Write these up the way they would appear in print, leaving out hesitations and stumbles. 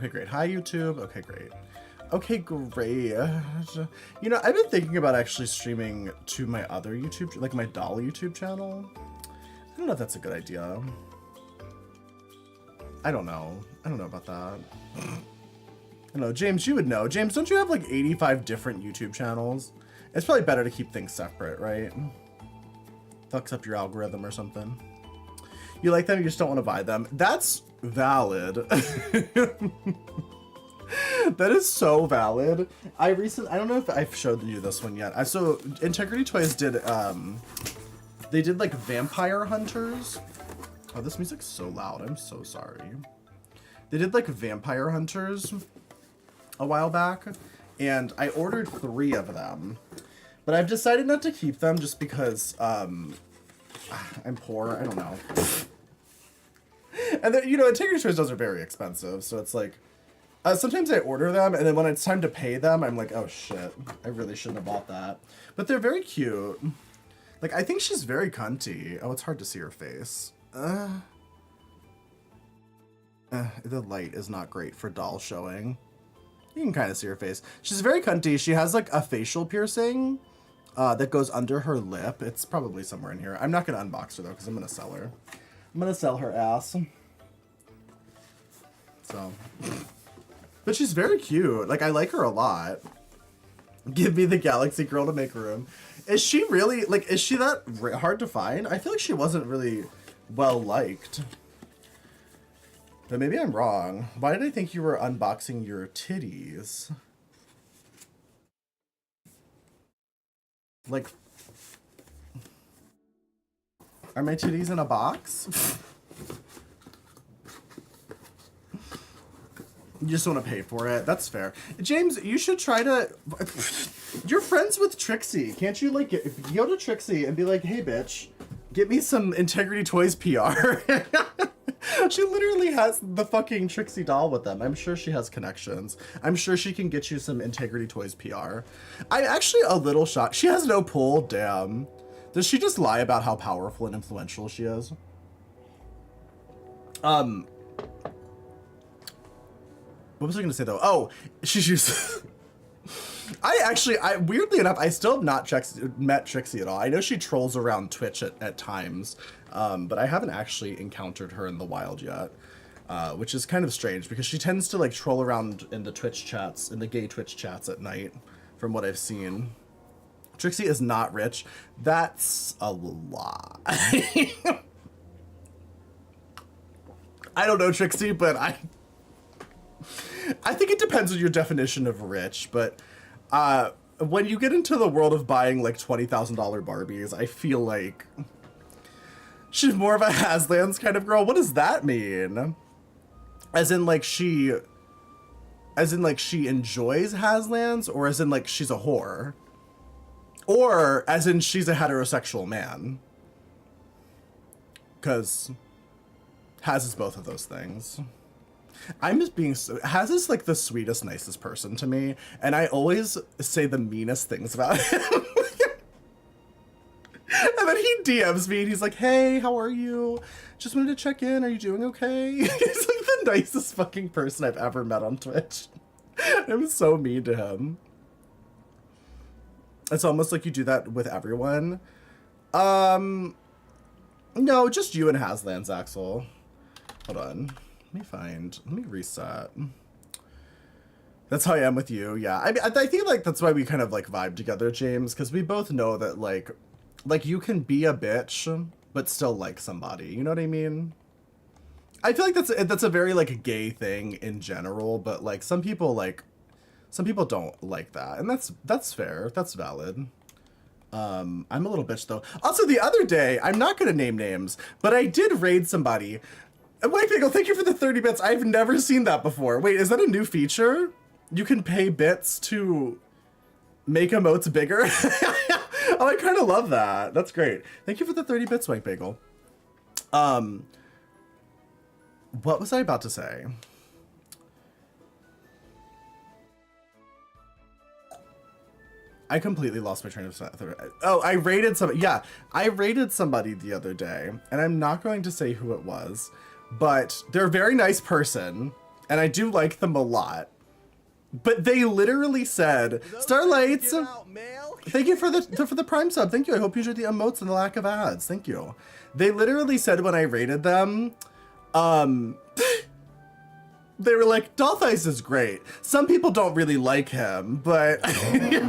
Okay, great. Hi, YouTube. Okay, great. Okay, great. You know, I've been thinking about actually streaming to my other YouTube, like my doll YouTube channel. I don't know if that's a good idea. I don't know. I don't know about that. I don't know. James, you would know. James, don't you have like 85 different YouTube channels? It's probably better to keep things separate, right? Fucks up your algorithm or something. You like them, you just don't want to buy them. That's valid. That is so valid. I don't know if I've showed you this one yet. So Integrity Toys did, they did like Vampire Hunters. Oh, this music's so loud. I'm so sorry. They did like Vampire Hunters a while back, and I ordered 3 of them, but I've decided not to keep them just because I'm poor. I don't know. And then, you know, Integrity Toys are very expensive, so it's like sometimes I order them, and then when it's time to pay them, I'm like, oh shit, I really shouldn't have bought that. But they're very cute. Like, I think she's very cunty. Oh, it's hard to see her face. The light is not great for doll showing. You can kind of see her face. She's very cunty. She has like a facial piercing that goes under her lip. It's probably somewhere in here. I'm not going to unbox her though, because I'm going to sell her. I'm going to sell her ass. So, but she's very cute. Like, I like her a lot. Give me the Galaxy Girl to make room. Is she really, like, is she that hard to find? I feel like she wasn't really well liked. But maybe I'm wrong. Why did I think you were unboxing your titties? Like, are my titties in a box? You just want to pay for it. That's fair. James, you should try to... You're friends with Trixie. Can't you, like, go to Trixie and be like, hey, bitch, get me some Integrity Toys PR. She literally has the fucking Trixie doll with them. I'm sure she has connections. I'm sure she can get you some Integrity Toys PR. I'm actually a little shocked. She has no pull. Damn. Does she just lie about how powerful and influential she is? What was I gonna say though? Oh, she's I weirdly enough, I still have not met Trixie at all. I know she trolls around Twitch at times, but I haven't actually encountered her in the wild yet, which is kind of strange because she tends to like troll around in the Twitch chats, in the gay Twitch chats at night, from what I've seen. Trixie is not rich. That's a lie. I don't know, Trixie, but I think it depends on your definition of rich, but when you get into the world of buying like $20,000 Barbies, I feel like she's more of a Haslands kind of girl. What does that mean? As in like she enjoys Haslands, or as in like she's a whore? Or as in she's a heterosexual man? Because Has is both of those things. I'm just being so... Haz is like the sweetest, nicest person to me, and I always say the meanest things about him. And then he DMs me, and he's like, hey, how are you? Just wanted to check in. Are you doing okay? He's like the nicest fucking person I've ever met on Twitch. I'm so mean to him. It's almost like you do that with everyone. No, just you and Haslands, Axel. Hold on. Let me reset. That's how I am with you. Yeah. I mean, I think like that's why we kind of like vibe together, James, because we both know that like you can be a bitch, but still like somebody. You know what I mean? I feel like that's a very like gay thing in general, but like some people don't like that, and that's fair. That's valid. I'm a little bitch though. Also, the other day, I'm not gonna name names, but I did raid somebody. Wait, Pickle, thank you for the 30 bits. I've never seen that before. Wait, is that a new feature? You can pay bits to make emotes bigger? Oh, I kind of love that. That's great. Thank you for the 30 bits, White Bagel. What was I about to say? I completely lost my train of thought. Oh, I raided somebody. Yeah, I raided somebody the other day, and I'm not going to say who it was, but they're a very nice person, And I do like them a lot. But they literally said, Starlights, thank you for the Prime sub. Thank you. I hope you enjoyed the emotes and the lack of ads. Thank you. They literally said when I rated them, they were like, Dollface is great. Some people don't really like him, but oh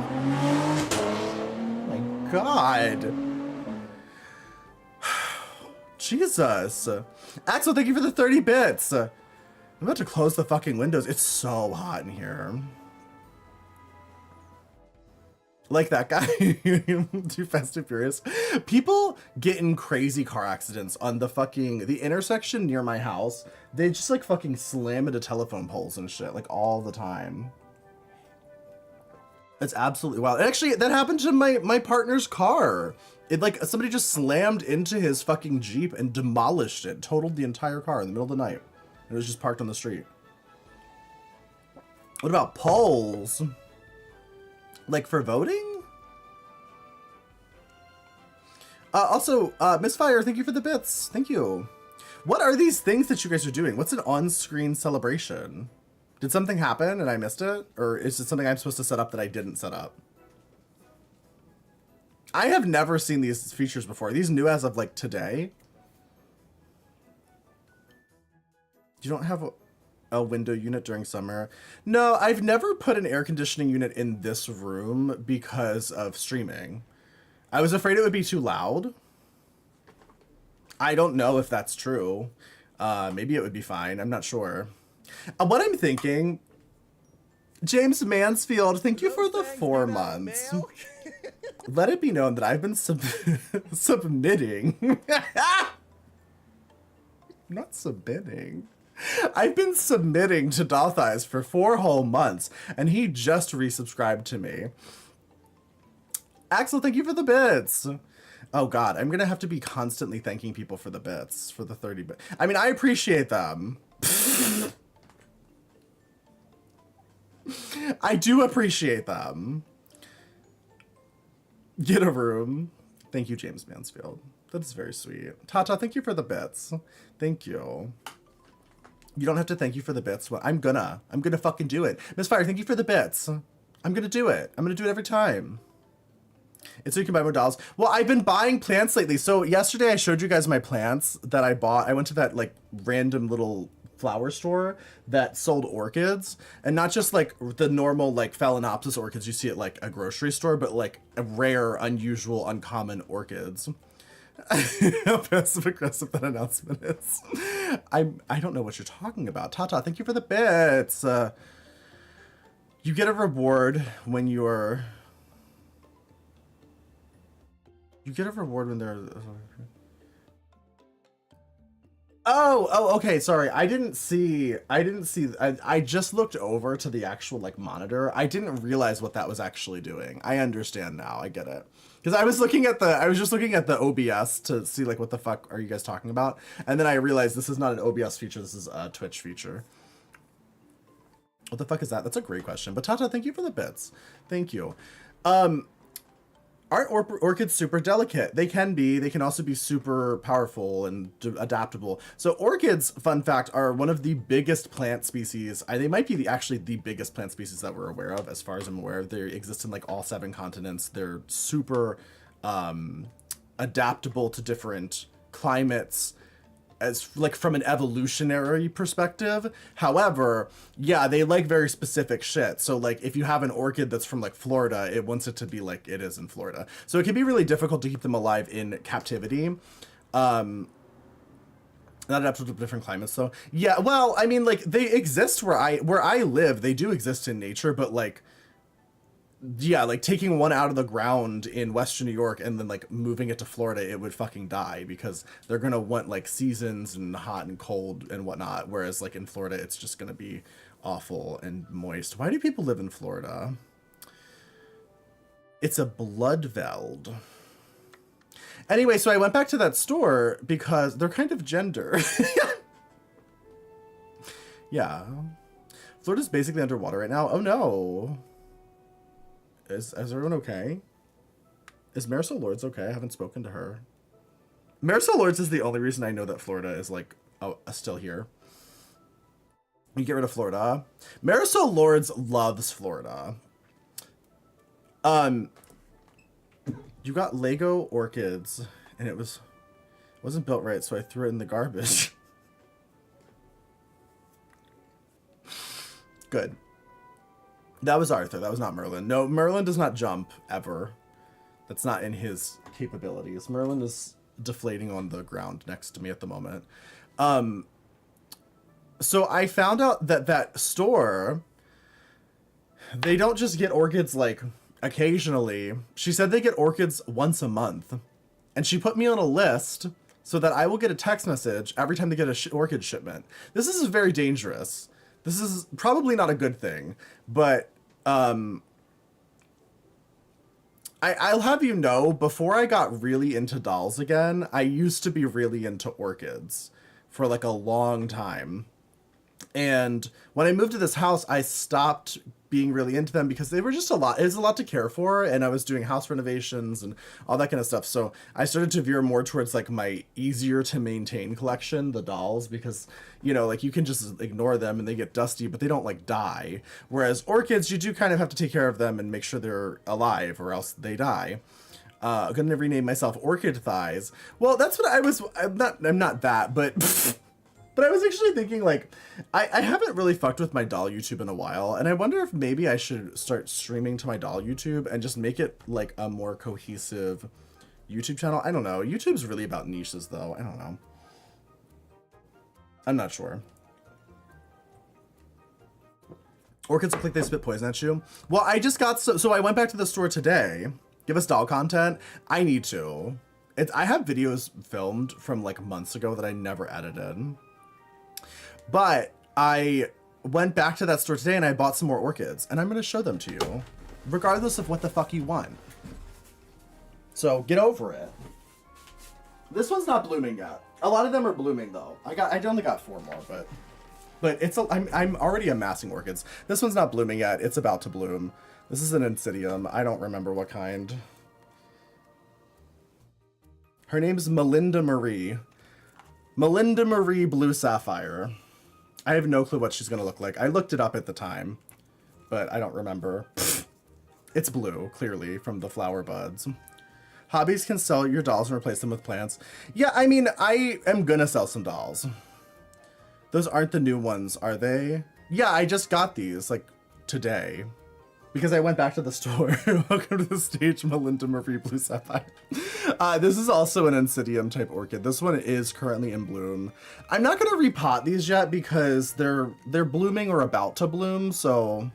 my God. Jesus. Axel, thank you for the 30 bits. I'm about to close the fucking windows. It's so hot in here. Like that guy, Too Fast and Furious. People get in crazy car accidents on the intersection near my house. They just like fucking slam into telephone poles and shit like all the time. It's absolutely wild. Actually, that happened to my partner's car. It like somebody just slammed into his fucking Jeep and demolished it, totaled the entire car in the middle of the night. It was just parked on the street. What about polls? Like for voting? Also, Misfire, thank you for the bits. Thank you. What are these things that you guys are doing? What's an on-screen celebration? Did something happen and I missed it? Or is it something I'm supposed to set up that I didn't set up? I have never seen these features before. Are these new as of like today? You don't have a window unit during summer? No, I've never put an air conditioning unit in this room because of streaming. I was afraid it would be too loud. I don't know if that's true. Maybe it would be fine. I'm not sure. What I'm thinking, James Mansfield, thank you for the 4 months. Let it be known that I've been submitting. Not submitting. I've been submitting to Dotheyes for 4 whole months, and he just resubscribed to me. Axel, thank you for the bits. Oh God, I'm gonna have to be constantly thanking people for the bits, for the 30 bits. I mean, I appreciate them. I do appreciate them. Get a room. Thank you, James Mansfield. That is very sweet. Tata, thank you for the bits. Thank you. You don't have to thank you for the bits. Well, I'm gonna fucking do it. Miss Fire, thank you for the bits. I'm gonna do it. I'm gonna do it every time. It's so you can buy more dolls. Well, I've been buying plants lately. So yesterday I showed you guys my plants that I bought. I went to that like random little flower store that sold orchids, and not just like the normal like phalaenopsis orchids you see at like a grocery store, but like a rare, unusual, uncommon orchids. How passive aggressive that announcement is. I don't know what you're talking about. Tata, thank you for the bits. You get a reward when you're... You get a reward when they're... Oh, okay, sorry. I just looked over to the actual like monitor. I didn't realize what that was actually doing. I understand now. I get it. Because I was just looking at the OBS to see like what the fuck are you guys talking about? And then I realized this is not an OBS feature, this is a Twitch feature. What the fuck is that? That's a great question. But Tata, thank you for the bits. Thank you. Aren't orchids super delicate? They can be. They can also be super powerful and adaptable. So orchids, fun fact, are one of the biggest plant species. They might be actually the biggest plant species that we're aware of, as far as I'm aware. They exist in like all 7 continents. They're super adaptable to different climates, as like from an evolutionary perspective. However, yeah, they like very specific shit. So like if you have an orchid that's from like Florida, it wants it to be like it is in Florida. So it can be really difficult to keep them alive in captivity. Not adaptable to different climates. So yeah, well, I mean like they exist where I live. They do exist in nature, but like, yeah, like taking one out of the ground in Western New York and then like moving it to Florida, it would fucking die because they're gonna want like seasons and hot and cold and whatnot. Whereas like in Florida, it's just gonna be awful and moist. Why do people live in Florida? It's a bloodveld. Anyway, so I went back to that store because they're kind of gender. Yeah. Florida's basically underwater right now. Oh no. Is everyone okay? Is Marisol Lords okay? I haven't spoken to her. Marisol Lords is the only reason I know that Florida is like still here. You get rid of Florida. Marisol Lords loves Florida. You got Lego orchids, and it wasn't built right, so I threw it in the garbage. Good. That was Arthur. That was not Merlin. No, Merlin does not jump ever. That's not in his capabilities. Merlin is deflating on the ground next to me at the moment. So I found out that that store, they don't just get orchids like occasionally. She said they get orchids once a month. And she put me on a list so that I will get a text message every time they get a orchid shipment. This is very dangerous. This is probably not a good thing, but I'll have you know, before I got really into dolls again, I used to be really into orchids for like a long time. And when I moved to this house, I stopped being really into them because they were just a lot. It was a lot to care for, and I was doing house renovations and all that kind of stuff. So I started to veer more towards like my easier to maintain collection, the dolls, because, you know, like you can just ignore them and they get dusty, but they don't like die. Whereas orchids, you do kind of have to take care of them and make sure they're alive or else they die. I'm gonna rename myself Orchid Thighs. Well, that's what I'm not that, but but I was actually thinking, like, I haven't really fucked with my doll YouTube in a while, and I wonder if maybe I should start streaming to my doll YouTube and just make it, like, a more cohesive YouTube channel. I don't know. YouTube's really about niches, though. I don't know. I'm not sure. Orchids look like they spit poison at you. Well, I just got... So I went back to the store today. Give us doll content. I need to. I have videos filmed from, like, months ago that I never edited. But I went back to that store today and I bought some more orchids. And I'm going to show them to you. Regardless of what the fuck you want. So, get over it. This one's not blooming yet. A lot of them are blooming, though. I only got 4 more, but it's I'm already amassing orchids. This one's not blooming yet. It's about to bloom. This is an Insidium. I don't remember what kind. Her name's Melinda Marie. Melinda Marie Blue Sapphire. I have no clue what she's going to look like. I looked it up at the time, but I don't remember. It's blue, clearly, from the flower buds. Hobbies can sell your dolls and replace them with plants. Yeah, I mean, I am going to sell some dolls. Those aren't the new ones, are they? Yeah, I just got these, like, today. Because I went back to the store. Welcome to the stage, Melinda Marie Blue Sapphire. This is also an Insidium type orchid. This one is currently in bloom. I'm not going to repot these yet because they're blooming or about to bloom, so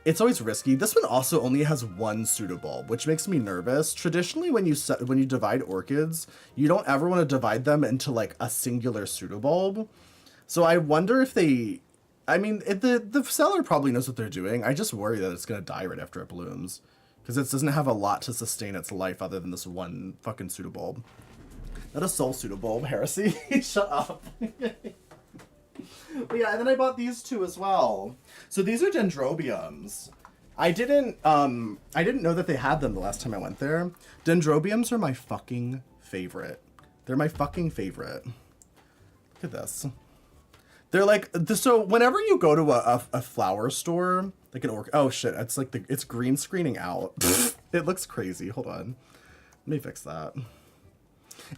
it's always risky. This one also only has 1 pseudobulb, which makes me nervous. Traditionally, when you divide orchids, you don't ever want to divide them into like a singular pseudobulb. So I wonder if they... I mean, the seller probably knows what they're doing. I just worry that it's going to die right after it blooms. Because it doesn't have a lot to sustain its life other than this 1 fucking pseudobulb. Not a soul pseudobulb, heresy. Shut up. But yeah, and then I bought these 2 as well. So these are dendrobiums. I didn't know that they had them the last time I went there. Dendrobiums are my fucking favorite. They're my fucking favorite. Look at this. They're like, so whenever you go to a flower store, like an oh shit, it's like it's green screening out. It looks crazy. Hold on. Let me fix that.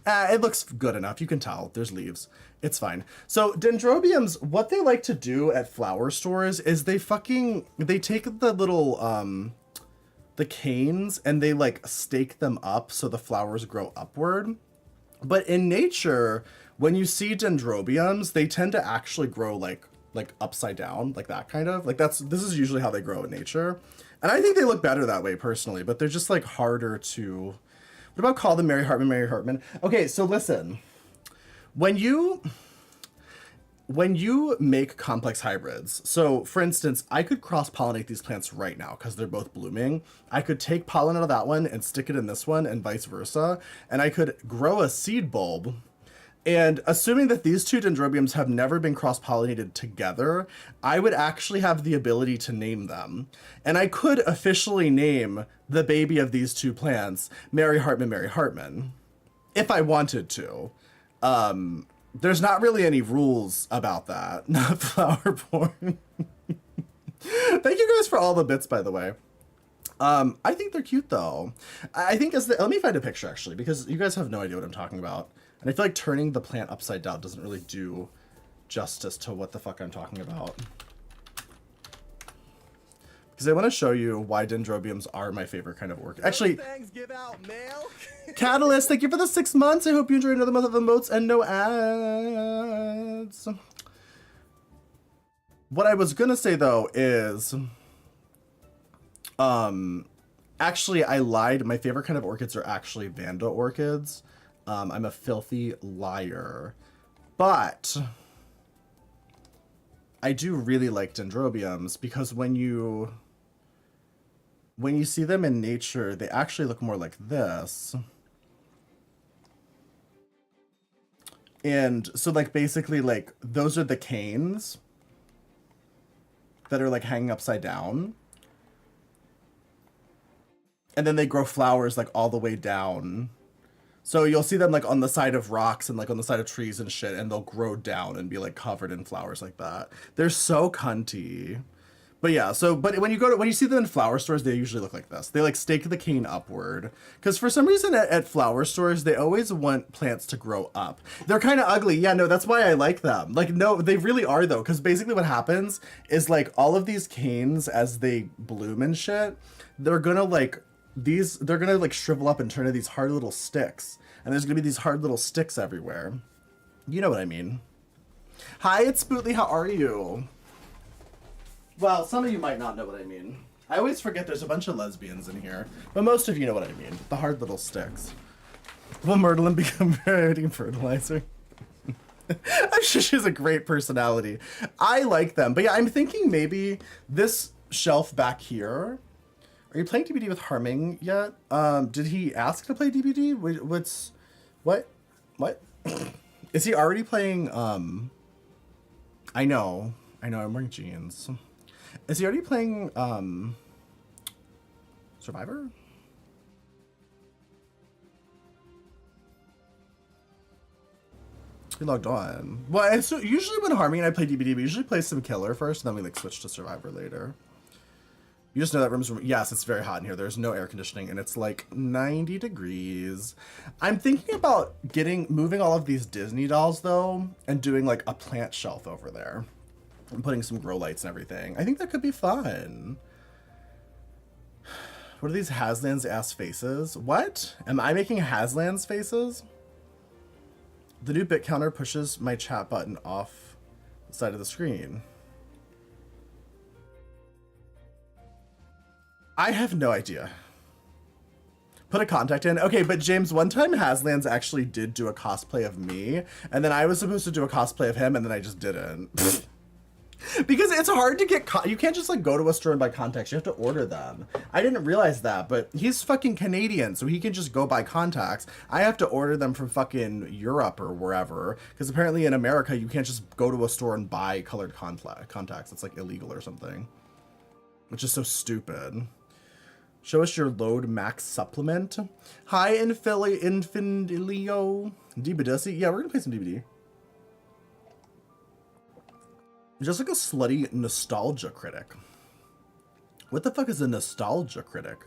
It looks good enough. You can tell. There's leaves. It's fine. So dendrobiums, what they like to do at flower stores is they take the little, the canes and they like stake them up so the flowers grow upward. But in nature, when you see dendrobiums, they tend to actually grow like upside down, like that kind of. Like this is usually how they grow in nature. And I think they look better that way personally, but they're just like harder to... What about call them Mary Hartman, Mary Hartman? Okay, so listen. When you make complex hybrids, so for instance, I could cross-pollinate these plants right now because they're both blooming. I could take pollen out of that one and stick it in this one and vice versa. And I could grow a seed bulb. And assuming that these 2 dendrobiums have never been cross-pollinated together, I would actually have the ability to name them. And I could officially name the baby of these 2 plants Mary Hartman, Mary Hartman, if I wanted to. There's not really any rules about that. Not flower porn. Thank you guys for all the bits, by the way. I think they're cute though. I think let me find a picture actually, because you guys have no idea what I'm talking about. And I feel like turning the plant upside down doesn't really do justice to what the fuck I'm talking about. Because I want to show you why dendrobiums are my favorite kind of orchid. Actually, give out mail. Catalyst, thank you for the 6 months. I hope you enjoy another month of emotes and no ads. What I was gonna say though is, actually I lied. My favorite kind of orchids are actually Vanda orchids. I'm a filthy liar, but I do really like dendrobiums because when you see them in nature, they actually look more like this. And so like basically like those are the canes that are like hanging upside down. And then they grow flowers like all the way down. So you'll see them like on the side of rocks and like on the side of trees and shit, and they'll grow down and be like covered in flowers like that. They're so cunty. But yeah, so but when you see them in flower stores, they usually look like this. They like stake the cane upward. Because for some reason at flower stores, they always want plants to grow up. They're kind of ugly. Yeah, no, that's why I like them. Like, no, they really are though. Because basically what happens is like all of these canes, as they bloom and shit, they're gonna like shrivel up and turn into these hard little sticks. And there's gonna be these hard little sticks everywhere. You know what I mean. Hi, it's Spootly, how are you? Well, some of you might not know what I mean. I always forget there's a bunch of lesbians in here, but most of you know what I mean. The hard little sticks. Will Myrtlein become variety fertilizer? I'm sure she has a great personality. I like them, but yeah, I'm thinking maybe this shelf back here. Are you playing DBD with Harming yet? Did he ask to play DBD? What? Is he already playing, I know, I'm wearing jeans. Is he already playing, Survivor? He logged on. Well, so usually when Harming and I play DBD, we usually play some killer first, and then we like switch to Survivor later. You just know that room's, yes, it's very hot in here. There's no air conditioning and it's like 90 degrees. I'm thinking about moving all of these Disney dolls though, and doing like a plant shelf over there and putting some grow lights and everything. I think that could be fun. What are these Haslan's ass faces? What? Am I making Haslan's faces? The new bit counter pushes my chat button off the side of the screen. I have no idea. Put a contact in. Okay, but James, one time Haslan's actually did do a cosplay of me, and then I was supposed to do a cosplay of him, and then I just didn't. Because it's hard to get, you can't just like go to a store and buy contacts, you have to order them. I didn't realize that, but he's fucking Canadian, so he can just go buy contacts. I have to order them from fucking Europe or wherever, because apparently in America you can't just go to a store and buy colored contacts. It's like illegal or something. Which is so stupid. Show us your load max supplement. Hi, Infilio. DBD. Yeah, we're gonna play some DBD. Just like a slutty nostalgia critic. What the fuck is a nostalgia critic?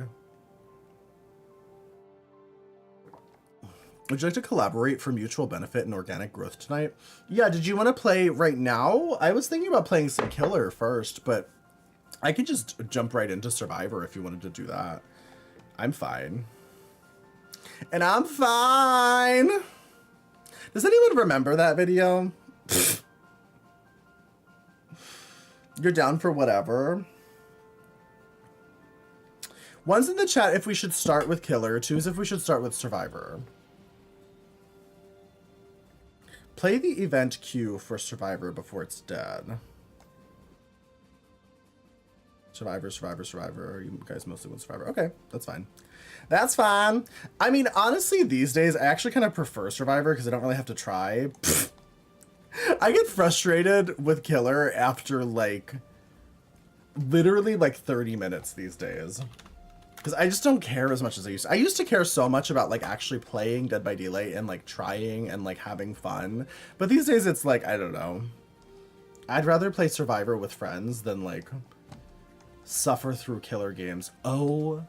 Would you like to collaborate for mutual benefit and organic growth tonight? Yeah, did you want to play right now? I was thinking about playing some killer first, but I could just jump right into Survivor if you wanted to do that. I'm fine. And I'm fine. Does anyone remember that video? You're down for whatever. One's in the chat if we should start with Killer. Two's if we should start with Survivor. Play the event queue for Survivor before it's dead. Survivor. You guys mostly want Survivor. Okay, that's fine. That's fine. I mean, honestly, these days, I actually kind of prefer Survivor because I don't really have to try. I get frustrated with Killer after, like, literally, like, 30 minutes these days. I just don't care as much as I used to. I used to care so much about like actually playing Dead by Daylight and like trying and like having fun. But these days it's like, I don't know. I'd rather play Survivor with friends than like suffer through killer games. Oh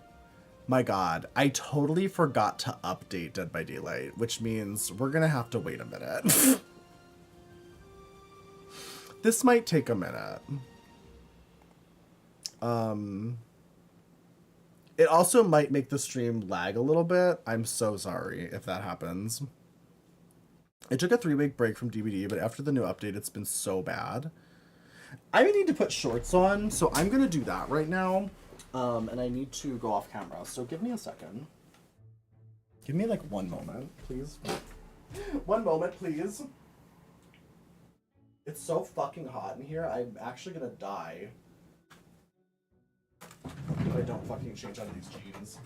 my god, I totally forgot to update Dead by Daylight, which means we're gonna have to wait a minute. This might take a minute. It also might make the stream lag a little bit. I'm so sorry if that happens. It took a 3-week break from DVD, but after the new update, it's been so bad. I need to put shorts on, so I'm gonna do that right now. And I need to go off camera, so give me a second. Give me like 1 moment, please. 1 moment, please. It's so fucking hot in here, I'm actually gonna die if I don't fucking change out of these jeans.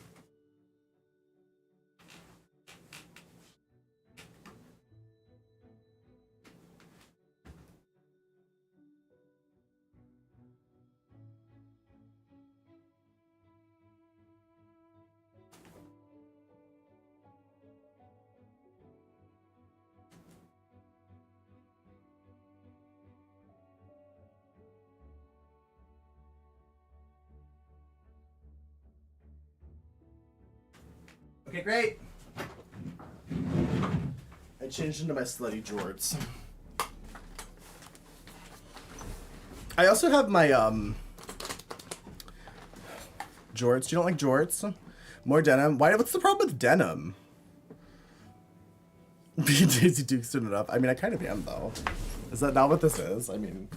Okay, great. I changed into my slutty jorts. I also have my jorts. You don't like jorts? More denim. Why? What's the problem with denim? Being Daisy Duke soon enough. I mean, I kind of am though. Is that not what this is? I mean,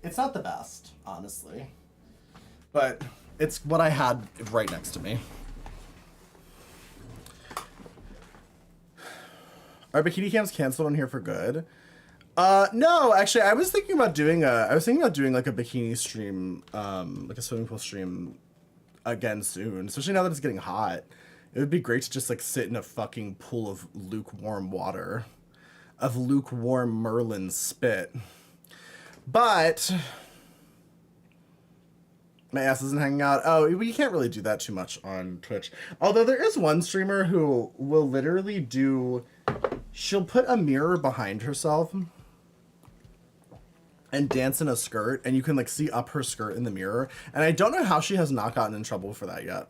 it's not the best, honestly, but it's what I had right next to me. Are bikini cams canceled on here for good? No, actually, I was thinking about doing like a bikini stream, like a swimming pool stream again soon, especially now that it's getting hot. It would be great to just like sit in a fucking pool of lukewarm water, of lukewarm Merlin spit. But my ass isn't hanging out. Oh, you can't really do that too much on Twitch. Although there is one streamer who will literally do, she'll put a mirror behind herself and dance in a skirt, and you can like see up her skirt in the mirror. And I don't know how she has not gotten in trouble for that yet.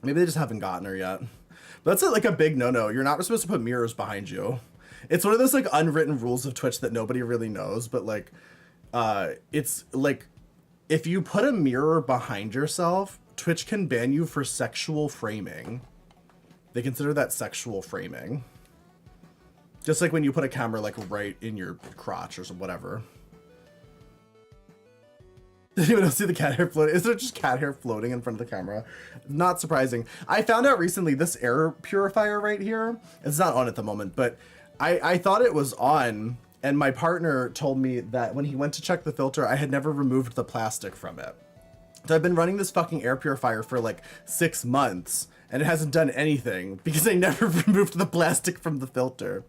Maybe they just haven't gotten her yet. But that's like a big no-no. You're not supposed to put mirrors behind you. It's one of those like unwritten rules of Twitch that nobody really knows, but like, it's like, if you put a mirror behind yourself, Twitch can ban you for sexual framing. They consider that sexual framing. Just like when you put a camera like right in your crotch or whatever. Did anyone else see the cat hair floating? Is there just cat hair floating in front of the camera? Not surprising. I found out recently this air purifier right here, it's not on at the moment, but I thought it was on. And my partner told me that when he went to check the filter, I had never removed the plastic from it. So I've been running this fucking air purifier for like 6 months, and it hasn't done anything because I never removed the plastic from the filter.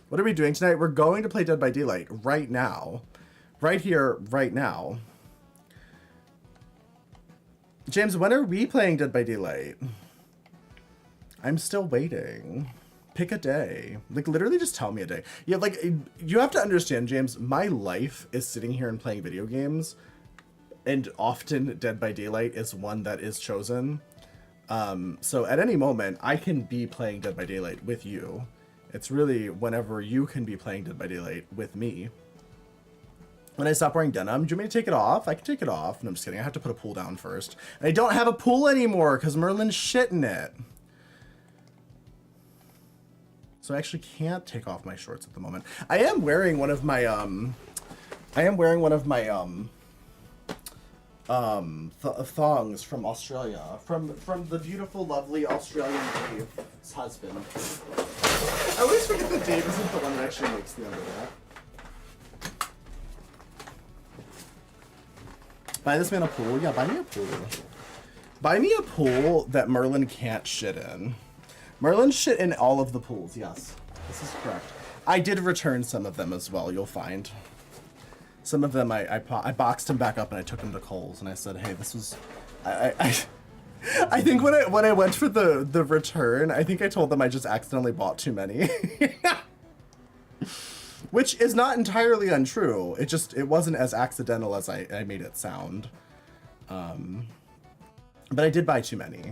What are we doing tonight? We're going to play Dead by Daylight right now. Right here, right now. James, when are we playing Dead by Daylight? I'm still waiting. Pick a day. Like, literally just tell me a day. Yeah, like, you have to understand, James, my life is sitting here and playing video games, and often Dead by Daylight is one that is chosen. So at any moment, I can be playing Dead by Daylight with you. It's really whenever you can be playing Dead by Daylight with me. When I stop wearing denim, do you want me to take it off? I can take it off. No, I'm just kidding. I have to put a pool down first. And I don't have a pool anymore because Merlin's shit in it. So I actually can't take off my shorts at the moment. I am wearing one of my thongs from Australia, from the beautiful, lovely Australian Dave's husband. I always forget that Dave isn't the one that actually makes the underwear. Buy this man a pool? Yeah, buy me a pool. Buy me a pool that Merlin can't shit in. Merlin shit in all of the pools, yes. This is correct. I did return some of them as well, you'll find. Some of them I boxed him back up and I took him to Kohl's and I said, hey, this was, I I think when I went for the return, I think I told them I just accidentally bought too many. Which is not entirely untrue. It wasn't as accidental as I made it sound. But I did buy too many.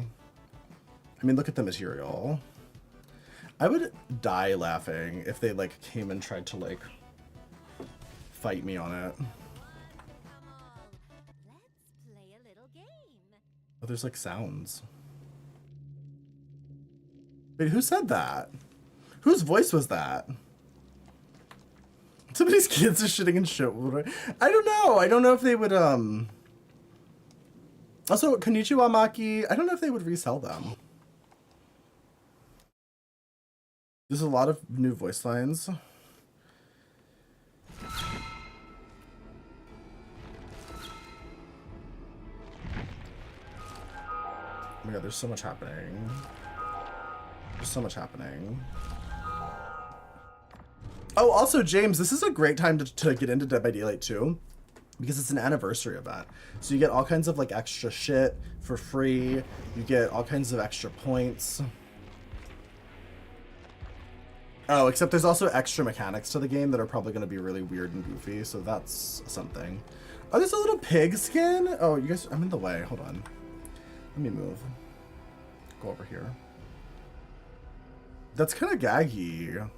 I mean, look at the material. I would die laughing if they like came and tried to like fight me on it. Oh, there's like sounds. Wait, who said that? Whose voice was that? Somebody's kids are shitting in shit water. I don't know. I don't know if they would, Also, Konnichiwa Maki, I don't know if they would resell them. There's a lot of new voice lines. Oh my god, there's so much happening. There's so much happening. Oh, also, James, this is a great time to get into Dead by Daylight 2 because it's an anniversary event. So you get all kinds of like extra shit for free. You get all kinds of extra points. Oh, except there's also extra mechanics to the game that are probably going to be really weird and goofy, so that's something. Oh, there's a little pig skin? Oh, you guys, I'm in the way. Hold on. Let me move. Go over here. That's kind of gaggy.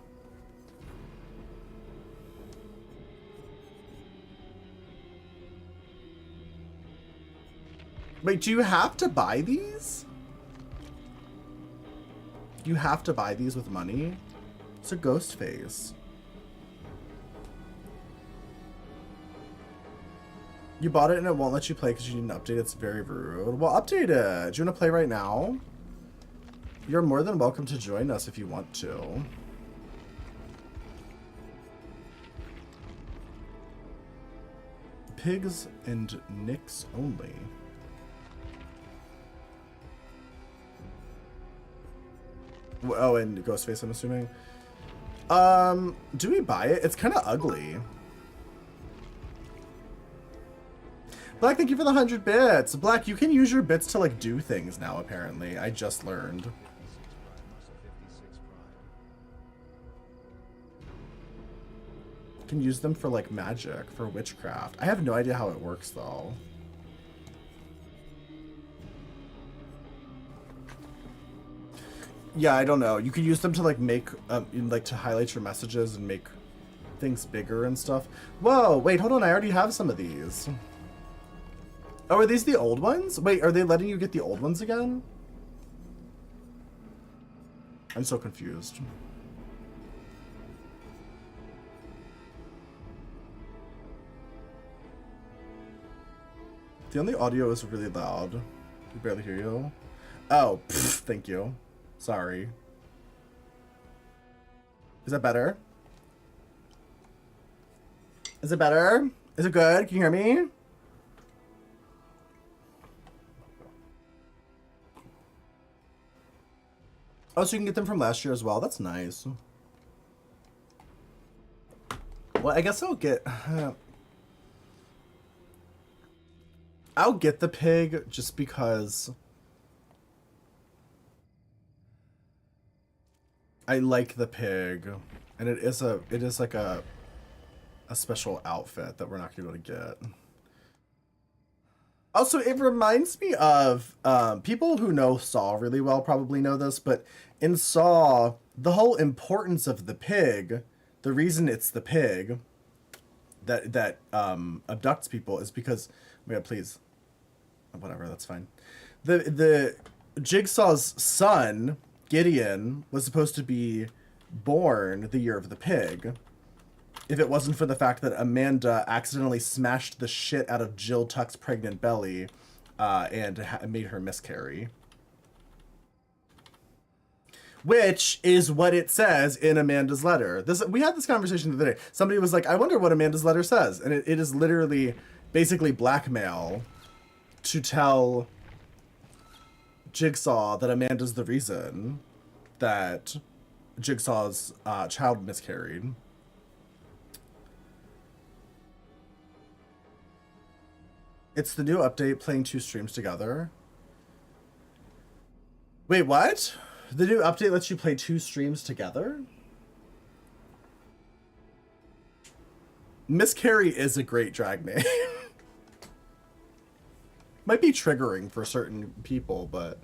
Wait, do you have to buy these? You have to buy these with money? It's a ghost face. You bought it and it won't let you play because you need an update. It's very rude. Well, update it. Do you want to play right now? You're more than welcome to join us if you want to. Pigs and Nicks only. Oh, and Ghostface, I'm assuming. Do we buy it? It's kind of ugly. Black, thank you for the 100 bits. Black, you can use your bits to like do things now, apparently. I just learned. You can use them for like magic, for witchcraft. I have no idea how it works though. Yeah, I don't know. You can use them to like make, like to highlight your messages and make things bigger and stuff. Whoa, wait, hold on. I already have some of these. Oh, are these the old ones? Wait, are they letting you get the old ones again? I'm so confused. The only audio is really loud. We barely hear you. Oh, pff, thank you. Sorry. Is that better? Is it better? Is it good? Can you hear me? Oh, so you can get them from last year as well. That's nice. Well, I guess I'll get the pig just because I like the pig, and it is like a special outfit that we're not gonna be able to get. Also, it reminds me of people who know Saw really well probably know this, but in Saw, the whole importance of the pig, the reason it's the pig that abducts people is because, oh my god, please, whatever, that's fine. The Jigsaw's son, Gideon, was supposed to be born the year of the pig. If it wasn't for the fact that Amanda accidentally smashed the shit out of Jill Tuck's pregnant belly and made her miscarry. Which is what it says in Amanda's letter. We had this conversation the other day. Somebody was like, I wonder what Amanda's letter says. And it is literally basically blackmail to tell Jigsaw that Amanda's the reason that Jigsaw's child miscarried. It's the new update playing 2 streams together. Wait, what? The new update lets you play 2 streams together? Miss Carrie is a great drag name. Might be triggering for certain people, but...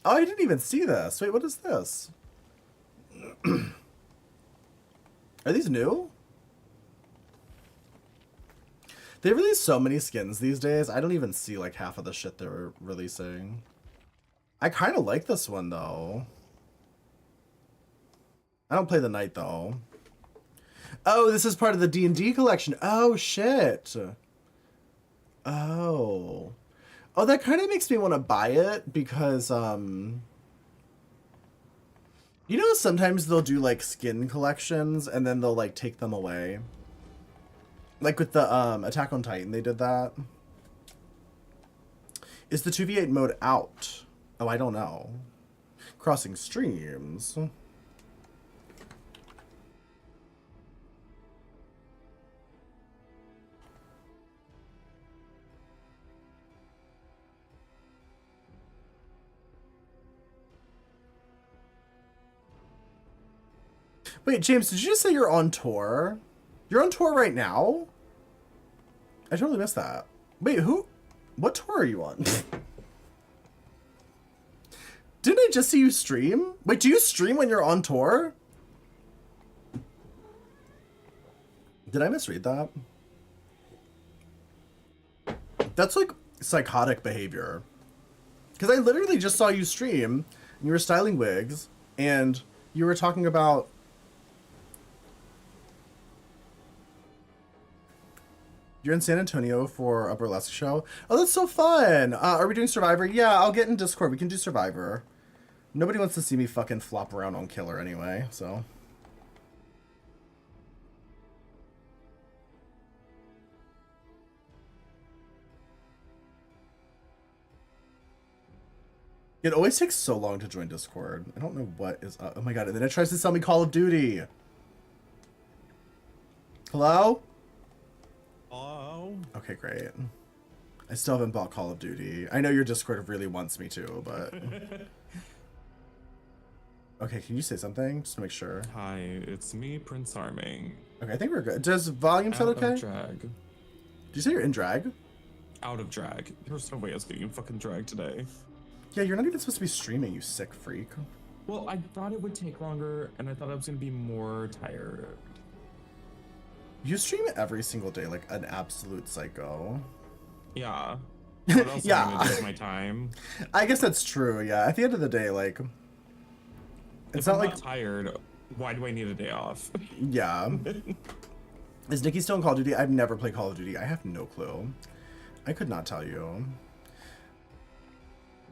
Oh, I didn't even see this. Wait, what is this? Are these new? They release so many skins these days, I don't even see like half of the shit they're releasing. I kind of like this one though. I don't play the knight though. Oh, this is part of the D&D collection. Oh, shit. Oh. Oh, that kind of makes me want to buy it because, you know, sometimes they'll do like skin collections and then they'll like take them away. Like with the Attack on Titan, they did that. Is the 2v8 mode out? Oh, I don't know. Crossing streams. Wait, James, did you just say you're on tour? You're on tour right now? I totally missed that. Wait, who? What tour are you on? Didn't I just see you stream? Wait, do you stream when you're on tour? Did I misread that? That's like psychotic behavior. Because I literally just saw you stream, and you were styling wigs, and you were talking about... You're in San Antonio for a burlesque show? Oh, that's so fun! Are we doing Survivor? Yeah, I'll get in Discord. We can do Survivor. Nobody wants to see me fucking flop around on Killer anyway, so... It always takes so long to join Discord. I don't know what is up. Oh my god, and then it tries to sell me Call of Duty. Hello? Hello? Okay, great. I still haven't bought Call of Duty. I know your Discord really wants me to, but... Okay, can you say something? Just to make sure. Hi, it's me, Prince Arming. Okay, I think we're good. Does volume sound okay? Out of drag. Did you say you're in drag? Out of drag. There's no way I was getting in fucking drag today. Yeah, you're not even supposed to be streaming, you sick freak. Well, I thought it would take longer, and I thought I was gonna be more tired. You stream every single day like an absolute psycho. Yeah. What else Yeah. am I gonna do with my time? I guess that's true, yeah. At the end of the day, like... It's If not I'm like... not tired, why do I need a day off? Yeah. Is Nikki still in Call of Duty? I've never played Call of Duty. I have no clue. I could not tell you.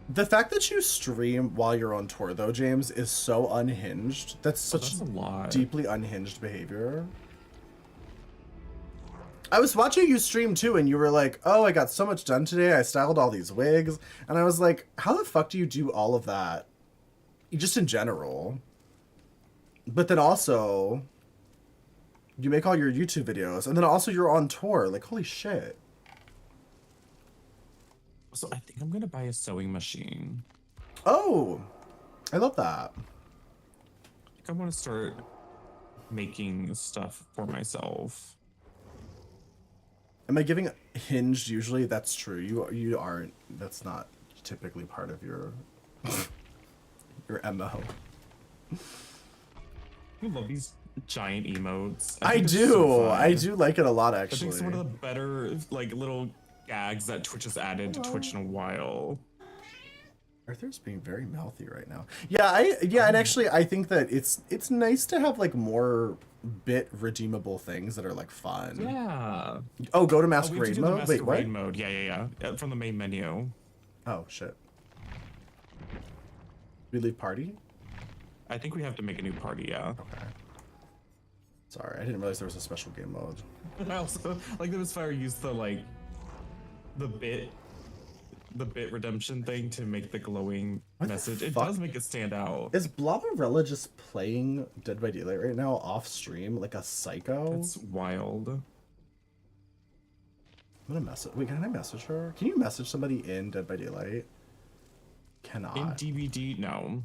The fact that you stream while you're on tour, though, James, is so unhinged. That's such a lot. Deeply unhinged behavior. I was watching you stream, too, and you were like, oh, I got so much done today. I styled all these wigs. And I was like, how the fuck do you do all of that? Just in general. But then also, you make all your YouTube videos. And then also you're on tour. Like, holy shit. So I think I'm gonna buy a sewing machine. Oh, I love that. I think I want to start making stuff for myself. Am I giving hinged usually? That's true. You aren't. That's not typically part of your your MO. I love these giant emotes. I do. So I do like it a lot, actually. I think it's one of the better like little gags that Twitch has added to Twitch in a while. Arthur's being very mouthy right now. Yeah, and actually I think that it's nice to have like more bit redeemable things that are like fun. Yeah. Oh, go to masquerade mode? Wait, what? Mode. Yeah. From the main menu. Oh shit. We leave party? I think we have to make a new party, yeah. Okay. Sorry, I didn't realize there was a special game mode. I also like that Fire used the bit redemption thing to make the glowing message. It does make it stand out. Is Blavarella just playing Dead by Daylight right now off stream like a psycho? It's wild. I'm gonna message. Wait, can I message her? Can you message somebody in Dead by Daylight? Cannot. In DVD, no.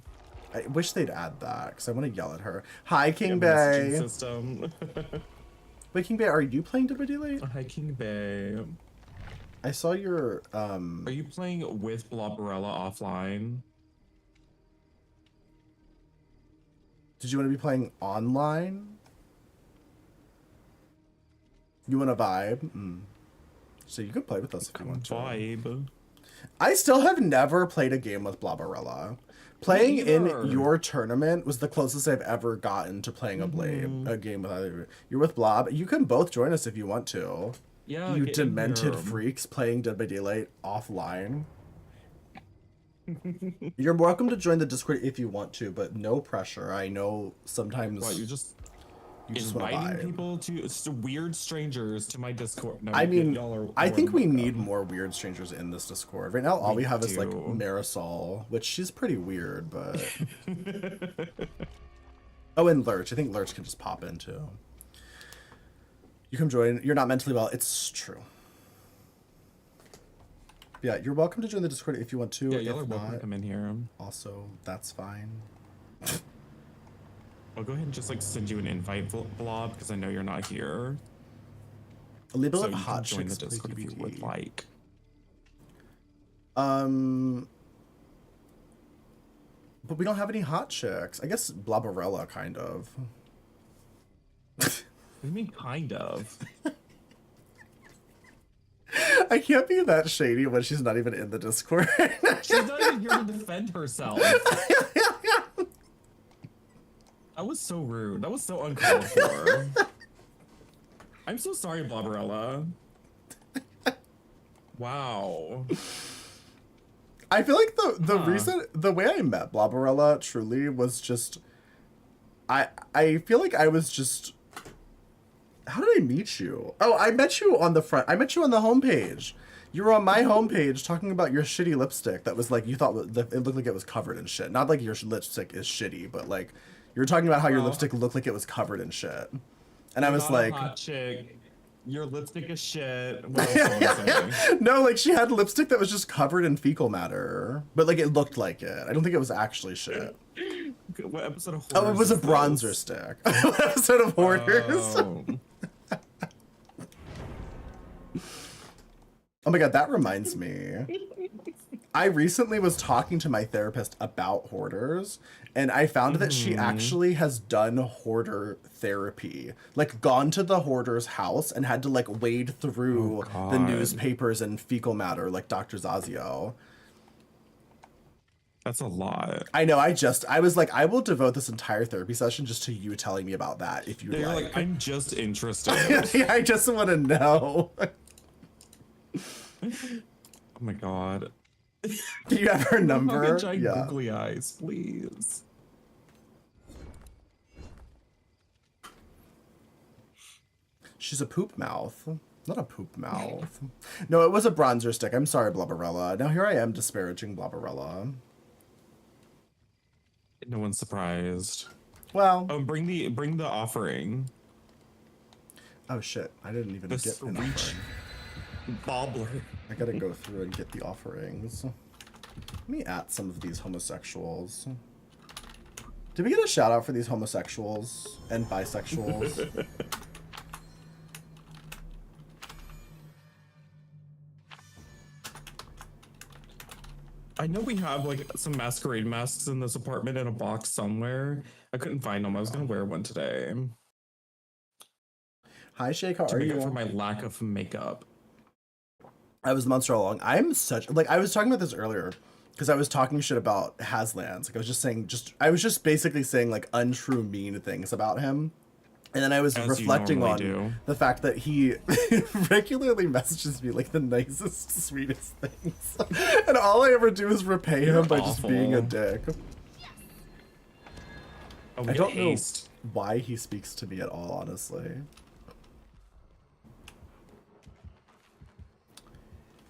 I wish they'd add that because I want to yell at her. Hi, King Messaging Bay. system. Wait, King Bay, are you playing Dead by Daylight? Hi, King Bay. I saw your. Are you playing with Blobberella offline? Did you want to be playing online? You want to vibe? So you could play with us if you want to. Vibe. I still have never played a game with Blobberella. Playing in your tournament was the closest I've ever gotten to playing a game with either. You're with Blob. You can both join us if you want to. Yeah, you demented freaks playing Dead by Daylight offline. You're welcome to join the Discord if you want to, but no pressure. I know sometimes What, you just wanna inviting vibe. people to weird strangers to my Discord. No, I mean, y'all are I think we welcome. need more weird strangers in this Discord. Right now, all we have is like do. Marisol, which she's pretty weird, but. Oh, and Lurch. I think Lurch can just pop in too. You come join. You're not mentally well. It's true. Yeah, you're welcome to join the Discord if you want to. Yeah, y'all are If welcome to not, come in here. also, that's fine. I'll go ahead and just like send you an invite, Blob, because I know you're not here. A little So bit you can hot join the chicks play Discord if you would DBD. like. But we don't have any hot chicks. I guess Blobberella, kind of. What do you mean, kind of? I can't be that shady when she's not even in the Discord. She's not even here to defend herself. That was so rude. That was so uncalled for. I'm so sorry, Blobberella. Wow. I feel like the way I met Blobberella truly was just, I feel like I was just, how did I meet you? Oh, I met you on the homepage. You were on my homepage talking about your shitty lipstick that was like, you thought it looked like it was covered in shit. Not like your lipstick is shitty, but like, you were talking about how your lipstick looked like it was covered in shit. And I was like, hot chick. Your lipstick is shit. What else am I saying? no, like she had lipstick that was just covered in fecal matter, but like it looked like it. I don't think it was actually shit. What episode of Hoarders? Oh, it was a is bronzer this? stick. What episode of Hoarders? Oh. Oh my god, that reminds me. I recently was talking to my therapist about Hoarders, and I found that she actually has done hoarder therapy. Like, gone to the hoarder's house and had to, like, wade through the newspapers and fecal matter, like Dr. Zazio. That's a lot. I know, I was like, I will devote this entire therapy session just to you telling me about that, if you'd They're like. like, I'm just interested. Yeah, I just want to know. Oh my god. Do you have her number? Giant Yeah. googly eyes, please. She's a poop mouth. Not a poop mouth. No, it was a bronzer stick. I'm sorry, Blobberella. Now here I am disparaging Blobberella. No one's surprised. Well. Oh, bring the offering. Oh shit! I didn't even The get an reach offering. bobbler. I gotta go through and get the offerings. Let me at some of these homosexuals. Did we get a shout out for these homosexuals and bisexuals? I know we have like some masquerade masks in this apartment in a box somewhere. I couldn't find them. I was gonna wear one today Hi Shake, how to are make you? up for my lack of makeup. I was the monster all along. I'm such like I was talking about this earlier because I was talking shit about Haslands. Like I was just saying, I was just basically saying like untrue mean things about him. And then I was As you reflecting on normally do. the fact that he regularly messages me like the nicest, sweetest things. And all I ever do is repay him by just being a awful. dick. Oh, I don't know haste. why he speaks to me at all, honestly.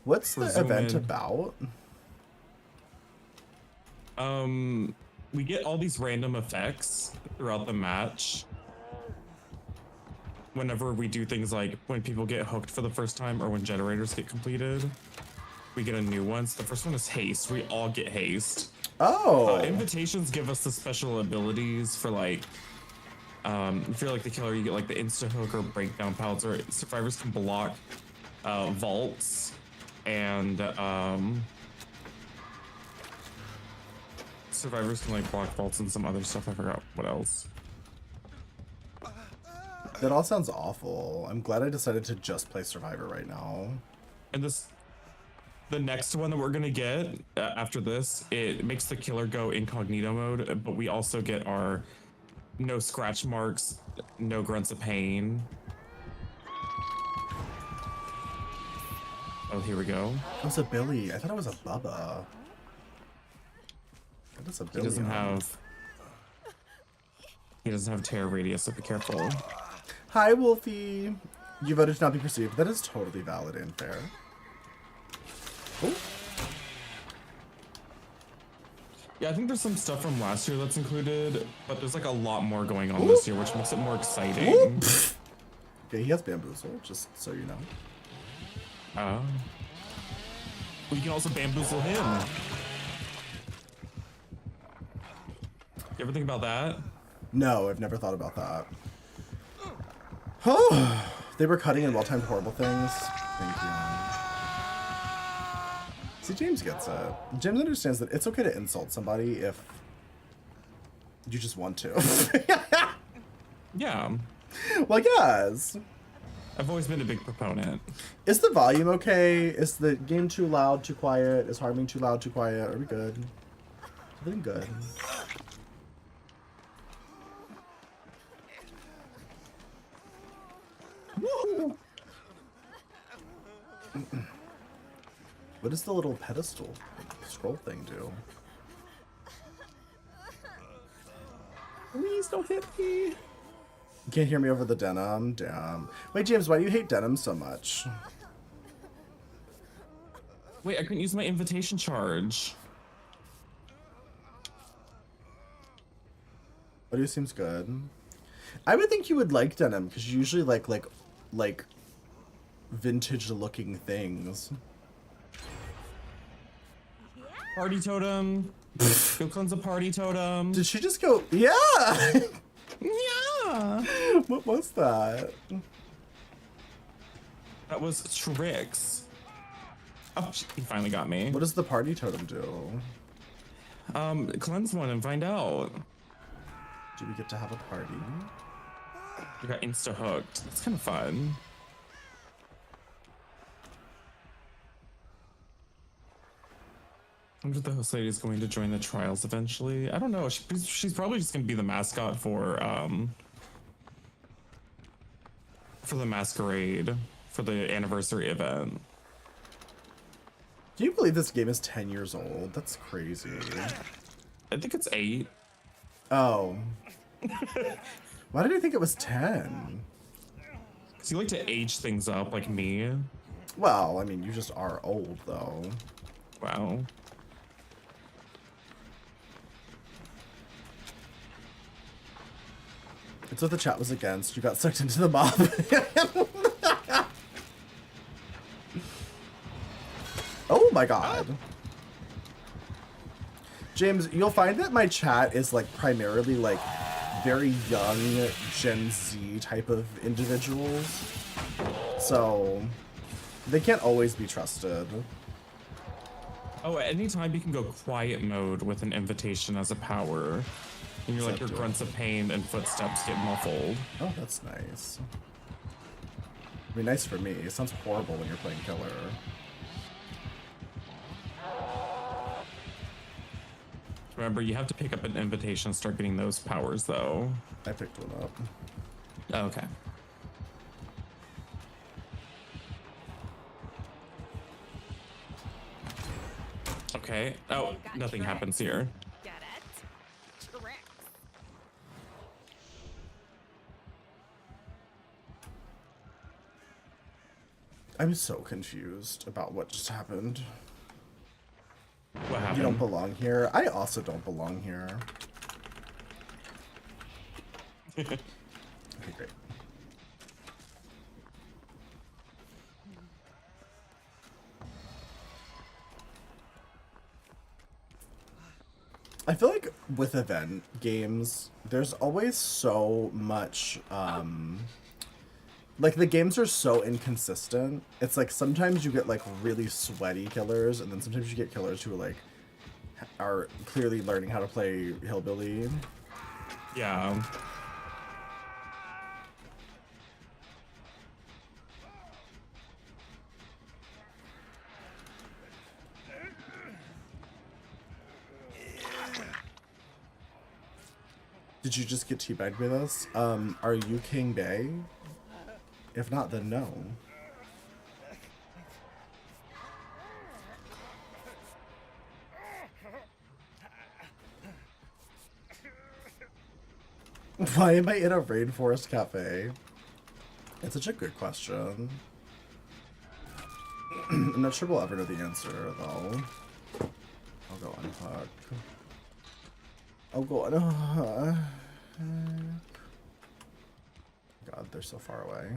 What's the Zoom event in. about? We get all these random effects throughout the match. whenever we do things like when people get hooked for the first time or when generators get completed, we get a new one. So the first one is haste. We all get haste. Oh. Invitations give us the special abilities for like, if you're like the killer, you get like the insta hook or breakdown pallets, or survivors can block vaults, and survivors can like block vaults and some other stuff. I forgot what else. That all sounds awful. I'm glad I decided to just play Survivor right now. And the next one that we're gonna get after this, it makes the killer go incognito mode, but we also get our no scratch marks, no grunts of pain. Oh, here we go. It was a Billy. I thought it was a Bubba. That is a Billy. He doesn't have terror radius, so be careful. Hi, Wolfie. You voted to not be perceived. That is totally valid and fair. Ooh. Yeah, I think there's some stuff from last year that's included, but there's like a lot more going on this year, which makes it more exciting. Okay, he has bamboozle, just so you know. Oh. Well, you can also bamboozle him. You ever think about that? No, I've never thought about that. Oh, they were cutting in well-timed horrible things. Thank you. See, James gets it. James understands that it's okay to insult somebody if you just want to. Yeah. Well, yes. I've always been a big proponent. Is the volume okay? Is the game too loud, too quiet? Is harming too loud, too quiet? Are we good? Everything good. What does the little pedestal scroll thing do? Please don't hit me. You can't hear me over the denim? Damn. Wait, James, why do you hate denim so much? Wait, I couldn't use my invitation charge. Audio seems good. I would think you would like denim, because you usually like vintage-looking things. Party totem. Go cleanse a party totem. Did she just go? Yeah! Yeah. What was that? That was tricks. Oh, he finally got me. What does the party totem do? Cleanse one and find out. Do we get to have a party? We got insta hooked. It's kind of fun. I wonder if the host lady is going to join the trials eventually. I don't know. She's probably just going to be the mascot for the masquerade for the anniversary event. Can you believe this game is 10 years old? That's crazy. I think it's 8. Oh. Why did I think it was 10? Because you like to age things up like me. Well, I mean, you just are old, though. Wow. It's what the chat was against. You got sucked into the mob. Oh my god. James, you'll find that my chat is like primarily like very young Gen Z type of individuals. So they can't always be trusted. Oh, at any time you can go quiet mode with an invitation as a power. And you're like your grunts of pain and footsteps get muffled. Oh, that's nice. I mean, nice for me. It sounds horrible when you're playing killer. Remember, you have to pick up an invitation and start getting those powers, though. I picked one up. Oh, okay. Okay. Oh, nothing happens here. Get it? Tricks. I'm so confused about what just happened. What happened? You don't belong here. I also don't belong here. Okay, great. I feel like with event games, there's always so much, like the games are so inconsistent. It's like sometimes you get like really sweaty killers, and then sometimes you get killers who like are clearly learning how to play hillbilly. Yeah. Did you just get teabagged with us? Are you King Bay? If not, then no. Why am I in a rainforest cafe? It's such a good question. I'm not sure we'll ever know the answer, though. I'll go unhook. I'll go unhook. God, they're so far away.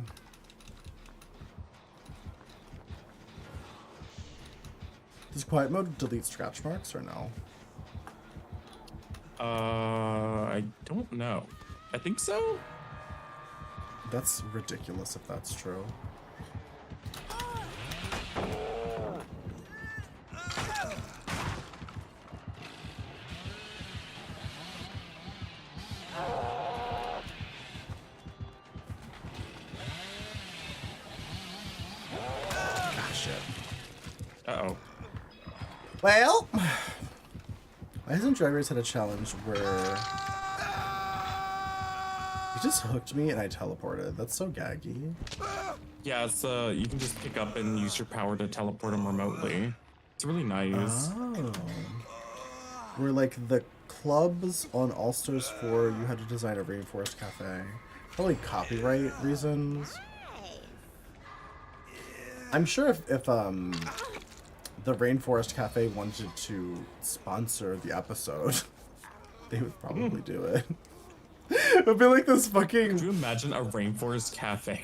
Does quiet mode delete scratch marks or no? I don't know. I think so. That's ridiculous if that's true. Ah, shit. Uh-oh. Well, why hasn't Drag Race had a challenge where you just hooked me and I teleported? That's so gaggy. Yeah, it's you can just pick up and use your power to teleport them remotely. It's really nice. Oh. Where like the clubs on All Stars 4, you had to design a rainforest cafe. Probably copyright reasons. I'm sure if the Rainforest Cafe wanted to sponsor the episode, they would probably do it. It would be like this fucking Could you imagine a rainforest cafe?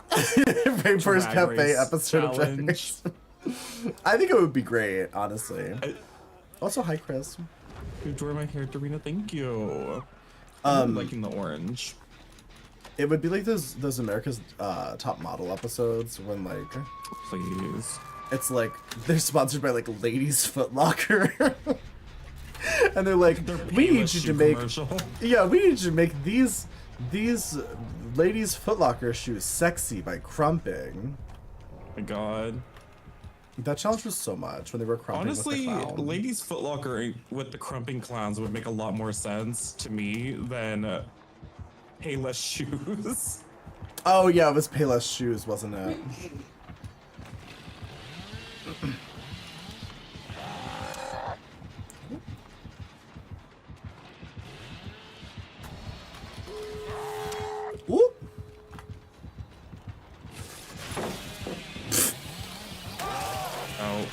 Rainforest Drag Cafe Race episode of Drag challenge? Race. I think it would be great, honestly. Also, hi, Chris. You drew my hair, Dorina. Thank you. I'm liking the orange. It would be like those America's Top Model episodes when like Please. it's like they're sponsored by like Ladies Foot Locker. And they're like, we need you to make yeah, we need you to make these ladies Foot Locker shoes sexy by crumping. Oh my god. That challenge was so much when they were crumping Honestly, with the clown. Ladies Foot Locker with the crumping clowns would make a lot more sense to me than Payless shoes. Oh yeah, it was Payless shoes, wasn't it? Whoop. Oh.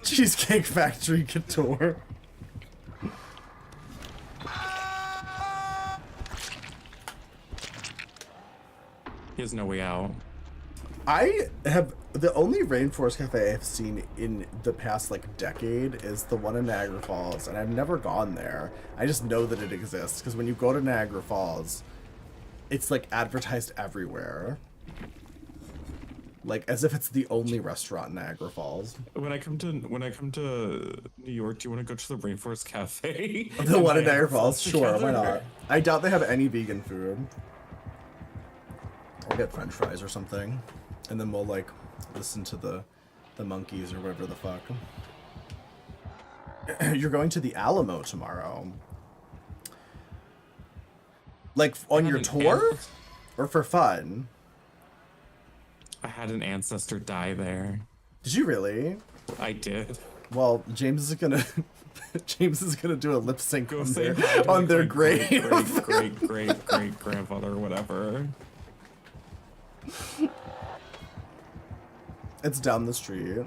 Cheesecake Factory Couture. He has no way out. I have the only Rainforest Cafe I've seen in the past like decade is the one in Niagara Falls, and I've never gone there. I just know that it exists because when you go to Niagara Falls, it's like advertised everywhere, like as if it's the only restaurant in Niagara Falls. When I come to New York, do you want to go to the Rainforest Cafe? The one in Niagara Falls, sure, why together? not? I doubt they have any vegan food. I'll get French fries or something, and then we'll like listen to the monkeys or whatever the fuck. You're going to the Alamo tomorrow. Like on your tour? Or for fun? I had an ancestor die there. Did you really? I did. Well, James is gonna James is gonna do a lip sync Go on say their, hi to on my their great, grave. great grandfather or whatever. It's down the street.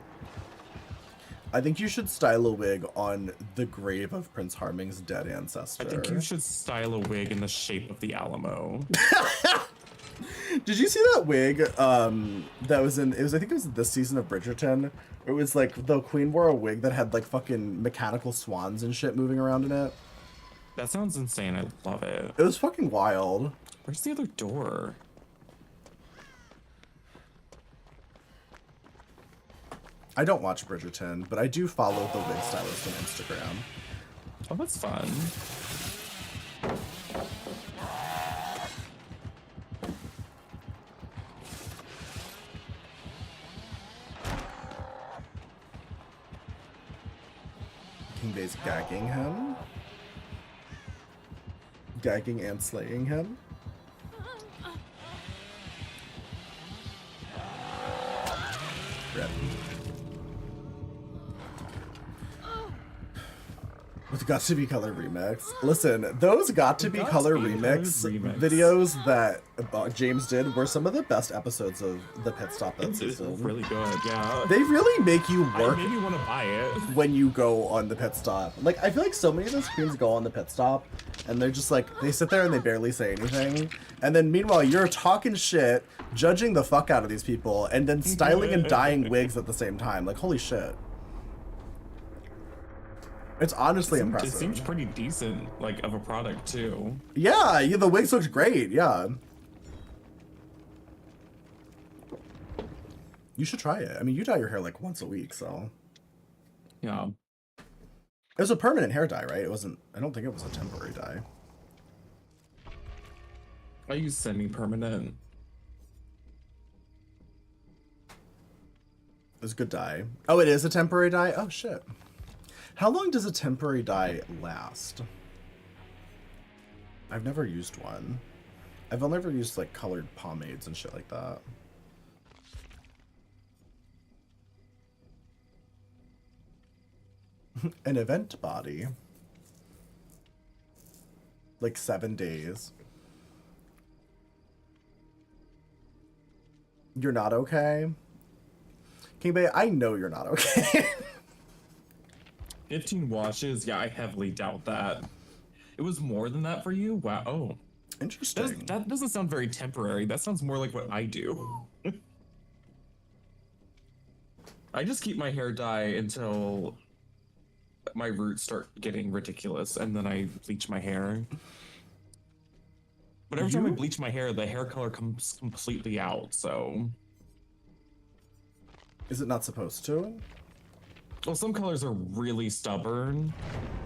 I think you should style a wig on the grave of Prince Harming's dead ancestor. I think you should style a wig in the shape of the Alamo. Did you see that wig that was in, I think it was this season of Bridgerton? It was like the queen wore a wig that had like fucking mechanical swans and shit moving around in it. That sounds insane. I love it. It was fucking wild. Where's the other door? I don't watch Bridgerton, but I do follow the wig stylist on Instagram. Oh, that's fun. King Bay's gagging him. Gagging and slaying him. Rip. With Got to Be Color remix. Listen, those Got to Be Color remix videos that James did were some of the best episodes of the Pit Stop that season. Really good, yeah. They really make you work. Maybe want to buy it when you go on the pit stop. Like, I feel like so many of those queens go on the pit stop and they're just like, they sit there and they barely say anything. And then meanwhile, you're talking shit, judging the fuck out of these people, and then styling and dyeing wigs at the same time. Like, holy shit. It's honestly impressive. It seems pretty decent, like, of a product, too. Yeah, the wigs looked great, yeah. You should try it. I mean, you dye your hair like once a week, so. Yeah. It was a permanent hair dye, right? It wasn't, I don't think it was a temporary dye. I use semi-permanent. It was a good dye. Oh, it is a temporary dye? Oh, shit. How long does a temporary dye last? I've never used one. I've only ever used, like, colored pomades and shit like that. An event body. Like 7 days. You're not okay? King Bay, I know you're not okay. 15 washes? Yeah, I heavily doubt that. It was more than that for you? Wow. Oh. Interesting. That doesn't sound very temporary. That sounds more like what I do. I just keep my hair dye until my roots start getting ridiculous, and then I bleach my hair. But every time I bleach my hair, the hair color comes completely out, so... Is it not supposed to? Well, some colors are really stubborn,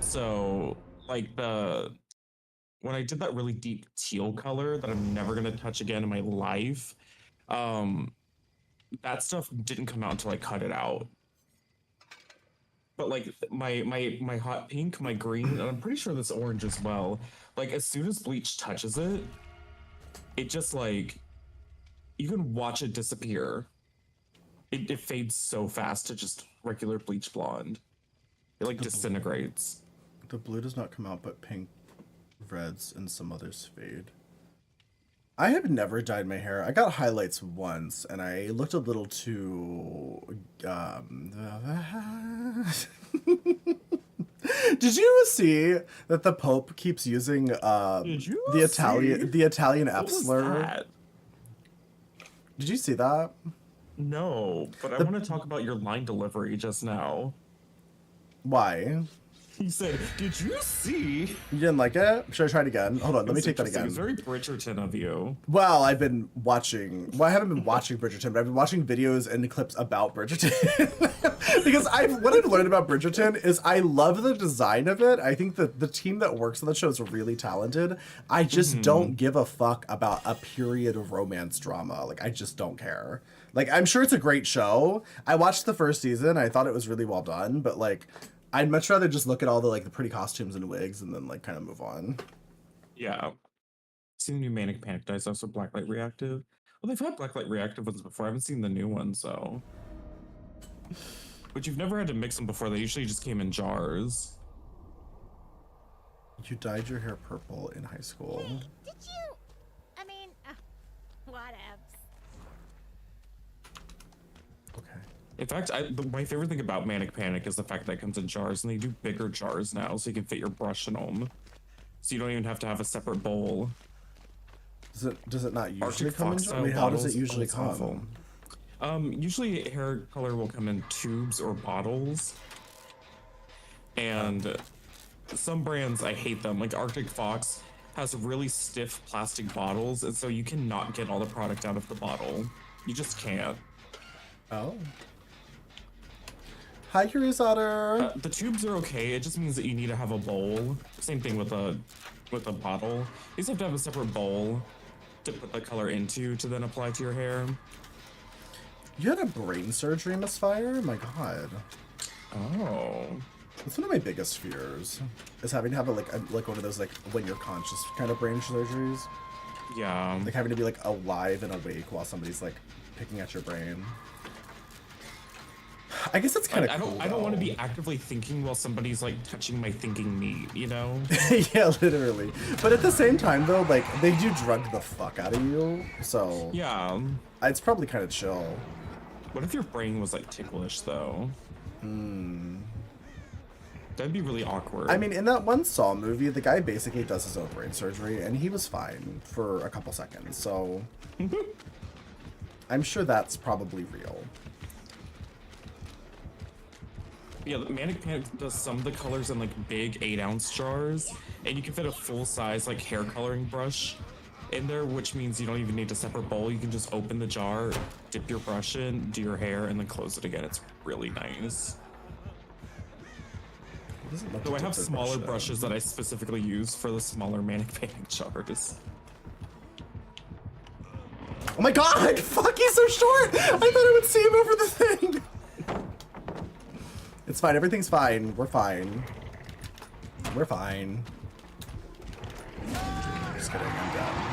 so, like, when I did that really deep teal color that I'm never gonna touch again in my life, that stuff didn't come out until I cut it out. But like my hot pink, my green, and I'm pretty sure this orange as well, like as soon as bleach touches it, it just like, you can watch it disappear. It fades so fast to just regular bleach blonde. It like disintegrates. The blue does not come out, but pink, reds, and some others fade. I have never dyed my hair. I got highlights once, and I looked a little too... Did you see that the Pope keeps using the Italian F slur? Did you see that? No, but I want to talk about your line delivery just now. Why? He said, "Did you see?" You didn't like it? Should I try it again? Hold on, let me take that again. It's very Bridgerton of you. Well, I've been watching... Well, I haven't been watching Bridgerton, but I've been watching videos and clips about Bridgerton. Because what I've learned about Bridgerton is I love the design of it. I think that the team that works on the show is really talented. I just don't give a fuck about a period of romance drama. Like, I just don't care. Like, I'm sure it's a great show. I watched the first season. I thought it was really well done, but like... I'd much rather just look at all the like the pretty costumes and wigs and then like kind of move on. Yeah. Seen the new Manic Panic Dice, also Blacklight Reactive. Well, they've had Blacklight Reactive ones before. I haven't seen the new ones, so. But you've never had to mix them before. They usually just came in jars. You dyed your hair purple in high school. Hey, did you? I mean, whatevs. Okay. In fact, my favorite thing about Manic Panic is the fact that it comes in jars, and they do bigger jars now, so you can fit your brush in them. So you don't even have to have a separate bowl. Does Does it not usually Arctic come in Fox jars? style Wait, how does it bottles, usually it's come? awful. Usually hair color will come in tubes or bottles. And some brands, I hate them. Like Arctic Fox has really stiff plastic bottles, and so you cannot get all the product out of the bottle. You just can't. Oh. Hi, Curious Otter. The tubes are okay. It just means that you need to have a bowl. Same thing with a bottle. You just have to have a separate bowl to put the color into to then apply to your hair. You had a brain surgery, Misfire? My god. Oh. That's one of my biggest fears, is having to have like one of those like when you're conscious kind of brain surgeries. Yeah. Like having to be like alive and awake while somebody's like picking at your brain. I guess that's kind of cool. I don't want to be actively thinking while somebody's like touching my thinking meat, you know? Yeah, literally. But at the same time though, like they do drug the fuck out of you, so Yeah. it's probably kind of chill. What if your brain was like ticklish though? That'd be really awkward. I mean, in that one Saw movie, the guy basically does his own brain surgery, and he was fine for a couple seconds, so I'm sure that's probably real. Yeah, Manic Panic does some of the colors in like big 8-ounce jars, and you can fit a full-size like hair coloring brush in there, which means you don't even need a separate bowl. You can just open the jar, dip your brush in, do your hair, and then close it again. It's really nice. Though I have smaller brushes that I specifically use for the smaller Manic Panic jars. Oh my god! Fuck, he's so short! I thought I would see him over the thing! It's fine, everything's fine. We're fine. We're fine. Just kidding, I'm done.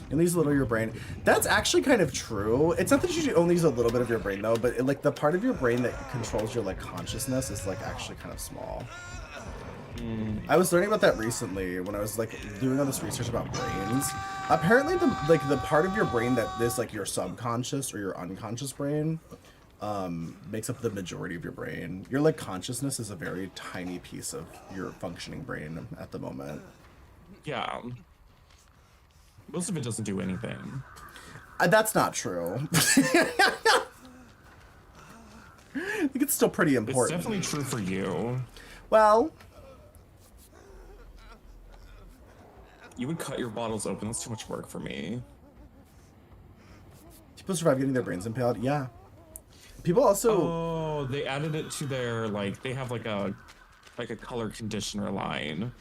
It leaves a little of your brain. That's actually kind of true. It's not that you only use a little bit of your brain though, but like the part of your brain that controls your like consciousness is like actually kind of small. I was learning about that recently when I was like doing all this research about brains. Apparently the part of your brain that is like your subconscious or your unconscious brain makes up the majority of your brain. Your like consciousness is a very tiny piece of your functioning brain at the moment. Yeah. Most of it doesn't do anything. That's not true. I think it's still pretty important. It's definitely true for you. Well, You would cut your bottles open. That's too much work for me. people survive getting their brains impaled. Yeah. People also. Oh, they added it to their like. They have like a color conditioner line.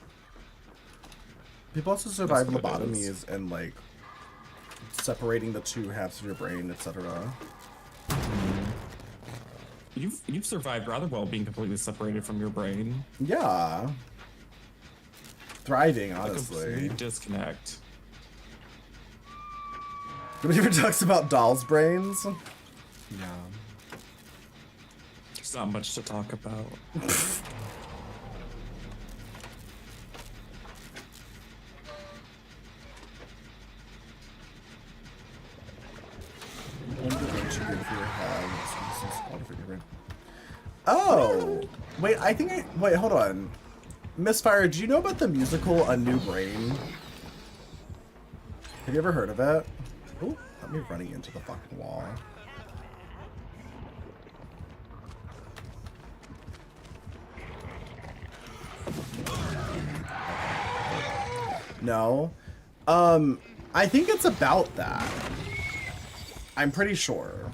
People also survive That's what it lobotomies and like separating the two halves of your brain, etc. You've survived rather well being completely separated from your brain. Yeah. Thriving, A honestly. complete disconnect. Nobody ever talks about dolls' brains. Yeah. There's not much to talk about. Oh, wait, wait, hold on. Misfire, do you know about the musical A New Brain? Have you ever heard of it? Oh, let me running into the fucking wall. No. I think it's about that. I'm pretty sure.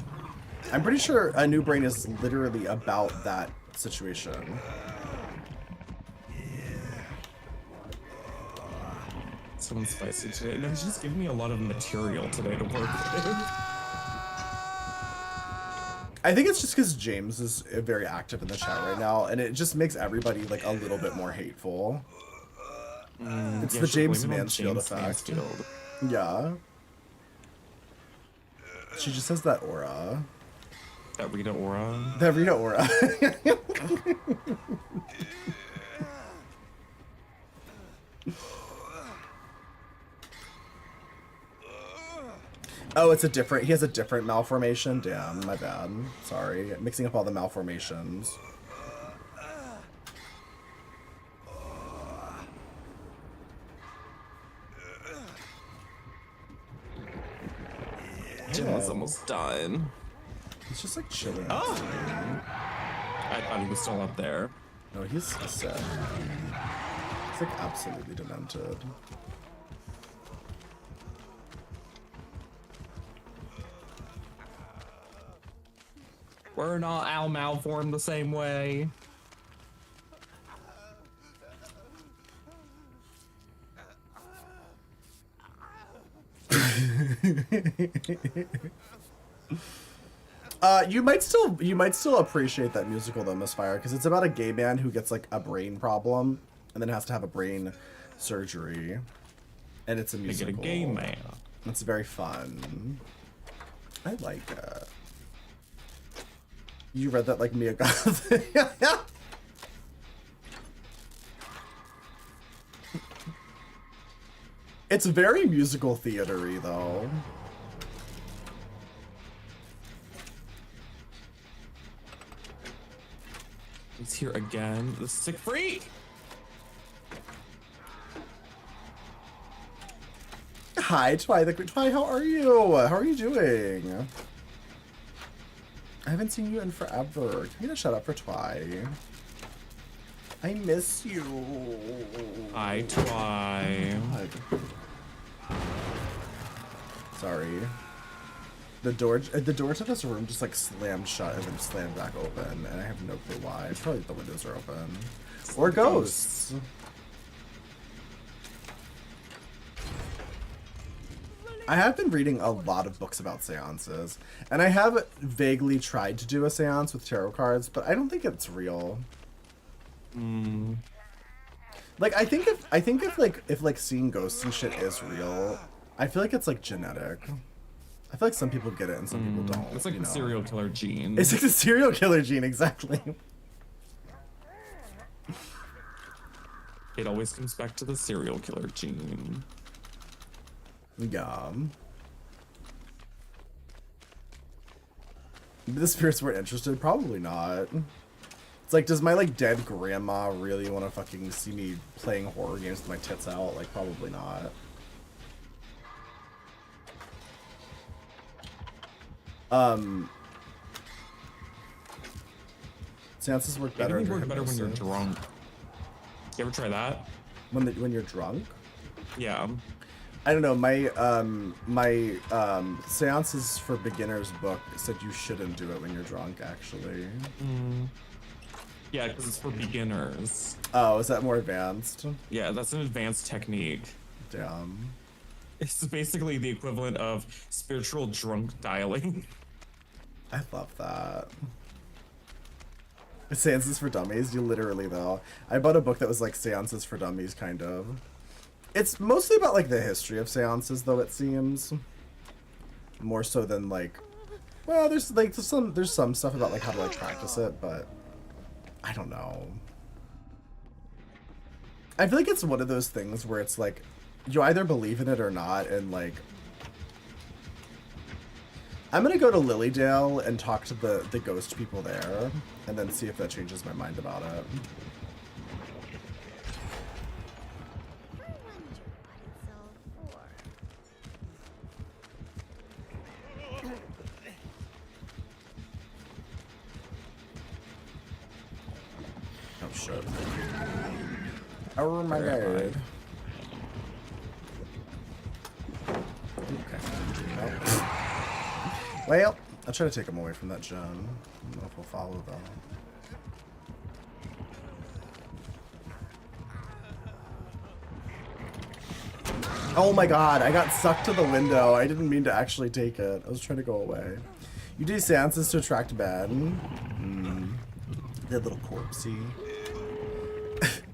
I'm pretty sure A New Brain is literally about that situation. Someone's spicy today. No, he's just giving me a lot of material today to work with. I think it's just because James is very active in the chat right now, and it just makes everybody like a little bit more hateful. It's Yeah, the sure, James blame it on Mansfield James effect. Mansfield. Yeah. She just has that aura. That Rita aura. That Rita aura. Oh, it's a different. He has a different malformation. Damn, my bad. Sorry, mixing up all the malformations. Jim was almost done. He's just like chilling. Oh! I thought he was still up there. No, he's sick. He's like absolutely demented. We're not all malformed the same way. You might still appreciate that musical though, Misfire, because it's about a gay man who gets like a brain problem and then has to have a brain surgery, and it's a musical. They get a gay man. It's very fun. I like it. You read that like Mia Goth. It's very musical theater-y though. He's here again. The sick freak. Hi, Twy. Twy, how are you? How are you doing? I haven't seen you in forever. Can you get a shout out for Twy? I miss you. I Twy. God. Sorry. The door to this room just like slammed shut and then slammed back open, and I have no clue why. It's probably the windows are open. Or ghosts. I have been reading a lot of books about seances, and I have vaguely tried to do a seance with tarot cards, but I don't think it's real. Like I think if seeing ghosts and shit is real, I feel like it's like genetic. I feel like some people get it and some people don't. It's like the serial killer gene. It's like the serial killer gene, exactly. It always comes back to the serial killer gene. Yeah. The spirits weren't interested? Probably not. It's like, does my like dead grandma really want to fucking see me playing horror games with my tits out? Like, probably not. Seances work better. Maybe work better when you're drunk. You ever try that? When you're drunk? Yeah. I don't know. My seances for beginners book said you shouldn't do it when you're drunk. Actually. Yeah, because it's for beginners. Oh, is that more advanced? Yeah, that's an advanced technique. Damn. It's basically the equivalent of spiritual drunk dialing. I love that. Seances for dummies. You literally though. I bought a book that was like seances for dummies, kind of. It's mostly about like the history of seances, though it seems. More so than like, well, there's some stuff about like how to like practice it, but I don't know. I feel like it's one of those things where it's like you either believe in it or not, and like I'm gonna go to Lilydale and talk to the ghost people there, and then see if that changes my mind about it. Oh shit. Oh my god. Okay. Well, I'll try to take him away from that gem. I don't know if we'll follow though. Oh my god, I got sucked to the window. I didn't mean to actually take it. I was trying to go away. You do seances to attract men. That little corpsey.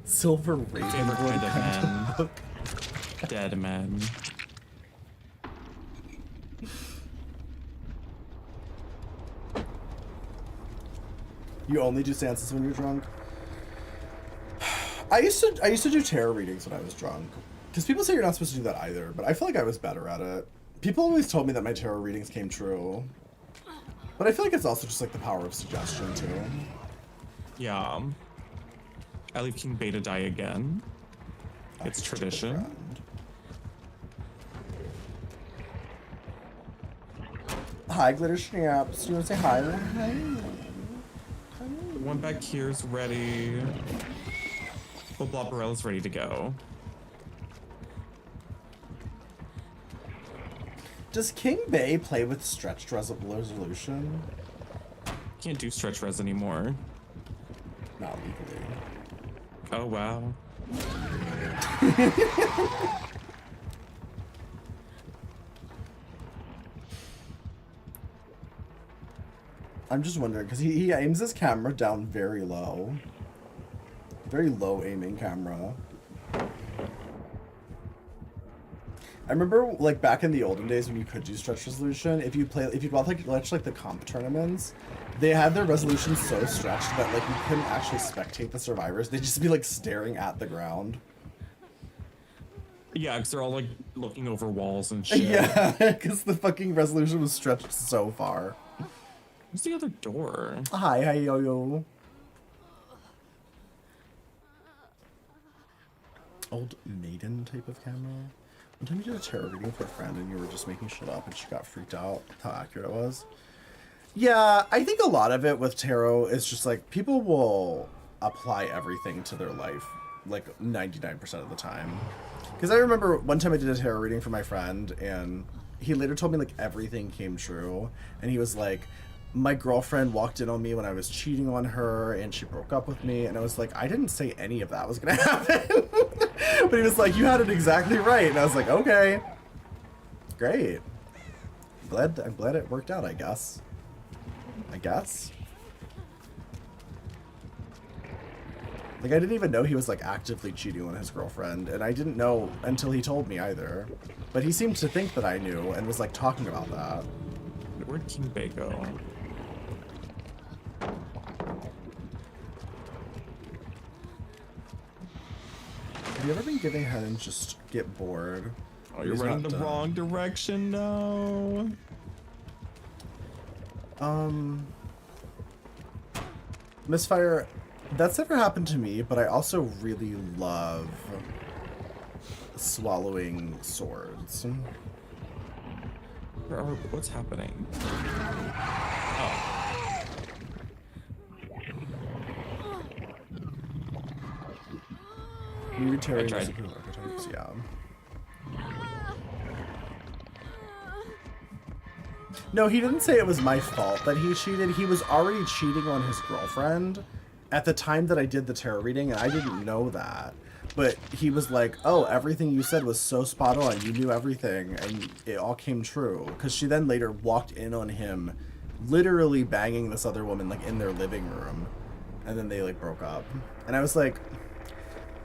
Silver Raven. Favorite kind of man. Dead men. You only do seances when you're drunk? I used to do tarot readings when I was drunk. Because people say you're not supposed to do that either, but I feel like I was better at it. People always told me that my tarot readings came true. But I feel like it's also just like the power of suggestion too. Yeah. I leave King Beta die again. It's tradition. Hi, Glitter Snaps. You want to say hi? Hi. The one back here is ready. Well, Blobberella's ready to go. Does King Bay play with stretched resolution? Can't do stretch res anymore. Not legally. Oh, wow. I'm just wondering, because he aims his camera down very low. Very low aiming camera. I remember, like, back in the olden days when you could do stretch resolution, if you watch like the comp tournaments, they had their resolution so stretched that, like, you couldn't actually spectate the survivors. They'd just be, like, staring at the ground. Yeah, because they're all, like, looking over walls and shit. Yeah, because the fucking resolution was stretched so far. Where's the other door? Hi, yo. Old maiden type of camera. One time you did a tarot reading for a friend and you were just making shit up and she got freaked out how accurate it was. Yeah, I think a lot of it with tarot is just like people will apply everything to their life like 99% of the time. Because I remember one time I did a tarot reading for my friend and he later told me like everything came true and he was like, my girlfriend walked in on me when I was cheating on her and she broke up with me, and I was like, I didn't say any of that was gonna happen. But he was like, you had it exactly right, and I was like, okay, great. I'm glad it worked out, I guess. Like, I didn't even know he was like actively cheating on his girlfriend, and I didn't know until he told me either. But he seemed to think that I knew and was like talking about that. Where'd King Bay go? Have you ever been giving head and just get bored? Oh, you're running the wrong direction, no. Misfire, that's never happened to me, but I also really love swallowing swords. What's happening? Oh. New Terry tried. archetypes, yeah. No, he didn't say it was my fault that he cheated. He was already cheating on his girlfriend at the time that I did the tarot reading, and I didn't know that. But he was like, oh, everything you said was so spot on. You knew everything, and it all came true. Because she then later walked in on him, literally banging this other woman, like, in their living room. And then they, like, broke up. And I was like,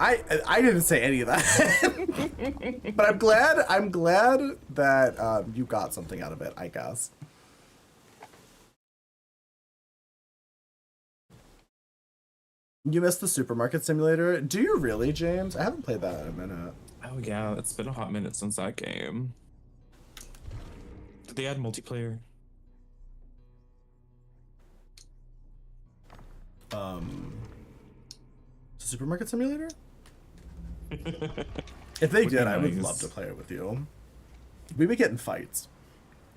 I didn't say any of that. But I'm glad that you got something out of it, I guess. You missed the supermarket simulator? Do you really, James? I haven't played that in a minute. Oh yeah, it's been a hot minute since that game. Did they add multiplayer? Supermarket simulator? If they did, I would love to play it with you. We would get in fights.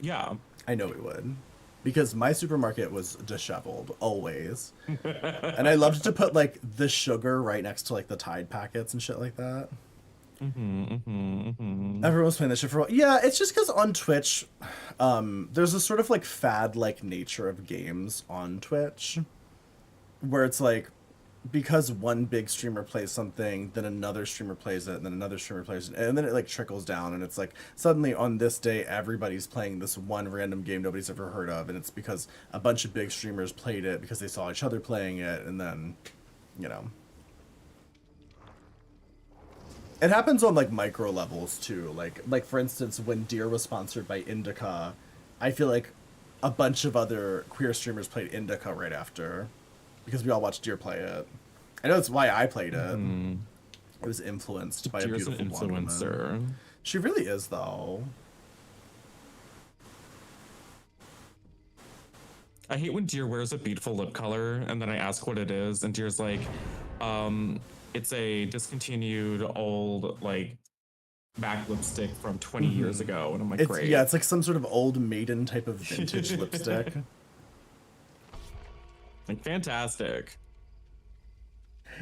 Yeah. I know we would. Because my supermarket was disheveled, always. And I loved to put, like, the sugar right next to, like, the Tide packets and shit like that. Everyone was playing that shit for a while. Yeah, it's just because on Twitch, there's a sort of, like, fad-like nature of games on Twitch. Where it's, like, because one big streamer plays something, then another streamer plays it, and then another streamer plays it, and then it like trickles down, and it's like suddenly on this day everybody's playing this one random game nobody's ever heard of, and it's because a bunch of big streamers played it because they saw each other playing it, and then, you know. It happens on like micro levels too, like for instance when Deer was sponsored by Indica, I feel like a bunch of other queer streamers played Indica right after. Because we all watched Deer play it. I know that's why I played it. It was influenced by Deer's a beautiful blonde influencer. woman. She really is, though. I hate when Deer wears a beautiful lip color and then I ask what it is, and Deer's like, it's a discontinued old like MAC lipstick from 20 years ago, and I'm like, It's great. yeah, it's like some sort of old maiden type of vintage lipstick. Like, fantastic.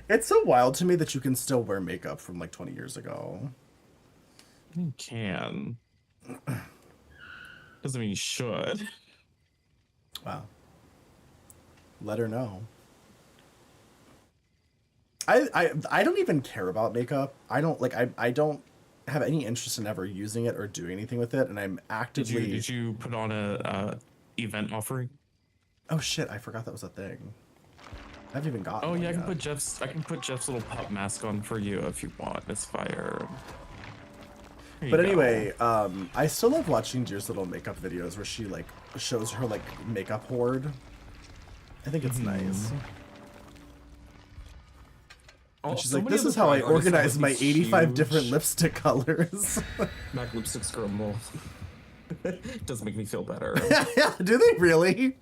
It's so wild to me that you can still wear makeup from like 20 years ago. You can. Doesn't mean you should. Wow. Let her know. I don't even care about makeup. I don't like I don't have any interest in ever using it or doing anything with it, and I'm actively. Did you put on a event offering? Oh shit! I forgot that was a thing. I haven't even gotten. Oh one yeah, I yet. can put Jeff's little pup mask on for you if you want. It's fire. Here But you go. anyway, I still love watching Deer's little makeup videos where she like shows her like makeup hoard. I think it's nice. Oh, And she's so like, many this other is how I drag artists have, organize like, my these 85 different huge lipstick colors. MAC lipstick scramble. Does make me feel better. Yeah, do they really?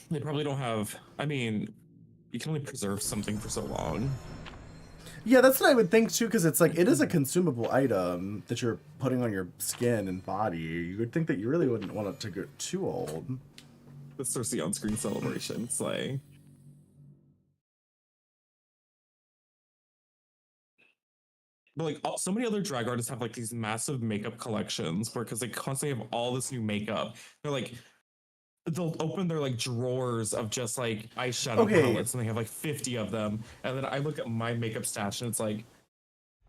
They probably don't have. I mean, you can only preserve something for so long. Yeah, that's what I would think too, because it's like, it is a consumable item that you're putting on your skin and body. You would think that you really wouldn't want it to get too old. The Cersei on-screen celebration, slay. But like so many other drag artists have like these massive makeup collections where because they constantly have all this new makeup. They're like they'll open their like drawers of just like eyeshadow palettes and they have like 50 of them. And then I look at my makeup stash and it's like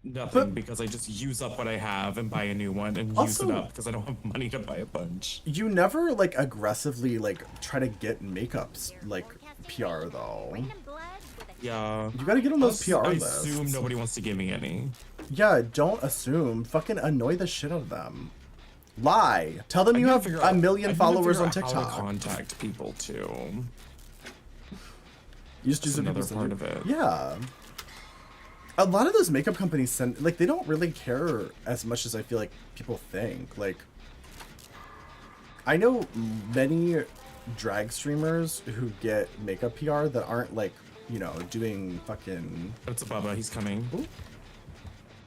nothing because I just use up what I have and buy a new one and use it up because I don't have money to buy a bunch. You never like aggressively like try to get makeups like PR though. Yeah. You gotta get on those PR I lists. assume nobody wants to give me any. Yeah, don't assume. Fucking annoy the shit out of them. Lie. Tell them I you need to have figure a out- million I need to followers figure on out how to TikTok. contact people too. You just use That's another people part of it. Yeah. A lot of those makeup companies send like they don't really care as much as I feel like people think. Like I know many drag streamers who get makeup PR that aren't like, you know, doing fucking It's a Bubba, he's coming. Ooh.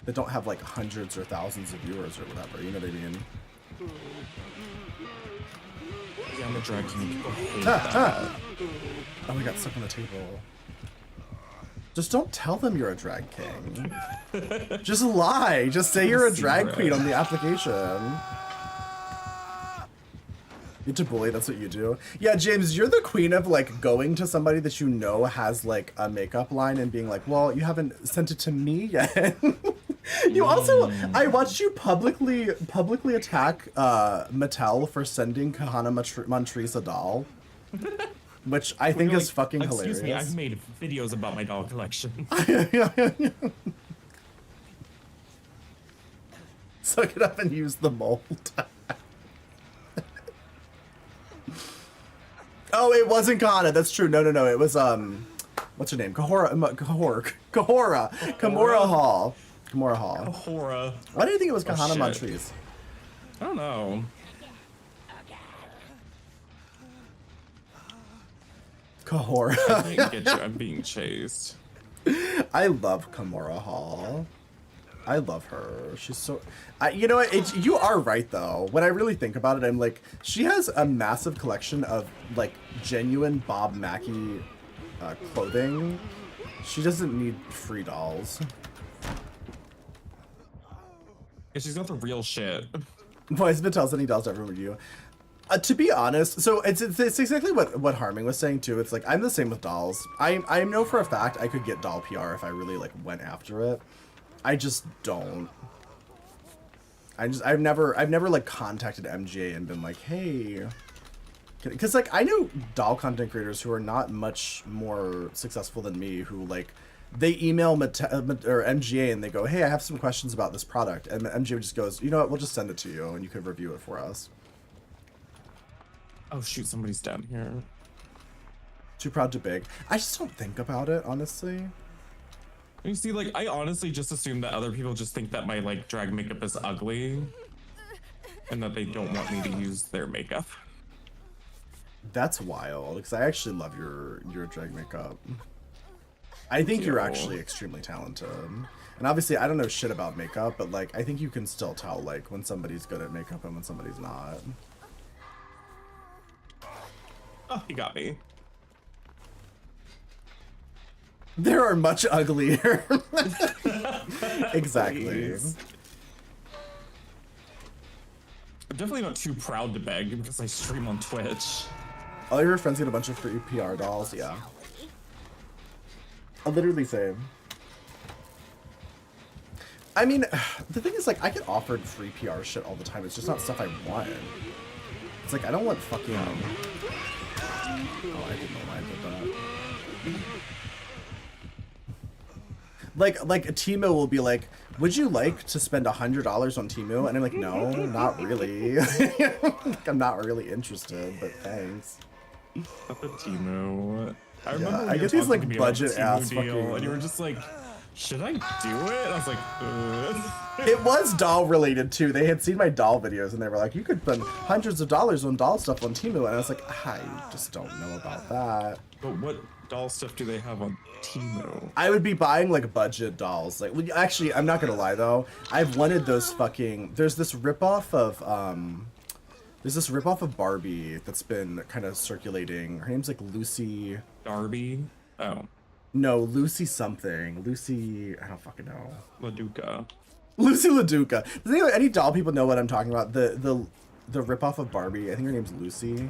That don't have like hundreds or thousands of viewers or whatever, you know what I mean? Yeah, I'm a drag king. People hate Ah, that. ah. Oh, we got stuck on the table. Just don't tell them you're a drag king. Just lie. Just say you're a drag queen on the application. You to bully, that's what you do. Yeah, James, you're the queen of like going to somebody that you know has like a makeup line and being like, well, you haven't sent it to me yet. You also, I watched you publicly attack Mattel for sending Kahana Montrese a doll. Which I think You're is fucking Excuse hilarious. me, I've made videos about my doll collection. Suck it up and use the mold. Oh, it wasn't Kana. That's true. No. It was what's her name? Kahora Hall. Horror. Why do you think it was Oh, Kahana shit. Montrese? I don't know. Kahora. I can't get you. I'm being chased. I love Kimura Hall. I love her. She's so. You know what? You are right though. When I really think about it, I'm like, she has a massive collection of like genuine Bob Mackie clothing. She doesn't need free dolls. Yeah, she's got the real shit. Why is Mattel sending dolls to everyone with you? To be honest, so it's exactly what Harming was saying too. It's like I'm the same with dolls. I know for a fact I could get doll PR if I really like went after it. I just don't. I've never like contacted MGA and been like, hey, because like I know doll content creators who are not much more successful than me who like they email MGA and they go, hey, I have some questions about this product, and MGA just goes, you know what, we'll just send it to you and you could review it for us. Oh shoot, somebody's down here. Too proud to beg. I just don't think about it, honestly. You see, like, I honestly just assume that other people just think that my, like, drag makeup is ugly. And that they don't want me to use their makeup. That's wild, because I actually love your drag makeup. I think you're you. actually extremely talented. And obviously, I don't know shit about makeup, but like, I think you can still tell like when somebody's good at makeup and when somebody's not. Oh, he got me. There are much uglier. Exactly. Please. I'm definitely not too proud to beg because I stream on Twitch. All your friends get a bunch of free PR dolls, yeah. I'll literally same. I mean, the thing is, like, I get offered free PR shit all the time. It's just not stuff I want. It's like, I don't want fucking... Oh, I didn't know why I did that. Like Timo will be like, would you like to spend $100 on Timo? And I'm like, no, not really. Like, I'm not really interested, but thanks. Not the Timo. I remember Yeah, when I you get were these like talking to me about the budget Timo ass deal, fucking. and you were just like, should I do it? I was like, ugh. It was doll related too. They had seen my doll videos and they were like, you could spend hundreds of dollars on doll stuff on Temu. And I was like, I just don't know about that. But what doll stuff do they have on Timo? I would be buying like budget dolls. Like, well, actually, I'm not gonna lie though. I've wanted those fucking. There's this ripoff of Barbie that's been kind of circulating. Her name's like Lucy. Darby? Oh. No, Lucy something. Lucy. I don't fucking know. Laduca. Lucy LaDuca. Does any doll people know what I'm talking about? The ripoff of Barbie. I think her name's Lucy.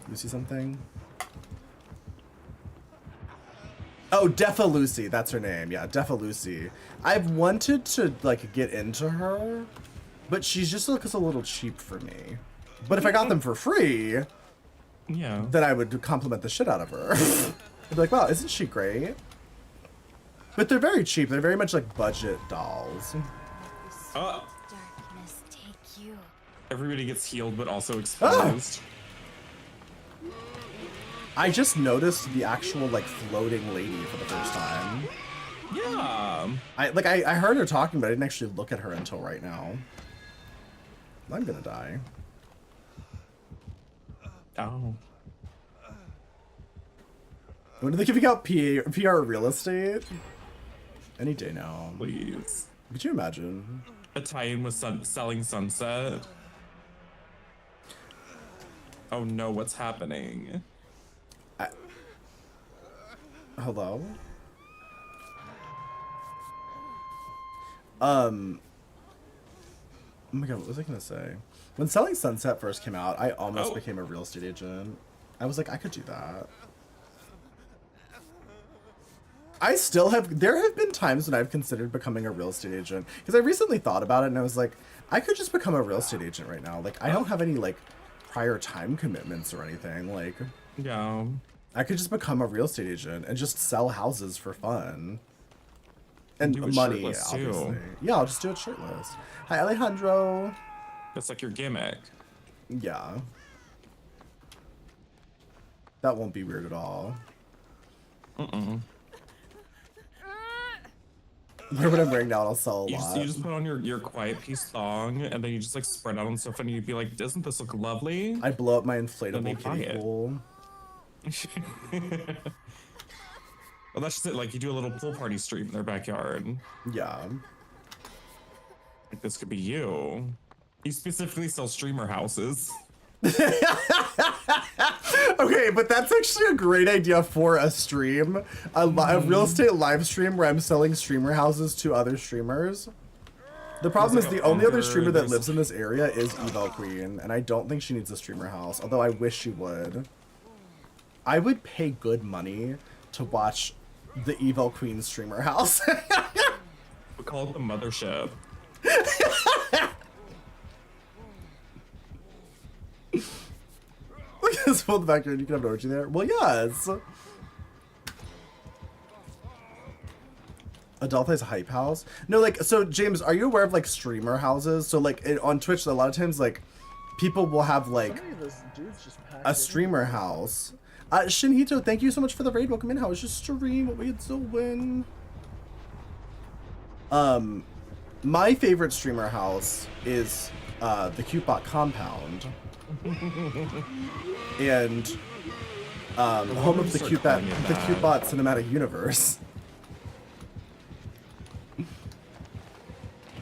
Lucy something. Oh, Defa Lucy. That's her name. Yeah, Defa Lucy. I've wanted to like get into her, but she's just looks a little cheap for me. But if I got them for free, Yeah. then I would compliment the shit out of her. I'd be like, wow, isn't she great? But they're very cheap. They're very much like budget dolls. Darkness take you. Everybody gets healed, but also exposed. I just noticed the actual like floating lady for the first time. Yeah. I heard her talking, but I didn't actually look at her until right now. I'm gonna die. Oh. When are they giving out PR real estate? Any day now. Please. Could you imagine? A tie-in with Selling Sunset. Oh no, what's happening? Hello? Oh my god, what was I gonna say? When Selling Sunset first came out, I almost became a real estate agent. I was like, I could do that. I still have, there have been times when I've considered becoming a real estate agent. Because I recently thought about it and I was like, I could just become a real estate agent right now. Like, I don't have any, like, prior time commitments or anything. Like, Yeah. I could just become a real estate agent and just sell houses for fun. And do it money, shirtless, too. obviously. Yeah, I'll just do it shirtless. Hi, Alejandro. That's like your gimmick. Yeah. That won't be weird at all. Where would I bring down? I'll sell a lot. You just put on your quiet piece thong, and then you just like spread out on stuff, and you'd be like, doesn't this look lovely? I blow up my Then they inflatable buy kiddie it. pool. Well, that's just it. Like, you do a little pool party stream in their backyard. Yeah. Like, this could be you. You specifically sell streamer houses. Okay, but that's actually a great idea for a stream. A real estate live stream where I'm selling streamer houses to other streamers. The problem is like the a only other bunker, streamer that there's- lives in this area is Evel Queen, and I don't think she needs a streamer house, although I wish she would. I would pay good money to watch the Evel Queen streamer house. We call it the mothership. Look at this full in the backyard. You can have an orgy there. Well, yes. Adult plays a hype house. No, like, so James, are you aware of like streamer houses? So like on Twitch, a lot of times like people will have like a streamer house. Shinhito, thank you so much for the raid. Welcome in. How was your stream? What were you doing? My favorite streamer house is the Cutebot compound. And home of the start cute calling it that. Cutebot cinematic universe. I'm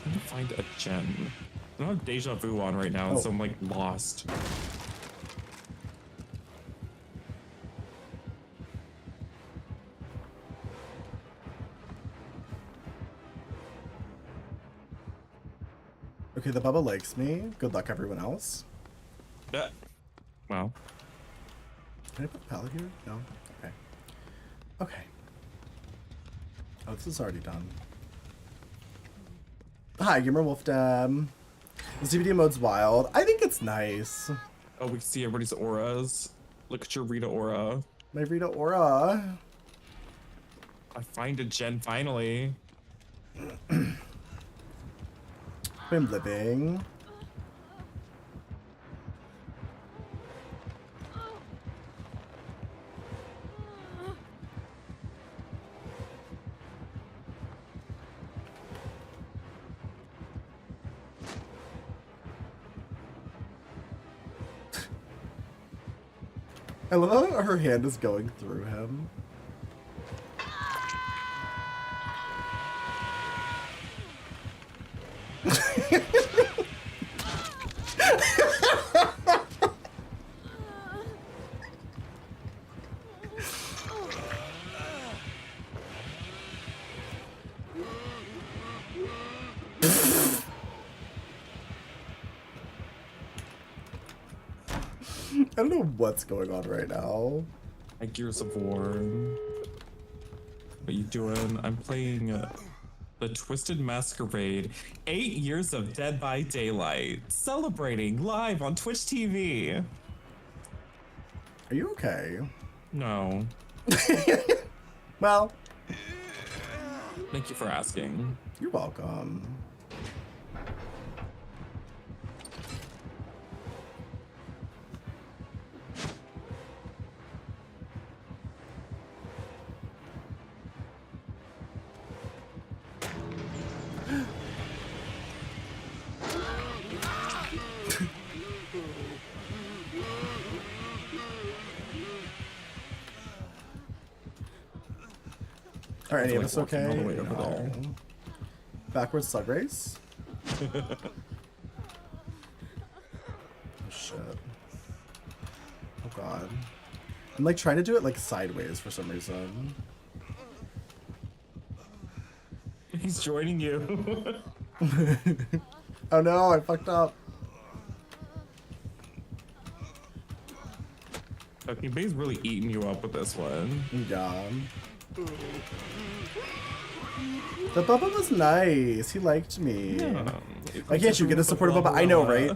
trying to find a gem. I don't have deja vu on right now, Oh. so I'm like lost. Okay, the Bubba likes me. Good luck, everyone else. Well, Can I put the pallet here? No? Okay. Okay. Oh, this is already done. Hi, Gamer Wolf Dad. The CBD mode's wild. I think it's nice. oh, we can see everybody's auras. Look at your Rita aura. My Rita Aura. I find a gen finally. I'm living. I love how her hand is going through him. I don't know what's going on right now. My Gears of War. What you doing? I'm playing The Twisted Masquerade. 8 years of Dead by Daylight. Celebrating live on Twitch TV. Are you okay? No. Well, Thank you for asking. you're welcome. Are any of us walking okay? all the way over No. there. Backwards slug race? Oh, shit. Oh god. I'm like trying to do it like sideways for some reason. He's joining you. Oh no, I fucked up. Okay, Bay's really eating you up with this one. Yeah. The Bubba was nice. He liked me. Why can't you get a supportive Bubba? I know, right?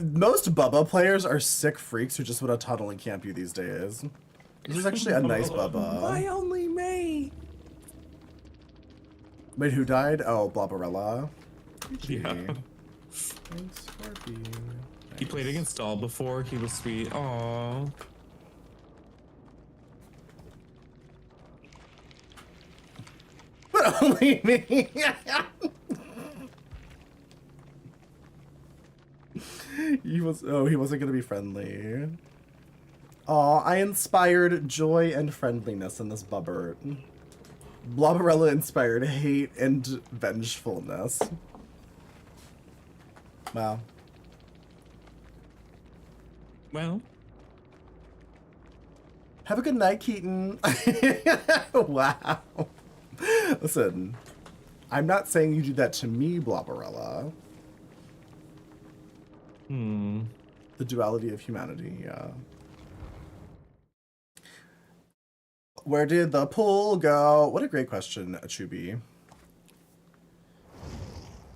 Most Bubba players are sick freaks who just want to tunnel and camp you these days. This is actually a nice Bubba. Why only me? Wait, who died? Oh, Blobberella. Yeah. Thanks for being He played against Doll before. He was sweet. Aww. But only me. He wasn't gonna be friendly. Aw, I inspired joy and friendliness in this Bubbert. Blobberella inspired hate and vengefulness. Wow. Well, Have a good night, Keaton. Wow. Listen, I'm not saying you do that to me, Blobberella. The duality of humanity, yeah. Where did the pool go? What a great question, Chubi.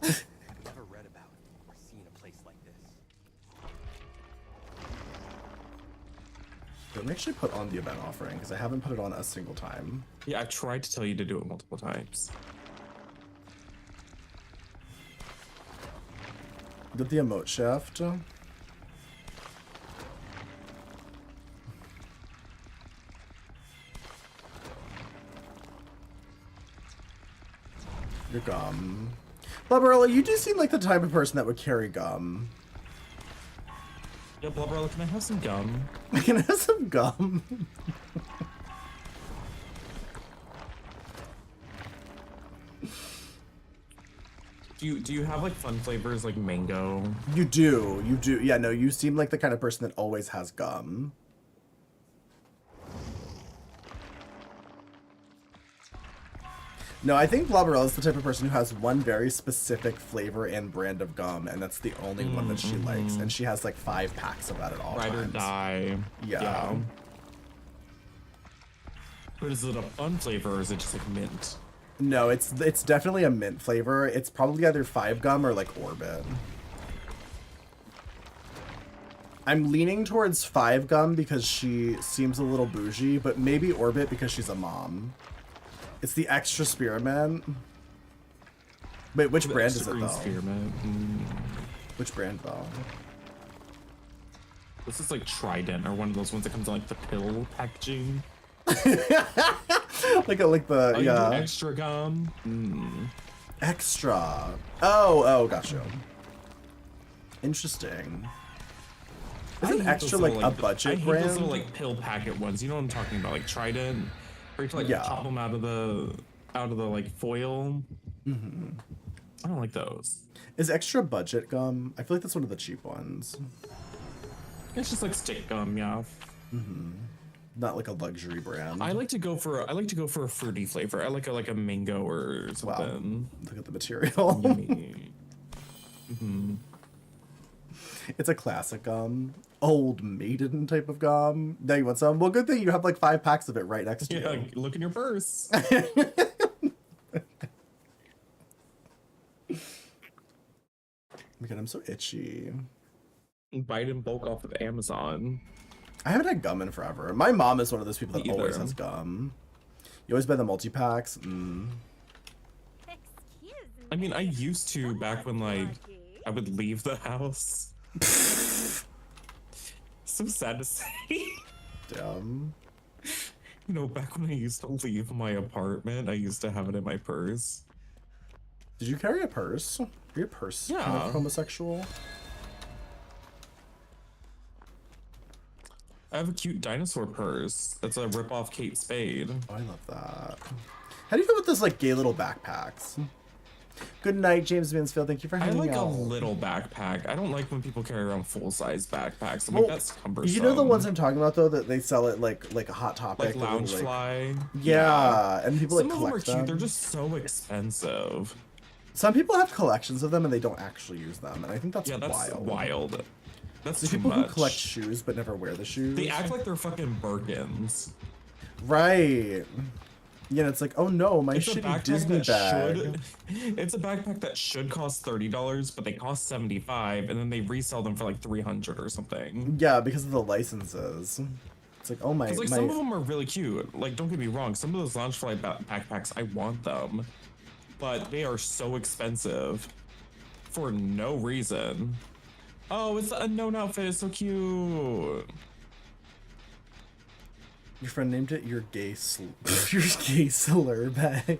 Never read about or seen a place like this. Let me actually put on the event offering, because I haven't put it on a single time. yeah, I tried to tell you to do it multiple times. Did the emote shift? Your gum. Blubberella, you do seem like the type of person that would carry gum. Yeah, Blubberella, can I have some gum? I can have some gum. Do you have like fun flavors like mango? You do. Yeah, no, you seem like the kind of person that always has gum. No, I think Blubberella is the type of person who has one very specific flavor and brand of gum, and that's the only one that she likes. And she has like 5 packs of that at all Ride times. or die. Yeah. But is it a fun flavor or is it just like mint? No, it's definitely a mint flavor. It's probably either 5 gum or like Orbit. I'm leaning towards 5 gum because she seems a little bougie, but maybe Orbit because she's a mom. It's the extra spearmint. Wait, which brand is it though? Spearmint. Which brand though? This is like Trident or one of those ones that comes in like the pill packaging. like the Oh, yeah. Extra gum. Extra. Oh, gotcha. Interesting. Isn't Extra like a budget I hate brand? those little like pill packet ones. You know what I'm talking about? Like Trident. Where you have to like chop them out of the like foil. I don't like those. Is Extra budget gum? I feel like that's one of the cheap ones. It's just like stick gum, yeah. Not like a luxury brand. I like to go for a fruity flavor. I like a mango or something. Wow. Look at the material. Yummy. It's a classic gum. Old maiden type of gum. Now you want some? Well, good thing you have like 5 packs of it right next to Yeah, you. look in your purse. Oh my god, I'm so itchy. Buy it in bulk off of Amazon. I haven't had gum in forever. My mom is one of those people that Me always either. has gum. You always buy the multi-packs? Excuse me. I mean, I used to back when like I would leave the house. So sad to say. Damn. You know, back when I used to leave my apartment, I used to have it in my purse. Did you carry a purse? Are you a purse kind Yeah. of homosexual? I have a cute dinosaur purse. That's a rip-off Kate Spade. Oh, I love that. How do you feel with those like gay little backpacks? Good night, James Mansfield. Thank you for I hanging like out. a little backpack. I don't like when people carry around full-size backpacks. I'm like, that's cumbersome. You know the ones I'm talking about though, that they sell at like a Hot Topic, like the little, Loungefly. Yeah, and people Some like of them are collect cute. them. They're just so expensive. Some people have collections of them and they don't actually use them, and I think that's, Yeah, that's wild. That's There's too people much. who collect shoes but never wear the shoes. They act like they're fucking Birkins. Right. Yeah, it's like, oh no, my It's a shitty backpack Disney that bag. it's a backpack that should cost $30, but they cost $75, and then they resell them for like $300 or something. Yeah, because of the licenses. It's like, oh my. Because like some of them are really cute. Like, don't get me wrong, some of those Loungefly backpacks, I want them, but they are so expensive for no reason. Oh, it's the unknown outfit. It's so cute. Your friend named it your gay your gay slur bag.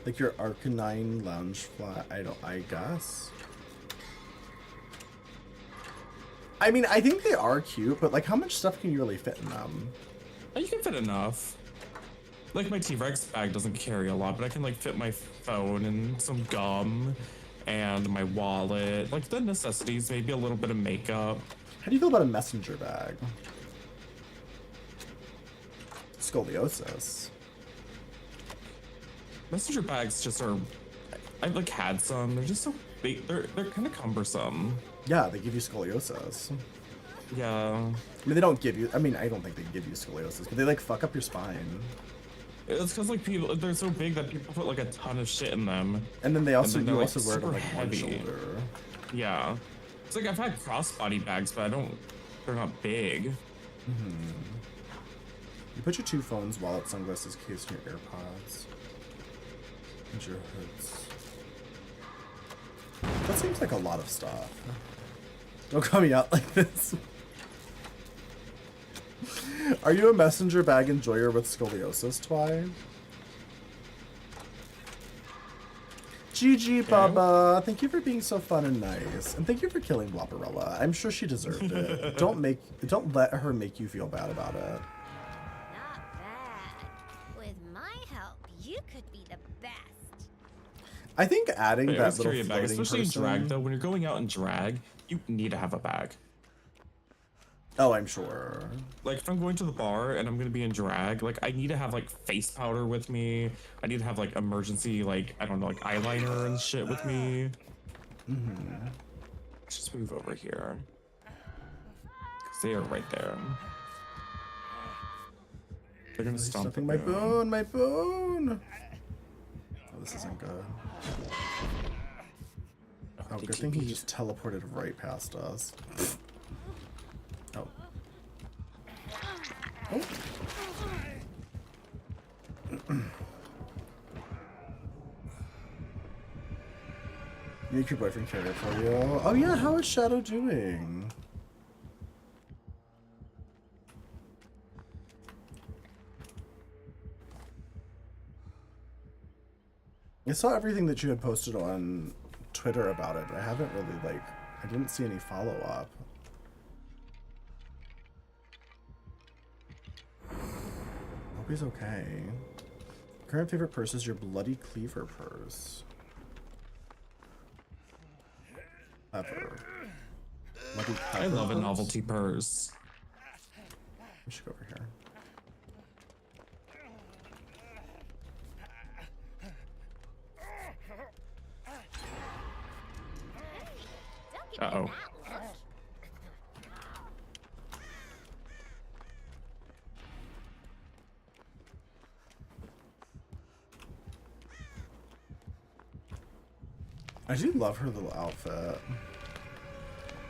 Like your Arcanine Loungefly. I guess. I mean, I think they are cute, but like, how much stuff can you really fit in them? Oh, you can fit enough. Like my T-Rex bag doesn't carry a lot, but I can like fit my phone and some gum and my wallet. Like the necessities, maybe a little bit of makeup. How do you feel about a messenger bag? Scoliosis. Messenger bags just are. I've like had some. They're just so big. They're kind of cumbersome. Yeah, they give you scoliosis. Yeah. I mean, they don't give you. I mean, I don't think they give you scoliosis, but they like fuck up your spine. It's because like people, they're so big that people put like a ton of shit in them. And then they also then they're, you like, also wear it on super like one heavy. shoulder. Yeah. It's like I've had crossbody bags, but they're not big. You put your 2 phones, wallet, sunglasses, case, and your AirPods. And your hoods. That seems like a lot of stuff. Don't call me out like this. Are you a messenger bag enjoyer with scoliosis, Twy? GG, Bubba. Thank you for being so fun and nice. And thank you for killing Blopperella. I'm sure she deserved it. Don't let her make you feel bad about it. Not bad. With my help, you could be the best. I think adding But that always little carry a bag, floating especially person... in drag though. When you're going out in drag, you need to have a bag. Oh, I'm sure. Like if I'm going to the bar and I'm gonna be in drag, like I need to have like face powder with me. I need to have like emergency, like I don't know, like eyeliner and shit with me. Let's just move over here. Cause they are right there. They're gonna stomp Stuffing the my boom. boon, my boon. Oh, this isn't good. Oh, good thing he just teleported right past us. Oh. Oh. Make your boyfriend carry it for you. Oh yeah, how is Shadow doing? I saw everything that you had posted on Twitter about it, but I haven't really, like, I didn't see any follow-up. Hope he's okay. Current favorite purse is your bloody cleaver purse. Clever. Bloody I clever love a purse? novelty purse. We should go over here. Don't give me Uh-oh. that look. I do love her little outfit.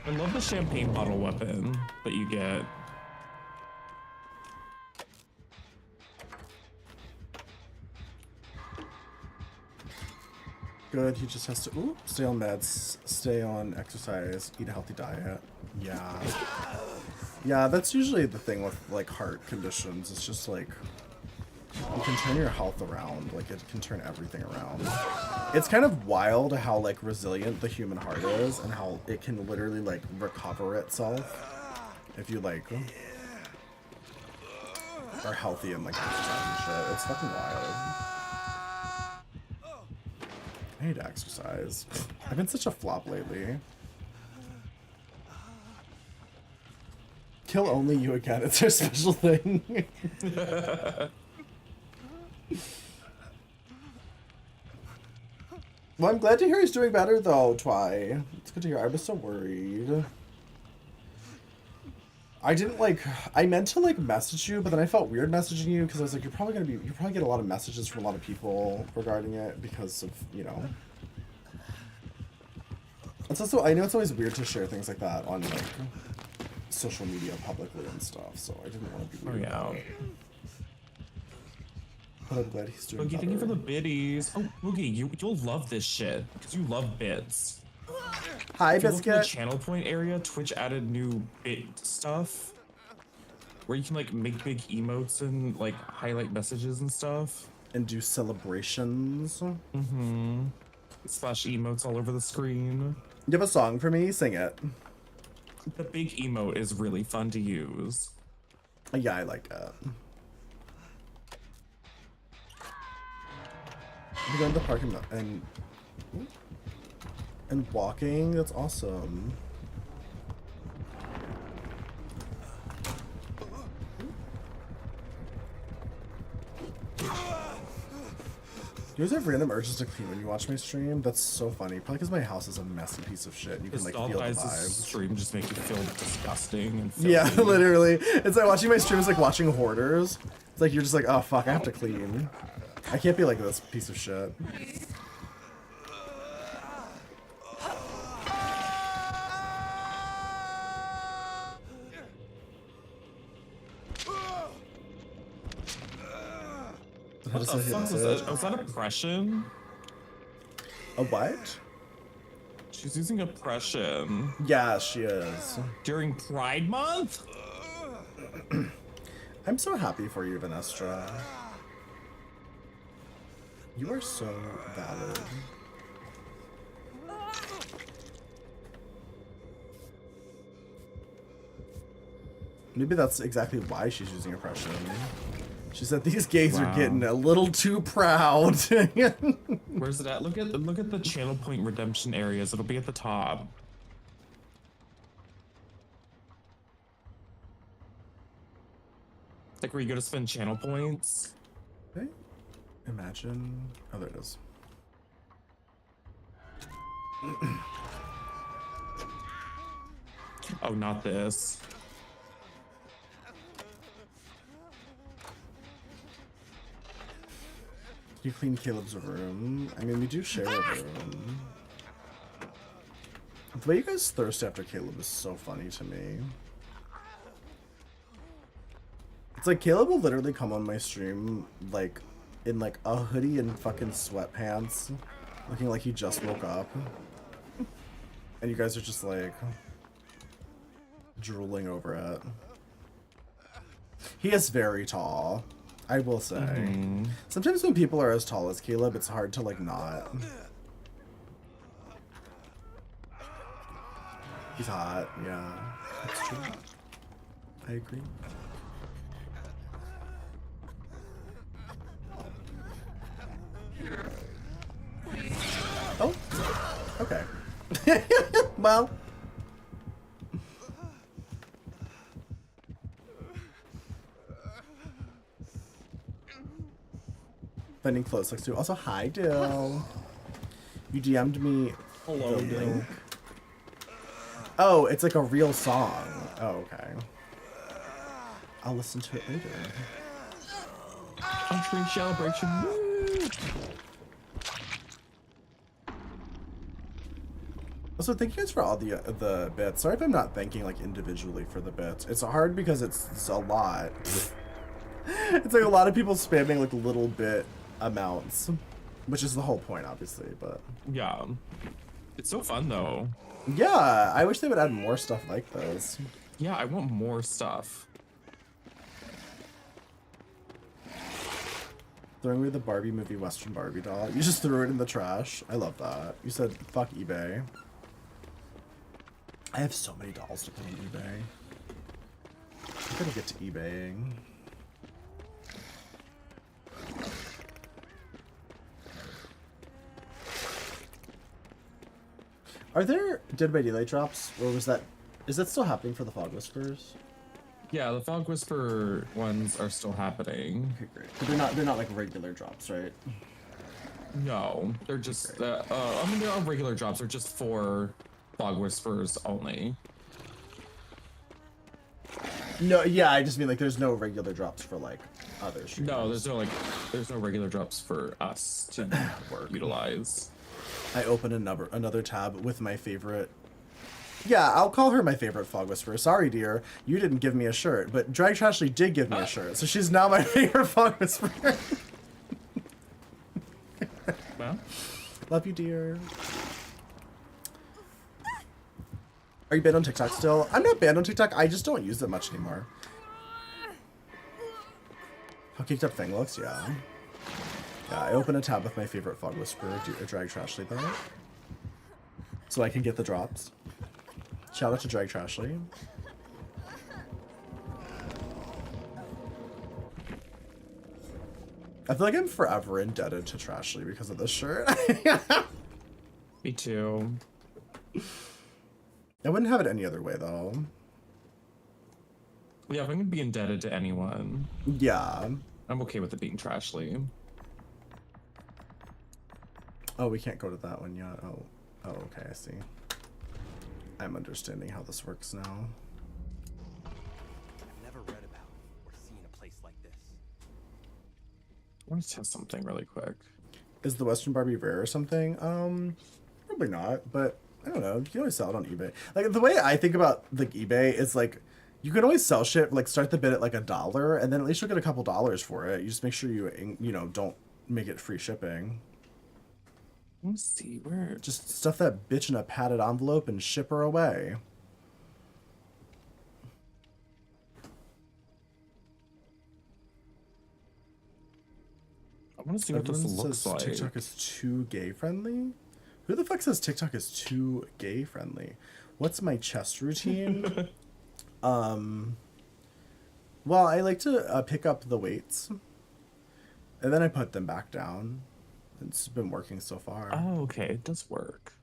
I love the champagne bottle weapon that you get. Good, he just has to stay on meds, stay on exercise, eat a healthy diet. Yeah. Yeah, that's usually the thing with like heart conditions. It's just like you can turn your health around, like it can turn everything around. It's kind of wild how like resilient the human heart is and how it can literally like recover itself if you like are healthy and like exercise and shit. It's fucking wild. I need to exercise. I've been such a flop lately. Kill only you again. It's our special thing. Well, I'm glad to hear he's doing better though, Twy. It's good to hear. I was so worried. I didn't like, I meant to like message you, but then I felt weird messaging you because I was like, you probably get a lot of messages from a lot of people regarding it because of, you know. It's also, I know it's always weird to share things like that on like social media publicly and stuff, so I didn't want to be weird about it. But I'm glad he's doing Boogie, better. thank you for the biddies. Oh, Boogie, you'll love this shit because you love bits. Hi, If you look in the Biscuit. channel point area, Twitch added new bit stuff where you can like make big emotes and like highlight messages and stuff. And do celebrations. Slash emotes all over the screen. You have a song for me? Sing it. The big emote is really fun to use. Yeah, I like it. We're going to the park and walking. That's awesome. You guys have random urges to clean when you watch my stream? That's so funny. Probably because my house is a messy piece of shit. You can like feel the vibes. Stream just make you feel disgusting and Yeah, filthy. literally. It's like watching my stream is like watching hoarders. It's like you're just like, oh fuck, I have to clean. I can't be like this piece of shit. What the fuck was that? Was that oppression? A what? She's using oppression Yeah, she is. during Pride Month? I'm so happy for you, Vanestra. You are so valid. Maybe that's exactly why she's using oppression. She said these gays are Wow. getting a little too proud. Where's it at? Look at the channel point redemption areas. It'll be at the top. Like where you go to spend channel points. Okay. Imagine. Oh, there it is. Oh, not this. You clean Caleb's room. I mean, we do share a room. The way you guys thirst after Caleb is so funny to me. It's like Caleb will literally come on my stream like in like a hoodie and fucking sweatpants, looking like he just woke up. And you guys are just like drooling over it. He is very tall, I will say. Sometimes when people are as tall as Caleb, it's hard to like not. He's hot, yeah. That's true. I agree. Oh, okay. Well. Finding clothes looks too. Also, hi, Dill. You DM'd me. Hello, the Dill. link. Oh, it's like a real song. Oh, okay. I'll listen to it later. Country celebration. Woo! Also, thank you guys for all the bits. Sorry if I'm not thanking like individually for the bits. It's hard because it's a lot. It's like a lot of people spamming like little bit amounts, which is the whole point, obviously. But Yeah. It's so fun though. yeah, I wish they would add more stuff like this. Yeah, I want more stuff. Throwing away the Barbie movie Western Barbie doll. You just threw it in the trash. I love that. You said fuck eBay. I have so many dolls to put on eBay. I'm gonna get to eBaying. Are there Dead by Daylight drops, or was that? Is that still happening for the Fog Whispers? Yeah, the Fog Whisper ones are still happening. Okay, great. But they're not like regular drops, right? No, they're just. I mean, there are regular drops. They're just for Fog Whispers only. No, yeah, I just mean like there's no regular drops for like other streamers. No, there's no regular drops for us to utilize. I open another tab with my favorite. Yeah, I'll call her my favorite Fog Whisperer. Sorry, dear, you didn't give me a shirt, but Drag Trashly did give me a shirt, so she's now my favorite Fog Whisperer. Well, Love you, dear. Are you banned on TikTok still? I'm not banned on TikTok. I just don't use it much anymore. How kicked up thing looks, yeah. Yeah, I open a tab with my favorite Fog Whisperer, Drag Trashly, though. So I can get the drops. Shout out to Drag Trashly. I feel like I'm forever indebted to Trashly because of this shirt. me too. I wouldn't have it any other way, though. Yeah, if I'm gonna be indebted to anyone, Yeah. I'm okay with it being Trashly. Oh, we can't go to that one yet. Oh, okay, I see. I'm understanding how this works now. I've never read about or seen a place like this. I want to test something really quick. Is the Western Barbie rare or something? Probably not, but I don't know. You can always sell it on eBay. Like, the way I think about, like, eBay is, like, you can always sell shit, like, start the bid at, like, $1, and then at least you'll get a couple dollars for it. You just make sure you know, don't make it free shipping. Let's see, where? Just stuff that bitch in a padded envelope and ship her away. I want to see what this Everyone looks says like. TikTok is too gay friendly? Who the fuck says TikTok is too gay friendly? What's my chest routine? Well, I like to pick up the weights, and then I put them back down. It's been working so far. Oh, okay, it does work.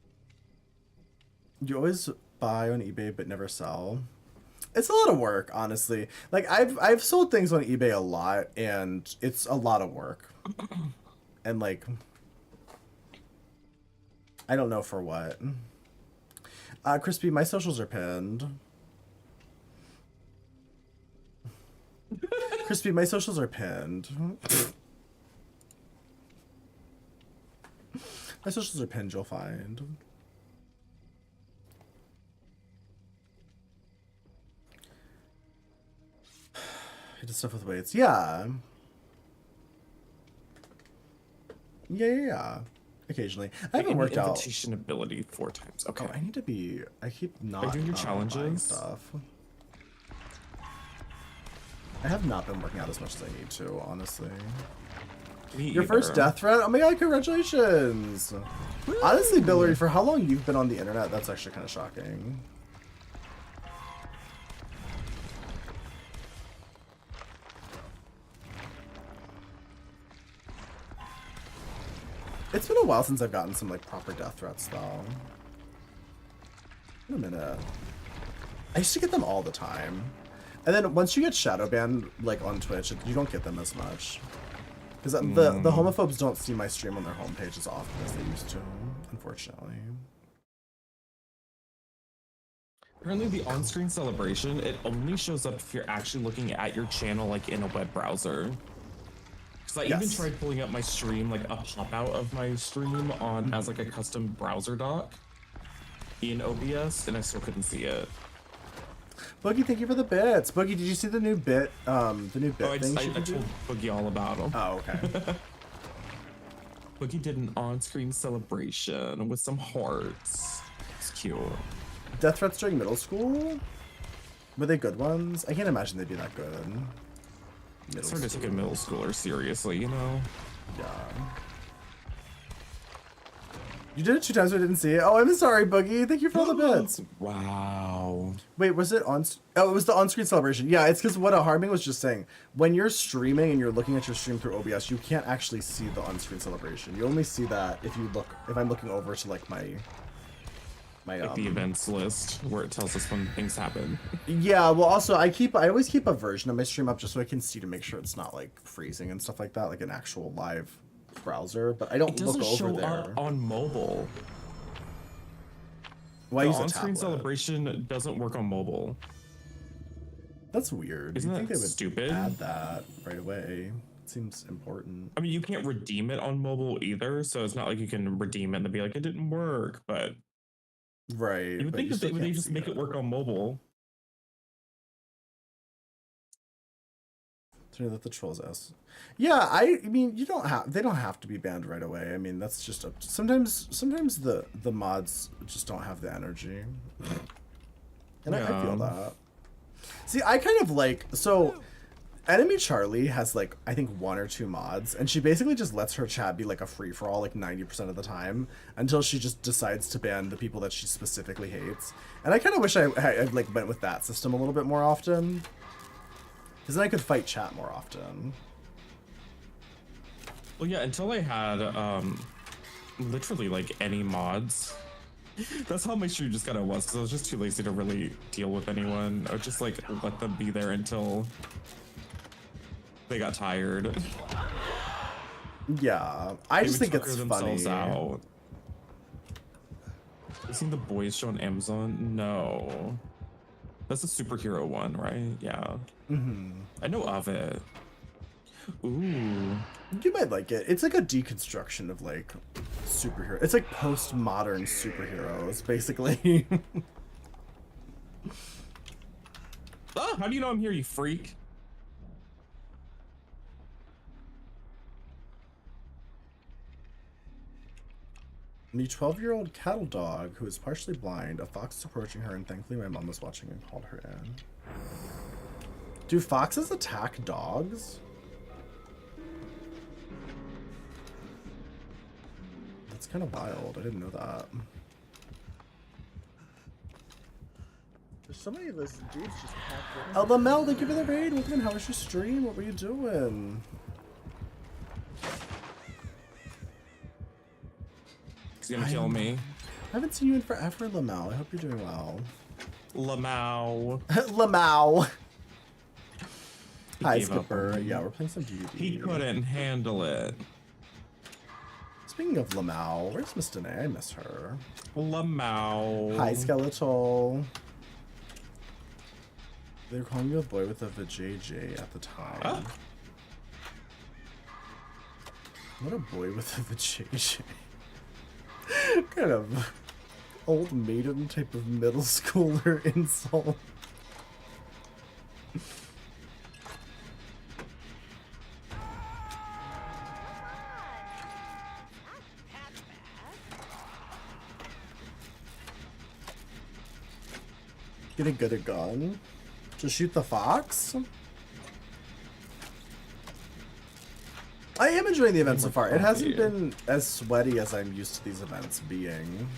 You always buy on eBay but never sell. It's a lot of work, honestly. Like I've sold things on eBay a lot, and it's a lot of work. And like, I don't know for what. Crispy, my socials are pinned. Crispy, my socials are pinned. My socials are pinned, you'll find. I did stuff with weights. Yeah. Yeah. Occasionally. I haven't worked out. Invitation ability 4 times. Okay. Oh, I need to be. I keep not. Are you doing your buying challenges? Stuff. I have not been working out as much as I need to, honestly. Me Your either. first death threat? Oh my god, congratulations! Woo! Honestly, Billary, for how long you've been on the internet, that's actually kind of shocking. It's been a while since I've gotten some like proper death threats though. In a minute. I used to get them all the time. And then once you get shadow banned like on Twitch, you don't get them as much. Because the homophobes don't see my stream on their homepage as often as they used to, unfortunately. Apparently the on-screen celebration, it only shows up if you're actually looking at your channel like in a web browser. Because I even tried pulling up my stream, like a pop-out of my stream on as like a custom browser doc in OBS, and I still couldn't see it. Boogie, thank you for the bits. Boogie, did you see the new bit? Oh, I thing? told Boogie all about them. Oh, okay. Boogie did an on-screen celebration with some hearts. It's cute. Death threats during middle school? Were they good ones? I can't imagine they'd be that good. It's hard to take a middle schooler seriously, you know? Yeah. You did it 2 times, I didn't see it. Oh, I'm sorry, Boogie. Thank you for all the bits. Wow. Wait, was it on? Oh, it was the on-screen celebration. Yeah, it's because what Harming was just saying. When you're streaming and you're looking at your stream through OBS, you can't actually see the on-screen celebration. You only see that if you look. If I'm looking over to like my like the events list where it tells us when things happen. Yeah, well, also I always keep a version of my stream up just so I can see to make sure it's not like freezing and stuff like that, like an actual live browser. But I don't look over there. It doesn't show up on mobile. Why the use a on-screen tablet? celebration doesn't work on mobile. That's weird. Isn't you think that they would stupid? add that right away? It seems important. I mean, you can't redeem it on mobile either, so it's not like you can redeem it and be like, it didn't work, but right. you would think that they just make it work on mobile. That the trolls ask. Yeah, I mean, they don't have to be banned right away. I mean, that's just sometimes the mods just don't have the energy. And I feel that. See, I kind of like, so Enemy Charlie has like, I think 1 or 2 mods, and she basically just lets her chat be like a free-for-all like 90% of the time until she just decides to ban the people that she specifically hates. And I kind of wish I like went with that system a little bit more often. Because then I could fight chat more often. Well, yeah, until I had literally like any mods. That's how my stream just kind of was, because I was just too lazy to really deal with anyone. I would just like let them be there until they got tired. Yeah, I just think it's funny. Out. You seen The Boys show on Amazon? No. That's a superhero one, right? Yeah. Mm-hmm. I know of it. Ooh. You might like it. It's like a deconstruction of like superhero. It's like postmodern superheroes, basically. Ah, how do you know I'm here, you freak? The 12-year-old cattle dog who is partially blind, a fox is approaching her, and thankfully my mom was watching and called her in. Do foxes attack dogs? That's kind of wild. I didn't know that. There's so many of those dudes just packed in. Oh, Lamel, thank you for the raid. Welcome in. How was your stream? What were you doing? He's gonna kill me. I haven't seen you in forever, Lamel. I hope you're doing well. Lamau. Lamau. Hi, gave up Skipper. on me. Yeah, we're playing some D&D. He couldn't handle it. Speaking of Lamau, where's Miss Danae? I miss her. Lamau. Hi, Skeletal. They were calling you a boy with a vajayjay at the time. Huh? What a boy with a vajayjay. Kind of old maiden type of middle schooler insult. Getting good at gun. Just shoot the fox? I am enjoying the event so far. It hasn't been as sweaty as I'm used to these events being.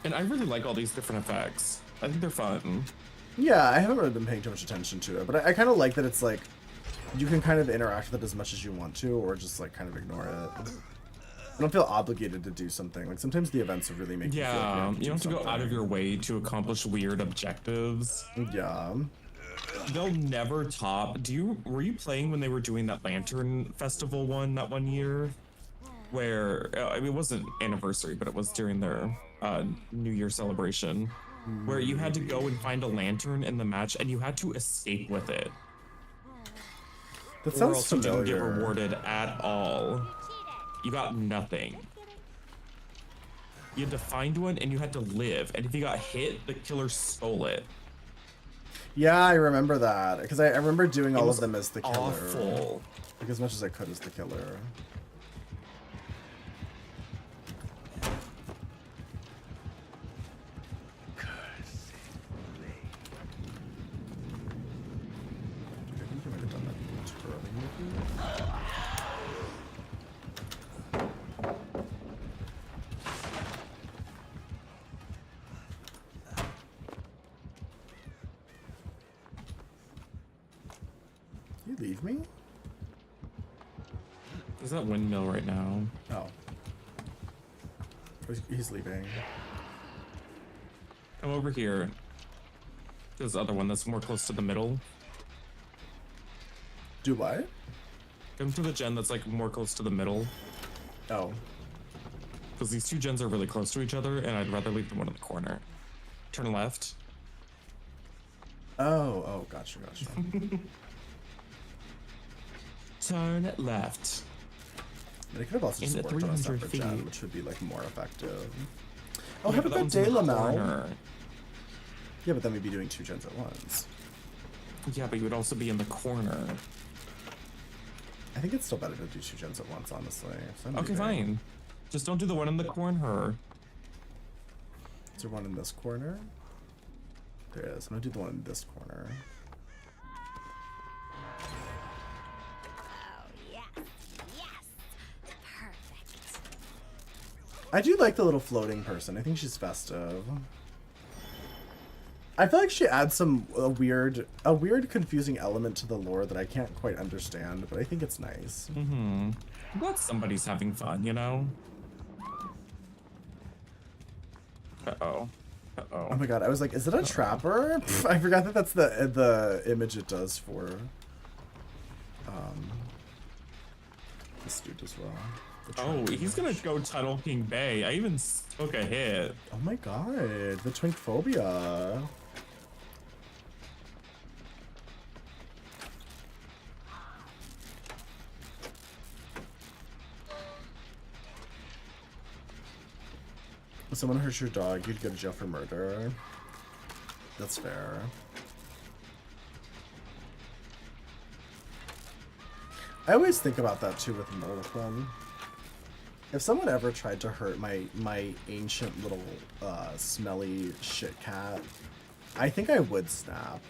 And I really like all these different effects. I think they're fun. Yeah, I haven't really been paying too much attention to it, but I kind of like that it's like, you can kind of interact with it as much as you want to, or just like kind of ignore it. I don't feel obligated to do something. Like sometimes the events really make you feel Yeah, like you don't have to go out of something. your way to accomplish weird objectives. Yeah. They'll never top. Were you playing when they were doing that Lantern Festival one that one year? Where, I mean, it wasn't anniversary, but it was during their New Year celebration. Where you had to go and find a lantern in the match and you had to escape with it. That Or sounds else you didn't get familiar. rewarded at all. You got nothing. You had to find one and you had to live. And if you got hit, the killer stole it. Yeah, I remember that. Because I remember doing all of was them as the killer. Awful. Like as much as I could as the killer. I think I might have done that too early, maybe. You leave me? There's that windmill right now. Oh. He's leaving. Come over here. There's the other one that's more close to the middle. Do what? Come to the gen that's like more close to the middle. Oh. Because these two gens are really close to each other and I'd rather leave the one in the corner. Turn left. Oh, gotcha. Turn left. But it could have also just In the worked on a 300 separate gen, feet. which would be like more effective. Oh, Yeah, have a but that good one's in day, the Lamau. corner. Yeah, but then we'd be doing two gens at once. Yeah, but you would also be in the corner. I think it's still better to do two gens at once, honestly. So I'm Okay, leaving. fine. Just don't do the one in the corner. Is there one in this corner? There is. I'm gonna do the one in this corner. Oh, yes. Yes. Perfect. I do like the little floating person. I think she's festive. I feel like she adds a weird, confusing element to the lore that I can't quite understand, but I think it's nice. I'm glad somebody's having fun, you know? Uh-oh. Oh my god, I was like, is it a trapper? Pff, I forgot that that's the image it does for this dude as well. The Oh, trapper he's gonna image. go Tunnel King Bay. I even took a hit. Oh my god, the twink phobia. If someone hurts your dog, you'd go to jail for murder. That's fair. I always think about that too with Molotov. If someone ever tried to hurt my ancient little smelly shit cat, I think I would snap.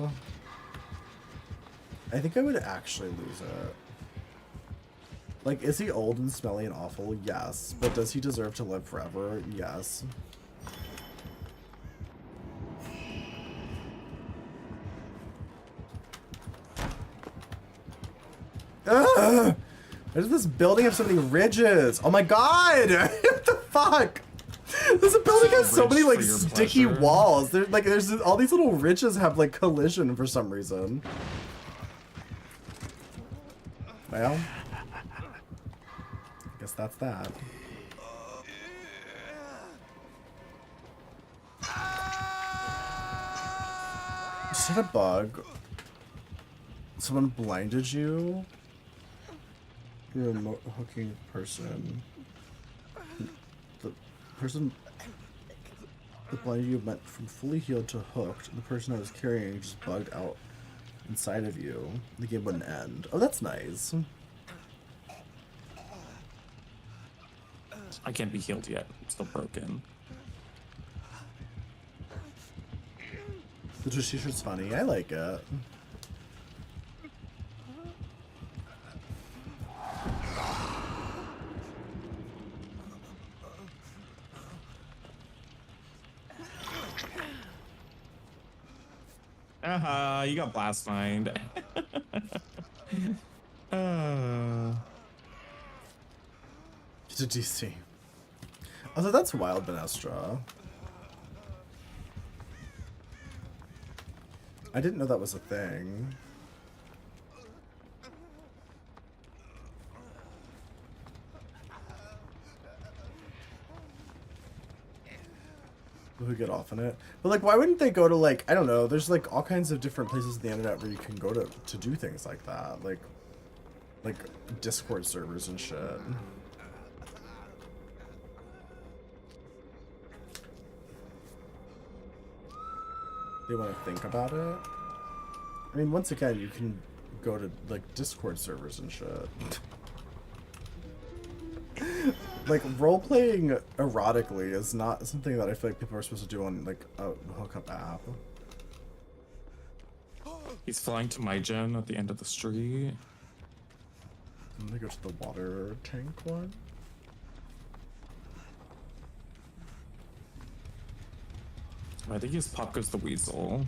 I think I would actually lose it. Like, is he old and smelly and awful? Yes. But does he deserve to live forever? Yes. Ugh! Why does this building have so many ridges? Oh my god! What the fuck? This building has so many like for your sticky pleasure. walls. There's all these little ridges have like collision for some reason. Well, I guess that's that. Is that a bug? Someone blinded you? You're a remote hooking person. The person that blinded you went from fully healed to hooked. The person I was carrying just bugged out inside of you. The game wouldn't end. Oh, that's nice. I can't be healed yet. I'm still broken. The t-shirt's funny. I like it. You got blast mind. To DC. Although that's wild, Benestra. I didn't know that was a thing. Who get off on it? But like, why wouldn't they go to like, I don't know, there's like all kinds of different places on the internet where you can go to do things like that. Like Discord servers and shit. They want to think about it? I mean, once again, you can go to like Discord servers and shit. Like, role-playing erotically is not something that I feel like people are supposed to do on, like, a hookup app. He's flying to my gen at the end of the street. I'm gonna go to the water tank one. I think he's Pop Goes the Weasel.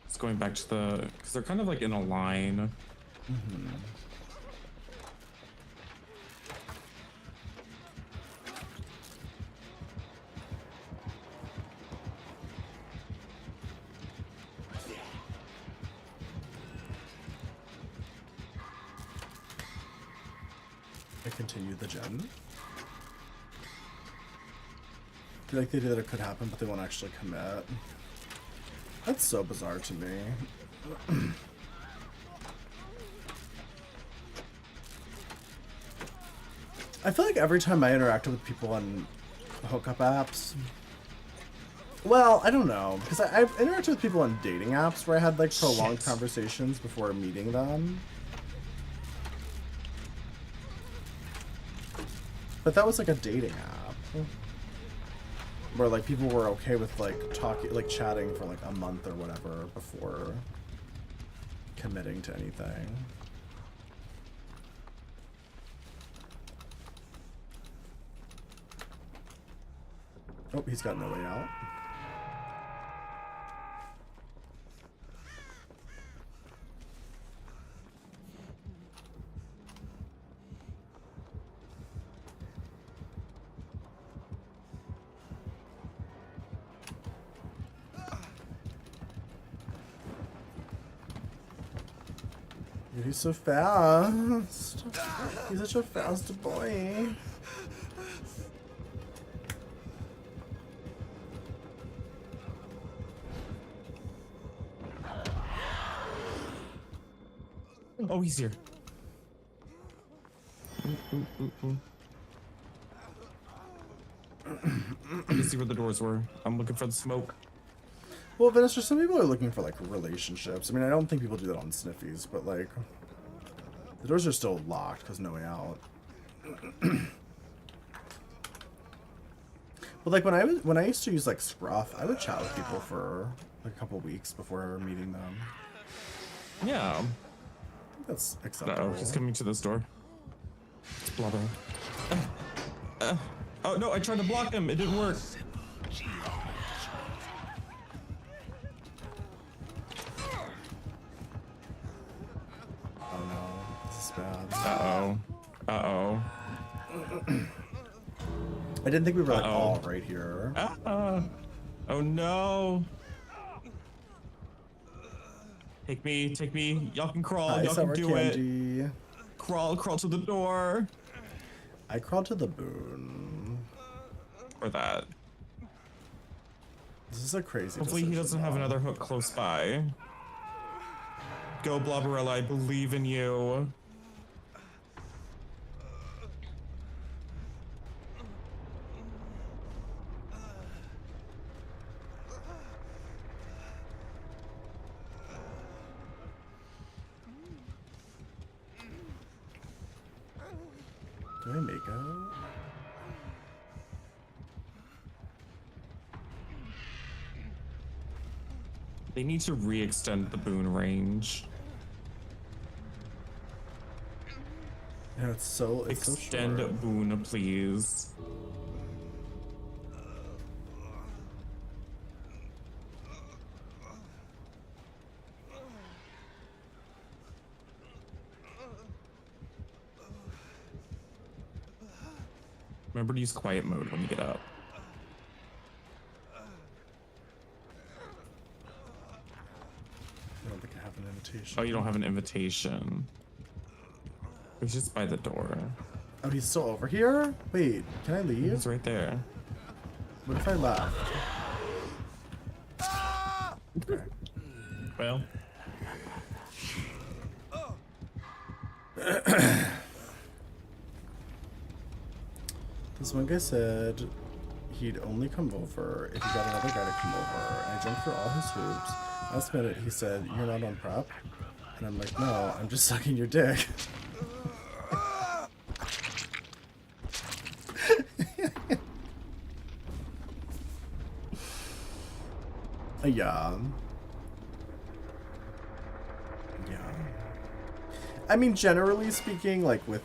It's going back to the... Because they're kind of like in a line. Mm-hmm. I continue the gen. I feel like the idea that it could happen, but they won't actually commit. That's so bizarre to me. I feel like every time I interacted with people on hookup apps, well, I don't know, because I've interacted with people on dating apps where I had like prolonged conversations before meeting them. But that was like a dating app. Where like people were okay with like talking, like chatting for like a month or whatever before committing to anything. Oh, he's got no way out. He's so fast. He's such a fast boy. Oh, he's here. Let me see where the doors were. I'm looking for the smoke. Well, Vanessa, some people are looking for like relationships. I mean, I don't think people do that on Sniffies, but like the doors are still locked because no way out. But like when I used to use like Scruff, I would chat with people for like a couple weeks before meeting them. Yeah. I think that's acceptable. Uh-oh, he's coming to this door. It's blah blah. Oh no, I tried to block him. It didn't work. is bad. Uh-oh. Uh-oh. I didn't think we were like Uh-oh. all right here. Oh no. Take me. Y'all can crawl. Hi, Y'all can Sour do it. Candy. Crawl to the door. I crawled to the boon. Or that. This is a crazy Hopefully he doesn't have another hook close by. Go, Blobberella, I believe in you. Do I make it? They need to re-extend the boon range. Yeah, it's so Extend short. boon, please. Remember to use quiet mode when you get up. I don't think I have an invitation. Oh, you don't have an invitation. He's just by the door. Oh, he's still over here? Wait, can I leave? He's right there. What if I left? Okay. Well. This one guy said he'd only come over if he got another guy to come over, and I jumped through all his hoops. Last minute, he said, "You're not on prep?" And I'm like, "No, I'm just sucking your dick." Yeah. Yeah. I mean, generally speaking, like with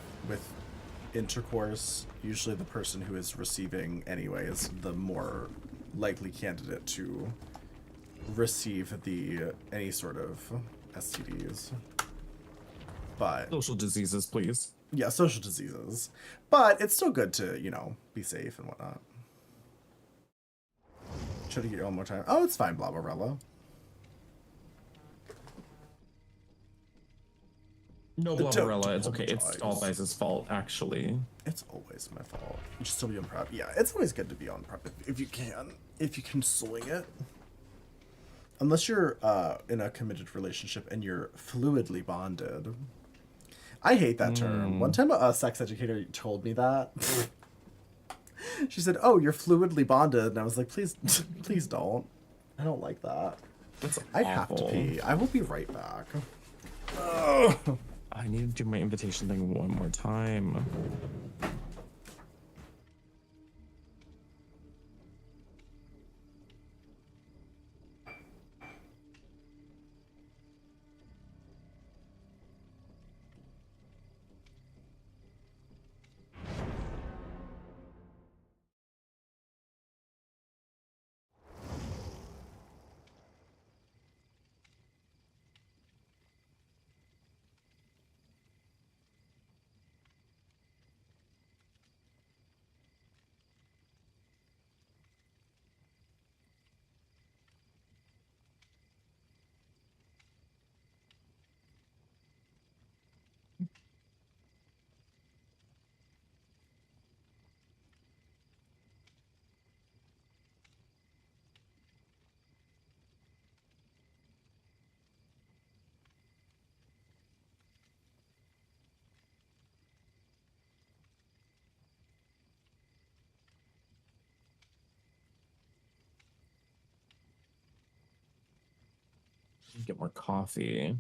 intercourse, usually the person who is receiving anyway is the more likely candidate to receive the any sort of STDs. But Social diseases, please. yeah, social diseases. But it's still good to, you know, be safe and whatnot. Try to get you one more time. Oh, it's fine, Blobberella. No, Don't Blobberella, it's okay. It's apologize. all Dice's fault, actually. It's always my fault. You should still be on prep. Yeah, it's always good to be on prep if you can. If you can swing it. Unless you're in a committed relationship and you're fluidly bonded. I hate that term. One time a sex educator told me that. She said, "Oh, you're fluidly bonded." And I was like, please, please don't. I don't like that. That's I have to awful. pee. I will be right back. I need to do my invitation thing one more time. Get more coffee.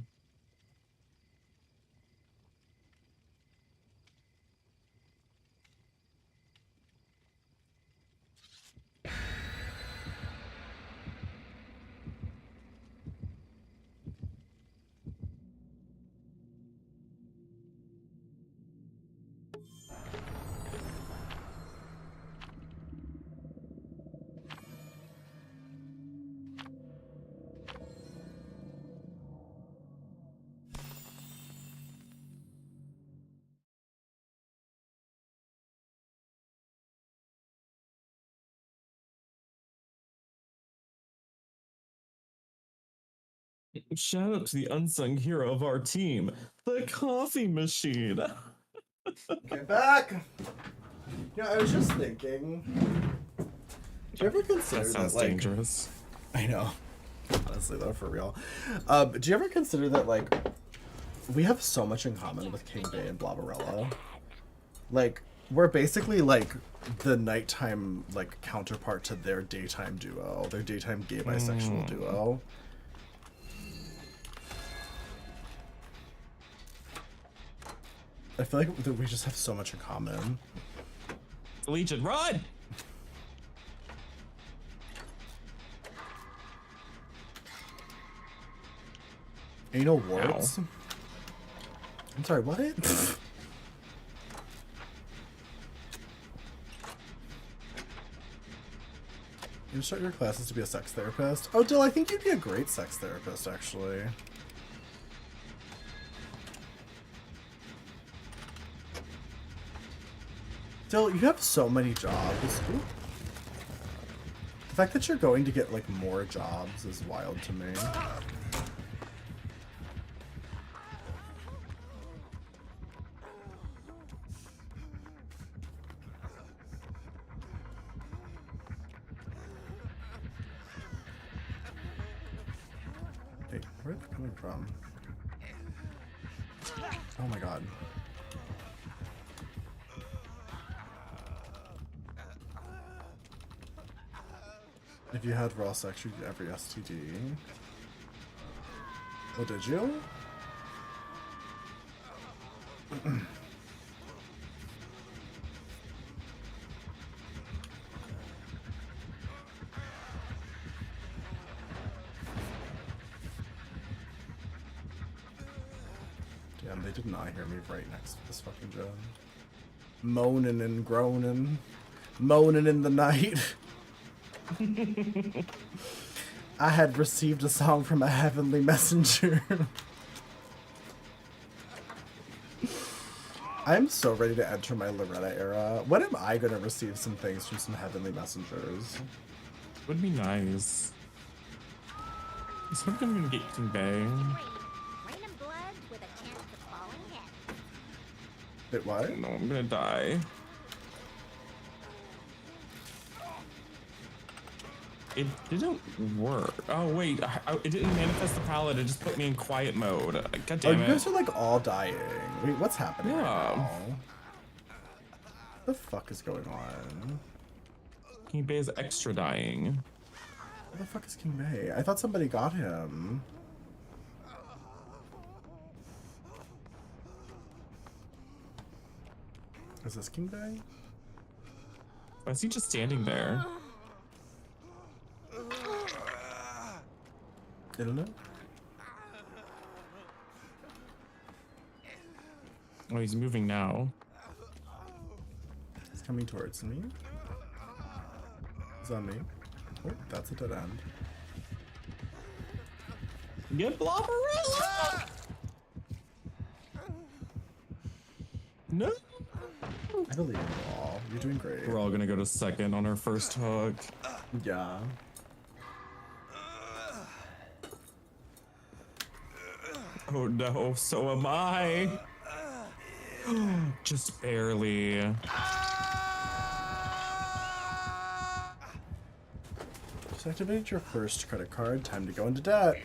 Shout out to the unsung hero of our team, the coffee machine. Okay, back. Yeah, I was just thinking. Do you ever consider That sounds like, dangerous. I know. Honestly, though, for real. Do you ever consider that, like, we have so much in common with King Bay and Blavarella? Like, we're basically, like, the nighttime, like, counterpart to their daytime duo. Their daytime gay bisexual duo. I feel like that we just have so much in common. Legion, run! Anal warts? I'm sorry, what? You start your classes to be a sex therapist? Oh, Dill, I think you'd be a great sex therapist, actually. Dill, you have so many jobs. Ooh. The fact that you're going to get, like, more jobs is wild to me. Wait, where are they coming from? Oh my god. If you had raw sex, you'd get every STD. Oh, did you? Damn, they did not hear me right next to this fucking gen. Moaning and groaning. Moaning in the night. I had received a song from a heavenly messenger. I'm so ready to enter my Loretta era. When am I gonna receive some things from some heavenly messengers? Would be nice. Is someone gonna get King Bay? Random bloods with a chance of falling in. Wait, what? No, I'm gonna die. It didn't work. Oh wait, it didn't manifest the palette. It just put me in quiet mode. God Oh, damn you it. guys are like all dying. Wait, what's happening right Yeah. now? What the fuck is going on? King Bay is extra dying. Where the fuck is King Bay? I thought somebody got him. Is this King Bay? Why is he just standing there? I don't know. Oh, he's moving now. He's coming towards me. He's on me. Oh, that's a dead end. Get Blobberella! No! I believe in you all. You're doing great. We're all gonna go to second on our first hook. Yeah. Oh no, so am I. Just barely. Just activate your first credit card. Time to go into debt.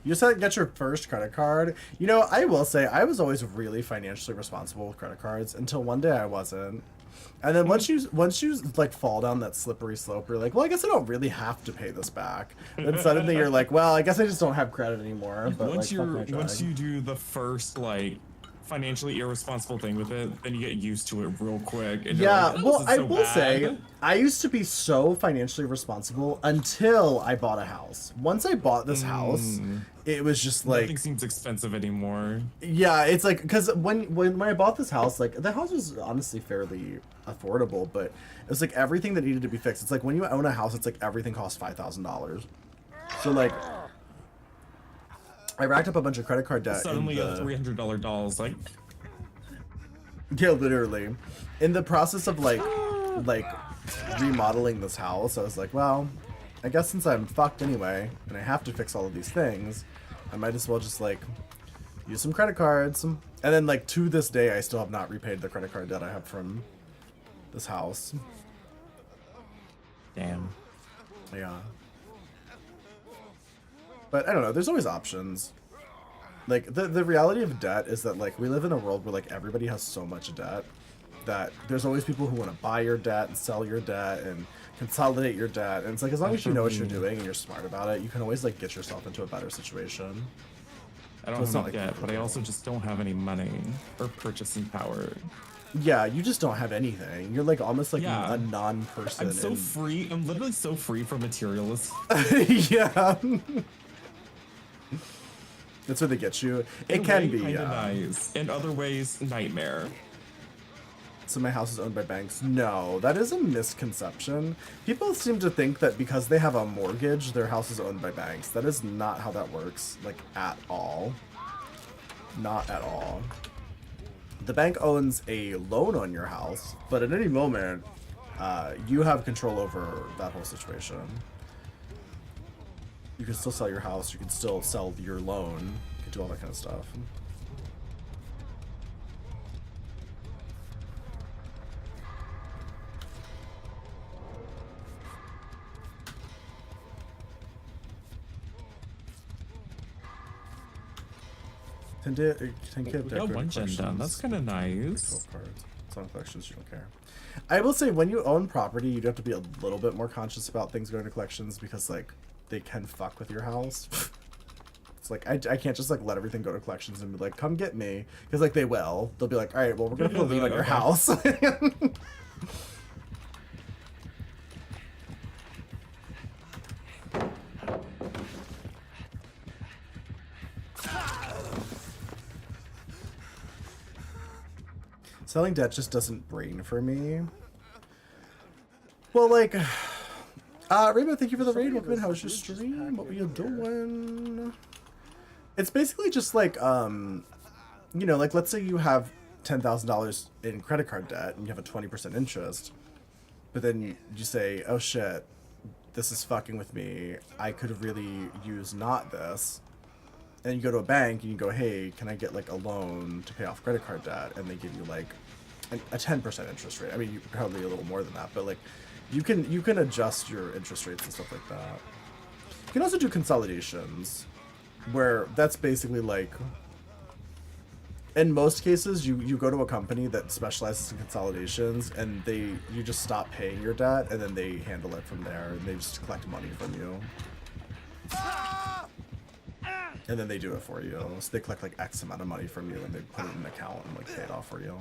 You said get your first credit card. You know, I will say I was always really financially responsible with credit cards until one day I wasn't. And then once you like fall down that slippery slope, you're like, well, I guess I don't really have to pay this back. And suddenly you're like, well, I guess I just don't have credit anymore. But Once like, once you do the first like financially irresponsible thing with it, then you get used to it real quick. And you're yeah, like, "Oh, well, this is I so will bad." say, I used to be so financially responsible until I bought a house. Once I bought this house, it was just like, Nothing seems expensive anymore. yeah, it's like, because when I bought this house, like, the house was honestly fairly affordable, but it was like everything that needed to be fixed. It's like when you own a house, it's like everything costs $5,000. So like, I racked up a bunch of credit card debt. Suddenly a $300 doll's like, Yeah, literally. In the process of like remodeling this house, I was like, well, I guess since I'm fucked anyway, and I have to fix all of these things, I might as well just like use some credit cards. And then like to this day, I still have not repaid the credit card debt I have from this house. Damn. Yeah. But I don't know, there's always options. Like the reality of debt is that like we live in a world where like everybody has so much debt that there's always people who want to buy your debt and sell your debt and consolidate your debt. And it's like as long as you know what you're doing and you're smart about it, you can always like get yourself into a better situation. I don't So it's have not any like debt, but I also just don't have any money or purchasing power. Yeah, you just don't have anything. You're like almost like Yeah. a non-person. I'm so free. I'm literally so free from materialism. Yeah. That's where they get you. It can be, kinda yeah. nice. In other ways, nightmare. So my house is owned by banks. No, that is a misconception. People seem to think that because they have a mortgage, their house is owned by banks. That is not how that works, like, at all. Not at all. The bank owns a loan on your house, but at any moment, you have control over that whole situation. You can still sell your house, you can still sell your loan, you can do all that kind of stuff. We got one gen done. That's kind of nice. Cards. Song collections, you don't care. I will say, when you own property, you do have to be a little bit more conscious about things going to collections because, like, they can fuck with your house. It's like, I can't just, like, let everything go to collections and be like, come get me. Because, like, they will. They'll be like, all right, well, we're going to put a lien on your house. Selling debt just doesn't brain for me. Well, like, Rainbow, thank you for the raid. Welcome in. How was your stream? What were you doing? It's basically just like, you know, like, let's say you have $10,000 in credit card debt and you have a 20% interest, but then you say, oh shit, this is fucking with me. I could really use not this. And you go to a bank and you go, hey, can I get like a loan to pay off credit card debt? And they give you like a 10% interest rate. I mean, you probably a little more than that, but like you can adjust your interest rates and stuff like that. You can also do consolidations, where that's basically like, in most cases, you go to a company that specializes in consolidations, and you just stop paying your debt, and then they handle it from there, and they just collect money from you. And then they do it for you. So they collect like X amount of money from you and they put it in an account and like pay it off for you.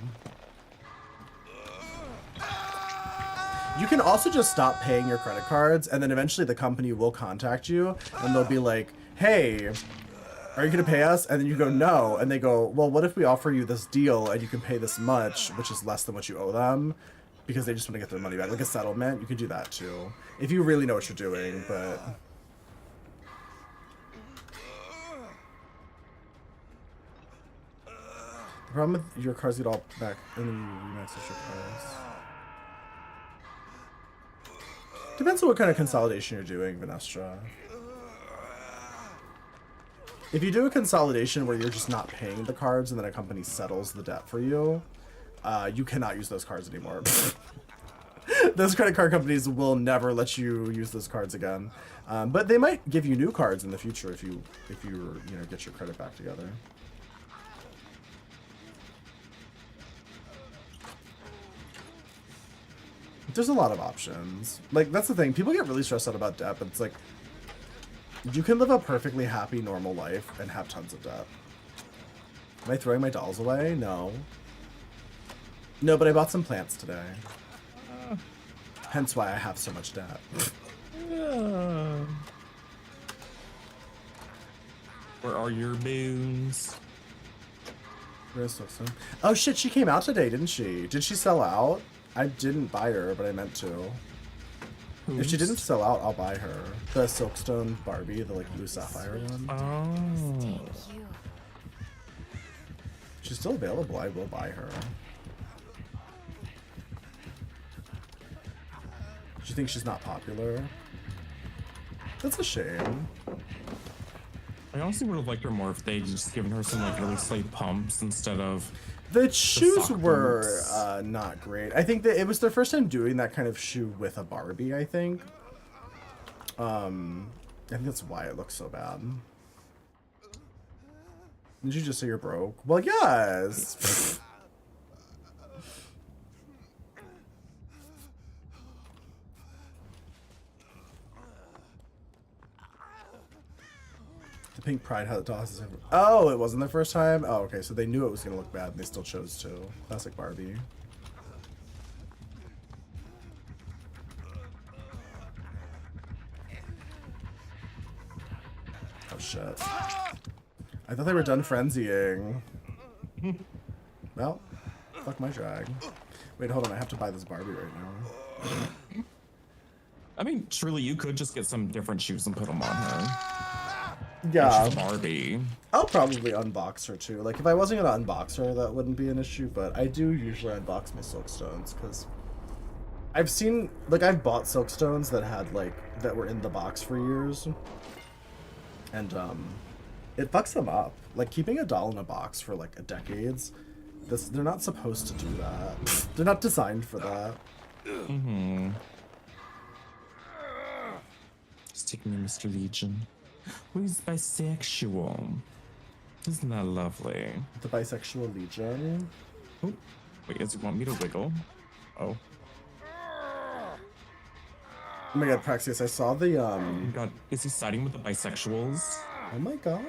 You can also just stop paying your credit cards, and then eventually the company will contact you and they'll be like, hey, are you gonna pay us? And then you go, no. And they go, well, what if we offer you this deal and you can pay this much, which is less than what you owe them, because they just want to get their money back. Like a settlement, you can do that too. If you really know what you're doing, but... The problem with your cars get all back and then you remax your cars. Depends on what kind of consolidation you're doing, Vanessa. If you do a consolidation where you're just not paying the cards and then a company settles the debt for you, you cannot use those cards anymore. Those credit card companies will never let you use those cards again. But they might give you new cards in the future if you get your credit back together. There's a lot of options. Like, that's the thing. People get really stressed out about debt, but it's like, you can live a perfectly happy, normal life and have tons of debt. Am I throwing my dolls away? No. No, but I bought some plants today. Hence why I have so much debt. Where are your boons? Where's Silkstone? Oh shit, she came out today, didn't she? Did she sell out? I didn't buy her, but I meant to. Who's? If she didn't sell out, I'll buy her. The Silkstone Barbie, the like blue sapphire one. Oh. She's still available. I will buy her. Do you think she's not popular? That's a shame. I honestly would have liked her more if they just given her some like really slight pumps instead of The shoes sock were boots. not great. I think that it was their first time doing that kind of shoe with a Barbie, I think. I think that's why it looks so bad. Did you just say you're broke? Well, yes. The pink pride hat tosses. Oh, it wasn't the first time? Oh, okay. So they knew it was going to look bad and they still chose to. Classic Barbie. Oh, shit. I thought they were done frenzying. Well, fuck my drag. Wait, hold on. I have to buy this Barbie right now. I mean, truly, you could just get some different shoes and put them on her. Yeah. She's Barbie. I'll probably unbox her too. Like, if I wasn't gonna unbox her, that wouldn't be an issue, but I do usually unbox my Silkstones, because I've seen, like, I've bought Silkstones that had, like, that were in the box for years, and, it fucks them up. Like, keeping a doll in a box for, like, decades, they're not supposed to do that. They're not designed for that. Mm-hmm. Just taking me, Mr. Legion. Who's bisexual? Isn't that lovely? The Bisexual Legion. Oh, wait, does he want me to wiggle? Oh. Oh my god, Praxius, I saw the, Oh my god, is he siding with the bisexuals? oh my god.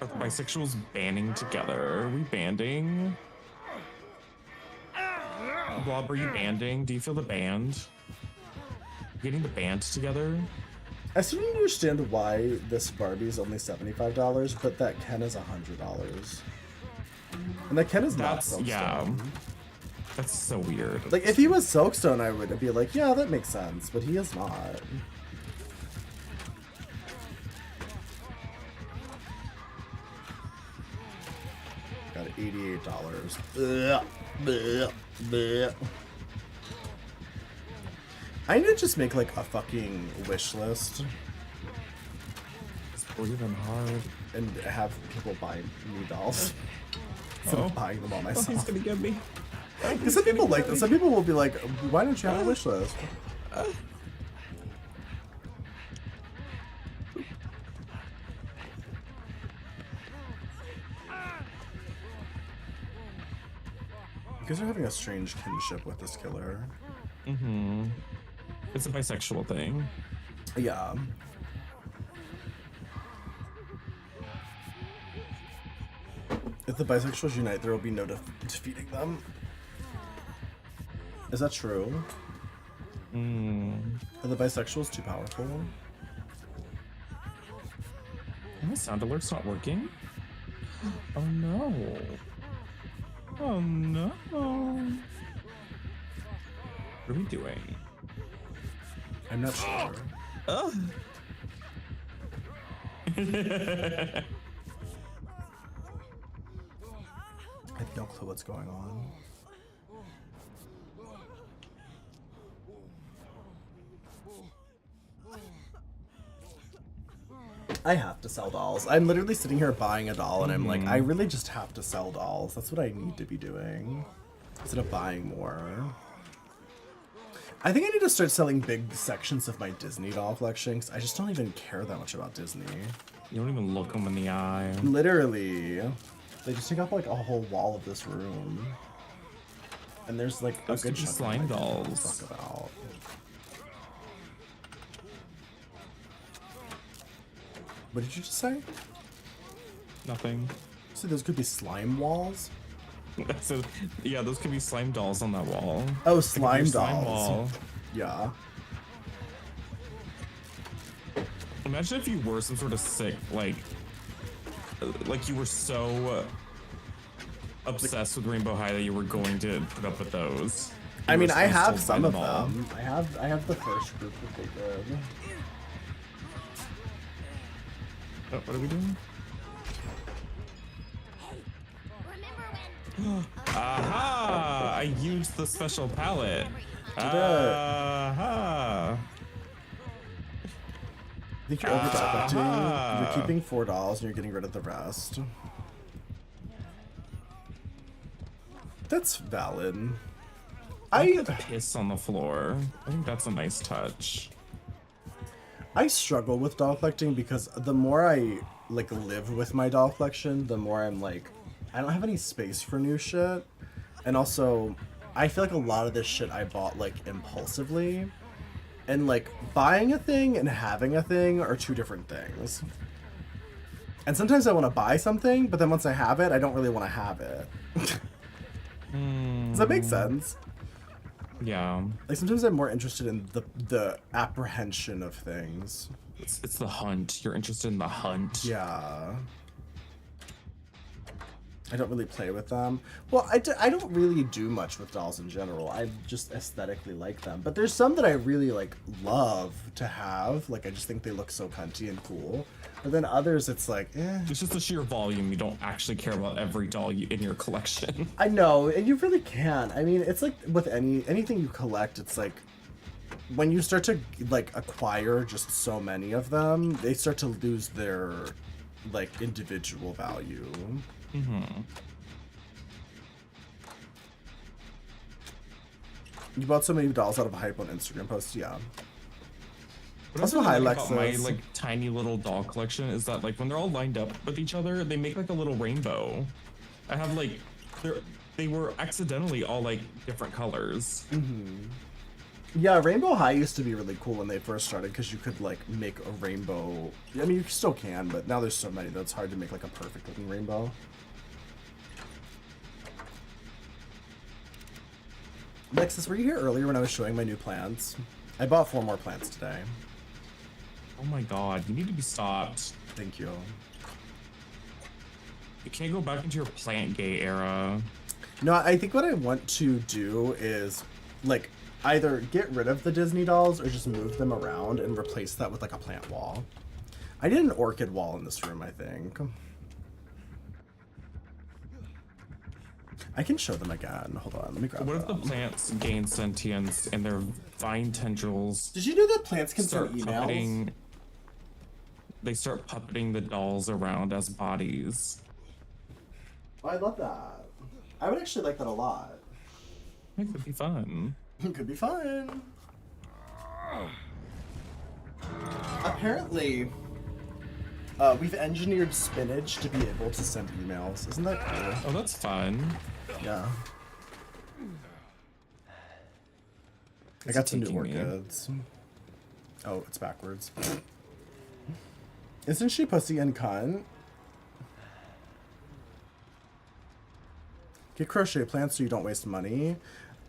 Are the bisexuals banding together? Are we banding? Blob, are you banding? Do you feel the band? Getting the band together? I still don't understand why this Barbie is only $75, but that Ken is $100. And that Ken is not That's, Silkstone. yeah. That's so weird. Like, if he was Silkstone, I would be like, yeah, that makes sense, but he is not. Got $88. Ugh. Bleh. Bleh. I need to just make, like, a fucking wish list It's breathing hard. and have people buy me dolls. Instead Oh. of buying them all Oh, he's myself. gonna get me. Because some people like this. Some people will be like, why don't you have a wish list? You guys are having a strange kinship with this killer. Mm-hmm. It's a bisexual thing. Yeah. If the bisexuals unite, there will be no defeating them. Is that true? Are the bisexuals too powerful? My sound alert's not working. Oh no. Oh no. What are we doing? I'm not sure. Oh. I have no clue what's going on. I have to sell dolls. I'm literally sitting here buying a doll and I'm like, I really just have to sell dolls. That's what I need to be doing. Instead of buying more. I think I need to start selling big sections of my Disney doll collection, 'cause I just don't even care that much about Disney. You don't even look them in the eye. Literally. They just take up like a whole wall of this room. And there's like a Those good could be chunk slime of my dolls. Talk about. What did you just say? Nothing. So those could be slime walls? So, yeah, those could be slime dolls on that wall. Oh, It could be slime your dolls. wall. Yeah. Imagine if you were some sort of sick, like you were so obsessed with Rainbow High that you were going to put up with those. I You mean, were I so have sold some by of all. them. I have the first group that they did. Oh, what are we doing? Remember when? Aha! I used the special palette. it. Aha! I think you're over collecting. You're keeping $4 and you're getting rid of the rest. That's valid. I piss on the floor. I think that's a nice touch. I struggle with doll collecting because the more I like live with my doll collection, the more I'm like, I don't have any space for new shit. And also, I feel like a lot of this shit I bought like impulsively. And like buying a thing and having a thing are two different things. And sometimes I want to buy something, but then once I have it, I don't really want to have it. Does that make sense? Yeah. Like sometimes I'm more interested in the apprehension of things. It's the hunt. You're interested in the hunt. Yeah. I don't really play with them. Well, I don't really do much with dolls in general. I just aesthetically like them. But there's some that I really like love to have. Like I just think they look so cunty and cool. But then others, it's like, eh. It's just the sheer volume. You don't actually care about every doll in your collection. I know, and you really can't. I mean, it's like with anything you collect, it's like when you start to like acquire just so many of them, they start to lose their like individual value. Mm-hmm. You bought so many dolls out of hype on Instagram posts, yeah. What Also, I hi, really like about my Lexus. like tiny little doll collection is that like when they're all lined up with each other, they make like a little rainbow. I have like they were accidentally all like different colors. Yeah, Rainbow High used to be really cool when they first started because you could like make a rainbow. I mean, you still can, but now there's so many that it's hard to make like a perfect looking rainbow. Lexus, were you here earlier when I was showing my new plants? I bought 4 more plants today. Oh my god, you need to be stopped. Thank you. You can't go back into your plant gay era. No, I think what I want to do is like either get rid of the Disney dolls or just move them around and replace that with like a plant wall. I did an orchid wall in this room, I think. I can show them again. Hold on, let me grab What if the them. plants gain sentience and their vine tendrils Did you know that plants can start send emails? puppeting? They start puppeting the dolls around as bodies. Oh, I love that. I would actually like that a lot. It could be fun. It could be fun. Apparently, we've engineered spinach to be able to send emails. Isn't that cool? Oh, that's fun. Yeah. I got some new taking me? orchids. Oh, it's backwards. Isn't she pussy and cunt? Get crochet plants so you don't waste money.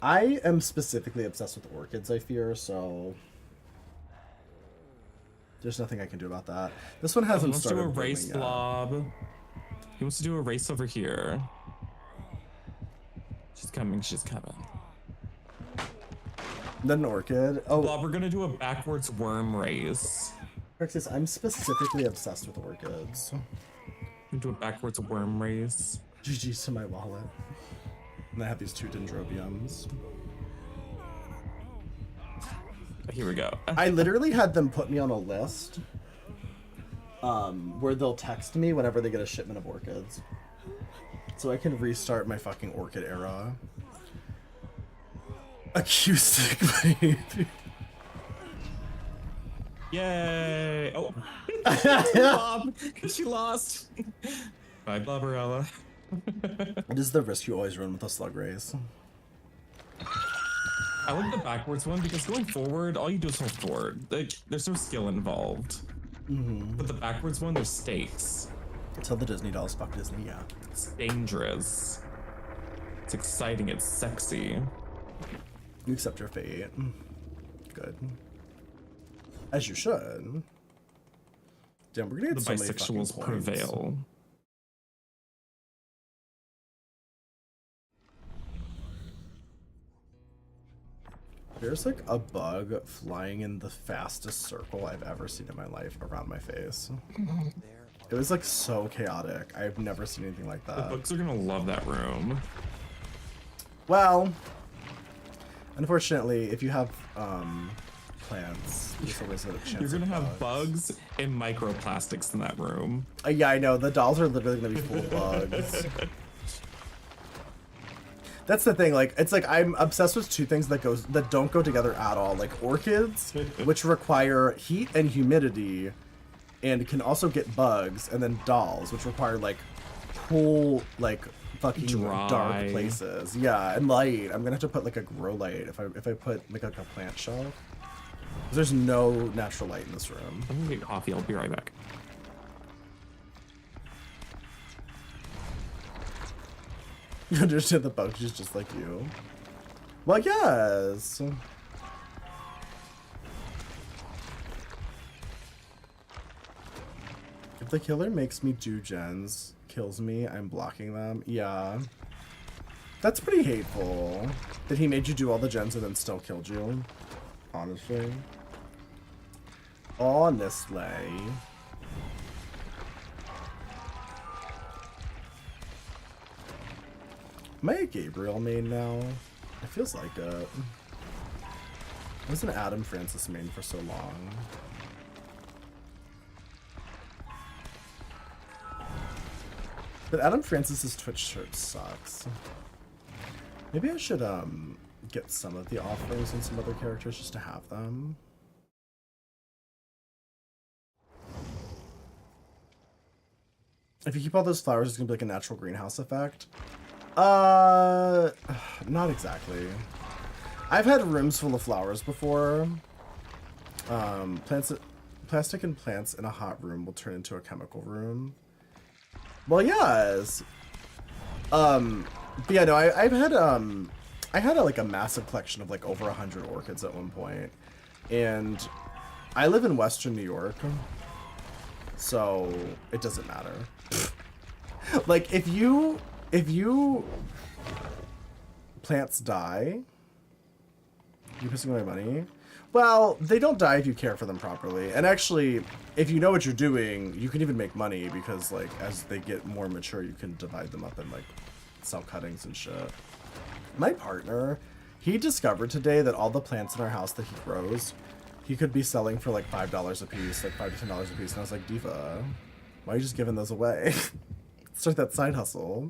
I am specifically obsessed with orchids, I fear, so there's nothing I can do about that. This one He hasn't wants to started erase blooming yet. blob. He wants to do a race over here. She's coming, she's coming. Then an orchid. Oh, Blob, we're gonna do a backwards worm race. Alexis, I'm specifically obsessed with orchids. We do a backwards worm race. GG's to my wallet. And I have these 2 dendrobiums. Here we go. I literally had them put me on a list where they'll text me whenever they get a shipment of orchids. So I can restart my fucking orchid era. Acoustic baby. Yay! Oh, Blob, she lost. Bye, Blobberella. What is the risk you always run with a slug race? I like the backwards one because going forward, all you do is hold forward. Like, there's no skill involved. But the backwards one, there's stakes. Until the Disney dolls fuck Disney, yeah. It's dangerous. It's exciting. It's sexy. You accept your fate. Good. As you should. Damn, we're gonna The get so many fucking bisexuals points. prevail. There's like a bug flying in the fastest circle I've ever seen in my life around my face. It was like so chaotic. I've never seen anything like The that. books are gonna love that room. Well, unfortunately, if you have plants. There's always a chance. You're gonna of have bugs and microplastics in that room. Yeah, I know. The dolls are literally gonna be full of bugs. That's the thing. Like, it's like I'm obsessed with two things that don't go together at all. Like orchids, which require heat and humidity, and can also get bugs, and then dolls, which require like cool, like fucking Dry. dark places. Yeah, and light. I'm gonna have to put like a grow light if I put like a plant shelf. 'Cause there's no natural light in this room. I'm gonna get coffee. I'll be right back. You understand the bug? She's just like you. Well, yes. If the killer makes me do gens, kills me, I'm blocking them. Yeah. That's pretty hateful. That he made you do all the gens and then still killed you. Honestly. Honestly. Am I a Gabriel main now? It feels like it. I was an Adam Francis main for so long. But Adam Francis's Twitch shirt sucks. Maybe I should get some of the offerings and some other characters just to have them. If you keep all those flowers, it's gonna be like a natural greenhouse effect. Not exactly. I've had rooms full of flowers before. Plastic and plants in a hot room will turn into a chemical room. Well, yes. But yeah, no, I had like a massive collection of like over 100 orchids at one point, and I live in Western New York, so it doesn't matter. Like if you plants die, you're pissing away money. Well, they don't die if you care for them properly. And actually, if you know what you're doing, you can even make money because, like, as they get more mature, you can divide them up and, like, sell cuttings and shit. My partner, he discovered today that all the plants in our house that he grows, he could be selling for, like, $5 a piece, like $5 to $10 a piece. And I was like, Diva, why are you just giving those away? Start that side hustle.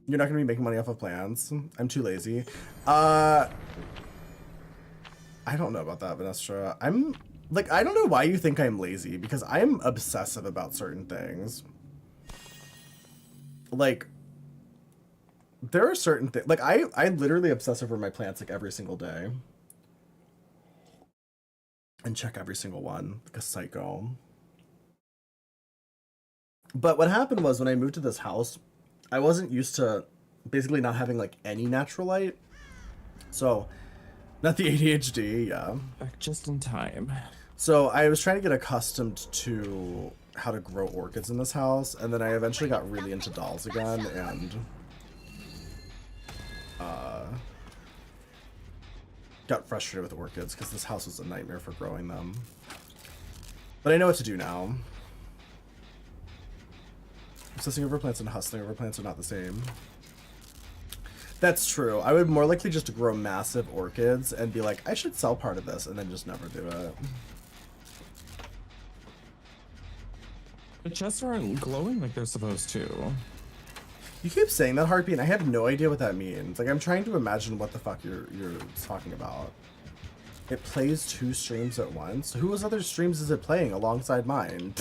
You're not going to be making money off of plants. I'm too lazy. I don't know about that, Vanessa. I'm, like, I don't know why you think I'm lazy, because I'm obsessive about certain things. Like, there are certain things, like, I literally obsess over my plants, like, every single day. And check every single one, like a psycho. But what happened was, when I moved to this house, I wasn't used to basically not having, like, any natural light. So, not the ADHD, yeah. Back just in time. So I was trying to get accustomed to how to grow orchids in this house, and then I eventually got really into dolls again, and got frustrated with orchids because this house was a nightmare for growing them. But I know what to do now. Obsessing over plants and hustling over plants are not the same. That's true. I would more likely just grow massive orchids and be like, I should sell part of this, and then just never do it. The chests aren't glowing like they're supposed to. You keep saying that, Heartbeat, and I have no idea what that means. Like, I'm trying to imagine what the fuck you're talking about. It plays 2 streams at once? Whose other streams is it playing alongside mine?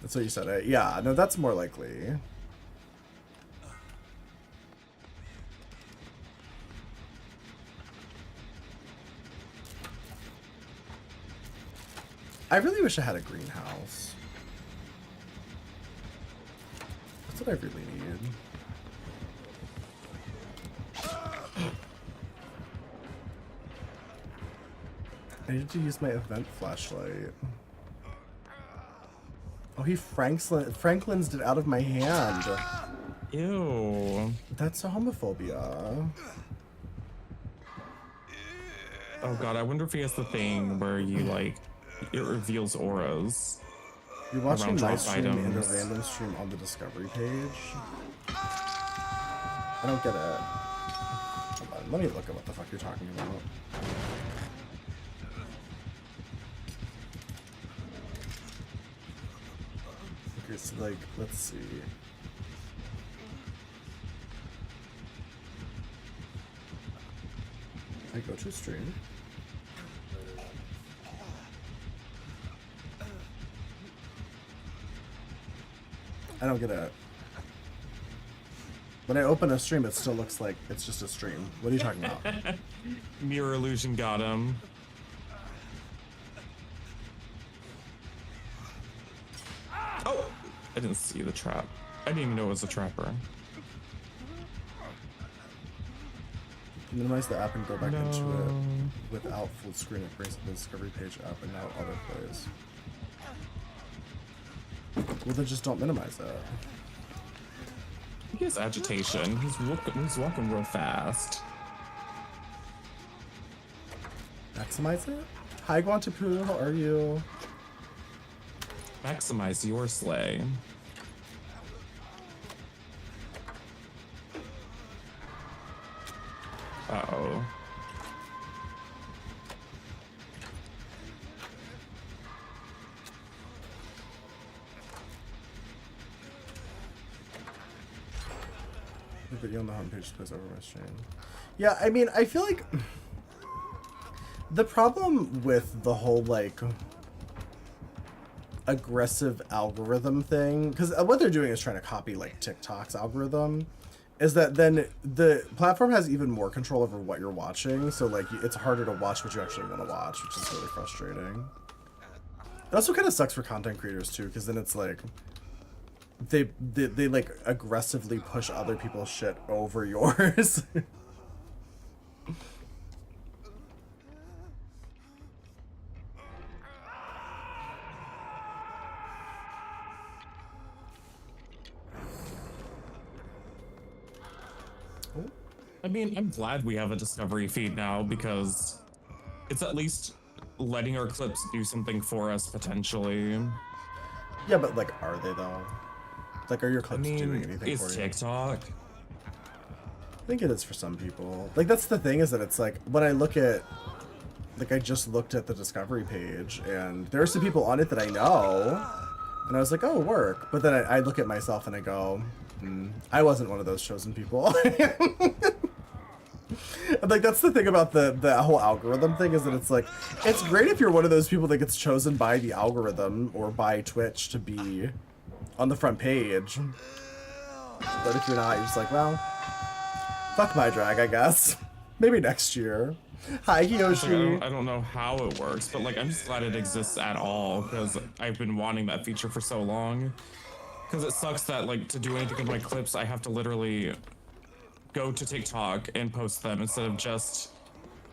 That's what you said. Yeah, no, that's more likely. I really wish I had a greenhouse. That's what I really need. I need to use my event flashlight. Oh, he Franklin's it out of my hand. Ew. That's a homophobia. Oh god, I wonder if he has the thing where you like, it reveals auras. You're watching around my drop stream and a items. random stream on the discovery page. I don't get it. Hold on, let me look at what the fuck you're talking about. Okay, so like, let's see. I go to stream. I don't get it. When I open a stream, it still looks like it's just a stream. What are you talking about? Mirror illusion got him. Oh! I didn't see the trap. I didn't even know it was a trapper. Minimize the app and go back into No. it without full screen. It brings up the discovery page app and now auto plays. Well, then just don't minimize it. He has agitation. He's walking real fast. Maximize it? Hi, Guantapu, how are you? Maximize your sleigh. Uh-oh. The video on the homepage plays over my stream. Yeah, I mean, I feel like the problem with the whole, like, aggressive algorithm thing, because what they're doing is trying to copy, like, TikTok's algorithm, is that then the platform has even more control over what you're watching, so, like, it's harder to watch what you actually want to watch, which is really frustrating. It also kind of sucks for content creators, too, because then it's, like, they like aggressively push other people's shit over yours. I mean, I'm glad we have a discovery feed now because it's at least letting our clips do something for us potentially. Yeah, but like, are they though? Like, are your I clips doing mean, anything for it's you? TikTok. I think it is for some people. Like, that's the thing, is that it's like, when I look at, like, I just looked at the discovery page, and there are some people on it that I know, and I was like, oh, work. But then I look at myself and I go, I wasn't one of those chosen people. And, like, that's the thing about the whole algorithm thing, is that it's like, it's great if you're one of those people that gets chosen by the algorithm or by Twitch to be on the front page. But if you're not, you're just like, well, fuck my drag, I guess. Maybe next year. Hi, It's like, Yoshi. I don't know how it works, but like I'm just glad it exists at all because I've been wanting that feature for so long. Because it sucks that like to do anything with my clips, I have to literally go to TikTok and post them instead of just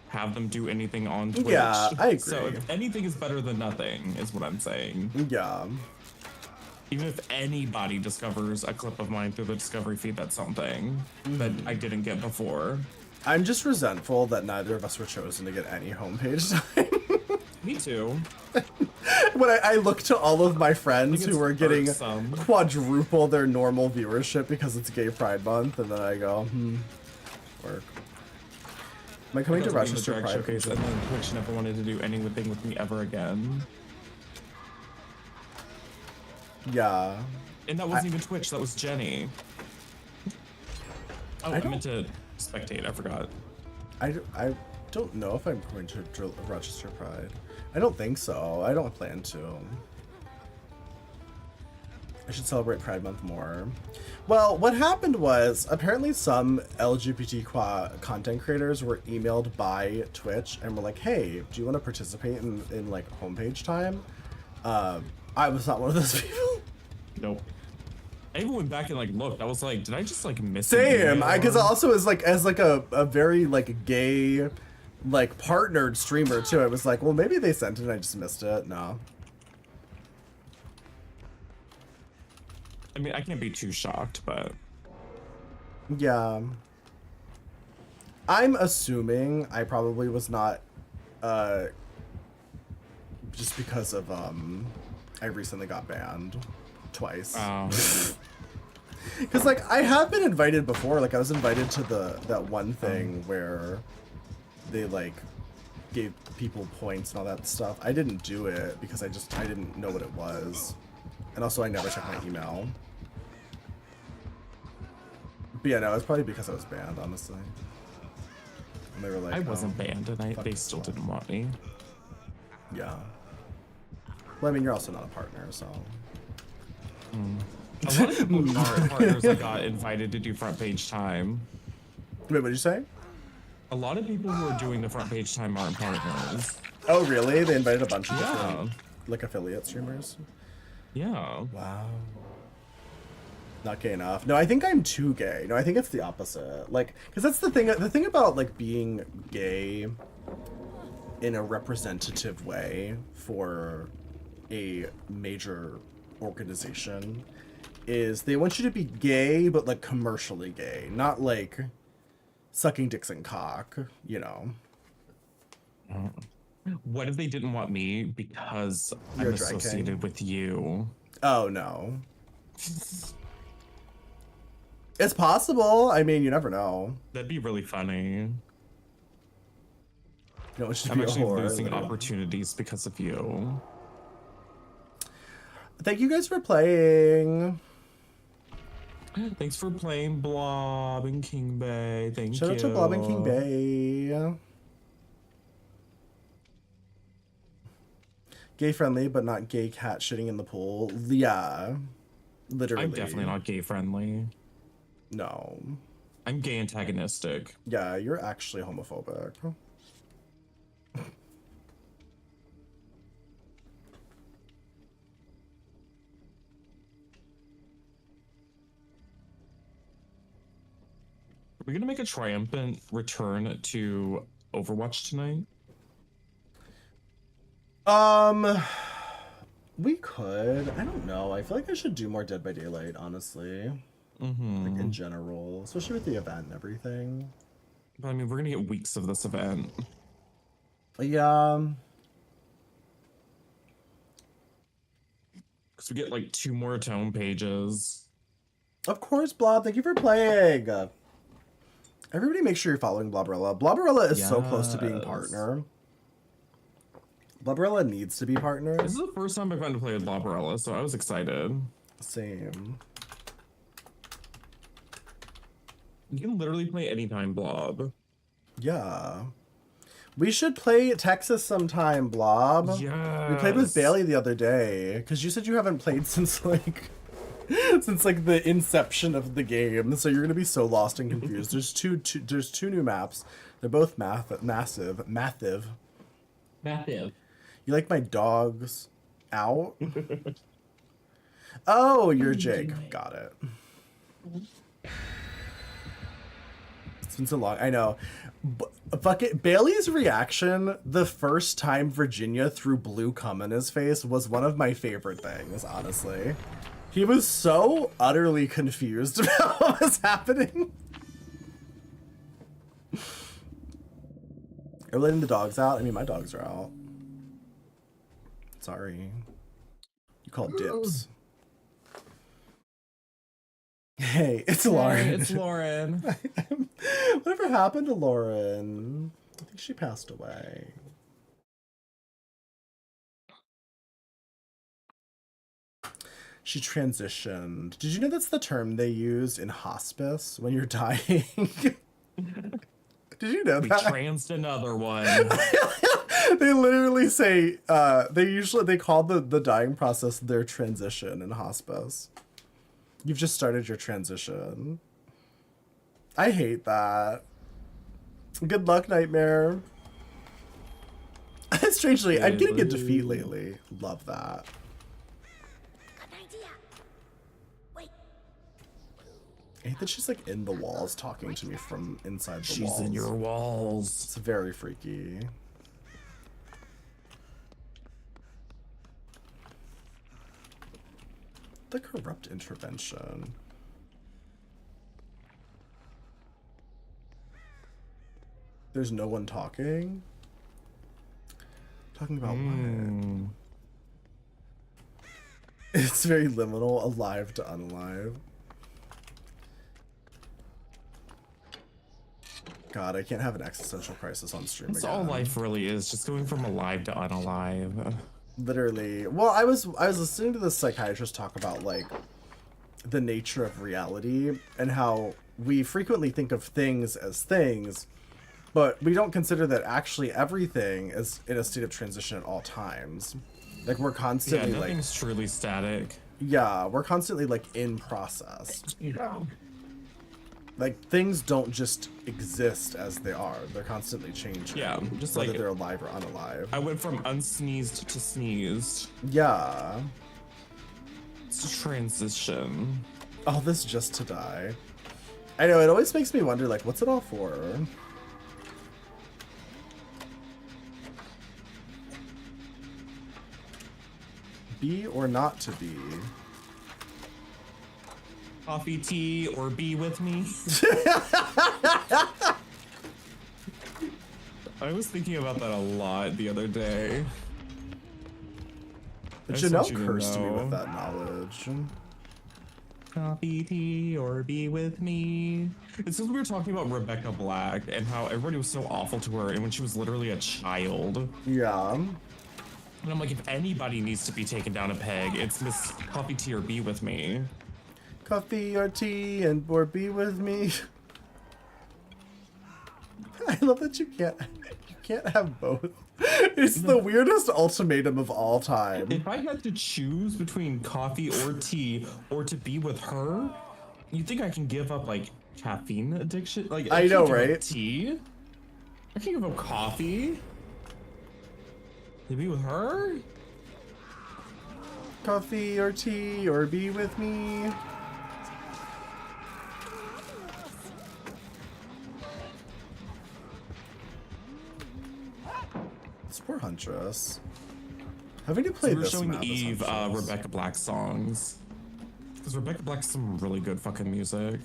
have them do anything on Twitch. Yeah, I agree. So if anything is better than nothing, is what I'm saying. Yeah. Even if anybody discovers a clip of mine through the discovery feed, that's something that I didn't get before. I'm just resentful that neither of us were chosen to get any homepage time. Me too. When I look to all of my friends it's who are getting irksome. quadruple their normal viewership because it's Gay Pride Month, and then I go, work. Am I coming to Because of being Rochester the drag Pride? showcase, and then Twitch never wanted to do anything with me ever again. Yeah. And that wasn't even Twitch, that was Jenny. Oh, I meant to spectate, I forgot. I don't know if I'm going to Rochester Pride. I don't think so. I don't plan to. I should celebrate Pride Month more. Well, what happened was, apparently some LGBT content creators were emailed by Twitch and were like, hey, do you want to participate in like homepage time? I was not one of those people. Nope. I even went back and like looked. I was like, did I just like miss Same, because also as like a very like gay, like partnered streamer too. I was like, well, maybe they sent it and I just missed it. No. I mean, I can't be too shocked, but Yeah. I'm assuming I probably was not, just because of, I recently got banned twice. Because like I have been invited before. Like I was invited to that one thing where they like gave people points and all that stuff. I didn't do it because I didn't know what it was, and also I never checked my email. But yeah, no, it's probably because I was banned, honestly. And they were like, I wasn't oh, banned, and they still didn't want me. Yeah. Well, I mean, you're also not a partner, so. A lot of people who are partners that got invited to do front page time. Wait, what did you say? A lot of people who are doing the front page time aren't partners. Oh, really? They invited a bunch of Yeah. different, like, affiliate streamers? Yeah. Wow. Not gay enough. No, I think I'm too gay. No, I think it's the opposite. Like, because that's the thing. The thing about like being gay in a representative way for a major organization is they want you to be gay, but like commercially gay, not like sucking dicks and cock. You know. What if they didn't want me because You're I'm a drag king? associated with you? Oh no. It's possible. I mean, you never know. That'd be really funny. You know, it should I'm be a actually whore, losing literally. opportunities because of you. Thank you guys for playing. Thanks for playing Blob and King Bay. Thank you. Shout out to Blob and King Bay. Gay friendly, but not gay cat shitting in the pool. Yeah. Literally. I'm definitely not gay friendly. No. I'm gay antagonistic. Yeah, you're actually homophobic. Are we gonna make a triumphant return to Overwatch tonight? We could. I don't know. I feel like I should do more Dead by Daylight, honestly. Mm-hmm. Like in general, especially with the event and everything. But I mean, we're gonna get weeks of this event. Yeah. Because we get like 2 more tone pages. Of course, Blob. Thank you for playing. Everybody make sure you're following Blobberella. Blobberella is so close to being Yes. partner. Blobberella needs to be partner. This is the first time I've gotten to play with Blobberella, so I was excited. Same. You can literally play anytime Blob. Yeah. We should play Texas sometime, Blob. Yes. We played with Bailey the other day, because you said you haven't played since like the inception of the game. So you're gonna be so lost and confused. There's two new maps. They're both massive. You like my dogs out? Oh, you're Jake. Got it. It's been so long. I know. Fuck it. Bailey's reaction the first time Virginia threw blue cum in his face was one of my favorite things, honestly. He was so utterly confused about what was happening. Are we letting the dogs out? I mean, my dogs are out. Sorry. You call it dips. Hey, it's Lauren. Hey, it's Lauren. Whatever happened to Lauren? I think she passed away. She transitioned. Did you know that's the term they use in hospice when you're dying? Did you know We that? transed another one. They literally say they call the dying process their transition in hospice. You've just started your transition. I hate that. Good luck, Nightmare. Strangely, I'm getting a defeat lately. Love that. Good idea. Wait. I hate that she's like in the walls talking to me from inside the She's walls. in your walls. It's very freaky. The corrupt intervention. There's no one talking? Talking about what? It's very liminal, alive to unalive. God, I can't have an existential crisis on stream That's again. all life really is, just going from alive to unalive. Literally. Well, I was listening to this psychiatrist talk about like the nature of reality and how we frequently think of things as things, but we don't consider that actually everything is in a state of transition at all times. Like we're Yeah, constantly nothing's truly static. we're constantly like in process. Like things don't just exist as they are. They're constantly changing. Yeah, just whether like they're alive or unalive. I went from unsneezed to sneezed. Yeah. It's a transition. All this just to die. I know, it always makes me wonder, like, what's it all for? Be or not to be? Coffee, tea, or be with me. I was thinking about that a lot the other day. I just Janelle want you to cursed me know. with that knowledge. Coffee, tea, or be with me. It's because we were talking about Rebecca Black and how everybody was so awful to her, and when she was literally a child. Yeah. And I'm like, if anybody needs to be taken down a peg, it's Miss Coffee, tea, or be with me. Coffee or tea and or be with me. I love that you can't have both. It's the weirdest ultimatum of all time. If I had to choose between coffee or tea or to be with her, you think I can give up like caffeine addiction? Like I know, can't give up right? Tea? I can't give up coffee. To be with her? Coffee or tea or be with me. This poor Huntress. Having to play So we're this showing map as Eve Huntress. Rebecca Black songs. Because Rebecca Black's some really good fucking music.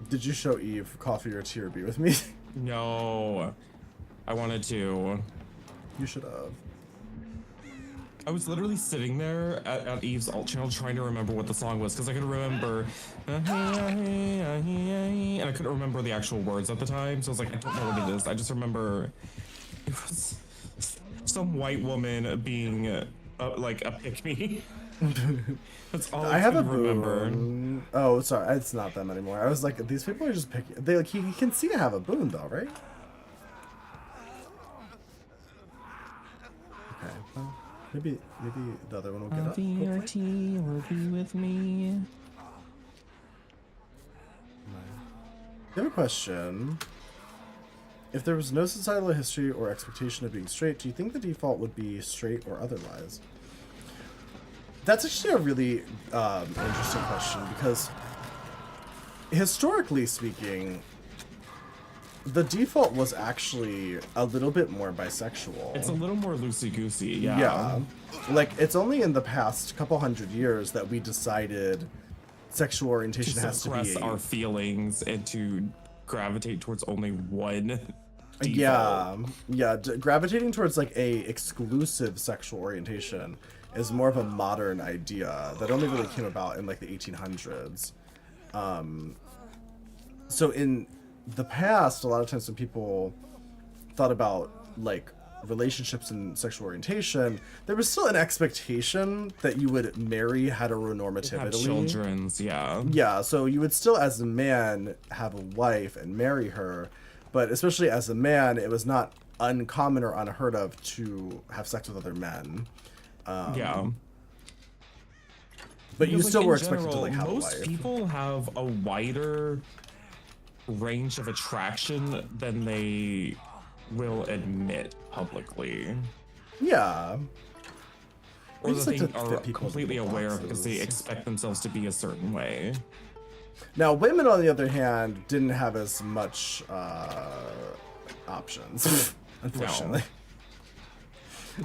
Did you show Eve Coffee or Tea or Be With Me? No. I wanted to. You should have. I was literally sitting there at Eve's alt channel trying to remember what the song was because I could remember and I couldn't remember the actual words at the time, so I was like, I don't know what it is. I just remember it was some white woman being like a pick-me. That's all I have a could remember. boon. Oh, sorry, it's not them anymore. I was like, these people are just picking. They like he can see to have a boon though, right? Okay, well, maybe the other one will get up. Coffee or hopefully. tea or be with me. I have a question. If there was no societal history or expectation of being straight, do you think the default would be straight or otherwise? That's actually a really interesting question because historically speaking, the default was actually a little bit more bisexual. It's a little more loosey-goosey, yeah. Yeah. Like, it's only in the past couple hundred years that we decided sexual orientation To has to suppress be... our feelings and to gravitate towards only one default. Yeah, gravitating towards like a exclusive sexual orientation is more of a modern idea that only really came about in like the 1800s. So in the past, a lot of times when people thought about like relationships and sexual orientation, there was still an expectation that you would marry Have heteronormatively. children's, yeah. Yeah, so you would still, as a man, have a wife and marry her, but especially as a man, it was not uncommon or unheard of to have sex with other men. Yeah. But you Because, like, still in were expected to general, like have a most wife. people have a wider range of attraction than they will admit publicly. Yeah. Or just that like they to are fit people into completely little aware of because they boxes. expect themselves to be a certain way. Now, women, on the other hand, didn't have as much options, unfortunately.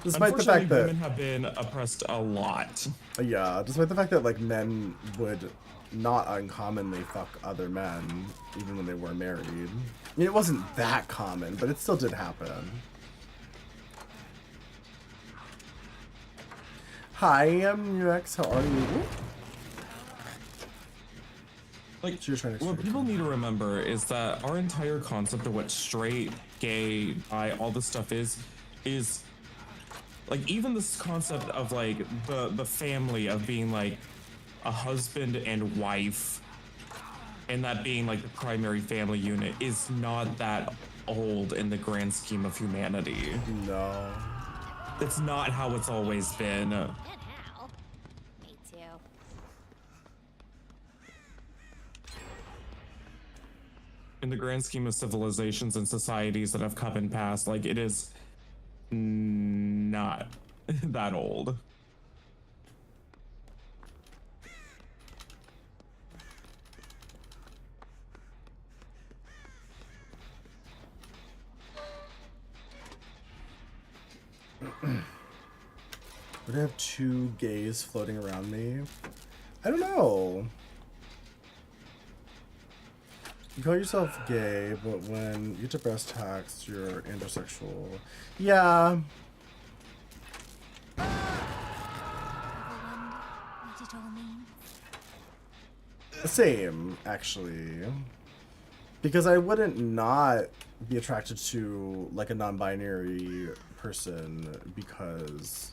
Despite the fact Unfortunately, that, women have been oppressed a lot. yeah, despite the fact that like men would not uncommonly fuck other men even when they were married. I mean, it wasn't that common, but it still did happen. Hi, UX. How are you? Like, So you're trying to what people need to remember is that our entire concept of what straight, gay, bi, all this stuff is like even this concept of like the family of being like a husband and wife, and that being like the primary family unit is not that old in the grand scheme of humanity. No. It's not how it's always been. And how? Me too. In the grand scheme of civilizations and societies that have come and passed, like it is not that old. Would I have two gays floating around me? I don't know. You call yourself gay, but when you get to breast tax, you're intersexual. Yeah. Ever wonder what it all means? Same, actually. Because I wouldn't not be attracted to, like, a non-binary person because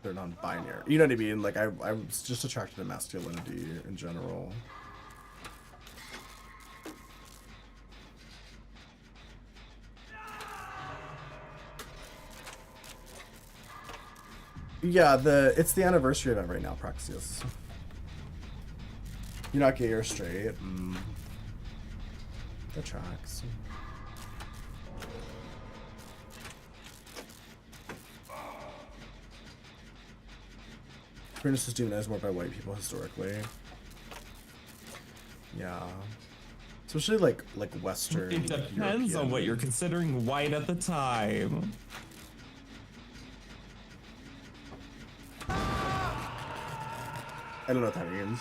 they're non-binary. You know what I mean? Like, I was just attracted to masculinity in general. Yeah, it's the anniversary event right now, Praxius. You're not gay or straight. That tracks. Queerness is demonized more by white people historically. Yeah. Especially like Western. It depends on what you're considering white at the time. I don't know what that means.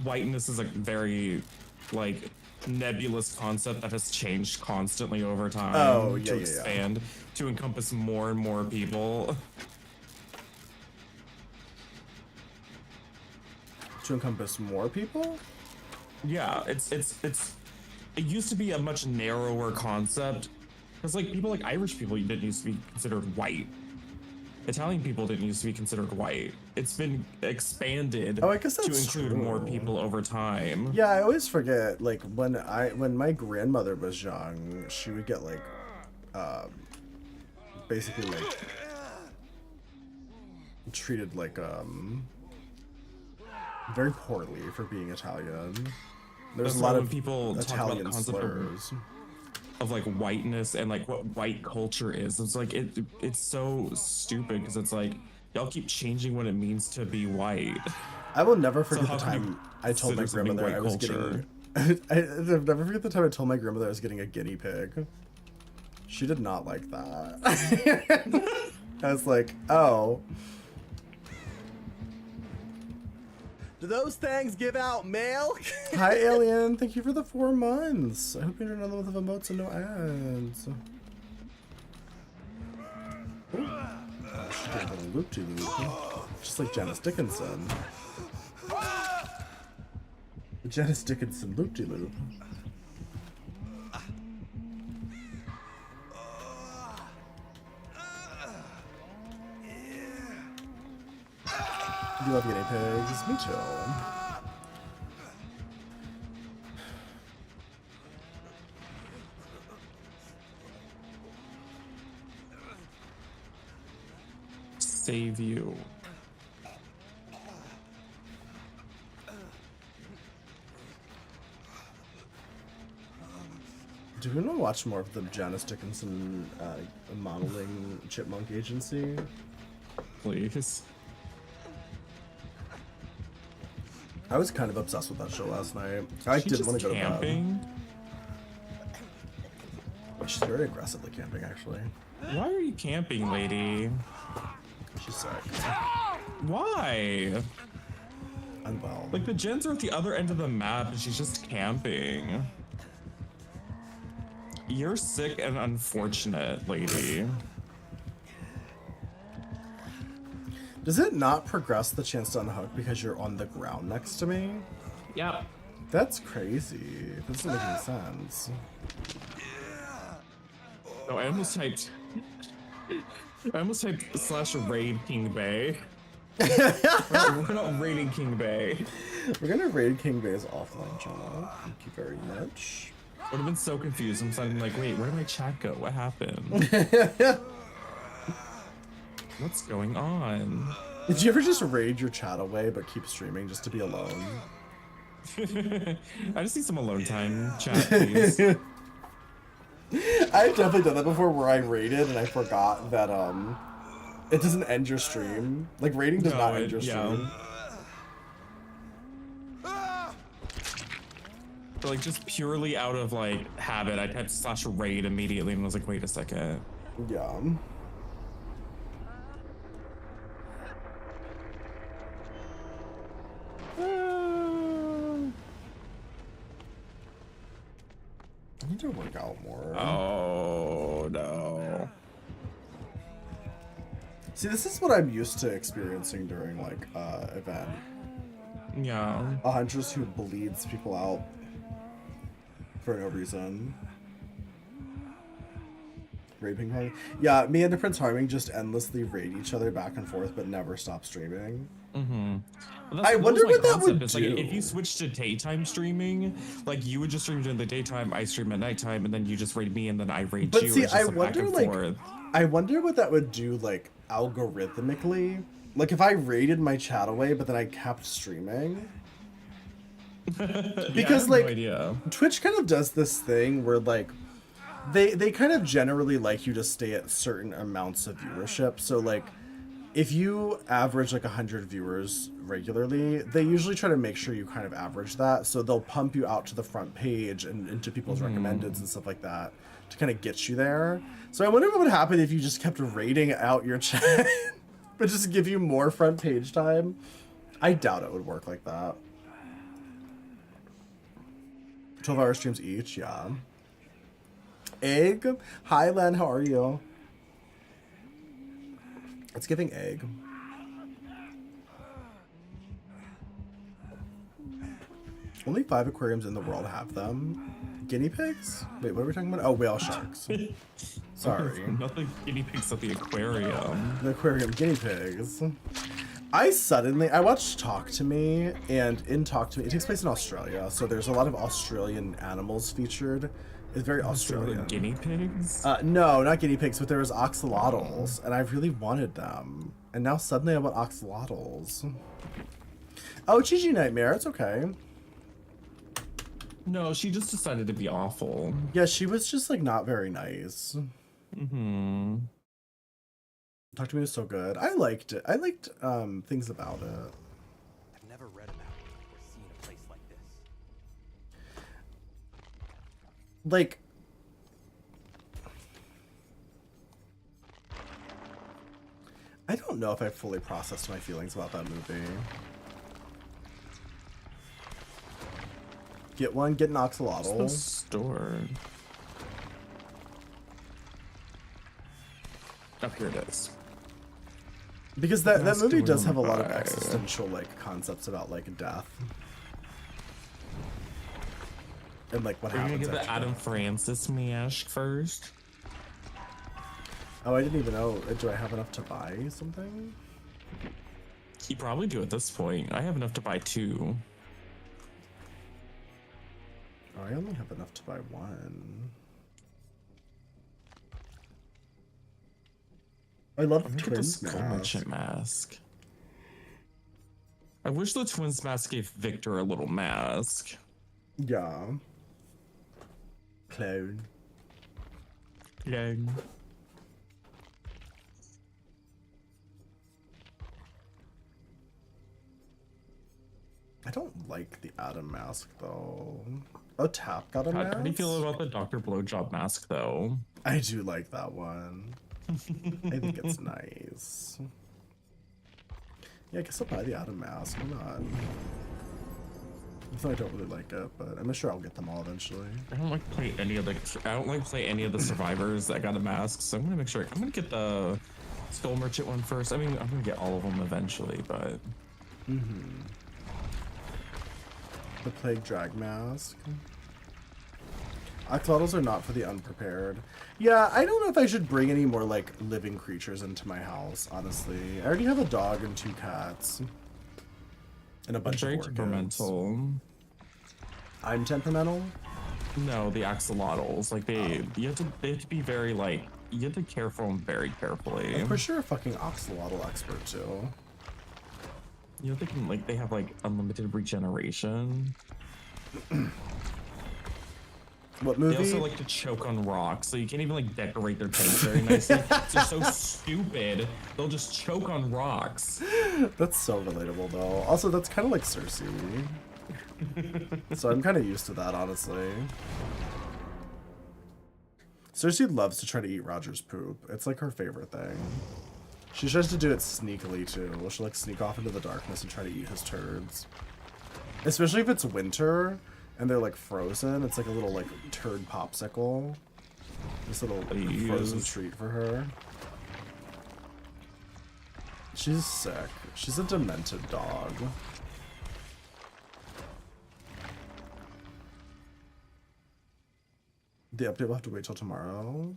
Whiteness is a very like nebulous concept that has changed constantly over time to expand to encompass more and more people. To encompass more people? Yeah, it used to be a much narrower concept because like people like Irish people didn't used to be considered white. Italian people didn't used to be considered white. It's been expanded I guess to that's include true. more people over time. Yeah, I always forget. Like when my grandmother was young, she would get like, basically like treated like very poorly for being Italian. There's That's a lot why of when people talk about the Italian concept slurs. of like whiteness and like what white culture is. It's like it's so stupid because it's like y'all keep changing what it means to be white. I will never forget how the can you time I told my consider something grandmother white I was culture? getting. I'll never forget the time I told my grandmother I was getting a guinea pig. She did not like that. I was like, oh. Do those things give out milk? Hi, Alien. Thank you for the 4 months. I hope you're another one with emotes and no ads. She did a little loop-de-loop. Just like Janice Dickinson. The Janice Dickinson loop-de-loop. You love guinea pigs. Me too. Save you. Do we want to watch more of the Janice Dickinson modeling chipmunk agency? Please. I was kind of obsessed with that show last night. I didn't want to go to bed. Camping? She's very aggressively camping, actually. Why are you camping, lady? She's sick. Why? Unwell. Like the gens are at the other end of the map and she's just camping. You're sick and unfortunate, lady. Does it not progress the chance to unhook because you're on the ground next to me? Yep. That's crazy. That doesn't make any sense. No, I almost typed / raid King Bay. We're not raiding King Bay. We're gonna raid King Bay's offline channel. Thank you very much. Would have been so confused. I'm suddenly like, wait, where did my chat go? What happened? What's going on? Did you ever just raid your chat away but keep streaming just to be alone? I just need some alone time, chat, please. I've definitely done that before where I raided and I forgot that it doesn't end your stream. Like raiding does not end your stream. But like just purely out of like habit, I typed / raid immediately and was like, wait a second. Yeah. I need to work out more. Oh no. See, this is what I'm used to experiencing during like event. Yeah. A huntress who bleeds people out for no reason. Raping her. Yeah, me and the Prince Harming just endlessly raid each other back and forth but never stop streaming. Mm-hmm. Well, I wonder what that would It's do. like if you switch to daytime streaming, like you would just stream during the daytime, I stream at nighttime, and then you just raid me, and then I raid But you. see, It's just I back wonder and like forth. I wonder what that would do like algorithmically. Like if I raided my chat away but then I kept streaming. Because I have like no idea. Twitch kind of does this thing where like they kind of generally like you to stay at certain amounts of viewership. So like if you average like 100 viewers regularly, they usually try to make sure you kind of average that. So they'll pump you out to the front page and into people's recommendeds and stuff like that to kind of get you there. So I wonder what would happen if you just kept rating out your chat but just give you more front page time. I doubt it would work like that. 12-hour streams each, yeah. Egg? Hi, Len, how are you? It's giving egg. Only 5 aquariums in the world have them. Guinea pigs? Wait, what are we talking about? Oh, whale sharks. Sorry. Not the guinea pigs at the aquarium. The aquarium guinea pigs. I watched Talk to Me, and in Talk to Me, it takes place in Australia, so there's a lot of Australian animals featured. It's very Australian. Guinea pigs? No, not guinea pigs, but there was axolotls, and I really wanted them. And now suddenly I want axolotls. Oh, Gigi Nightmare, it's okay. No, she just decided to be awful. Yeah, she was just like not very nice. Mm-hmm. Talk to Me was so good. I liked it. I liked things about it. I've never read about or seen a place like this. Like, I don't know if I fully processed my feelings about that movie. Get one, get an axolotl. The store. Oh, here it is. Because that That's movie doing does have a lot of alright. existential like concepts about like death. And like what Are you gonna happens get the after Adam death. Francis mask first? Oh, I didn't even know. Do I have enough to buy something? You probably do at this point. I have enough to buy 2. Oh, I only have enough to buy 1. I love I'm the gonna get the twins Skull mask. Merchant mask. I wish the twins mask gave Victor a little mask. Yeah. Clown. Yeah. I don't like the Adam mask though. Oh, Tap got a How mask? do you feel about the Dr. Blowjob mask though? I do like that one. I think it's nice. Yeah, I guess I'll buy the Adam mask. Why not? Even though I don't really like it, but I'm sure I'll get them all eventually. I don't like play any of the survivors that got a mask, so I'm gonna make sure I'm gonna get the Skull Merchant one first. I mean, I'm gonna get all of them eventually, but The Plague Drag Mask. Axolotls are not for the unprepared. Yeah, I don't know if I should bring any more, like, living creatures into my house, honestly. I already have a dog and 2 cats. And a bunch very of orchids. temperamental. I'm temperamental? No, the axolotls. Like they have to be very like you have to care for them very carefully. I'm for sure a fucking axolotl expert too. You know they can like they have like unlimited regeneration. What movie? They also like to choke on rocks, so you can't even like decorate their tanks very nicely. They're so stupid. They'll just choke on rocks. That's so relatable though. Also, that's kind of like Cersei. So I'm kind of used to that, honestly. Cersei loves to try to eat Roger's poop. It's like her favorite thing. She tries to do it sneakily too. She'll like sneak off into the darkness and try to eat his turds. Especially if it's winter and they're like frozen. It's like a little like turd popsicle. This little frozen treat for her. She's sick. She's a demented dog. The update will have to wait till tomorrow.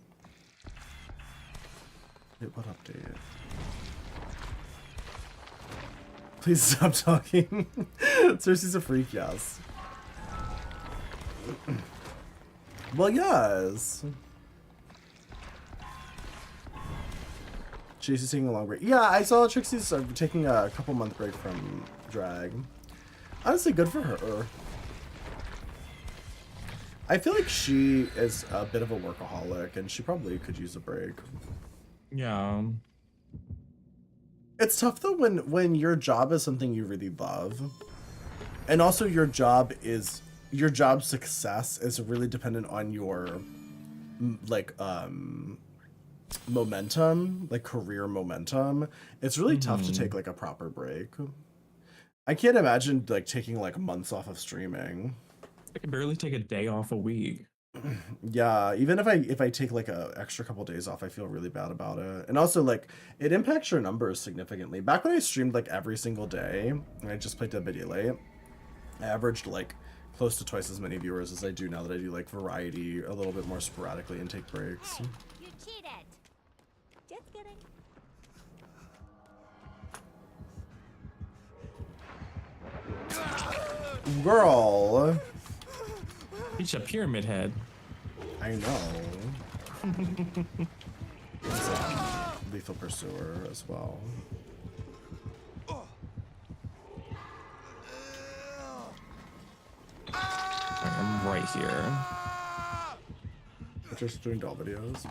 Wait, what update? Please stop talking. Cersei's a freak, yes. Well, yes. Trixie's taking a long break. Yeah, I saw Trixie's taking a couple-month break from drag. Honestly, good for her. I feel like she is a bit of a workaholic, and she probably could use a break. Yeah. It's tough though when your job is something you really love, and also your job success is really dependent on your like momentum, like career momentum. It's really tough to take like a proper break. I can't imagine like taking like months off of streaming. I can barely take a day off a week. Yeah, even if I take like a extra couple days off, I feel really bad about it. And also like it impacts your numbers significantly. Back when I streamed like every single day and I just played Dead by Daylight, I averaged like close to twice as many viewers as I do now that I do like variety a little bit more sporadically and take breaks. Hey, you cheated. Just kidding. Girl, Reach a pyramid head. I know. It's like Lethal Pursuer as well. I'm right here. But you're doing doll videos?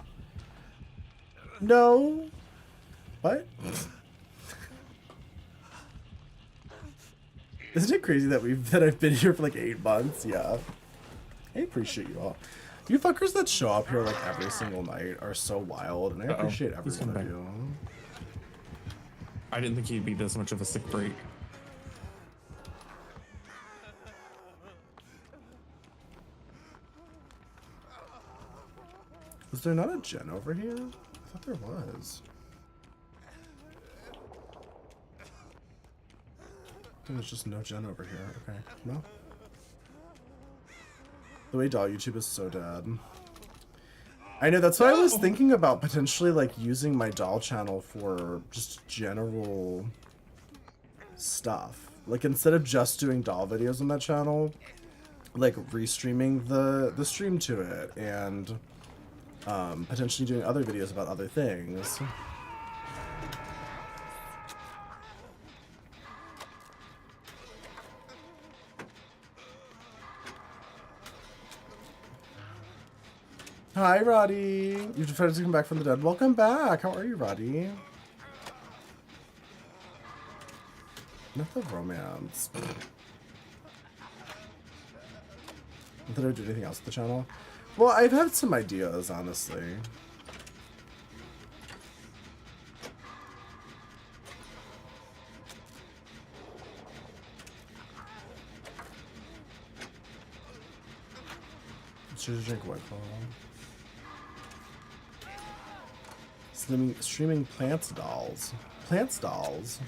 No. What? Isn't it crazy that I've been here for like 8 months? Yeah. I appreciate you all. You fuckers that show up here like every single night are so wild, and I appreciate every one of you. I didn't think he'd be this much of a sick freak. Was there not a gen over here? I thought there was. There's just no gen over here. Okay, no. The way doll YouTube is so dead. I know, that's why I was thinking about potentially like using my doll channel for just general stuff. Like instead of just doing doll videos on that channel, like restreaming the stream to it and potentially doing other videos about other things. Hi, Roddy. You've decided to come back from the dead. Welcome back. How are you, Roddy? Not the romance. Did I do anything else with the channel? Well, I've had some ideas, honestly. Should I drink White Claw? Streaming plants dolls. Plants dolls.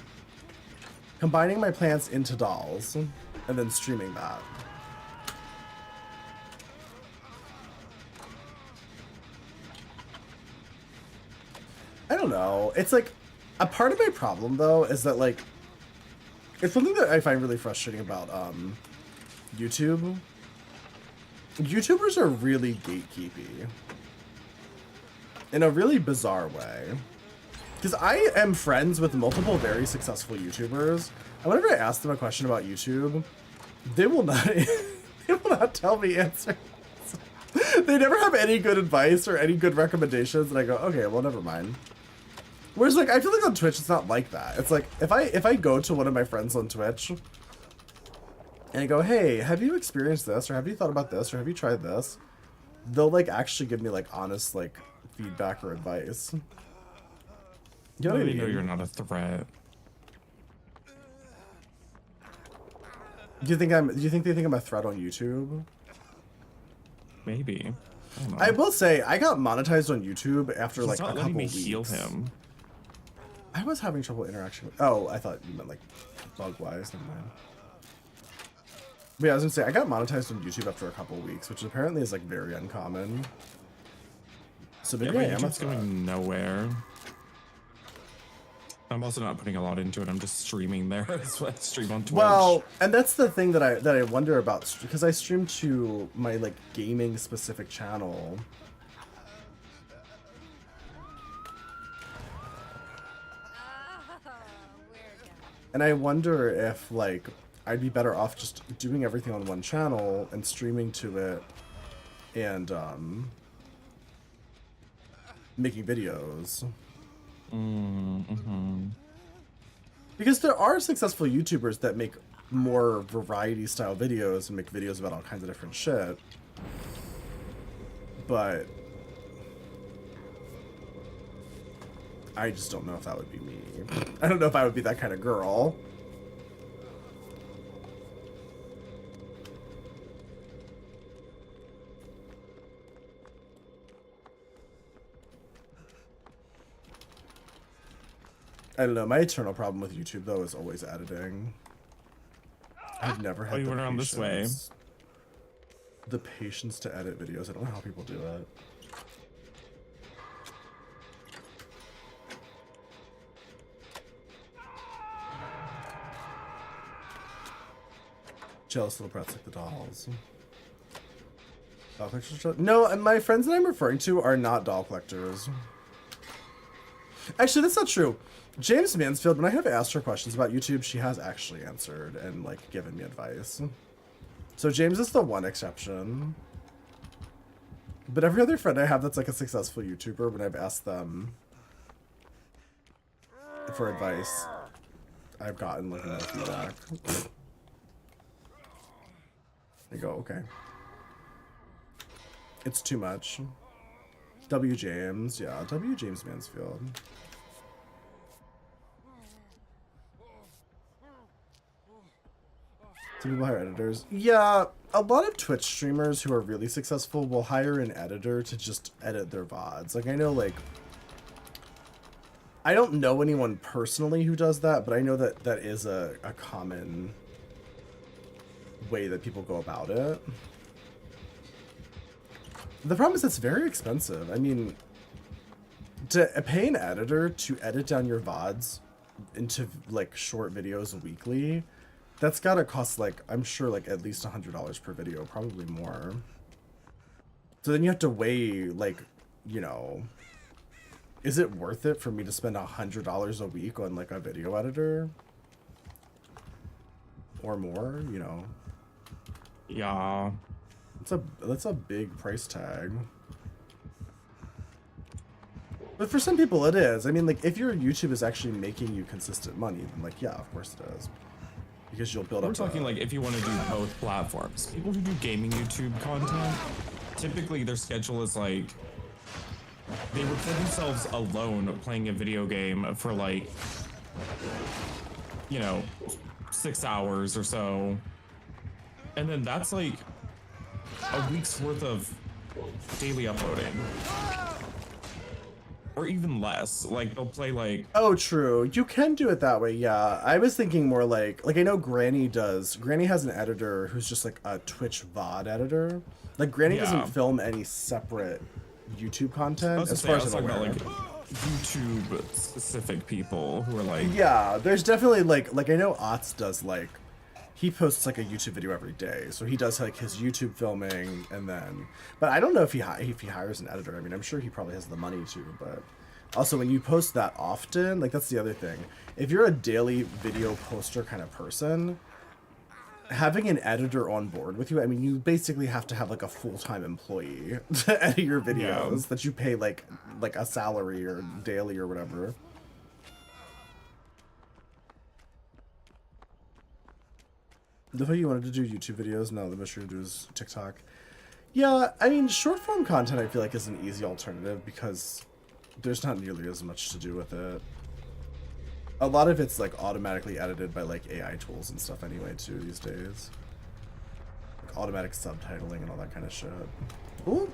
Combining my plants into dolls and then streaming that. I don't know. It's like a part of my problem though is that like it's something that I find really frustrating about YouTube. YouTubers are really gatekeepy in a really bizarre way. Because I am friends with multiple very successful YouTubers, and whenever I ask them a question about YouTube, they will not they will not tell me answers. They never have any good advice or any good recommendations, and I go, okay, well, never mind. Whereas, like, I feel like on Twitch, it's not like that. It's like, if I go to one of my friends on Twitch, and I go, hey, have you experienced this, or have you thought about this, or have you tried this? They'll, like, actually give me, like, honest, like, feedback or advice. You know what I mean? Know you're not a threat. Do you think they think I'm a threat on YouTube? Maybe. I don't know. I will say, I got monetized on YouTube after, He's like, not a couple letting me weeks. heal him. I was having trouble interaction with... Oh, I thought you meant, like, bug-wise. Never mind. But yeah, I was gonna say, I got monetized on YouTube after a couple weeks, which apparently is, like, very uncommon. So maybe I am a YouTube's threat. going nowhere. I'm also not putting a lot into it. I'm just streaming there. That's what I stream on Twitch. Well, and that's the thing that I wonder about, because I stream to my, like, gaming specific channel. And I wonder if, like, I'd be better off just doing everything on one channel and streaming to it and making videos. Because there are successful YouTubers that make more variety style videos and make videos about all kinds of different shit. But I just don't know if that would be me. I don't know if I would be that kind of girl. I don't know. My eternal problem with YouTube, though, is always editing. I've never had you the went around this way. the patience to edit videos. I don't know how people do it. Jealous little brats like the dolls. Doll collectors? No, and my friends that I'm referring to are not doll collectors. Actually, that's not true. James Mansfield, when I have asked her questions about YouTube, she has actually answered and, like, given me advice. So James is the one exception. But every other friend I have that's, like, a successful YouTuber, when I've asked them for advice, I've gotten, like, no feedback. I go, okay. It's too much. W. James, yeah, W. James Mansfield. Some people hire editors. Yeah, a lot of Twitch streamers who are really successful will hire an editor to just edit their VODs. Like, I know, like, I don't know anyone personally who does that, but I know that that is a common way that people go about it. The problem is it's very expensive. I mean, to pay an editor to edit down your VODs into, like, short videos weekly, that's gotta cost, like, I'm sure, like, at least $100 per video, probably more. So then you have to weigh, like, you know, is it worth it for me to spend $100 a week on, like, a video editor? Or more, you know? Yeah. That's a big price tag. But for some people it is. I mean, like, if your YouTube is actually making you consistent money, then, like, yeah, of course it is. Because you'll build up. We're talking like if you want to do both platforms. People who do gaming YouTube content, typically their schedule is like they record themselves alone playing a video game for, like, you know, 6 hours or so. And then that's like a week's worth of daily uploading. or even less. Like they'll play like Oh, true. You can do it that way, yeah. I was thinking more like I know Granny does. Granny has an editor who's just like a Twitch VOD editor. Like Granny doesn't Yeah. film any separate YouTube I content was, as gonna far say, I as was I'm talking aware. about like YouTube specific people who are like Yeah, there's definitely like I know Otz does like he posts like a YouTube video every day, so he does like his YouTube filming and then. But I don't know if he hires an editor. I mean, I'm sure he probably has the money to, but also when you post that often, like that's the other thing. If you're a daily video poster kind of person, having an editor on board with you, I mean, you basically have to have like a full-time employee to edit your videos that you pay like a salary or daily or whatever. The way you wanted to do YouTube videos, no, the best you're gonna do is TikTok. Yeah, I mean, short form content I feel like is an easy alternative because there's not nearly as much to do with it. A lot of it's like automatically edited by like AI tools and stuff anyway too these days. Like automatic subtitling and all that kind of shit. Ooh.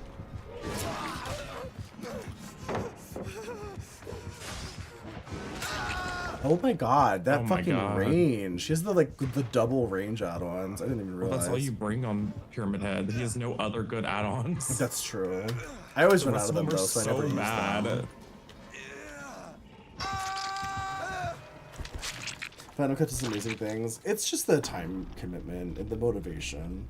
Oh my god, that Oh my fucking God. range. She has the like the double range add-ons. I didn't even realize. that's all you bring on Pyramid Head. He has no other good add-ons. That's true. I always The run out rest of them are though, so I never use bad. them. Final Cut does amazing things. It's just the time commitment and the motivation.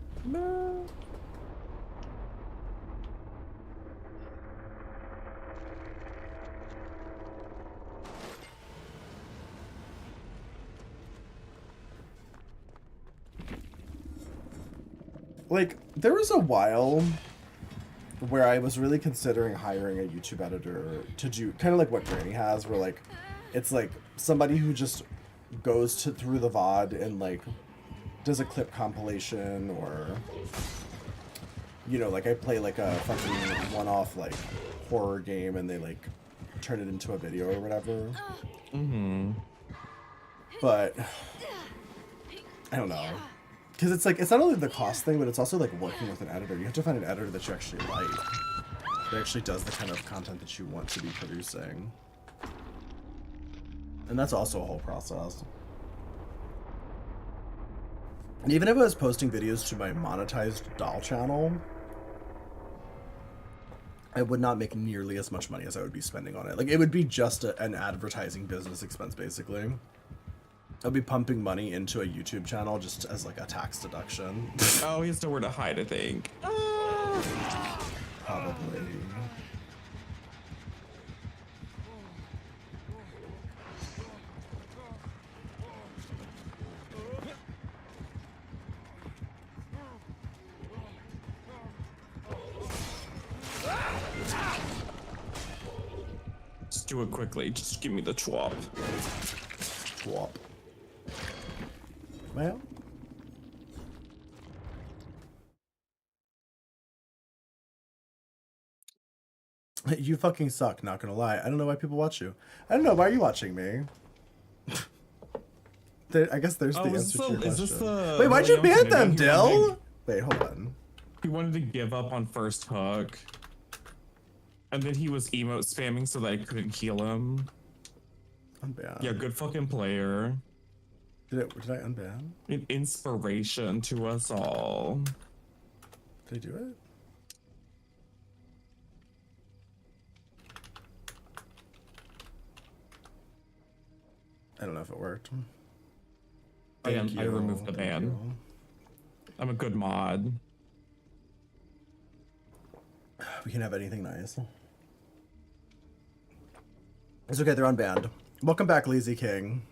Like, there was a while where I was really considering hiring a YouTube editor to do kind of like what Granny has, where like it's like somebody who just goes through the VOD and like does a clip compilation, or you know, like I play like a fucking one-off like horror game and they like turn it into a video or whatever. Mm-hmm. But I don't know. Because it's like, it's not only the cost thing, but it's also like working with an editor. You have to find an editor that you actually like, that actually does the kind of content that you want to be producing. And that's also a whole process. And even if I was posting videos to my monetized doll channel, I would not make nearly as much money as I would be spending on it. Like, it would be just an advertising business expense, basically. I'll be pumping money into a YouTube channel just as like a tax deduction. Oh, he has nowhere to hide, I think. Probably. Just do it quickly. Just give me the chwop. Swap. Well. You fucking suck, not gonna lie. I don't know why people watch you. I don't know, why are you watching me? I guess there's the answer to your is this question. the Wait, why'd you Leon ban Kennedy? them, He Dill? wanted Wait, hold on. He wanted to give up on first hook. And then he was emote spamming so that I couldn't heal him. Unban. Yeah, good fucking player. Did I unban? An inspiration to us all. Did I do it? I don't know if it worked. I Thank you. removed the Thank ban. you. I'm a good mod. We can have anything nice. It's okay, they're unbanned. Welcome back, Lazy King.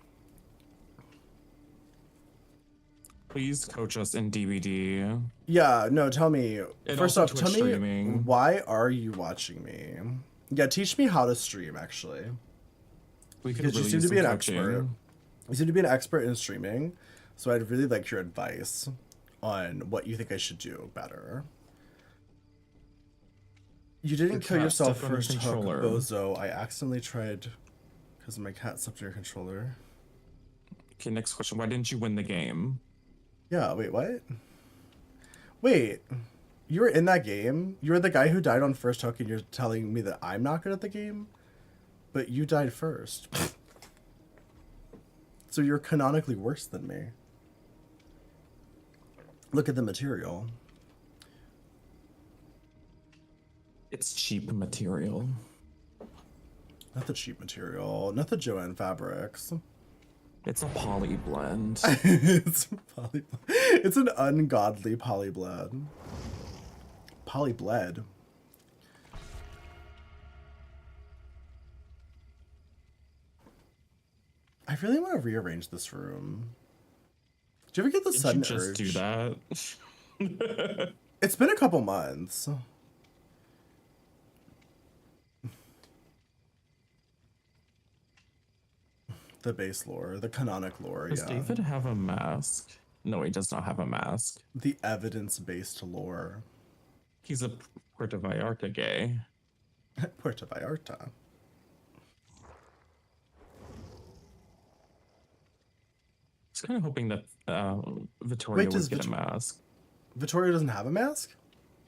Please coach us in DVD. Yeah, no, tell me. And First also off, Twitch tell me, streaming. why are you watching me? Yeah, teach me how to stream, actually. We could Because you really seem use to be some an coaching. expert. You seem to be an expert in streaming, so I'd really like your advice on what you think I should do better. You didn't Your kill cat yourself stepped on your first, hook, controller. bozo. I accidentally tried because my cat stepped on your controller. Okay, next question. Why didn't you win the game? Yeah, wait, what? Wait, you were in that game? You were the guy who died on first hook and you're telling me that I'm not good at the game? But you died first. So you're canonically worse than me. Look at the material. It's cheap material. Not the cheap material. Not the Joanne fabrics. It's a poly blend. It's an ungodly polyblend. Polybled. I really want to rearrange this room. Do you ever get the Did sudden you just urge? do that? It's been a couple months. The base lore, the canonic lore, Does yeah. David have a mask? No, he does not have a mask. The evidence-based lore. He's a Puerto Vallarta gay. Puerto Vallarta. I was kind of hoping that Vittoria Wait, does would get a mask. Vittoria doesn't have a mask?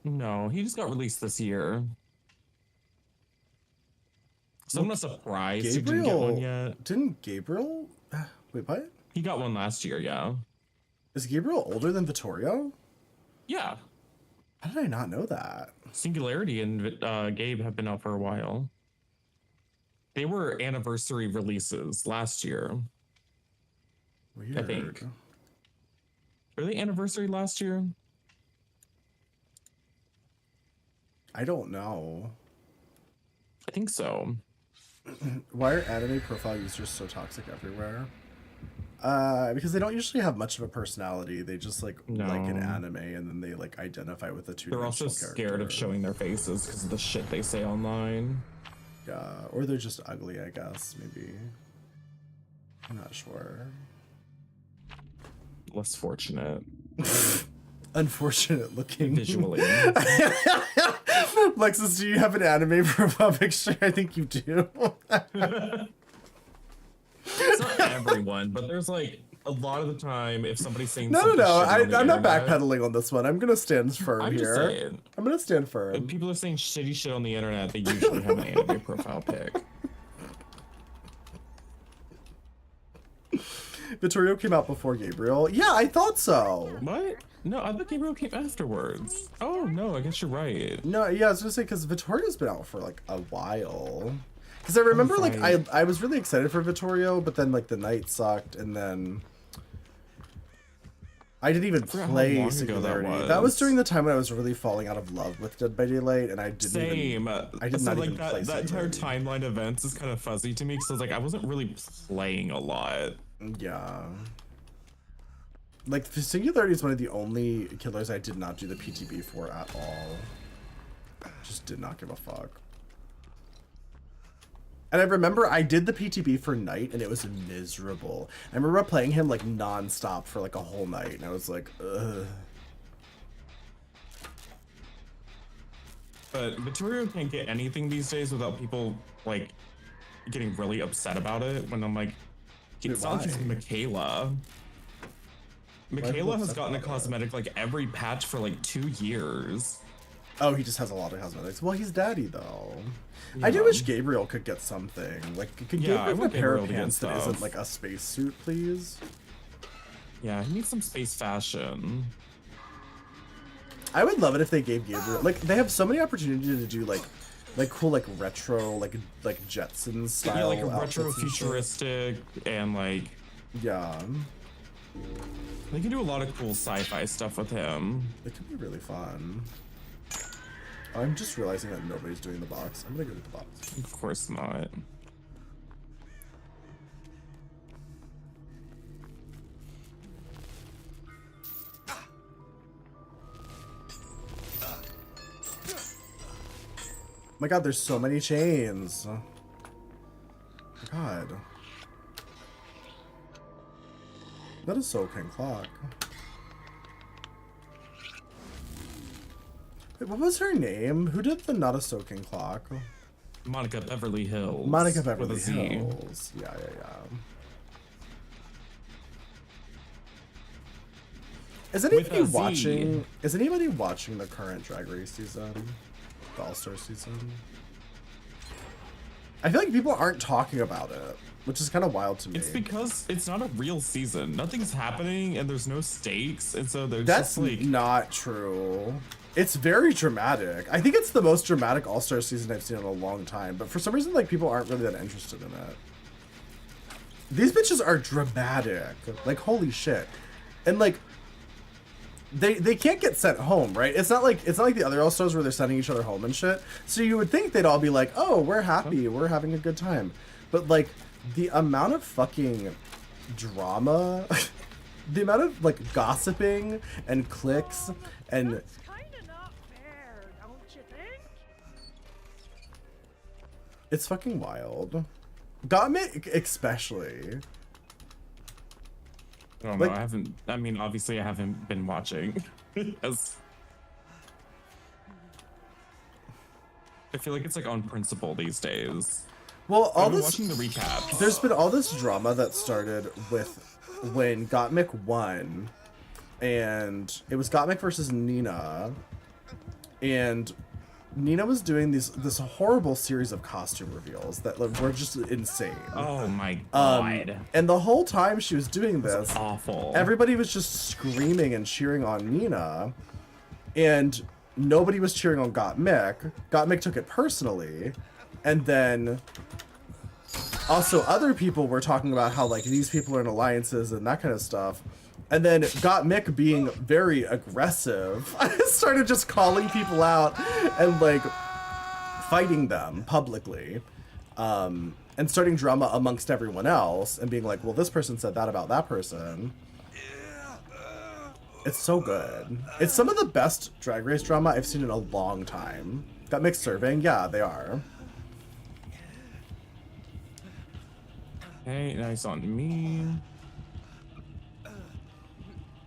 No, he just got released this year. So I'm not surprised he didn't get one yet. Didn't Gabriel? Wait, what? He got one last year, yeah. Is Gabriel older than Vittorio? Yeah. How did I not know that? Singularity and Gabe have been out for a while. They were anniversary releases last year. Weird. I think. Were they anniversary last year? I don't know. I think so. Why are anime profile users so toxic everywhere? Because they don't usually have much of a personality. They just like an anime, and then they like identify with the two-dimensional They're also scared character. of showing their faces because of the shit they say online. Yeah, or they're just ugly, I guess, maybe. I'm not sure. Less fortunate. Unfortunate looking. Visually. Lexus, do you have an anime profile picture? I think you do. It's not everyone, but there's like a lot of the time if somebody's saying No. something shitty on the I'm not internet- backpedaling on this one. I'm gonna stand firm I'm just here. saying. I'm gonna stand If firm. people are saying shitty shit on the internet, they usually have an anime profile pic. Vittorio came out before Gabriel. Yeah, I thought so. What? No, I thought Gabriel came afterwards. Oh no, I guess you're right. No, yeah, I was gonna say because Vittorio's been out for like a while. Because I remember like right. I was really excited for Vittorio, but then like the night sucked, and then I didn't even forgot how play long ago Singularity. that That was was. during the time when I was really falling out of love with Dead by Daylight, and I didn't Same. even. I did so not like even play that entire Singularity. timeline of events is kind of fuzzy to me because I was like I wasn't really playing a lot. Yeah. Like Singularity is one of the only killers I did not do the PTB for at all. Just did not give a fuck. And I remember I did the PTB for night and it was miserable. I remember playing him like non-stop for like a whole night and I was like, ugh. But Vittorio can't get anything these days without people like getting really upset about it. When I'm like, Wait, it's not just why? Michaela. people Michaela has upset gotten a about that? cosmetic like every patch for like 2 years. Oh, he just has a lot of cosmetics. Well, he's daddy though. I do Yeah. wish Gabriel could get something. Like, could Yeah, I Gabriel want get a pair of Gabriel to get pants that stuff. isn't like a spacesuit, please? Yeah, he needs some space fashion. I would love it if they gave Gabriel like they have so many opportunities to do like cool like retro like Jetsons style Yeah, like a outfits retro and shit. futuristic and like Yeah, they can do a lot of cool sci-fi stuff with him. it could be really fun. I'm just realizing that nobody's doing the box. I'm gonna go to the box. Of course not. My God, there's so many chains. My God, that is so King Clock. Wait, what was her name? Who did the Not a Soaking Clock? Monica Beverly Hills. Monica with Beverly a Z. Hills. Yeah. Is With anybody a Z. watching? Is anybody watching the current Drag Race season, the All Star season? I feel like people aren't talking about it, which is kind of wild to me. It's because it's not a real season. Nothing's happening and there's no stakes, and so there's That's just like not true. It's very dramatic. I think it's the most dramatic All-Star season I've seen in a long time, but for some reason, like, people aren't really that interested in it. These bitches are dramatic. Like, holy shit. And, like, they can't get sent home, right? It's not like the other All-Stars where they're sending each other home and shit. So you would think they'd all be like, oh, we're happy, we're having a good time. But, like, the amount of fucking drama, the amount of, like, gossiping and clicks and... It's kinda not fair, don't you think? It's fucking wild. Gottmik especially. I don't Like- know. I haven't. I mean, obviously, I haven't been watching. As I feel like it's like on principle these days. Well, all I've been this... watching the recaps. There's been all this drama that started with when Gottmik won, and it was Gottmik versus Nina, and Nina was doing this horrible series of costume reveals that like, were just insane. Oh my god. And the whole time she was doing this, Awful. everybody was just screaming and cheering on Nina, and nobody was cheering on Gottmik. Gottmik took it personally, and then also other people were talking about how like these people are in alliances and that kind of stuff. And then Gottmik being very aggressive, started just calling people out and like fighting them publicly, and starting drama amongst everyone else and being like, well, this person said that about that person. It's so good. It's some of the best Drag Race drama I've seen in a long time. Gottmik's serving? Yeah, they are. Hey, nice on me.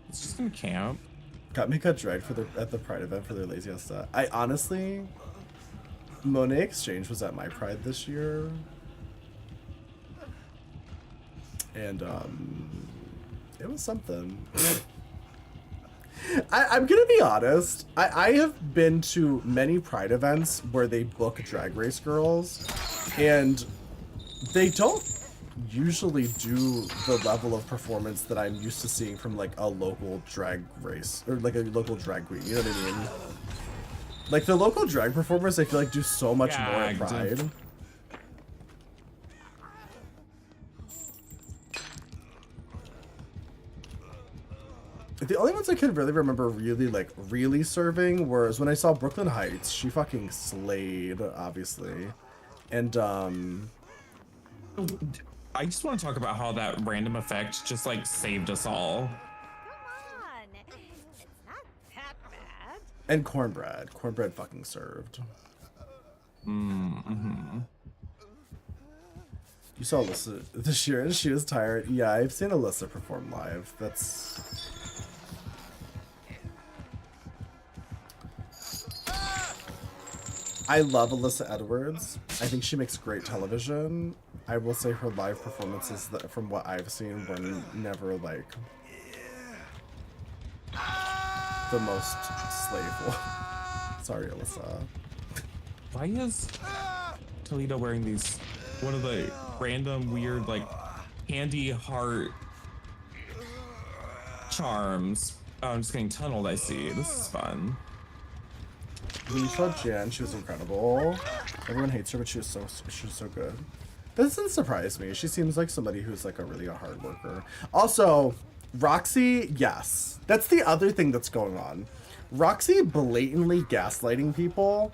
It's just gonna camp. Gottmik got dragged at the Pride event for their lazy ass set. I honestly, Monet Exchange was at my Pride this year, and it was something. I'm gonna be honest. I have been to many Pride events where they book Drag Race girls, and they don't usually do the level of performance that I'm used to seeing from like a local drag race or like a local drag queen. You know what I mean? Like the local drag performers, I feel like do so much more at Gagged. Pride. The only ones I could really remember really serving was when I saw Brooklyn Heights. She fucking slayed, obviously. And I just want to talk about how that random effect just like saved us all. Come on. It's not that bad. and cornbread. Cornbread fucking served. Mm-hmm. You saw Alyssa this year and she was tired. Yeah, I've seen Alyssa perform live. That's... I love Alyssa Edwards. I think she makes great television. I will say her live performances, that, from what I've seen, were never like the most slayful. Sorry, Alyssa. Why is Toledo wearing these? One of the random weird like candy heart charms. Oh, I'm just getting tunneled. I see. This is fun. When you saw Jan, she was incredible. Everyone hates her, but she was so good. This doesn't surprise me. She seems like somebody who's like a really hard worker. Also, Roxy, yes. That's the other thing that's going on. Roxy blatantly gaslighting people,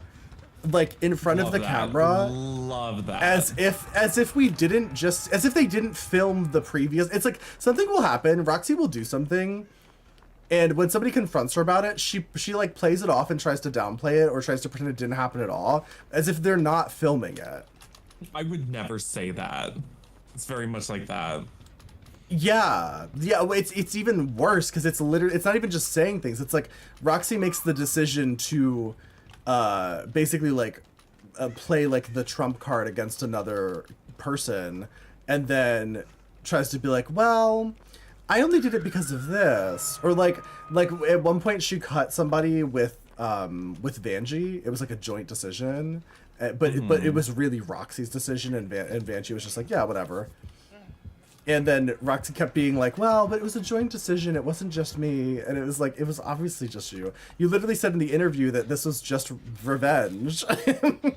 like in front of the camera. Love that. As if they didn't film the previous. It's like something will happen. Roxy will do something, and when somebody confronts her about it, she like plays it off and tries to downplay it or tries to pretend it didn't happen at all, as if they're not filming it. I would never say that. It's very much like that. Yeah, it's even worse because it's not even just saying things. It's like Roxy makes the decision to basically like play like the trump card against another person, and then tries to be like, well, I only did it because of this, or like at one point she cut somebody with Vanjie. It was like a joint decision, but it was really Roxy's decision, and Vanjie was just like, yeah, whatever. And then Roxy kept being like, well, but it was a joint decision. It wasn't just me. And it was like, it was obviously just you. You literally said in the interview that this was just revenge. Can't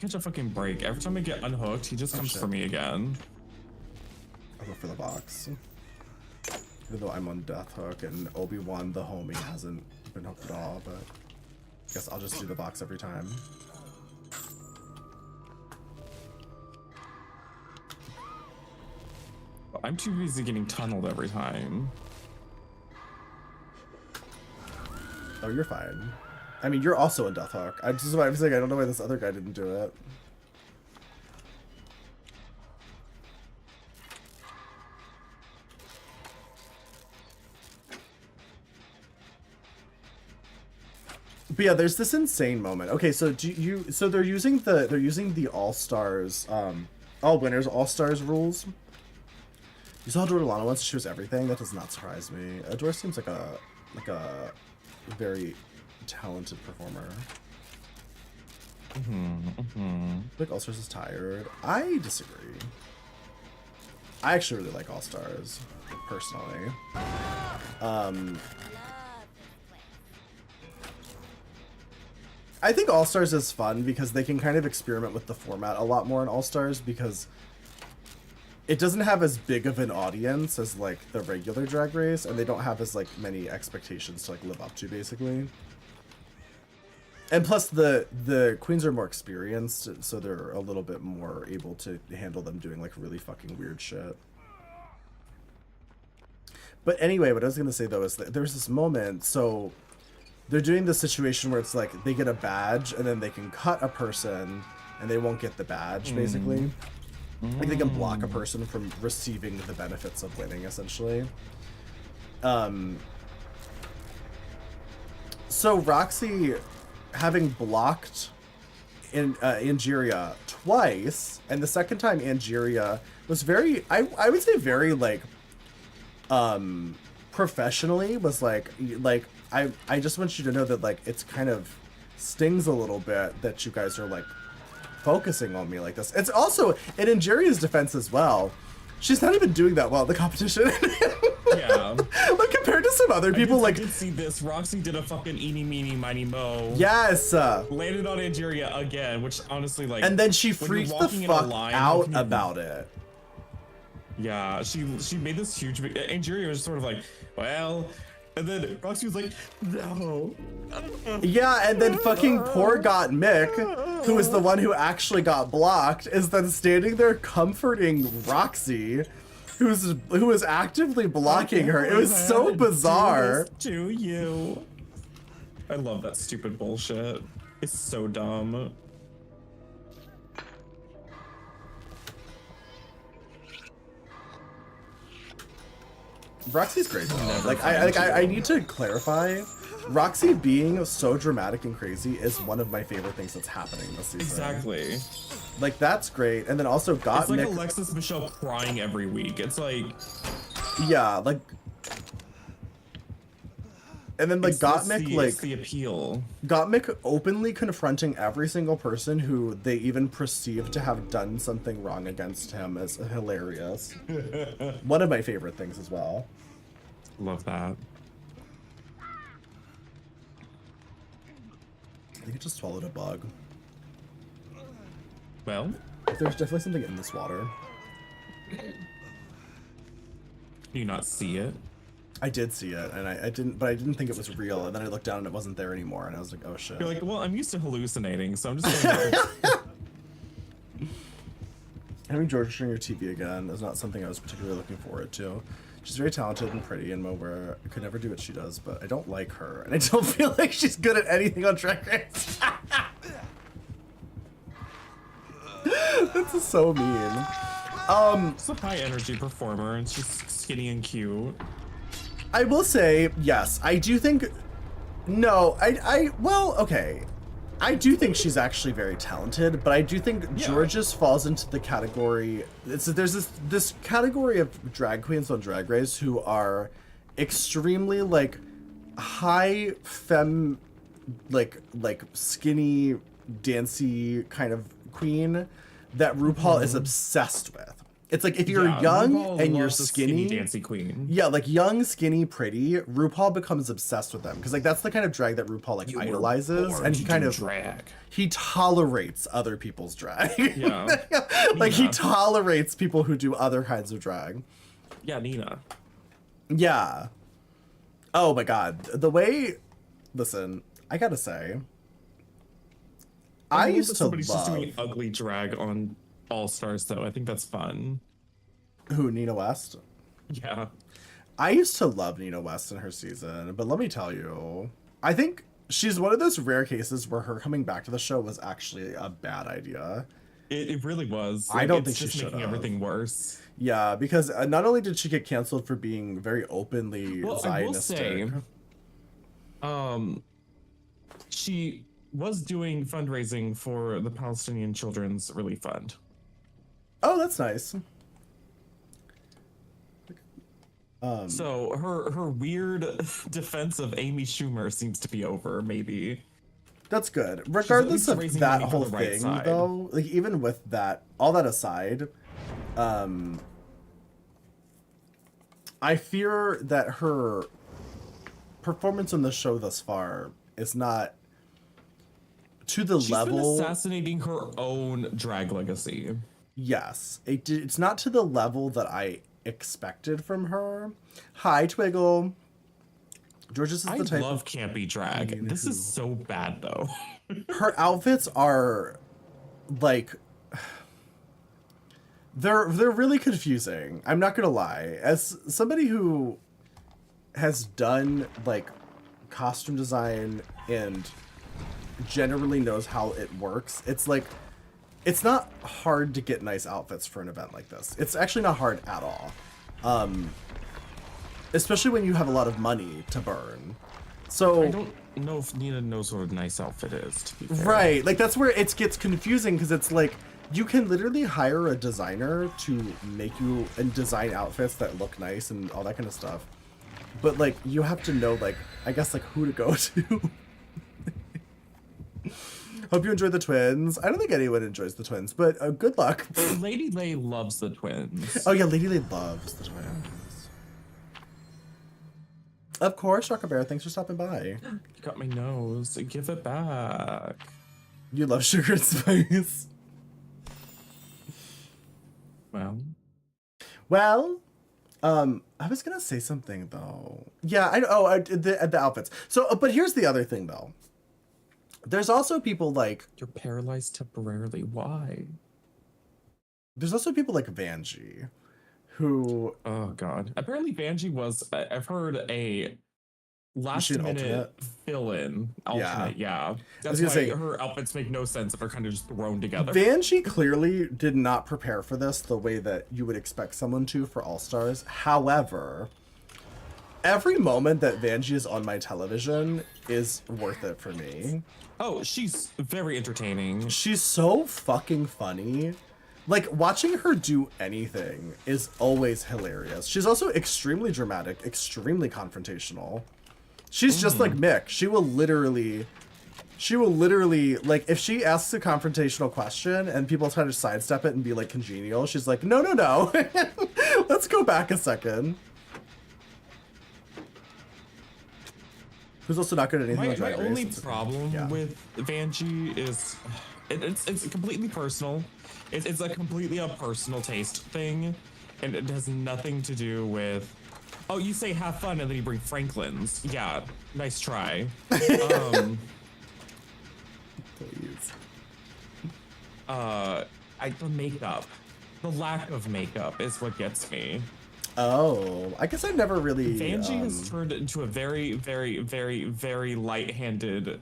catch a fucking break. Every time I get unhooked, he just comes for me again. I'll go for the box. Even though I'm on death hook and Obi-Wan, the homie, hasn't been hooked at all, but I guess I'll just do the box every time. I'm too busy getting tunneled every time. Oh, you're fine. I mean, you're also in death hook. I just, I was like, I don't know why this other guy didn't do it. But yeah, there's this insane moment. Okay, so so they're using the all-stars, all winners, all-stars rules. You saw Adore Delano once, she was everything. That does not surprise me. Adore seems like a very talented performer. Like All Stars is tired. I disagree. I actually really like All Stars, personally. I think All Stars is fun because they can kind of experiment with the format a lot more in All Stars, because it doesn't have as big of an audience as like the regular Drag Race, and they don't have as like many expectations to like live up to, basically. And plus the queens are more experienced, so they're a little bit more able to handle them doing like really fucking weird shit. But anyway, what I was gonna say though is that there's this moment, so they're doing this situation where it's like they get a badge and then they can cut a person and they won't get the badge, basically. Like they can block a person from receiving the benefits of winning, essentially. So Roxy, having blocked Angeria twice, and the second time Angeria was very, I would say very like professionally was like I just want you to know that like it's kind of stings a little bit that you guys are like focusing on me like this. It's also in Angeria's defense as well. She's not even doing that well at the competition. Yeah. Like compared to some other people, I did see this. Roxy did a fucking eeny meeny miny mo. Yes. Landed on Angeria again, which honestly like. And then she freaked the fuck out about it. Yeah, she made this huge. Angeria was sort of like, well. And then Roxy was like, no. Yeah, and then fucking poor got Mick, who is the one who actually got blocked, is then standing there comforting Roxy, who is actively blocking her. It was so bizarre. To you. I love that stupid bullshit. It's so dumb. Roxy's great though. Like I need to clarify, Roxy being so dramatic and crazy is one of my favorite things that's happening this season. Exactly. Like that's great. And then also got It's like Mick, Alexis Michelle crying every week. It's like, yeah, like, and then like Gottmik, like the appeal. Gottmik openly confronting every single person who they even perceive to have done something wrong against him is hilarious. One of my favorite things as well. Love that. I think it just swallowed a bug. Well, There's definitely something in this water. do you not see it? I did see it, and I didn't think it was real. And then I looked down and it wasn't there anymore, and I was like, oh shit. You're like, well, I'm used to hallucinating, so I'm just gonna Having Georgia during your TV again is not something I was particularly looking forward to. She's very talented and pretty, and Moware could never do what she does, but I don't like her, and I don't feel like she's good at anything on Drag Race. That's so mean. She's a high energy performer, and she's skinny and cute. I will say, yes, I do think, no, well, okay. I do think she's actually very talented, but I do think Georges falls into the category, there's this category of drag queens on Drag Race who are extremely, like, high like skinny, dancy kind of queen that RuPaul is obsessed with. It's like if you're young RuPaul and you're loves a skinny, dancy queen. yeah, like young, skinny, pretty, RuPaul becomes obsessed with them because like that's the kind of drag that RuPaul like idolizes, and he kind of drag. he tolerates other people's drag. Yeah, like he Nina. tolerates people who do other kinds of drag. Yeah, Nina. Yeah. Oh my god, the way. Listen, I gotta say, I love used that to somebody's just love doing ugly drag on All Stars though. I think that's fun. who Nina West. Yeah. I used to love Nina West in her season, but let me tell you, I think she's one of those rare cases where her coming back to the show was actually a bad idea. It really was. I don't it's think she just making should've. everything worse. Yeah, because not only did she get canceled for being very openly Well, I will Zionistic. say, she was doing fundraising for the Palestinian Children's Relief Fund. Oh, that's nice. So her weird defense of Amy Schumer seems to be over, maybe. That's good. Regardless least of raising that money for whole the right thing, side. though, like even with that, all that aside, I fear that her performance on the show thus far is not to the She's level. been assassinating her own drag legacy. Yes, it's not to the level that I expected from her. Hi, Twiggle. Georges is I the type love of campy drag. This is so bad though. her outfits are like they're really confusing. I'm not gonna lie. As somebody who has done like costume design and generally knows how it works, it's like it's not hard to get nice outfits for an event like this. It's actually not hard at all. Especially when you have a lot of money to burn. So I don't know if Nina knows what a nice outfit is, to be fair. right, like that's where it gets confusing because it's like you can literally hire a designer to make you and design outfits that look nice and all that kind of stuff. But like you have to know like I guess like who to go to. Hope you enjoy the twins. I don't think anyone enjoys the twins, but good luck. Lady Lay loves the twins. Oh yeah, Lady Lay loves the twins. Of course, Rocker Bear. Thanks for stopping by. You got my nose. Give it back. You love sugar and spice. Well, I was gonna say something though. Yeah, the outfits. So, but here's the other thing though. There's also people like you're paralyzed temporarily. Why? there's also people like Vanjie, who Oh god. Apparently Vanjie was I've heard a last she an minute alternate? fill-in alternate. Yeah. That's gonna why say- her outfits make no sense if they're kind of just thrown together. Vanjie clearly did not prepare for this the way that you would expect someone to for All Stars. However, every moment that Vanjie is on my television is worth it for me. Oh, she's very entertaining. She's so fucking funny. Like, watching her do anything is always hilarious. She's also extremely dramatic, extremely confrontational. She's just like Mick. She will literally, like, if she asks a confrontational question and people try to sidestep it and be, like, congenial, she's like, no, no, no. Let's go back a second. Who's also not good at anything My on Drag Race. only It's- problem yeah. with Vanjie is it's completely personal. It's a completely a personal taste thing, and it has nothing to do with. Oh, you say have fun and then you bring Franklin's. Yeah, nice try. Please. The makeup, the lack of makeup is what gets me. Oh, I guess I've never really. Vanjie has turned into a very, very, very, very light-handed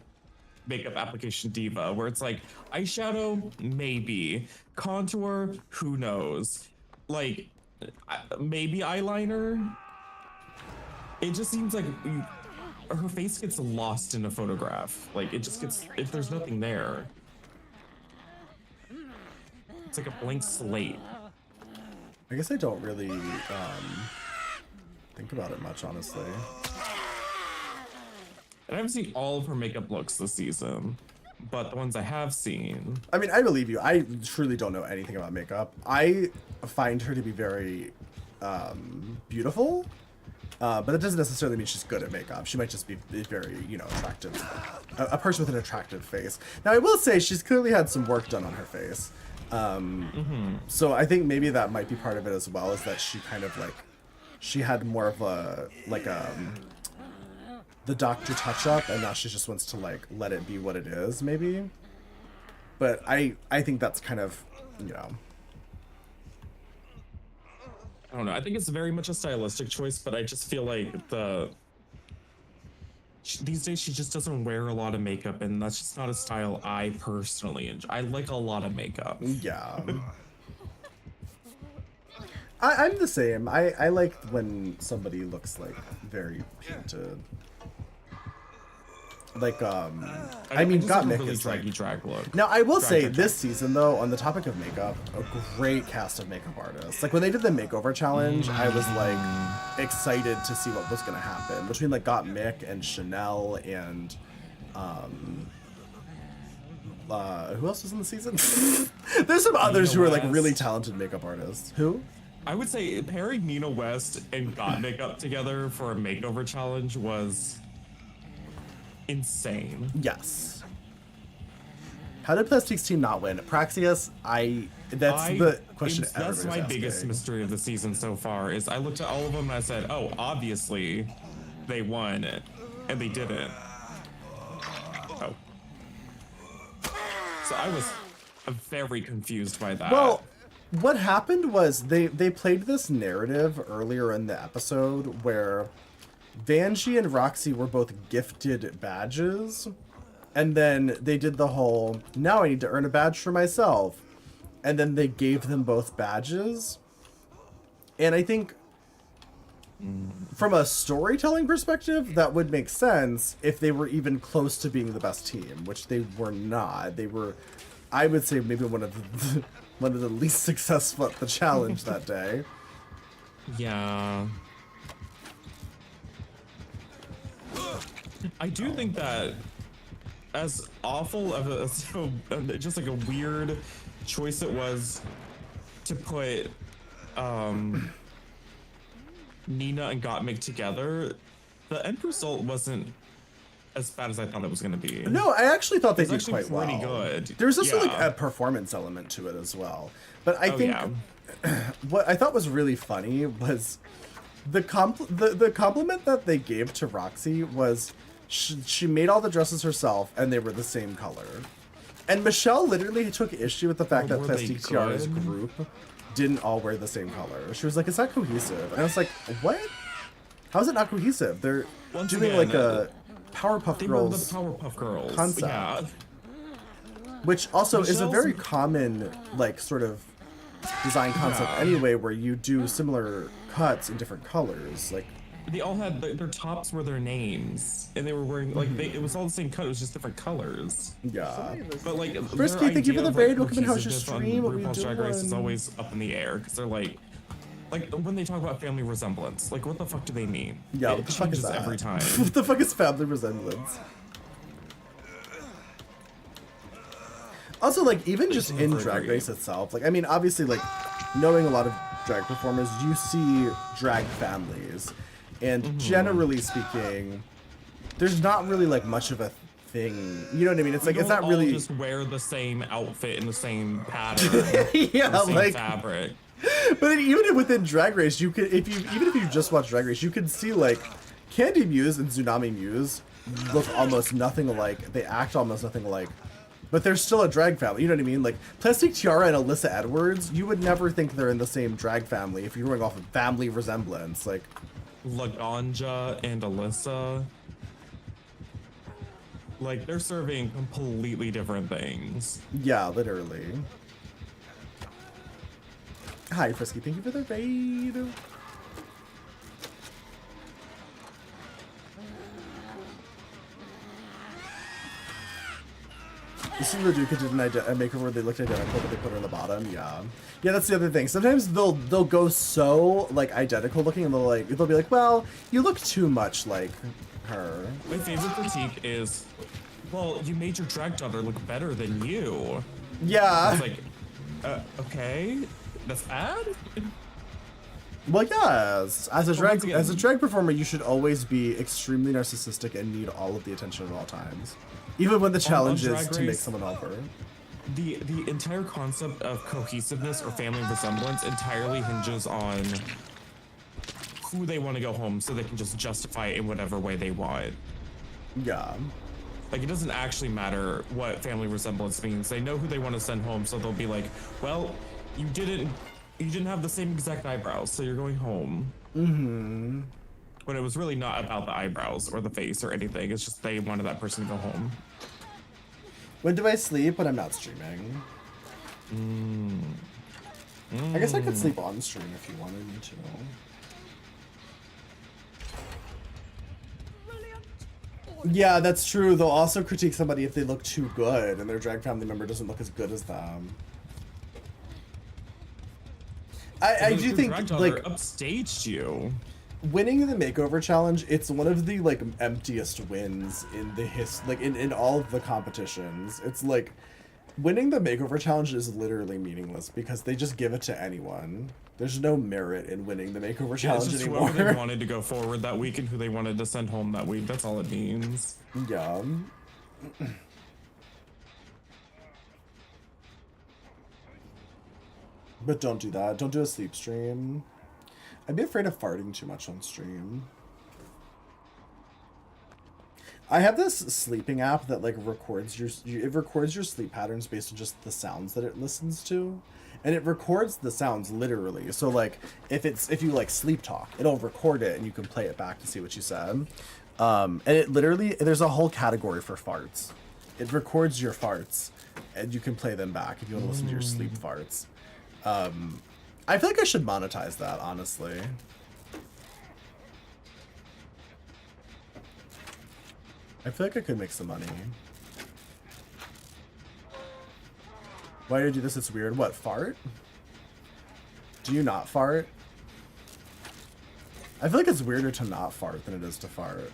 makeup application diva, where it's like eyeshadow, maybe contour, who knows, like maybe eyeliner. It just seems like her face gets lost in a photograph. Like it just gets if there's nothing there. It's like a blank slate. I guess I don't really think about it much, honestly. And I haven't seen all of her makeup looks this season, but the ones I have seen. I mean, I believe you. I truly don't know anything about makeup. I find her to be very beautiful, but that doesn't necessarily mean she's good at makeup. She might just be very, you know, attractive. A person with an attractive face. Now, I will say she's clearly had some work done on her face. So I think maybe that might be part of it as well, is that she kind of like, she had more of a, like, the doctor touch up, and now she just wants to like let it be what it is, maybe. But I think that's kind of, you know, I don't know. I think it's very much a stylistic choice, but I just feel like these days she just doesn't wear a lot of makeup, and that's just not a style I personally enjoy. I like a lot of makeup. yeah. I'm the same. I like when somebody looks like very painted. Like, I mean, just like a Gottmik really is like... drag look. Now, I will say, drag. this season, though, on the topic of makeup, a great cast of makeup artists. Like, when they did the makeover challenge, I was, like, excited to see what was going to happen. Between, like, Gottmik and Chanel and, who else was in the season? There's some others who are, like, really talented makeup artists. Who? I would say pairing Nina West and Gottmik up together for a makeover challenge was insane. Yes. How did Plastique's team not win? Praxius, that's the question everybody's That's my asking. biggest mystery of the season so far, is I looked at all of them and I said, oh, obviously they won, and they didn't. Oh. So I was very confused by that. Well, what happened was they played this narrative earlier in the episode where Vanjie and Roxy were both gifted badges, and then they did the whole, now I need to earn a badge for myself, and then they gave them both badges. And I think from a storytelling perspective, that would make sense if they were even close to being the best team, which they were not. They were, I would say, maybe one of the least successful at the challenge that day. Yeah. I do think that, as awful of just like a weird choice it was to put Nina and Gottmik together, the end result wasn't as bad as I thought it was going to be. No, I actually thought they did actually quite well. pretty good. There's also like Yeah. a performance element to it as well. But I Oh, think yeah. what I thought was really funny was the compliment that they gave to Roxy was she made all the dresses herself and they were the same color. And Michelle literally took issue with the fact that were they Plastique Tiara's good? group didn't all wear the same color. She was like, "It's not cohesive." And I was like, "What? How is it not cohesive? They're Once doing again, like a Powerpuff They were the Girls Powerpuff Girls. concept. Yeah. Which also is a Michelle's- very common, like, sort of design concept Yeah. anyway, where you do similar cuts in different colors. Like, They all had their tops were their names, and they were wearing like it was all the same cut. It was just different colors. yeah. But like, Frisky, their thank you for idea the of, like, raid. Welcome in, how's your cohesiveness on stream? What were you RuPaul's Drag Race is doing? always up in the air because they're like when they talk about family resemblance, like what the fuck do they mean? Yeah, it what the fuck is changes that? every time. What the fuck is family resemblance? Also, like, even just in Drag Race itself, like, I mean, obviously, like, knowing a lot of drag performers, you see drag families. And generally speaking, there's not really, like, much of a thing. You know what I mean? It's like, We it's don't not really... all just wear the same outfit in the same pattern, yeah, the same like... fabric. But then even within Drag Race, you could, even if you just watch Drag Race, you can see like Candy Muse and Tsunami Muse look almost nothing alike. They act almost nothing alike, but they're still a drag family. You know what I mean? Like Plastique Tiara and Alyssa Edwards, you would never think they're in the same drag family if you're going off of family resemblance. Like Laganja and Alyssa, like they're serving completely different things. yeah, literally. Hi, Frisky. Thank you for the raid. You see Laduca did a makeover where they looked identical, but they put her on the bottom. Yeah, yeah. That's the other thing. Sometimes they'll go so like identical looking, and they'll be like, well, you look too much like her. My favorite critique is, well, you made your drag daughter look better than you. Yeah. It's like, okay, that's bad? Well, yes. As a once again- drag performer, you should always be extremely narcissistic and need all of the attention at all times, even when the challenge is Drag to make Race- someone over. The entire concept of cohesiveness or family resemblance entirely hinges on who they want to go home so they can just justify it in whatever way they want. Yeah. Like, it doesn't actually matter what family resemblance means. They know who they want to send home, so they'll be like, well, you didn't have the same exact eyebrows, so you're going home. Mm-hmm. When it was really not about the eyebrows or the face or anything. It's just they wanted that person to go home. When do I sleep? When I'm not streaming. I guess I could sleep on stream if you wanted me to. Yeah, that's true. They'll also critique somebody if they look too good and their drag family member doesn't look as good as them. I do think, like, upstaged you. winning the makeover challenge, it's one of the like emptiest wins in the in all of the competitions. It's like winning the makeover challenge is literally meaningless because they just give it to anyone. There's no merit in winning the makeover challenge it's just anymore. whoever they wanted to go forward that week and who they wanted to send home that week. That's all it means. Yeah. But don't do that. Don't do a sleep stream. I'd be afraid of farting too much on stream. I have this sleeping app that like records it records your sleep patterns based on just the sounds that it listens to. And it records the sounds literally. So like if you like sleep talk, it'll record it and you can play it back to see what you said. And it literally, there's a whole category for farts. It records your farts and you can play them back if you want to listen to your sleep farts. I feel like I should monetize that, honestly. I feel like I could make some money. Why do you do this? It's weird. What, fart? Do you not fart? I feel like it's weirder to not fart than it is to fart.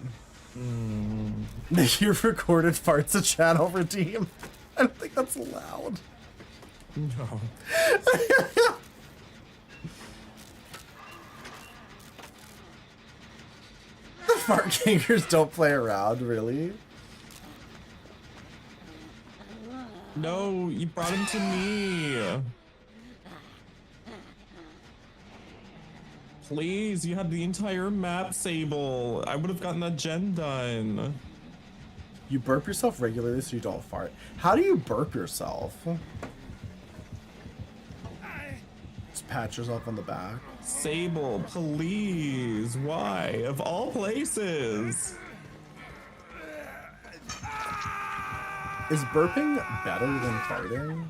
Your recorded farts a channel redeem. I don't think that's allowed. No. The fart gangers don't play around, really? No, you brought him to me. Please, you had the entire map, Sable. I would have gotten that gen done. You burp yourself regularly so you don't fart. How do you burp yourself? Just pat yourself on the back. Sable, please. Why? Of all places. Is burping better than farting?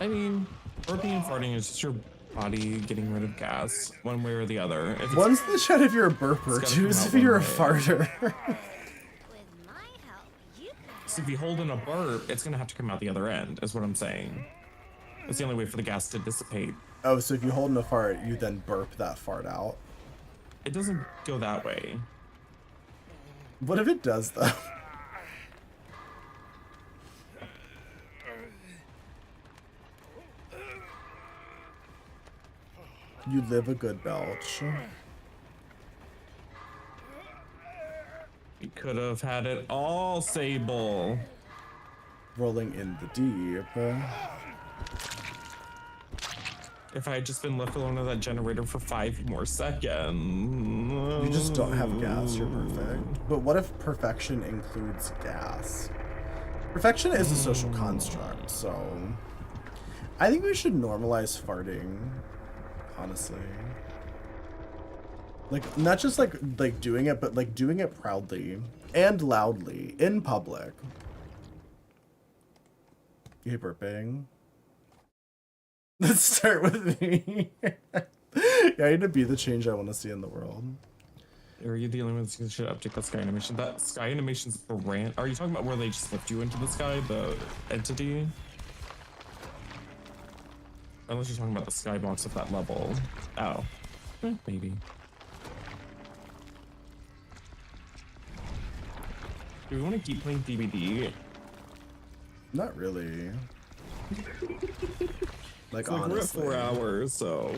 I mean, burping and farting is just your body getting rid of gas, one way or the other. If it's- One's the chat if you're a burper, It's gotta two's come if out you're a one way. farter. With my help, you could So if you hold in a burp, it's gonna have to come out the other end, is what I'm saying. It's the only way for the gas to dissipate. Oh, so if you hold in a fart, you then burp that fart out. It doesn't go that way. What if it does, though? You live a good belch. We could have had it all, Sable. Rolling in the deep. If I had just been left alone in that generator for 5 more seconds. You just don't have gas, you're perfect. But what if perfection includes gas? Perfection is a social construct, so... I think we should normalize farting, honestly. Like, not just like doing it, but like doing it proudly and loudly in public. You hate burping? Let's start with me. Yeah, I need to be the change I want to see in the world. Are you dealing with this should update that sky animation? That sky animation's brand. Are you talking about where they just lift you into the sky, the entity? Unless you're talking about the skybox of that level. Oh. Maybe. Do we want to keep playing DBD? Not really. Like, It's like honestly. we're at 4 hours, so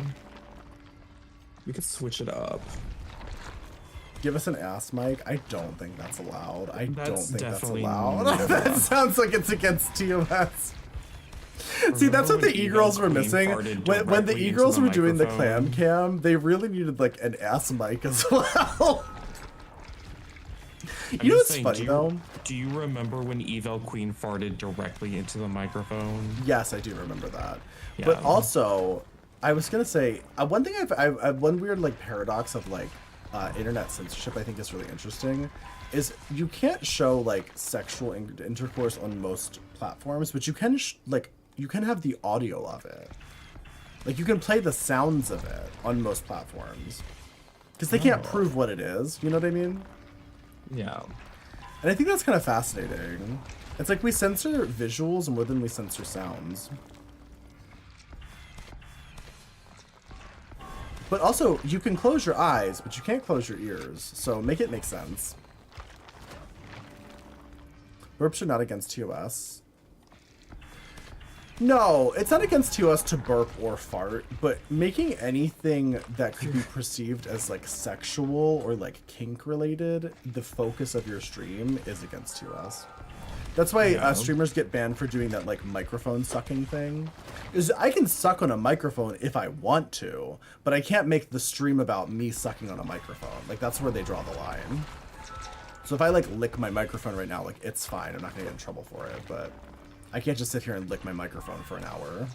we could switch it up. Give us an ass mic? I don't think that's allowed. I don't That's think that's definitely allowed. not. That sounds like it's against TOS. See, that's Remember what the when e-girls Evil were Queen missing. farted When the directly e-girls into were doing the microphone? clam cam, they really needed like an ass mic as well. I'm You know just what's saying, funny though? Do you remember when Evil Queen farted directly into the microphone? Yes, I do remember that. Yeah. But also, I was gonna say one thing I've one weird like paradox of like internet censorship I think is really interesting is you can't show like sexual intercourse on most platforms, but you can like you can have the audio of it. Like you can play the sounds of it on most platforms because they can't prove what it is. You know what I mean? Yeah. And I think that's kind of fascinating. It's like we censor visuals more than we censor sounds. But also, you can close your eyes, but you can't close your ears. So make it make sense. Burps are not against TOS. No, it's not against TOS to burp or fart, but making anything that could be perceived as like sexual or like kink related the focus of your stream is against TOS. That's why streamers get banned for doing that like microphone sucking thing. Is I can suck on a microphone if I want to, but I can't make the stream about me sucking on a microphone. Like that's where they draw the line. So if I like lick my microphone right now, like it's fine. I'm not gonna get in trouble for it, but I can't just sit here and lick my microphone for an hour.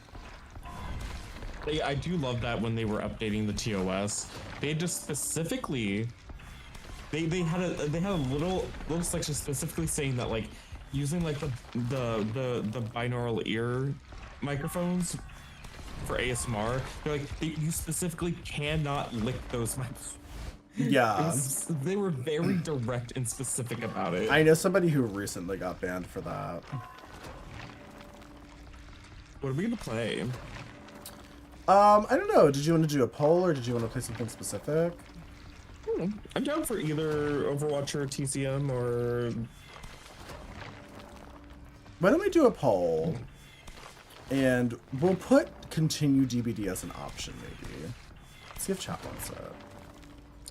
I do love that when they were updating the TOS, they just specifically they had a little section specifically saying that like using like the binaural ear microphones for ASMR, they're like you specifically cannot lick those microphones. Yeah. They were very direct and specific about it. I know somebody who recently got banned for that. What are we gonna play? I don't know. Did you want to do a poll or did you want to play something specific? I'm down for either Overwatch or TCM or... Why don't we do a poll? And we'll put continue DBD as an option, maybe. See if chat wants it.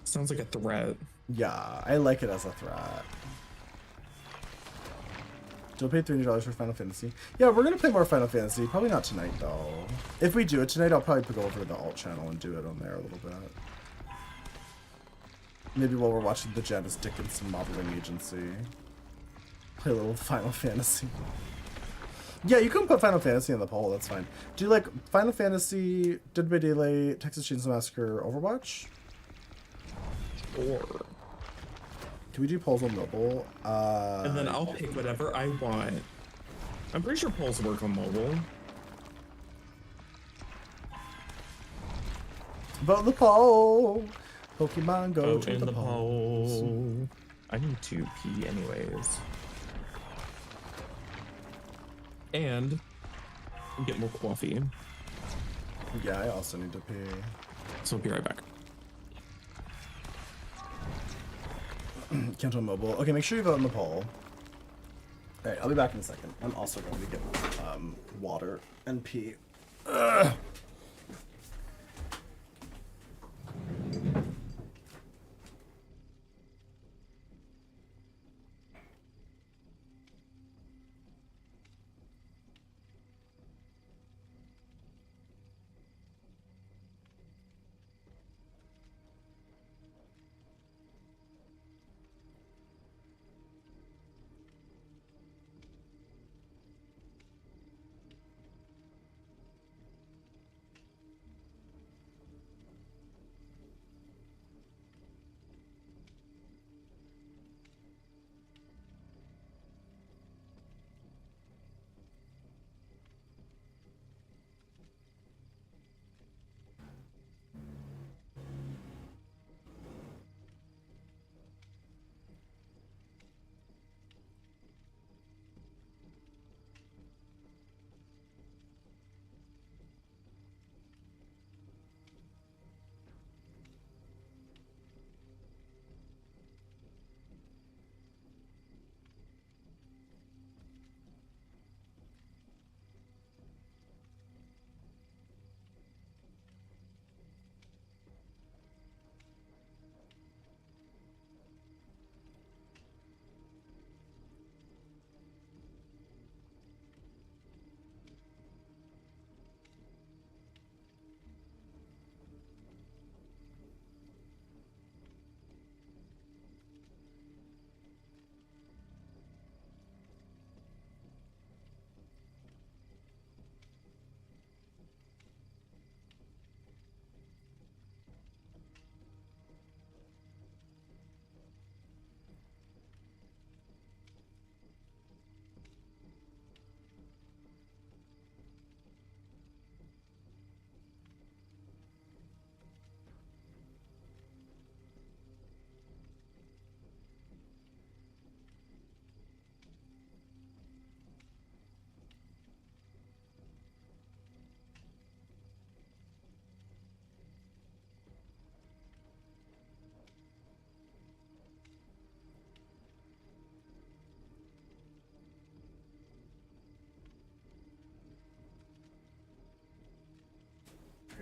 Sounds like a threat. Yeah, I like it as a threat. Don't pay $300 for Final Fantasy. Yeah, we're gonna play more Final Fantasy. Probably not tonight, though. If we do it tonight, I'll probably go over to the alt channel and do it on there a little bit. Maybe while we're watching the Janice Dickinson modeling agency. Play a little Final Fantasy. Yeah, you can put Final Fantasy in the poll, that's fine. Do you like Final Fantasy, Dead by Daylight, Texas Chainsaw Massacre, Overwatch? Or... Can we do polls on mobile? and then I'll pick whatever I want. I'm pretty sure polls work on mobile. Vote in the poll! Pokemon go Vote to in the the polls. poll. I need to pee anyways. And get more coffee. Yeah, I also need to pee. So we'll be right back. Can't on mobile. Okay, make sure you vote in the poll. Alright, I'll be back in a second. I'm also going to get water and pee. Ugh.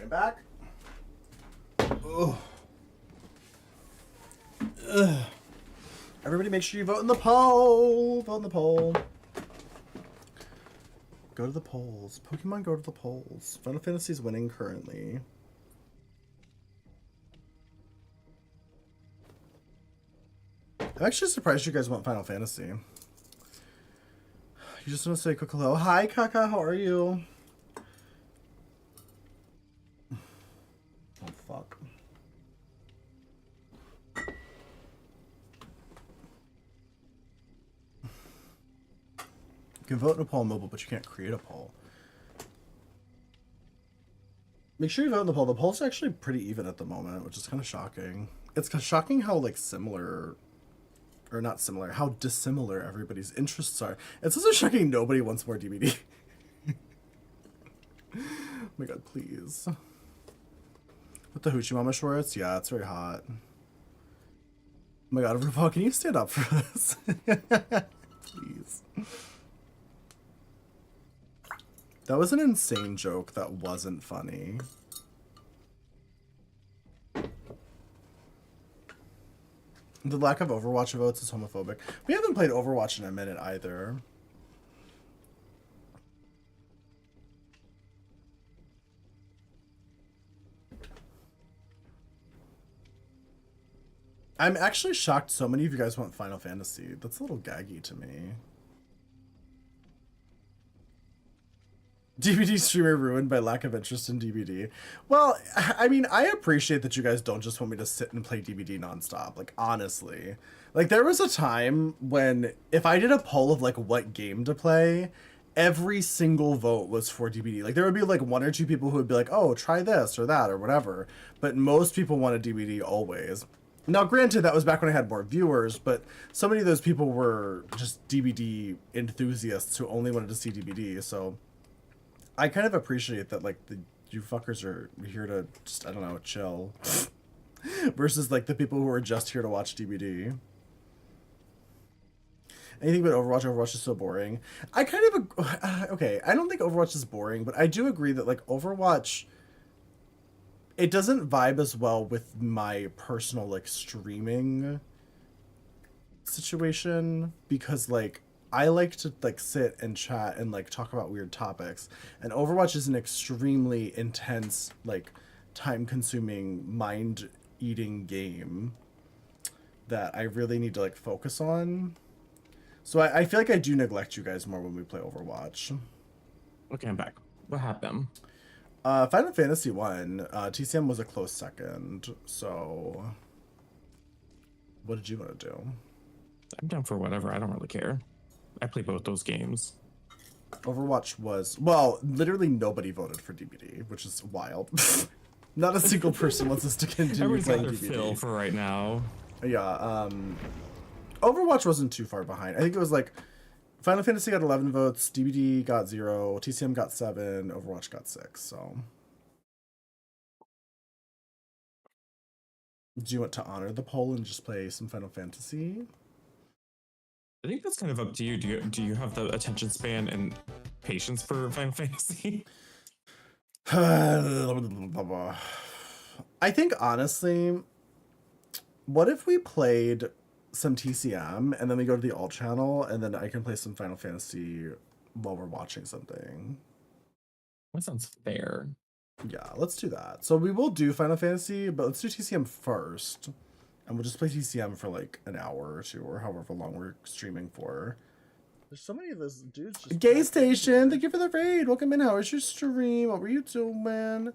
Okay, back. Ugh. Ugh. Everybody make sure you vote in the poll. Vote in the poll. Go to the polls. Pokemon, go to the polls. Final Fantasy's winning currently. I'm actually surprised you guys want Final Fantasy. You just want to say a quick hello. Hi, Kaka. How are you? Oh, fuck. You can vote in a poll on mobile, but you can't create a poll. Make sure you vote in the poll. The poll's actually pretty even at the moment, which is kind of shocking. It's kind of shocking how, like, similar... Or not similar, how dissimilar everybody's interests are. It's also shocking nobody wants more DBD. Oh my god, please. With the Hoochie Mama shorts? Yeah, it's very hot. Oh my god, RuPaul, can you stand up for this? Please. That was an insane joke that wasn't funny. The lack of Overwatch votes is homophobic. We haven't played Overwatch in a minute either. I'm actually shocked so many of you guys want Final Fantasy. That's a little gaggy to me. DVD streamer ruined by lack of interest in DBD. Well, I mean, I appreciate that you guys don't just want me to sit and play DBD nonstop. Like, honestly. Like, there was a time when if I did a poll of, like, what game to play, every single vote was for DBD. Like, there would be, like, one or two people who would be like, oh, try this or that or whatever. But most people wanted DBD always. Now, granted, that was back when I had more viewers, but so many of those people were just DBD enthusiasts who only wanted to see DBD, so... I kind of appreciate that, like, you fuckers are here to just, I don't know, chill. Versus, like, the people who are just here to watch DBD. Anything but Overwatch. Overwatch is so boring. I kind of... Okay, I don't think Overwatch is boring, but I do agree that, like, Overwatch... It doesn't vibe as well with my personal, like, streaming situation. Because, like... I like to, like, sit and chat and, like, talk about weird topics. And Overwatch is an extremely intense, like, time-consuming, mind-eating game that I really need to, like, focus on. So I feel like I do neglect you guys more when we play Overwatch. Okay, I'm back. What happened? Final Fantasy 1, TCM was a close second, so... What did you want to do? I'm down for whatever. I don't really care. I play both those games. Overwatch was... Well, literally nobody voted for DBD, which is wild. Not a single person wants us to continue Everyone's playing got their fill DBD. for right now. Yeah, Overwatch wasn't too far behind. I think it was like... Final Fantasy got 11 votes, DBD got 0, TCM got 7, Overwatch got 6, so... Do you want to honor the poll and just play some Final Fantasy? I think that's kind of up to you. Do you have the attention span and patience for Final Fantasy? I think, honestly, what if we played some TCM and then we go to the alt channel and then I can play some Final Fantasy while we're watching something? That sounds fair. Yeah, let's do that. So we will do Final Fantasy, but let's do TCM first. And we'll just play TCM for like an hour or two or however long we're streaming for. There's so many of those dudes just... Gay Station, thank you for the raid. Welcome in. How was your stream? What were you doing?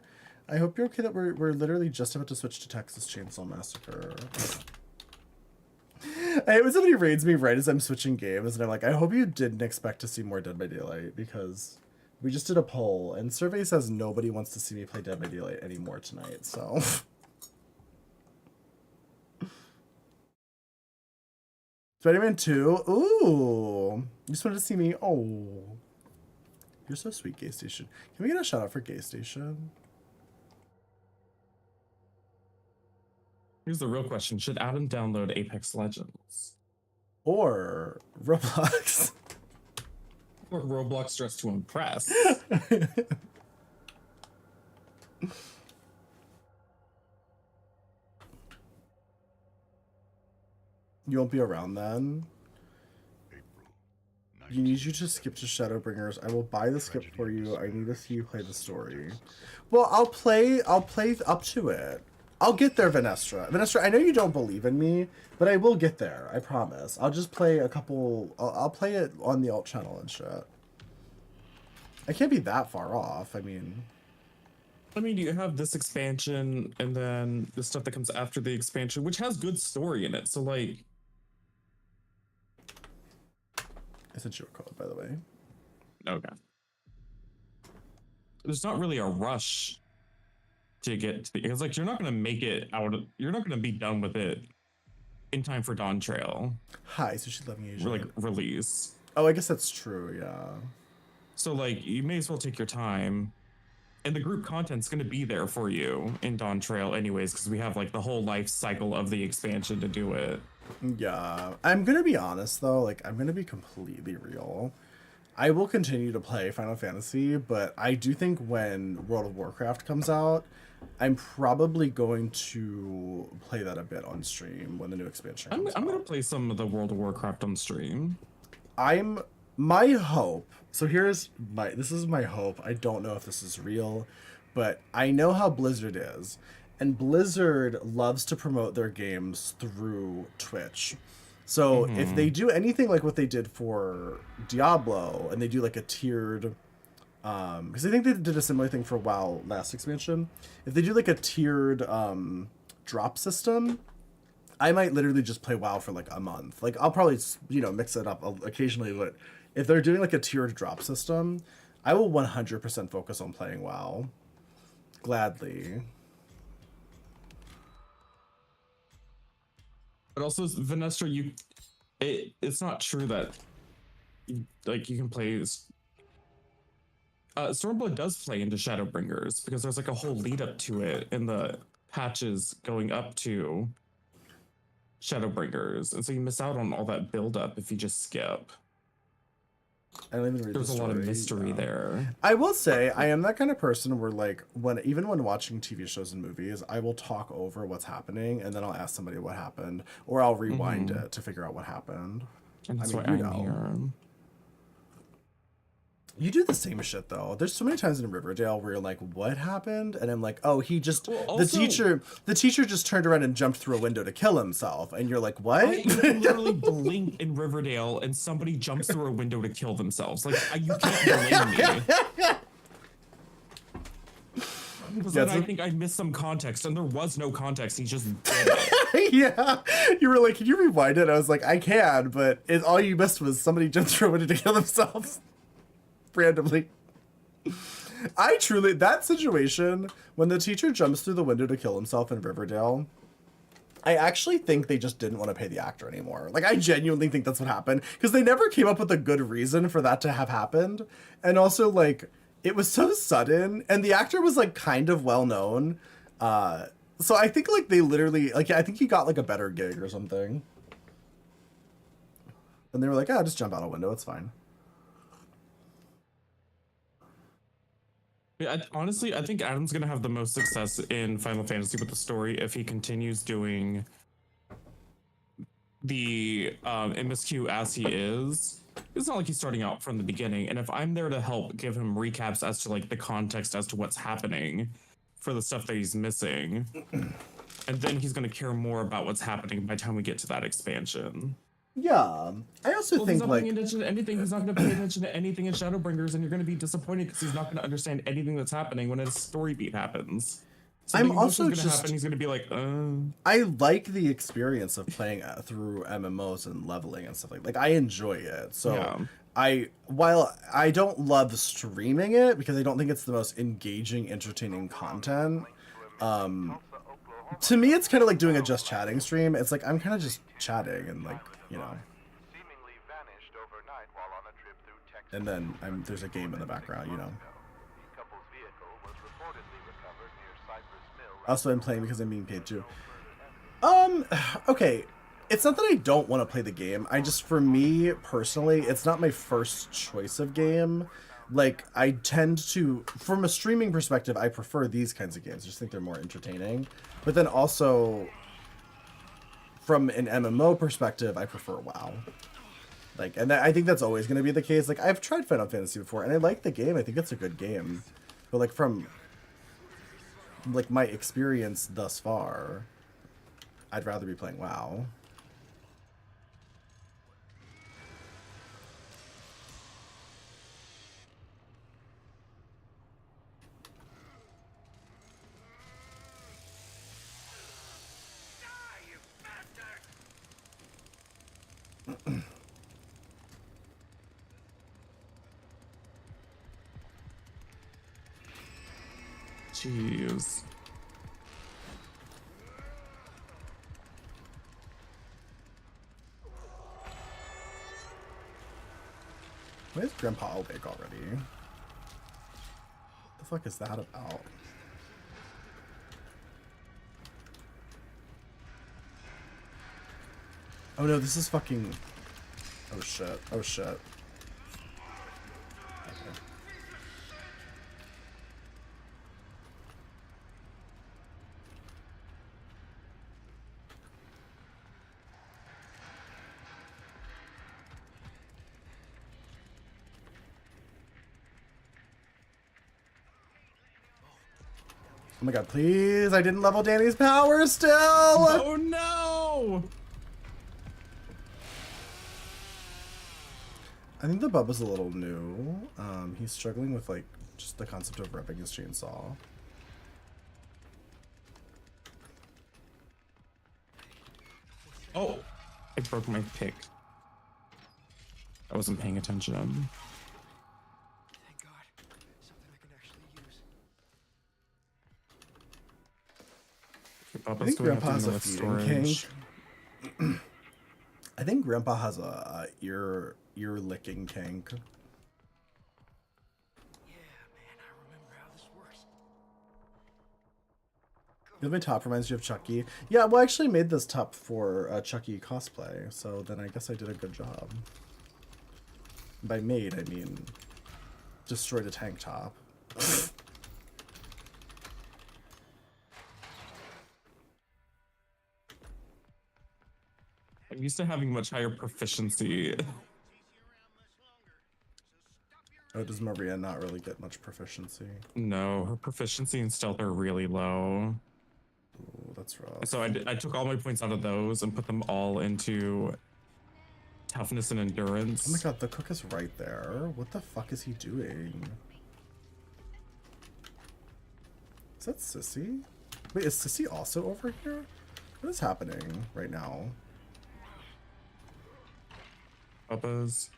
I hope you're okay that we're literally just about to switch to Texas Chainsaw Massacre. I hate when somebody raids me right as I'm switching games, and I'm like, I hope you didn't expect to see more Dead by Daylight, because we just did a poll, and survey says nobody wants to see me play Dead by Daylight anymore tonight, so... Spider-Man 2? Ooh! You just wanted to see me? Oh. You're so sweet, Gay Station. Can we get a shout out for Gay Station? Here's the real question. Should Adam download Apex Legends? Or Roblox? Or Roblox Dress to Impress? You won't be around then. You need you to skip to Shadowbringers. I will buy the skip for you. I need to see you play the story. Well, I'll play up to it. I'll get there, Venestra. Venestra, I know you don't believe in me, but I will get there. I promise. I'll just play a couple. I'll play it on the alt channel and shit. I can't be that far off. I mean, you have this expansion and then the stuff that comes after the expansion, which has good story in it. So like, I sent you a code, by the way. okay. There's not really a rush to get to the, because like you're not gonna make it out. You're not gonna be done with it in time for Dawn Trail. Hi, so she's loving Asia. Like release. Oh, I guess that's true. Yeah. So like you may as well take your time. And the group content's going to be there for you in Dawn Trail anyways, because we have like the whole life cycle of the expansion to do it. Yeah. I'm going to be honest though, like I'm going to be completely real. I will continue to play Final Fantasy, but I do think when World of Warcraft comes out, I'm probably going to play that a bit on stream when the new expansion comes out. I'm going to play some of the World of Warcraft on stream. My hope, so this is my hope. I don't know if this is real, but I know how Blizzard is. And Blizzard loves to promote their games through Twitch. So if they do anything like what they did for Diablo, and they do like a tiered, because I think they did a similar thing for WoW last expansion. If they do like a tiered drop system, I might literally just play WoW for like a month. Like I'll probably, mix it up occasionally, but if they're doing like a tiered drop system, I will 100% focus on playing WoW. Gladly. But also, Vanessa, it's not true that you can play. Stormblood does play into Shadowbringers because there's like a whole lead up to it in the patches going up to Shadowbringers, and so you miss out on all that build up if you just skip. I don't even read There's a lot of mystery there. I will say I am that kind of person where like even when watching TV shows and movies, I will talk over what's happening and then I'll ask somebody what happened, or I'll rewind it to figure out what happened. And that's why I'm here. You do the same shit though. There's so many times in Riverdale where you're like, what happened? And I'm like, oh, he just the teacher just turned around and jumped through a window to kill himself. And you're like, what? You literally blink in Riverdale and somebody jumps through a window to kill themselves. Like you can't blame me. Because I think I missed some context, and there was no context. He just did it. Yeah. You were like, can you rewind it? I was like, I can, but all you missed was somebody jumped through a window to kill themselves. Randomly. That situation, when the teacher jumps through the window to kill himself in Riverdale, I actually think they just didn't want to pay the actor anymore. Like, I genuinely think that's what happened, because they never came up with a good reason for that to have happened. And also, like, it was so sudden, and the actor was, like, kind of well-known. So I think, like, they literally, like, I think he got, like, a better gig or something. And they were like, just jump out a window, it's fine. Yeah, honestly, I think Adam's gonna have the most success in Final Fantasy with the story if he continues doing the MSQ as he is. It's not like he's starting out from the beginning, and if I'm there to help give him recaps as to like the context as to what's happening for the stuff that he's missing, and then he's gonna care more about what's happening by the time we get to that expansion. Yeah, I also think he's not like paying attention to anything. He's not going to pay attention to anything in Shadowbringers, and you're going to be disappointed because he's not going to understand anything that's happening when a story beat happens. I'm also just happen, he's going to be like, I like the experience of playing through MMOs and leveling and stuff like I enjoy it. So yeah. While I don't love streaming it because I don't think it's the most engaging, entertaining content. To me, it's kind of like doing a just chatting stream. It's like I'm kind of just chatting and like. And then there's a game in the background, Also, I'm playing because I'm being paid too. Okay. It's not that I don't want to play the game. For me, personally, it's not my first choice of game. like I tend to, from a streaming perspective, I prefer these kinds of games. I just think they're more entertaining. But then also, from an MMO perspective, I prefer WoW. Like, and I think that's always going to be the case. Like, I've tried Final Fantasy before, and I like the game. I think it's a good game. But like from like my experience thus far, I'd rather be playing WoW. Jeez. Why is Grandpa awake already? What the fuck is that about? Oh no, this is fucking... Oh shit, oh shit. Okay. Oh my god, please! I didn't level Danny's power still! Oh no! I think the Bubba's a little new. He's struggling with like just the concept of repping his chainsaw. Oh, I broke my pick. I wasn't paying attention. Thank God. Something I can actually use. Okay, Papa's I think going up to Grandpa's a the feeding storage. kink. I think Grandpa has a ear licking kink. Yeah, man, I remember how this works. My top reminds you of Chucky. Yeah, well, I actually made this top for Chucky cosplay, so then I guess I did a good job. By made, I mean destroyed a tank top. I'm used to having much higher proficiency. Oh, does Maria not really get much proficiency? No, her proficiency and stealth are really low. Ooh, that's rough. So I took all my points out of those and put them all into toughness and endurance. Oh my god, the cook is right there. What the fuck is he doing? Is that Sissy? Wait, is Sissy also over here? What is happening right now? Bubba's.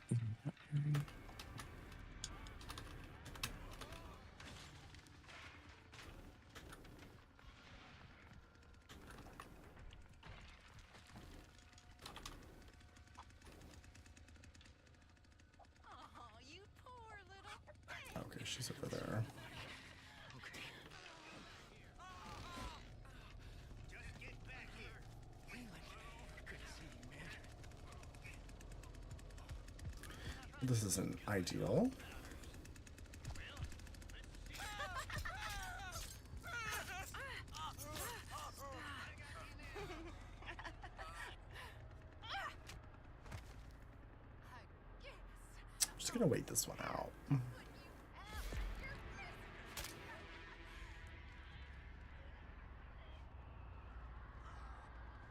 Oh, you poor little thing. Okay, she's over there. This isn't ideal. Just gonna wait this one out.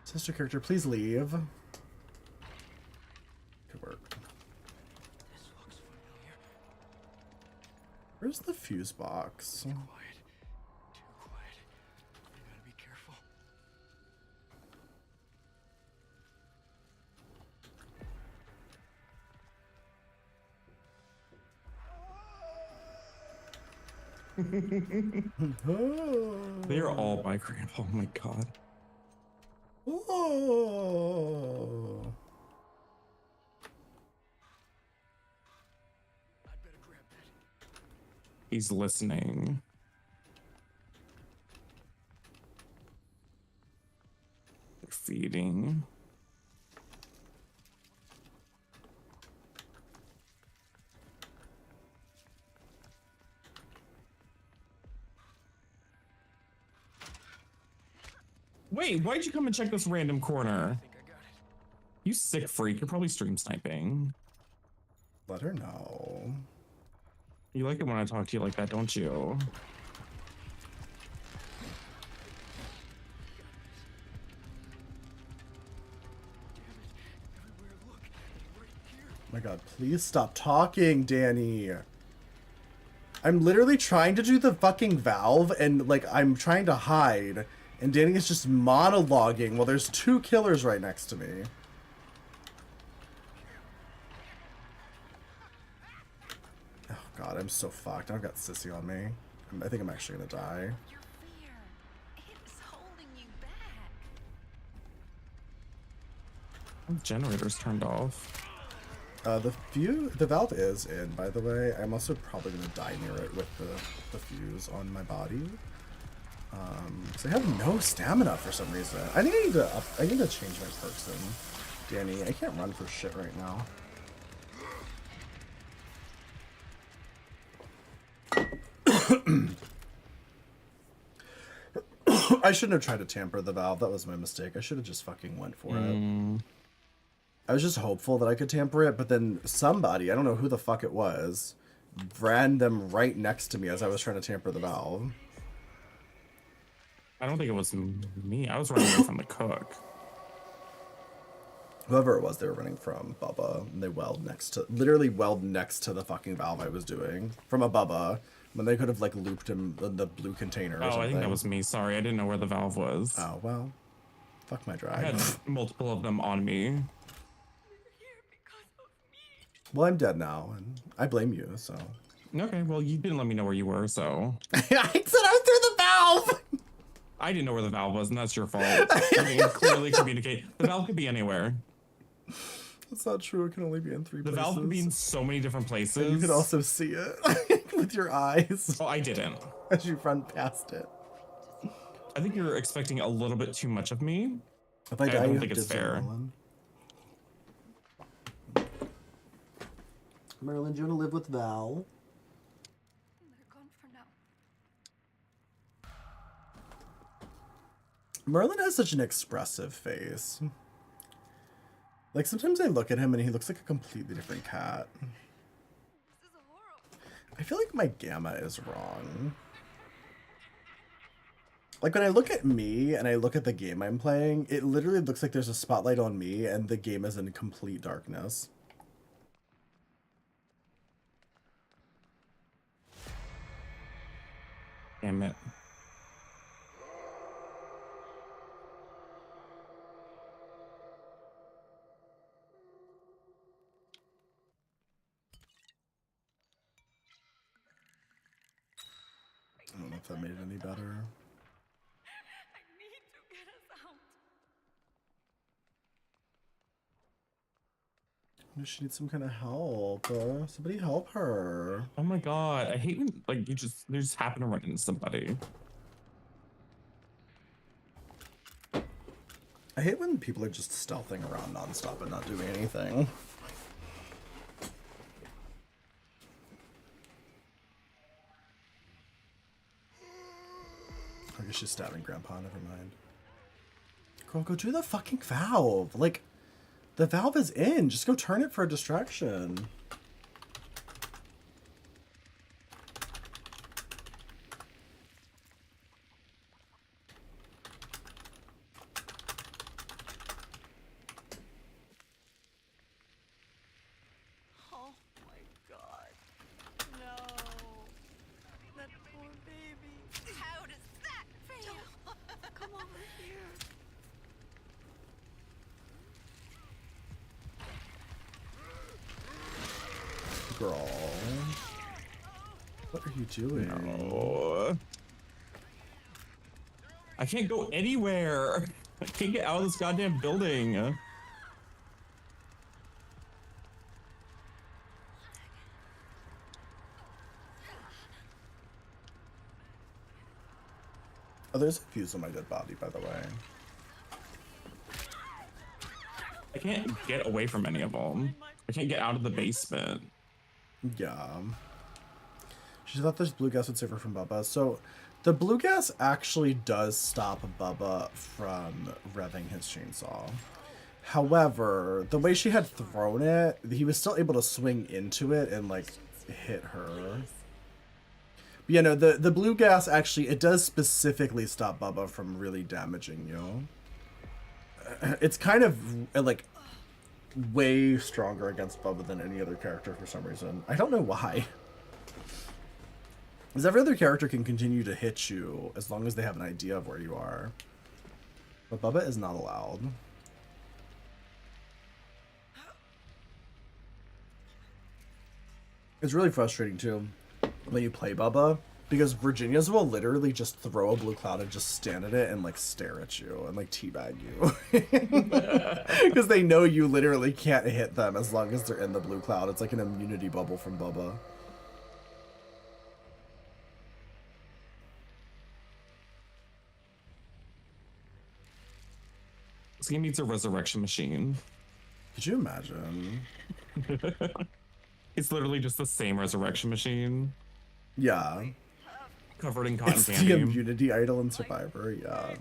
Sister character, please leave. Good work. This looks familiar. Where's the fuse box? Quiet. Too quiet. I gotta be careful. They are all my grandpa. Oh my god. Oh. I'd better grab that. He's listening. They're feeding. Wait, why'd you come and check this random corner? You sick freak. You're probably stream sniping. Let her know. You like it when I talk to you like that, don't you? Oh my god, please stop talking, Danny. I'm literally trying to do the fucking valve and like I'm trying to hide and Danny is just monologuing while there's 2 killers right next to me. Oh god, I'm so fucked. I've got Sissy on me. I think I'm actually gonna die. Your fear, it's holding you back. The generator's turned off. The valve is in, by the way. I'm also probably gonna die near it with the fuse on my body. So I have no stamina for some reason. I think I need to change my perks in. Danny, I can't run for shit right now. I shouldn't have tried to tamper the valve. That was my mistake. I should have just fucking went for it. I was just hopeful that I could tamper it, but then somebody, I don't know who the fuck it was, ran them right next to me as I was trying to tamper the valve. I don't think it was me. I was running away from the cook. Whoever it was, they were running from Bubba, and they literally welled next to the fucking valve I was doing from a Bubba, when they could have like looped him in the blue container or something. I think that was me. Sorry, I didn't know where the valve was. Oh, well. Fuck my I drag. had multiple of them on me. Well, I'm dead now, and I blame you, so. Okay, well, you didn't let me know where you were, so. I said I was through the valve! I didn't know where the valve was, and that's your fault. I mean, clearly communicate. The valve could be anywhere. That's not true. It can only be in 3 The places. valve could be in so many different places. And you can also see it with your eyes Oh, I didn't. as you run past it. I think you're expecting a little bit too much of me. If I die, don't you think have it's to fair. Merlin, do you want to live with Val? They're gone for now. Merlin has such an expressive face. Like, sometimes I look at him and he looks like a completely different cat. This is horrible. I feel like my gamma is wrong. Like, when I look at me and I look at the game I'm playing, it literally looks like there's a spotlight on me and the game is in complete darkness. Damn it. I don't know if that made it any better. I need to get us out. Maybe she needs some kind of help. Somebody help her. Oh my god. I hate when, like, you just happen to run into somebody. I hate when people are just stealthing around nonstop and not doing anything. I guess she's stabbing Grandpa, never mind. Girl, go do the fucking valve. Like, the valve is in. Just go turn it for a distraction. Oh my god. No. That poor baby. How does that feel? Come over here. Girl. What are you doing? Oh. I can't go anywhere. I can't get out of this goddamn building. Oh, there's a fuse on my dead body, by the way. I can't get away from any of them. I can't get out of the basement. Yeah. She thought this blue gas would save her from Bubba. So, The blue gas actually does stop Bubba from revving his chainsaw. However, the way she had thrown it, he was still able to swing into it and, like, hit her. But yeah, no, the blue gas actually, it does specifically stop Bubba from really damaging you. It's kind of, like, way stronger against Bubba than any other character for some reason. I don't know why. Because every other character can continue to hit you as long as they have an idea of where you are. But Bubba is not allowed. It's really frustrating too when you play Bubba, because Virginias will literally just throw a blue cloud and just stand at it and like stare at you and like teabag you. Because they know you literally can't hit them as long as they're in the blue cloud. It's like an immunity bubble from Bubba. This game needs a resurrection machine. Could you imagine? It's literally just the same resurrection machine. Yeah. Covered in cotton It's candy. the immunity idol in Survivor, yeah.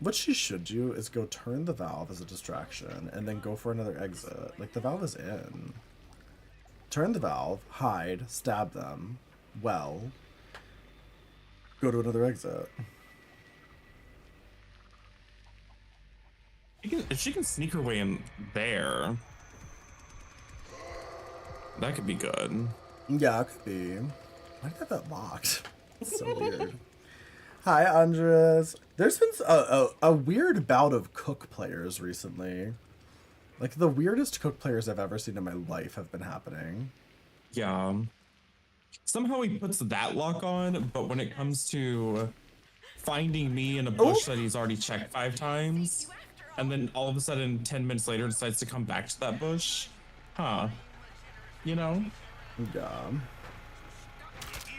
What she should do is go turn the valve as a distraction and then go for another exit. Like, the valve is in. Turn the valve, hide, stab them. Well, go to another exit. If she can sneak her way in there, that could be good. Yeah, it could be. Why did I have that locked? That's so weird. Hi, Andres. There's been a weird bout of Cook players recently. Like, the weirdest Cook players I've ever seen in my life have been happening. Yeah. Somehow he puts that lock on, but when it comes to finding me in a bush that he's already checked 5 times, and then all of a sudden 10 minutes later decides to come back to that bush, huh? You know? Yeah.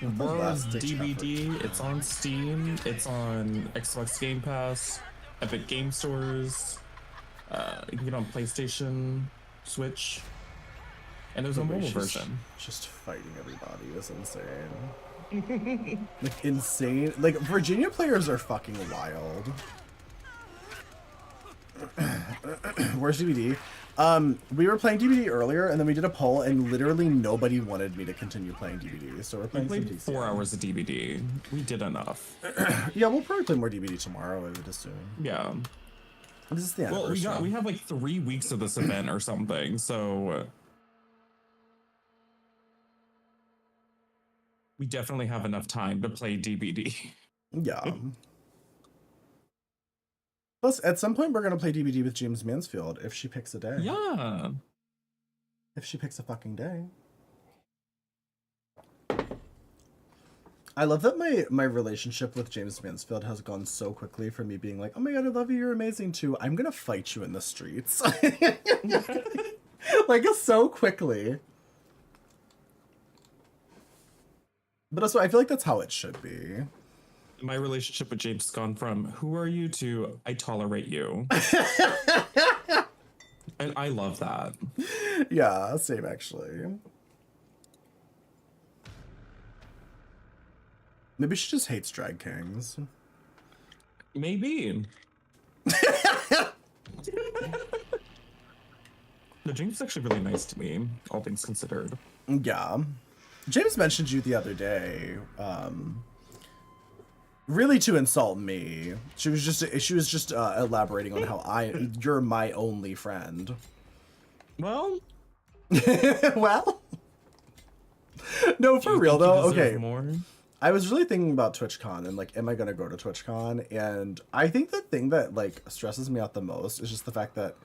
World's Last-ditch DVD, effort. it's on Steam, it's on Xbox Game Pass, Epic Game Stores, you can get it on PlayStation, Switch, and there's a mobile version. Just fighting everybody is insane. Like, insane. Like, Virginia players are fucking wild. Where's DVD? We were playing DVD earlier, and then we did a poll, and literally nobody wanted me to continue playing DVD. So we're We playing some played DCM. 4 hours of DVD. We did enough. Yeah, we'll probably play more DVD tomorrow, I would assume. Yeah. This is the Well, anniversary. we have like 3 weeks of this event or something, so we definitely have enough time to play DVD. Yeah. Plus, at some point, we're gonna play DVD with James Mansfield if she picks a day. Yeah. If she picks a fucking day. I love that my relationship with James Mansfield has gone so quickly from me being like, oh my god, I love you, you're amazing, to I'm gonna fight you in the streets. Like, so quickly. But also, I feel like that's how it should be. My relationship with James has gone from who are you to I tolerate you. And I love that. Yeah, same actually. Maybe she just hates drag kings. Maybe. No, James is actually really nice to me, all things considered. Yeah. James mentioned you the other day, really to insult me. She was just elaborating on how you're my only friend. Well, Well, no, for you real think you though. deserve Okay, more? I was really thinking about TwitchCon and like, am I gonna go to TwitchCon? And I think the thing that like stresses me out the most is just the fact that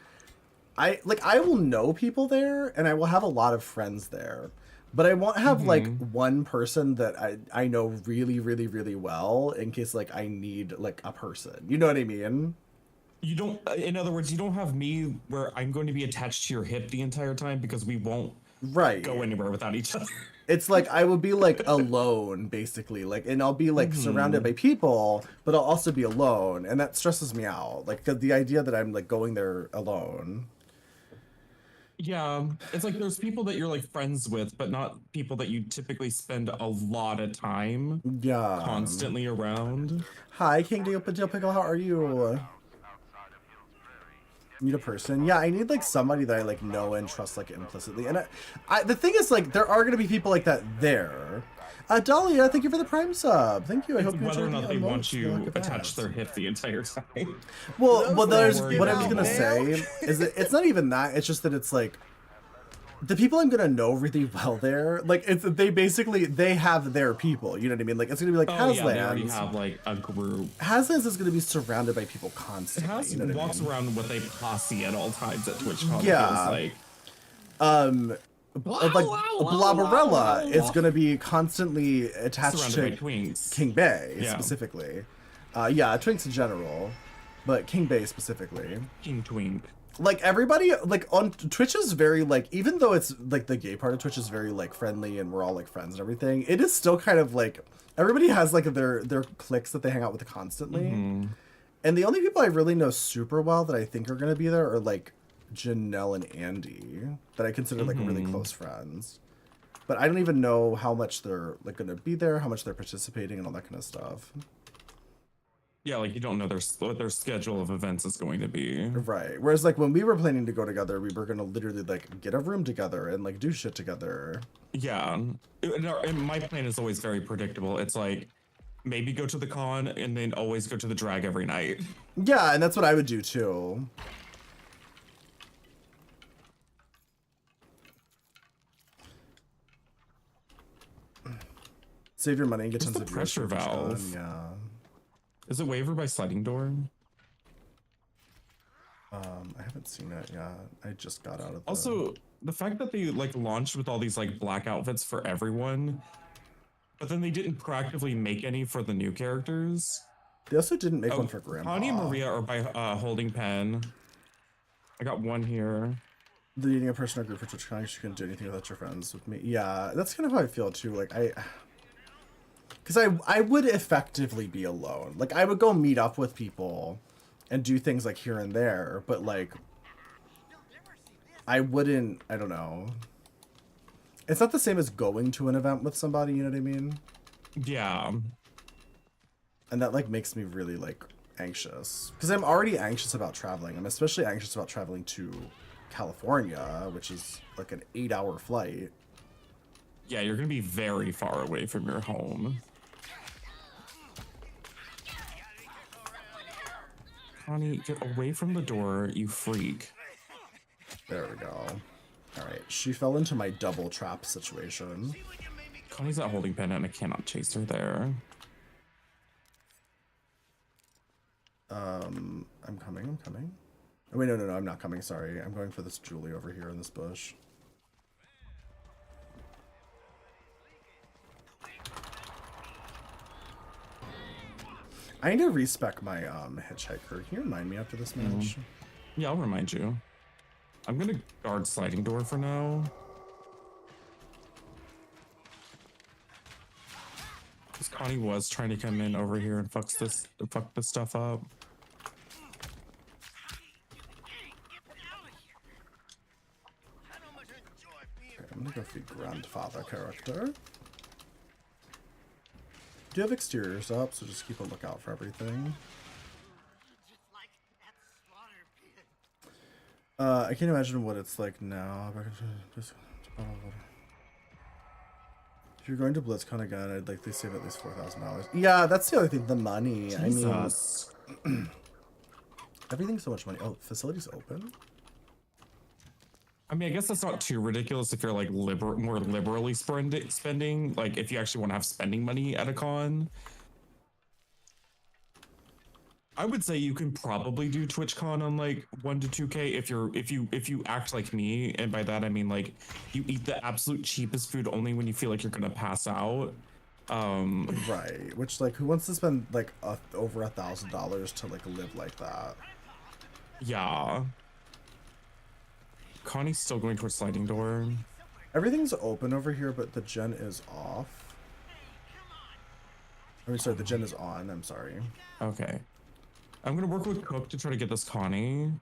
I will know people there and I will have a lot of friends there, but I won't have like one person that I know really, really, really well in case like I need like a person. You know what I mean? You don't, in other words, you don't have me where I'm going to be attached to your hip the entire time because we won't Right. go anywhere without each other. It's like I will be like alone basically, like, and I'll be like surrounded by people, but I'll also be alone, and that stresses me out. Like, 'cause the idea that I'm like going there alone. Yeah, it's like there's people that you're like friends with, but not people that you typically spend a lot of time Yeah. constantly around. Hi, King Deal Pickle, how are you? Need a person? Yeah, I need like somebody that I like know and trust like implicitly. And the thing is like there are gonna be people like that there. Dahlia, thank you for the Prime sub. Thank you. I It's hope you whether or enjoyed not the they want emotes. The you lack of attached ads. to their hip the entire time. Well, Those there's things give what I was out gonna mail. say is that it's not even that. It's just that it's like the people I'm gonna know really well there. Like they have their people. You know what I mean? Like it's gonna be like Oh yeah, they already Haslands. have like a group. Haslands is gonna be surrounded by people It constantly. has You know what I walks mean? around with a posse at all times at TwitchCon. It feels Yeah. like. Like Blobberella is going to be constantly attached Surrounded to by twinks. King Bay Yeah. specifically. Yeah, twinks in general, but King Bay specifically. King Twink. Like everybody, like on Twitch is very like, even though it's like the gay part of Twitch is very like friendly and we're all like friends and everything, it is still kind of like everybody has like their cliques that they hang out with constantly. And the only people I really know super well that I think are going to be there are like Janelle and Andy that I consider like really close friends. But I don't even know how much they're like going to be there, how much they're participating and all that kind of stuff. Yeah, like you don't know what their schedule of events is going to be. Right. Whereas like when we were planning to go together, we were going to literally like get a room together and like do shit together. Yeah. And my plan is always very predictable. It's like maybe go to the con and then always go to the drag every night. Yeah, and that's what I would do too. Save your money and get Where's tons the of viewers for pressure each one. valve? Yeah. Is it waiver by sliding door? I haven't seen it yet. I just got out of the... Also, the fact that they like launched with all these like black outfits for everyone, but then they didn't proactively make any for the new characters. They also didn't make one for Grandpa. Connie and Maria are by holding pen. I got one here. The needing a person or group for TwitchCon, you couldn't do anything without your friends with me. Yeah, that's kind of how I feel too. Like because I would effectively be alone. Like I would go meet up with people and do things like here and there, but like I wouldn't, I don't know. It's not the same as going to an event with somebody, you know what I mean? Yeah. And that like makes me really like anxious because I'm already anxious about traveling. I'm especially anxious about traveling to California, which is like an 8-hour flight. Yeah, you're gonna be very far away from your home. Connie, get away from the door, you freak. There we go. All right, she fell into my double trap situation. Connie's not holding pen and I cannot chase her there. I'm coming. Oh, wait, no, I'm not coming, sorry. I'm going for this Julie over here in this bush. I need to respec my hitchhiker. Can you remind me after this match? Yeah, I'll remind you. I'm gonna guard sliding door for now. Because Connie was trying to come in over here and fuck this stuff up. Okay, I'm gonna go feed grandfather character. Do you have exteriors up, so just keep a lookout for everything. I can't imagine what it's like now. If you're going to BlizzCon again, I'd like to save at least $4,000. Yeah, that's the other thing. The money. Jesus. I mean, everything's so much money. Oh, facilities open. I mean, I guess that's not too ridiculous if you're like more liberally spending. Like if you actually want to have spending money at a con. I would say you can probably do TwitchCon on like 1 to 2K if you act like me, and by that I mean like you eat the absolute cheapest food only when you feel like you're gonna pass out. Right, which like who wants to spend like over $1,000 to like live like that? Yeah. Connie's still going towards sliding door. Everything's open over here, but the gen is off. I mean, sorry, the gen is on. I'm sorry. Okay. I'm gonna work with Cook to try to get this Connie.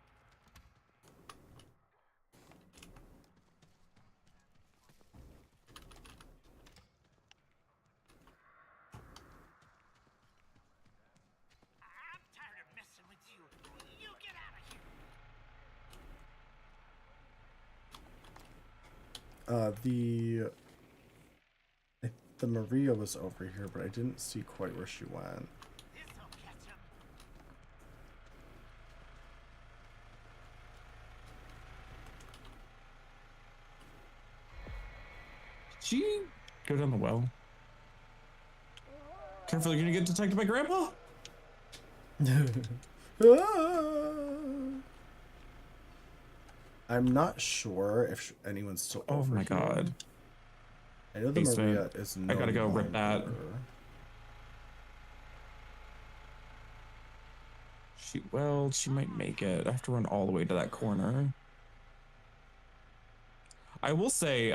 The Maria was over here, but I didn't see quite where she went. Did she go down the well? Careful, you're gonna get detected by Grandpa? I'm not sure if anyone's still Oh over my here. god. I know the Basement. Maria is no I gotta go rip that. longer. She might make it. I have to run all the way to that corner. I will say,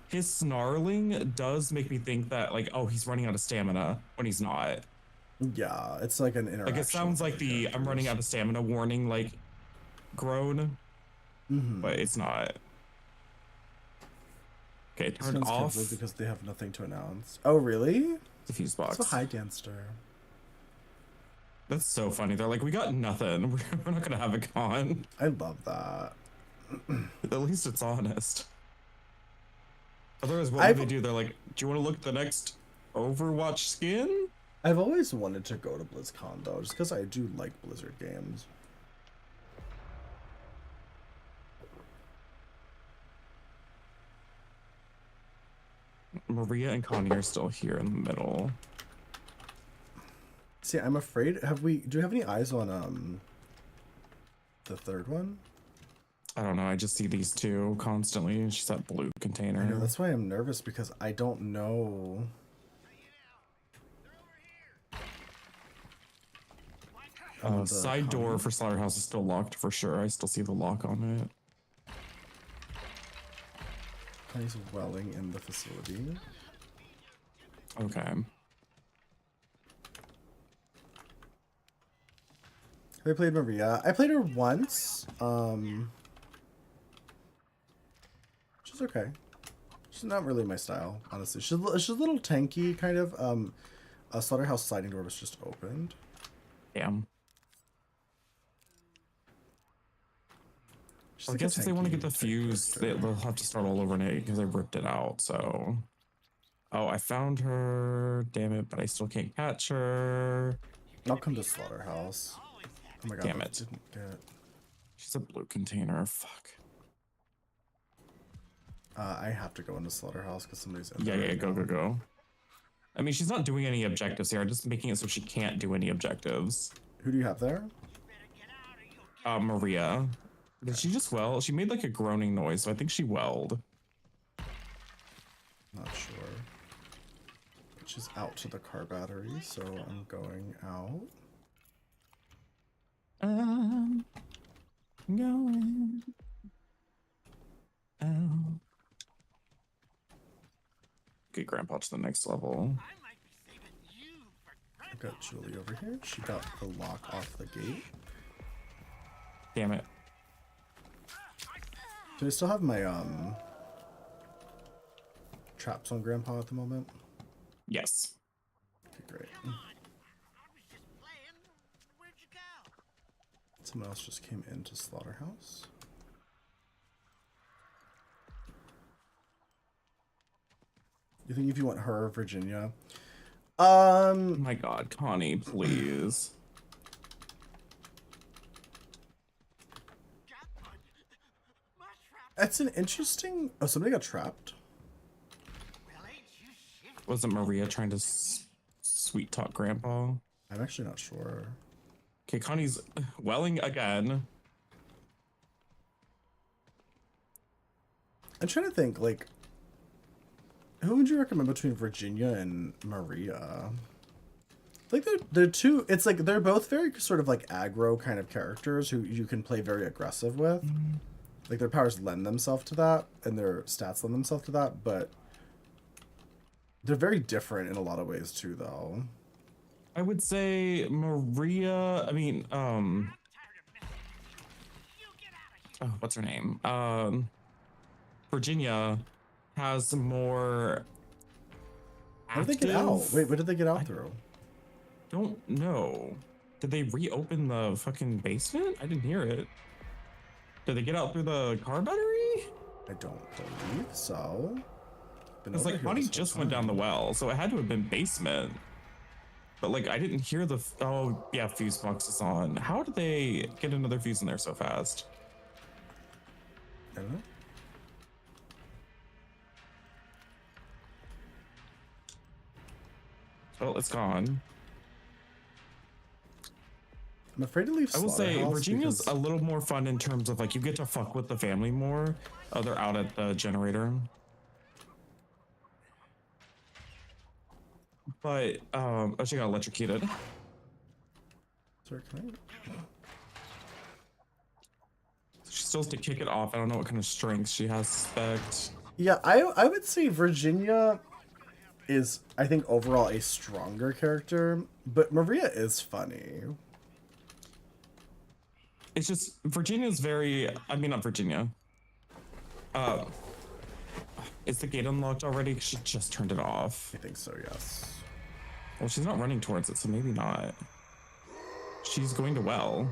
his snarling does make me think that, like, oh, he's running out of stamina when he's not. Yeah, it's like an interaction. Like, it sounds like the I'm running out of stamina warning, like, groan, but it's not. Okay, turn off because they have nothing to announce. Oh, really? the fuse box. So hi, Danster. That's so funny. They're like, we got nothing. We're not gonna have a con. I love that. At least it's honest. Otherwise, what would they do? They're like, do you want to look at the next Overwatch skin? I've always wanted to go to BlizzCon though, just because I do like Blizzard games. Maria and Connie are still here in the middle. See, I'm afraid. Do we have any eyes on the third one? I don't know. I just see these two constantly. She's that blue container. I know, that's why I'm nervous because I don't know. Side door for Slaughterhouse is still locked for sure. I still see the lock on it. Connie's welling in the facility. Okay. Have I played Maria? I played her once. She's okay. She's not really my style, honestly. She's a little tanky, kind of. A Slaughterhouse sliding door was just opened. Damn. She's I like guess if they want to get the tanky fuse, character. they'll have to start all over because I ripped it out, so... Oh, I found her. Damn it, but I still can't catch her. I'll come to Slaughterhouse. Oh my god, Damn that it. didn't get... She's a blue container. Fuck. I have to go into Slaughterhouse because somebody's in Yeah, there yeah, right go, now. go, go. I mean, she's not doing any objectives here. I'm just making it so she can't do any objectives. Who do you have there? Maria. Did she just weld? She made like a groaning noise, so I think she welled. Not sure. But she's out to the car battery, so I'm going out. I'm going out. Get Grandpa to the next level. I've got Julie over here. She got the lock off the gate. Damn it. Do I still have my traps on Grandpa at the moment? Yes. Okay, great. Someone else just came into Slaughterhouse. You think if you want her or Virginia? Oh my god, Connie, please. That's an interesting... Oh, somebody got trapped? Wasn't Maria trying to sweet talk Grandpa? I'm actually not sure. Okay, Connie's welling again. I'm trying to think, like... Who would you recommend between Virginia and Maria? Like, they're two... It's like, they're both very sort of, like, aggro kind of characters who you can play very aggressive with. Like, their powers lend themselves to that, and their stats lend themselves to that, but... They're very different in a lot of ways, too, though. I would say Maria, I mean, oh, what's her name? Virginia has more How did they get out? Wait, what did they get out through? Don't know. Did they reopen the fucking basement? I didn't hear it. Did they get out through the car battery? I don't believe so. Been It's over like here Honey this whole just went down the time. well, so it had to have been basement. But like I didn't hear the oh yeah, fuse box is on. How did they get another fuse in there so fast? I don't know. Oh, it's gone. I'm afraid to leave I will say Slaughterhouse Virginia's because a little more fun in terms of like you get to fuck with the family more. Oh, they're out at the generator. But oh, she got electrocuted. Sorry, can She still has to kick it off. I don't know what kind of strength she has spec. Yeah, I would say Virginia is, I think, overall a stronger character, but Maria is funny. It's just Virginia's very I mean not Virginia. Is the gate unlocked already? She just turned it off. I think so, yes. Well, she's not running towards it, so maybe not. She's going to well.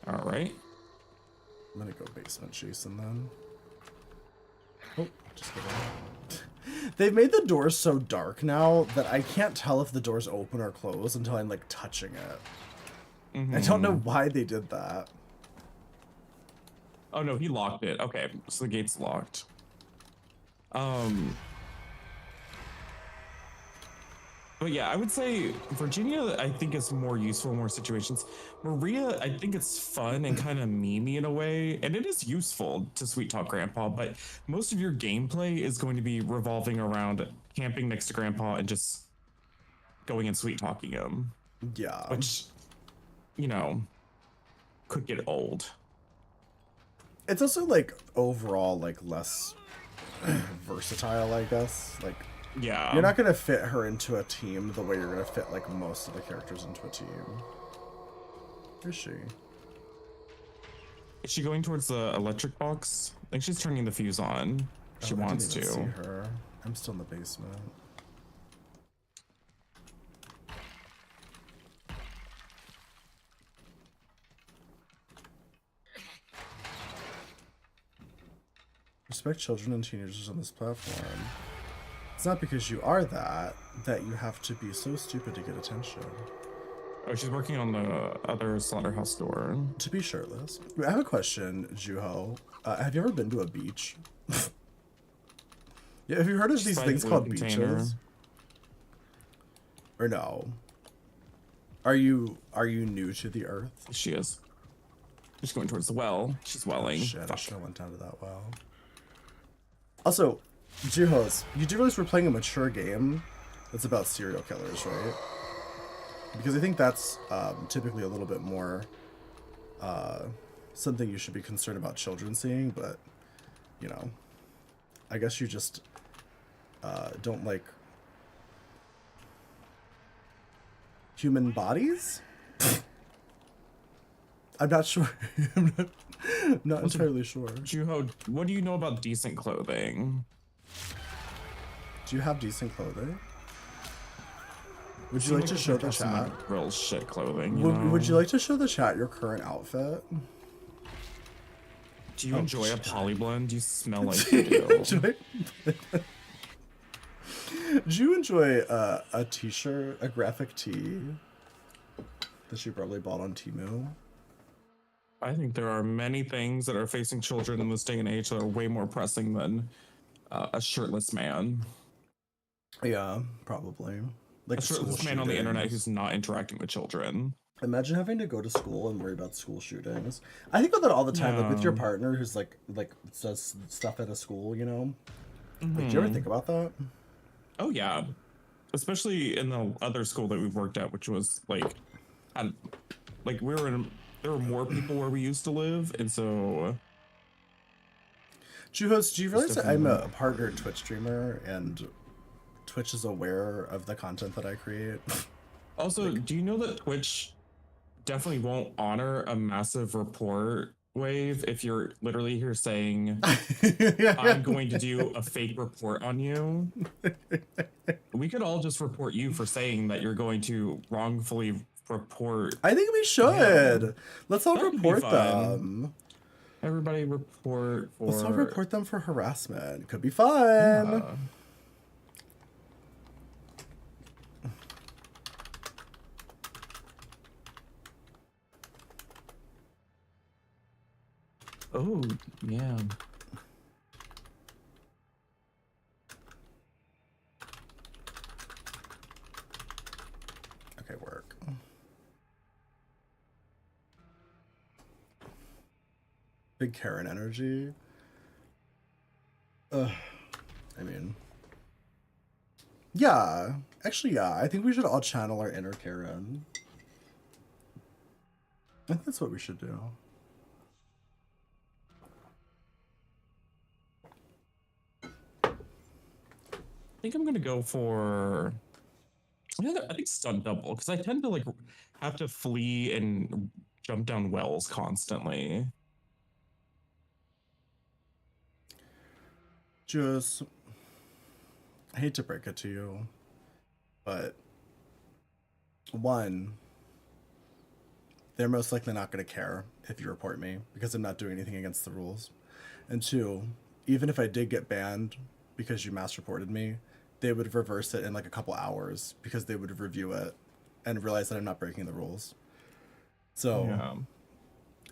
All right. I'm gonna go basement Jason then. Oh, just kidding. They've made the doors so dark now that I can't tell if the doors open or close until I'm like touching it. I don't know why they did that. Oh no, he locked it. Okay, so the gate's locked. But yeah, I would say Virginia, I think, is more useful in more situations. Maria, I think it's fun and kind of memey in a way, and it is useful to sweet talk Grandpa, but most of your gameplay is going to be revolving around camping next to Grandpa and just going and sweet talking him, Yeah. which, you know, could get old. It's also like overall like less versatile, I guess. Like Yeah. you're not gonna fit her into a team the way you're gonna fit like most of the characters into a team. Where's she? Is she going towards the electric box? I think she's turning the fuse on. She Oh, I wants didn't even to. see her. I'm still in the basement. Respect children and teenagers on this platform. It's not because you are that you have to be so stupid to get attention. Oh, she's working on the other slaughterhouse door. To be shirtless. I have a question, Juho. Have you ever been to a beach? Yeah, have you heard of these By the things blue called container. beaches? Or no? Are you new to the earth? She is. She's going towards the well. She's welling. Shit, I Fuck. should have went down to that well. Also, Juhos, you do realize we're playing a mature game that's about serial killers, right? Because I think that's typically a little bit more something you should be concerned about children seeing, but, you know, I guess you just don't like human bodies? I'm not sure. I'm not entirely sure. Juho, what do you know about decent clothing? Do you have decent clothing? Would you Seem like to you show could the have some, chat? like, real shit clothing. Would you like to show the chat your current outfit? Do you enjoy a shit. polyblend? You smell like you do. Do you enjoy a t-shirt, a graphic tee that you probably bought on Temu? I think there are many things that are facing children in this day and age that are way more pressing than a shirtless man. Yeah, probably. Like A shirtless man on the internet who's not interacting with children. Imagine having to go to school and worry about school shootings. I think about that all the time, like with your partner who's like does stuff at a school, you know? Like, do you ever think about that? Oh yeah, especially in the other school that we worked at, which was like, like we were in. There were more people where we used to live, and so. Juhos, do you realize that I'm definitely- a partner Twitch streamer and Twitch is aware of the content that I create? Also, do you know that Twitch definitely won't honor a massive report wave if you're literally here saying, I'm going to do a fake report on you? We could all just report you for saying that you're going to wrongfully report. I think we should. Yeah. Let's all That would be report fun. them. Everybody report for. Let's not report them for harassment. Could be fun. Yeah. Oh, yeah. Okay, work. Big Karen energy. I mean, yeah. Actually, yeah. I think we should all channel our inner Karen. I think that's what we should do. I think I'm gonna go for. I think stunt double because I tend to like have to flee and jump down wells constantly. Just, I hate to break it to you, but one, they're most likely not going to care if you report me because I'm not doing anything against the rules. And two, even if I did get banned because you mass reported me, they would reverse it in like a couple hours because they would review it and realize that I'm not breaking the rules. So Yeah. it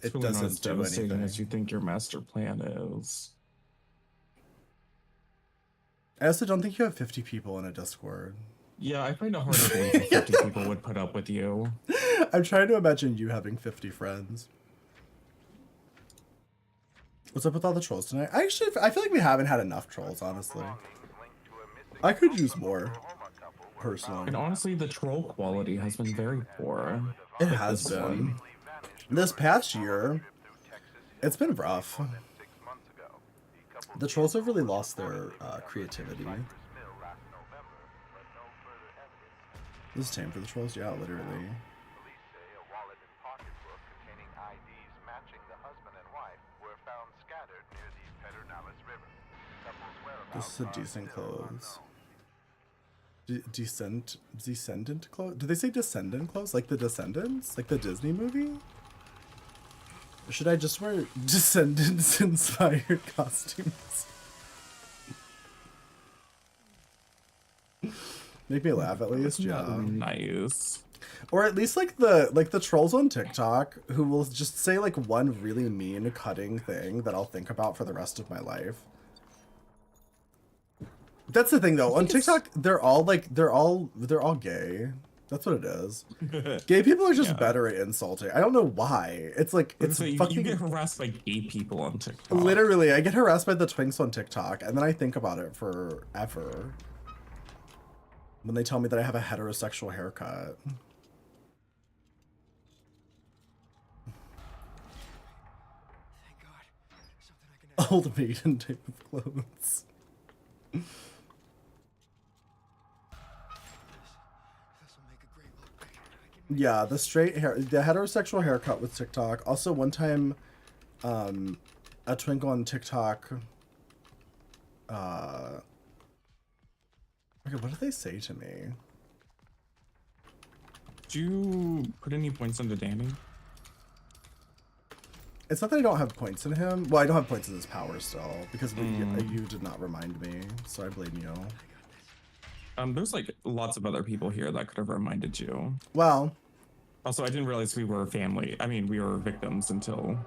It's really not as doesn't do devastating anything. as you think your master plan is. I also don't think you have 50 people in a Discord. Yeah, I find it hard to believe that 50 people would put up with you. I'm trying to imagine you having 50 friends. What's up with all the trolls tonight? I feel like we haven't had enough trolls, honestly. I could use more, personally. And honestly, the troll quality has been very poor. It with has this been. one. This past year, it's been rough. The trolls have really lost their creativity. This is tame for the trolls? Yeah, literally. This is a decent clothes. Descendant clothes? Did they say descendant clothes? Like the Descendants? Like the Disney movie? Or should I just wear Descendants inspired costumes? Make me laugh at least, yeah. Nice. Or at least like the trolls on TikTok who will just say like one really mean cutting thing that I'll think about for the rest of my life. That's the thing though. On TikTok, they're all gay. That's what it is. Gay people are just better at insulting. I don't know why. It's like it's So fucking. you get harassed by gay people on TikTok. Literally, I get harassed by the twinks on TikTok, and then I think about it forever. When they tell me that I have a heterosexual haircut. Thank God. Something I can Old maiden type of clothes. This'll make a great look. I can Yeah, the heterosexual haircut with TikTok. Also, one time, a twink on TikTok. Okay, what did they say to me? Did you put any points into Danny? It's not that I don't have points in him. Well, I don't have points in his power still because you did not remind me, so I blame you. There's like lots of other people here that could have reminded you. Well, Also, I didn't realize we were family. I mean, we were victims until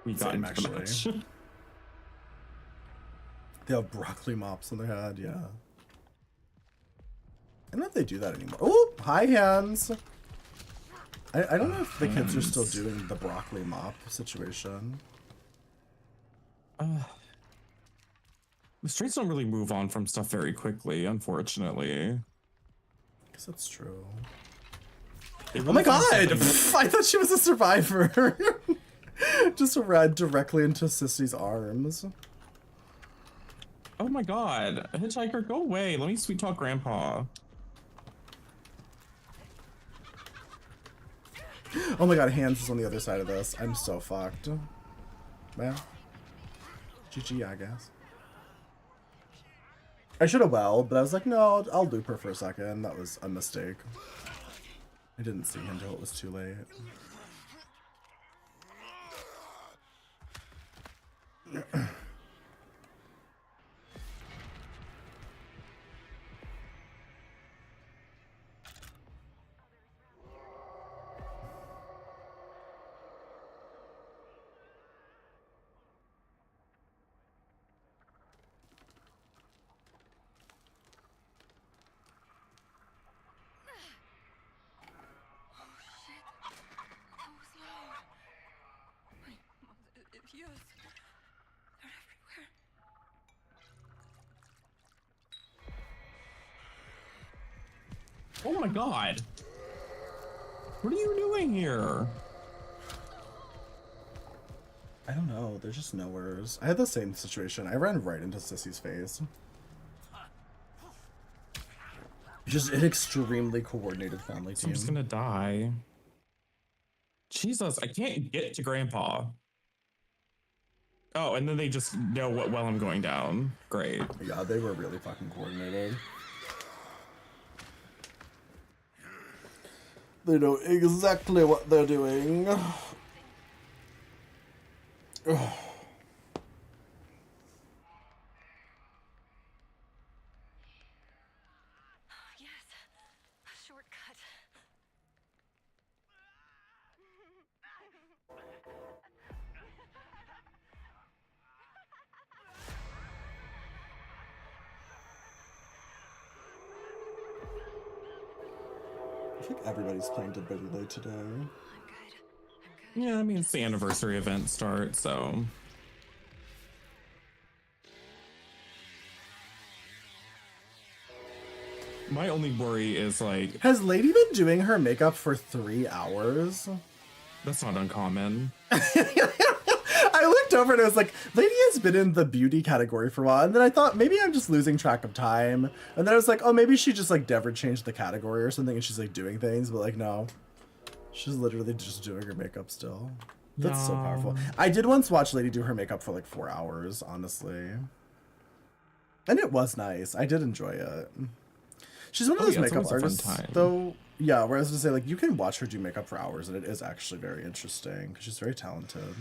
we got Same, into the actually. match. they have broccoli mops on their head. Yeah. I don't know if they do that anymore. Oh, hi hands. I don't know if the kids are still doing the broccoli mop situation. The streets don't really move on from stuff very quickly, unfortunately. I guess that's true. They Oh really my found god! something- Pff, I thought she was a survivor. Just ran directly into Sissy's arms. Oh my god. Hitchhiker, go away. Let me sweet talk grandpa. Oh my god, Hands is on the other side of this. I'm so fucked. Well, GG, I guess. I should have welled, but I was like, no, I'll loop her for a second. That was a mistake. I didn't see him until it was too late. That was loud. Yes. They're everywhere. Oh my god. What are you doing here? I don't know. They're just nowheres. I had the same situation. I ran right into Sissy's face. Just an extremely coordinated family So I'm team. just gonna die. Jesus, I can't get to Grandpa. Oh, and then they just know what well I'm going down. Great. Yeah, they were really fucking coordinated. They know exactly what they're doing. Yes. A shortcut. I think everybody's playing Dead by Daylight today. I'm good. Yeah, I mean, it's the anniversary event start, so. My only worry is like, Has Lady been doing her makeup for 3 hours? that's not uncommon. I looked over and I was like, Lady has been in the beauty category for a while. And then I thought maybe I'm just losing track of time. And then I was like, oh, maybe she just like never changed the category or something and she's like doing things. But like, no, she's literally just doing her makeup still. That's so powerful. I did once watch Lady do her makeup for like 4 hours, honestly. And it was nice. I did enjoy it. She's one of those yeah, it's makeup always a fun artists, time. though. Yeah, where I was gonna say, like, you can watch her do makeup for hours, and it is actually very interesting because she's very talented.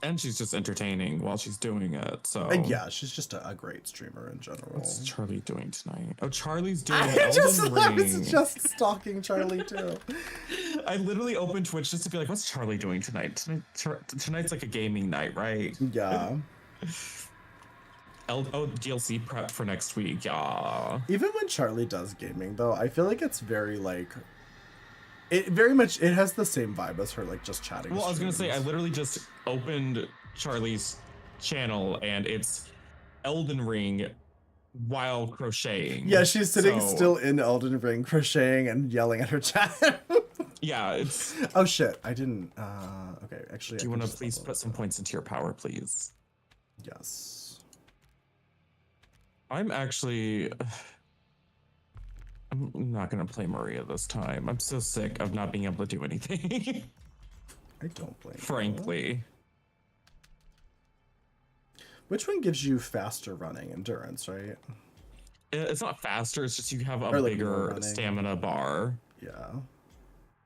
And she's just entertaining while she's doing it, so. And yeah, she's just a great streamer in general. What's Charlie doing tonight? Oh, Charlie's doing I Elden Ring. was just stalking Charlie too. I literally opened Twitch just to be like, what's Charlie doing tonight? Tonight's like a gaming night, right? Yeah. DLC prep for next week, yeah. Even when Charlie does gaming, though, I feel like it's very like. It very much it has the same vibe as her like just chatting. Well, I was gonna say I streams. literally just opened Charlie's channel and it's Elden Ring while crocheting. Yeah, she's sitting So, still in Elden Ring, crocheting and yelling at her chat. Yeah, it's. Oh shit! I didn't. Okay, actually. Do you want to please put some points into your power, please? Yes. I'm actually. I'm not gonna play Maria this time. I'm so sick of not being able to do anything. I don't blame you. Frankly. Which one gives you faster running? Endurance, right? It's not faster, it's just you have a Or, like, more bigger running. stamina bar. Yeah.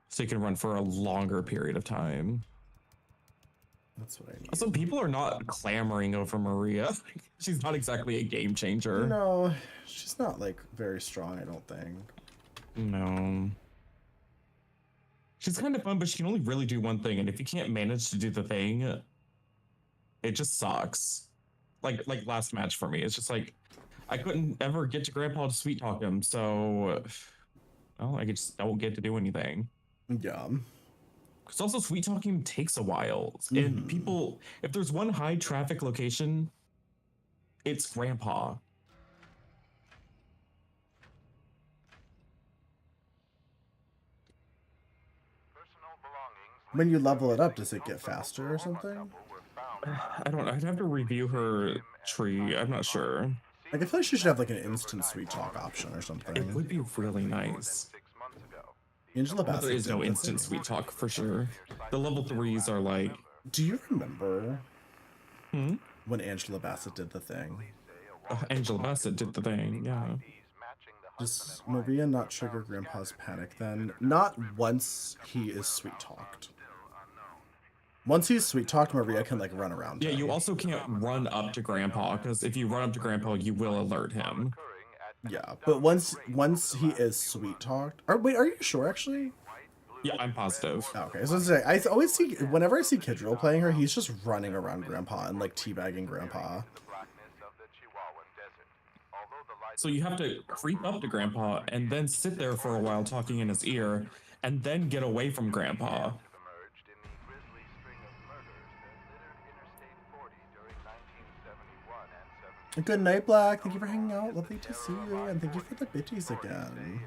So you can run for a longer period of time. That's what I need. Also, people are not clamoring over Maria. She's not exactly a game changer. No, she's not like very strong, I don't think. No. She's kind of fun, but she can only really do one thing, and if you can't manage to do the thing, it just sucks. Like last match for me, it's just like I couldn't ever get to Grandpa to sweet talk him, so well, I just don't get to do anything. Yeah. Because also sweet talking takes a while, and people, if there's one high traffic location, it's Grandpa. When you level it up, does it get faster or something? I don't know. I'd have to review her tree. I'm not sure. Like, I feel like she should have like an instant sweet talk option or It something. would be really nice. Angela But Bassett. there is did no the instant thing. sweet talk for sure. The level 3s are like, Do you remember when Angela Bassett did the thing? Angela Bassett did the thing, yeah. Does Maria not trigger Grandpa's panic then? Not once he is sweet talked. Once he's sweet talked, Maria can like run around Yeah, him. you also can't run up to Grandpa, because if you run up to Grandpa, you will alert him. Yeah, but once he is sweet talked, or wait, are you sure actually? Yeah, I'm positive. Oh, okay, so say I always see whenever I see Kidril playing her, he's just running around Grandpa and like teabagging Grandpa. So you have to creep up to Grandpa and then sit there for a while talking in his ear, and then get away from Grandpa. Good night, Black. Thank you for hanging out. Lovely to see you, and thank you for the bitties again.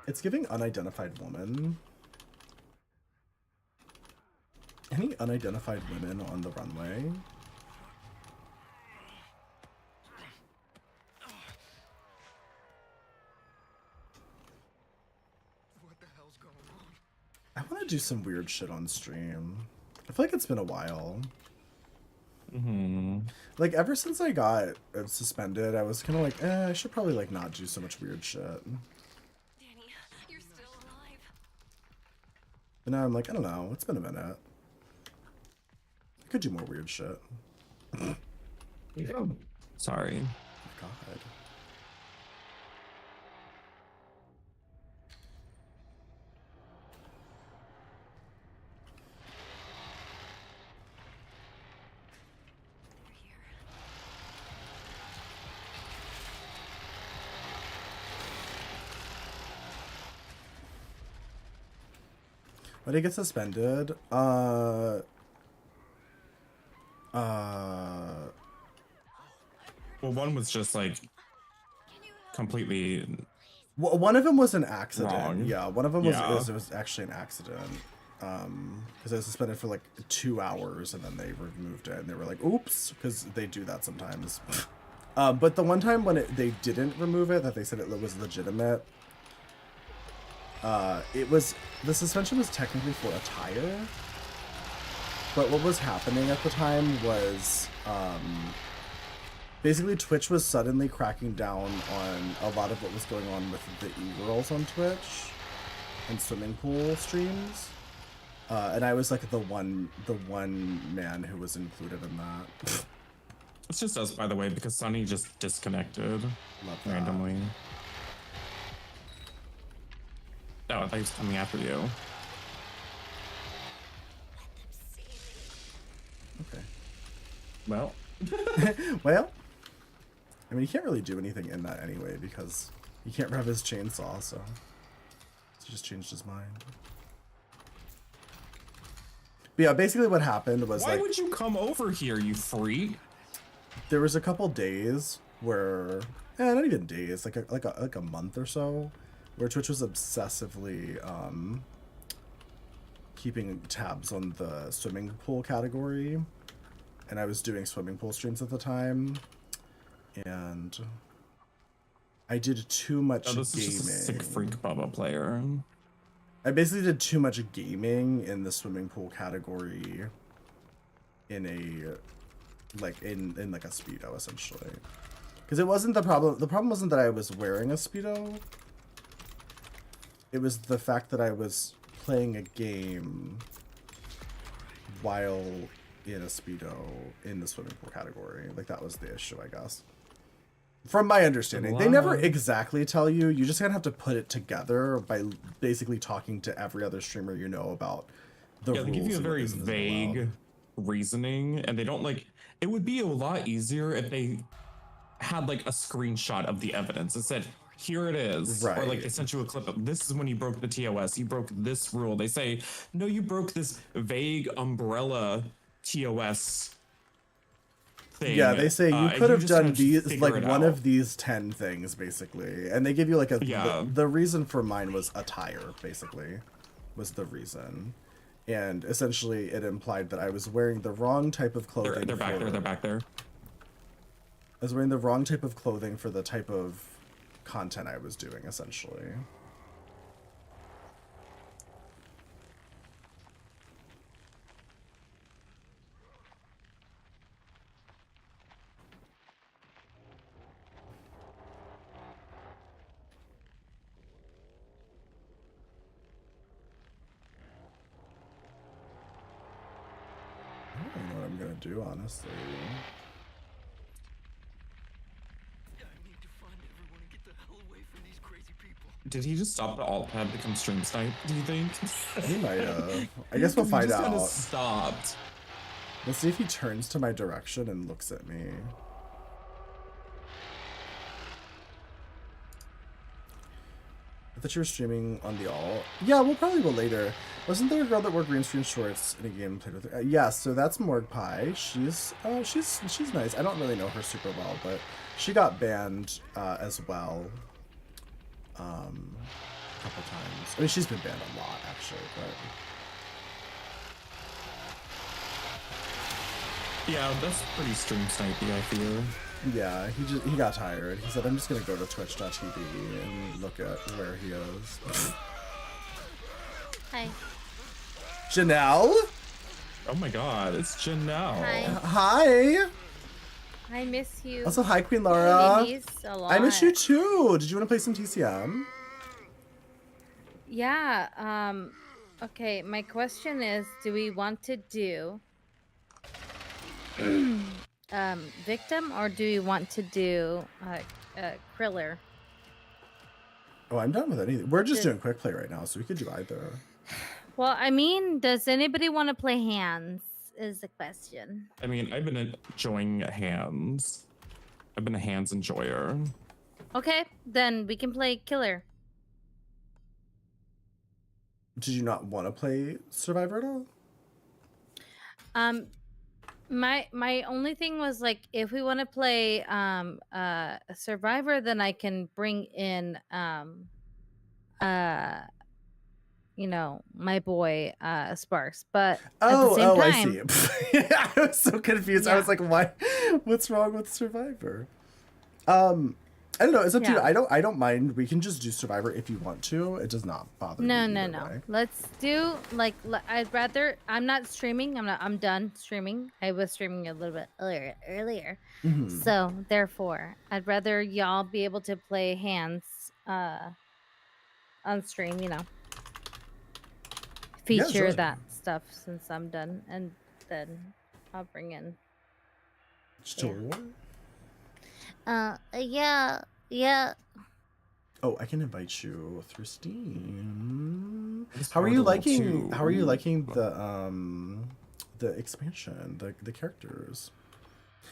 It's giving unidentified woman. Any unidentified women on the runway? What the hell's going on? I want to do some weird shit on stream. I feel like it's been a while. Like, ever since I got suspended, I was kind of like, I should probably, like, not do so much weird shit. Danny, you're still alive. But now I'm like, I don't know. It's been a minute. I could do more weird shit. Sorry. Oh my god. You're here. When I get suspended, Well, one was just like completely. one of them was an accident. Wrong. Yeah, one of them was Yeah. it was actually an accident. Because I was suspended for like 2 hours and then they removed it and they were like, "Oops," because they do that sometimes. But the one time when they didn't remove it, that they said it was legitimate. The suspension was technically for a tire. But what was happening at the time was, basically Twitch was suddenly cracking down on a lot of what was going on with the e-girls on Twitch and swimming pool streams. And I was like the one man who was included in that. It's just us, by the way, because Sunny just disconnected Love that. randomly. Oh, I thought he was coming after you. Okay. Well, Well, I mean, he can't really do anything in that anyway because he can't rev his chainsaw, so he just changed his mind. But yeah, basically what happened was why like would you come over here, you freak? there was a couple days where, not even days, like a month or so, where Twitch was obsessively keeping tabs on the swimming pool category, and I was doing swimming pool streams at the time, and I did too much Oh, this gaming. is just a sick freak Bubba player. I basically did too much gaming in the swimming pool category in a like in like a Speedo essentially. Because it wasn't the problem. The problem wasn't that I was wearing a Speedo. It was the fact that I was playing a game while in a Speedo in the swimming pool category. Like that was the issue, I guess. From my understanding, they never exactly tell you. You just kind of have to put it together by basically talking to every other streamer you know about the Yeah, rules. they give you a and what very isn't vague allowed. reasoning, and they don't like. It would be a lot easier if they had like a screenshot of the evidence and said, "Here it is," or like Right. they sent you a clip of this is when you broke the TOS. You broke this rule. They say, "No, you broke this vague umbrella TOS." Thing. Yeah, they say you could have just done had to these figure like it one out. of these 10 things basically, and they give you like a Yeah. the reason for mine was attire basically was the reason, and essentially it implied that I was wearing the wrong type of clothing. They're back there. They're back there. I was wearing the wrong type of clothing for the type of content I was doing essentially. I don't know what I'm gonna do, honestly. I need to find everyone and get the hell away from these crazy people. Did he just stop the alt tab to become stream snipe? Do you think? He might have. I guess we'll He find just kinda out. stopped. Let's see if he turns to my direction and looks at me. I thought you were streaming on the alt. Yeah, we'll probably go later. Wasn't there a girl that wore green screen shorts in a game played with her? Yeah, so that's Morg Pie. She's nice. I don't really know her super well, but she got banned as well. A couple times. I mean, she's been banned a lot actually, but Yeah, that's pretty stream snipey, I feel. yeah, he got tired. He said, "I'm just gonna go to Twitch.tv and look at where he is." Hi. Janelle? Oh my god, it's Janelle. Hi. Hi. I miss you. Also, hi, Queen Laura. Babies a lot. I miss you too. Did you want to play some TCM? Yeah. Okay, my question is, do we want to do victim or do we want to do Kriller? Oh, I'm done with anything. We're just Did- doing quick play right now, so we could do either. Well, I mean, does anybody want to play hands? Is the question. I mean, I've been enjoying hands. I've been a hands enjoyer. Okay, then we can play killer. Did you not want to play Survivor at all? My only thing was like, if we want to play a Survivor, then I can bring in you know, my boy Sparks. But at the same time, I see. I was so confused. I Yeah. was like, why? What's wrong with Survivor? I don't know. It's up to you. Yeah. I don't mind. We can just do Survivor if you want to. It does not bother me. no. either way. Let's do like I'd rather. I'm not streaming. I'm done streaming. I was streaming a little bit earlier. Mhm. So therefore, I'd rather y'all be able to play hands on stream. You know, Yeah, feature sure. that stuff since I'm done, and then I'll bring in. Sure. Yeah. Oh, I can invite you through Steam. It's How are you portable, liking? too. How are you liking the expansion, the characters?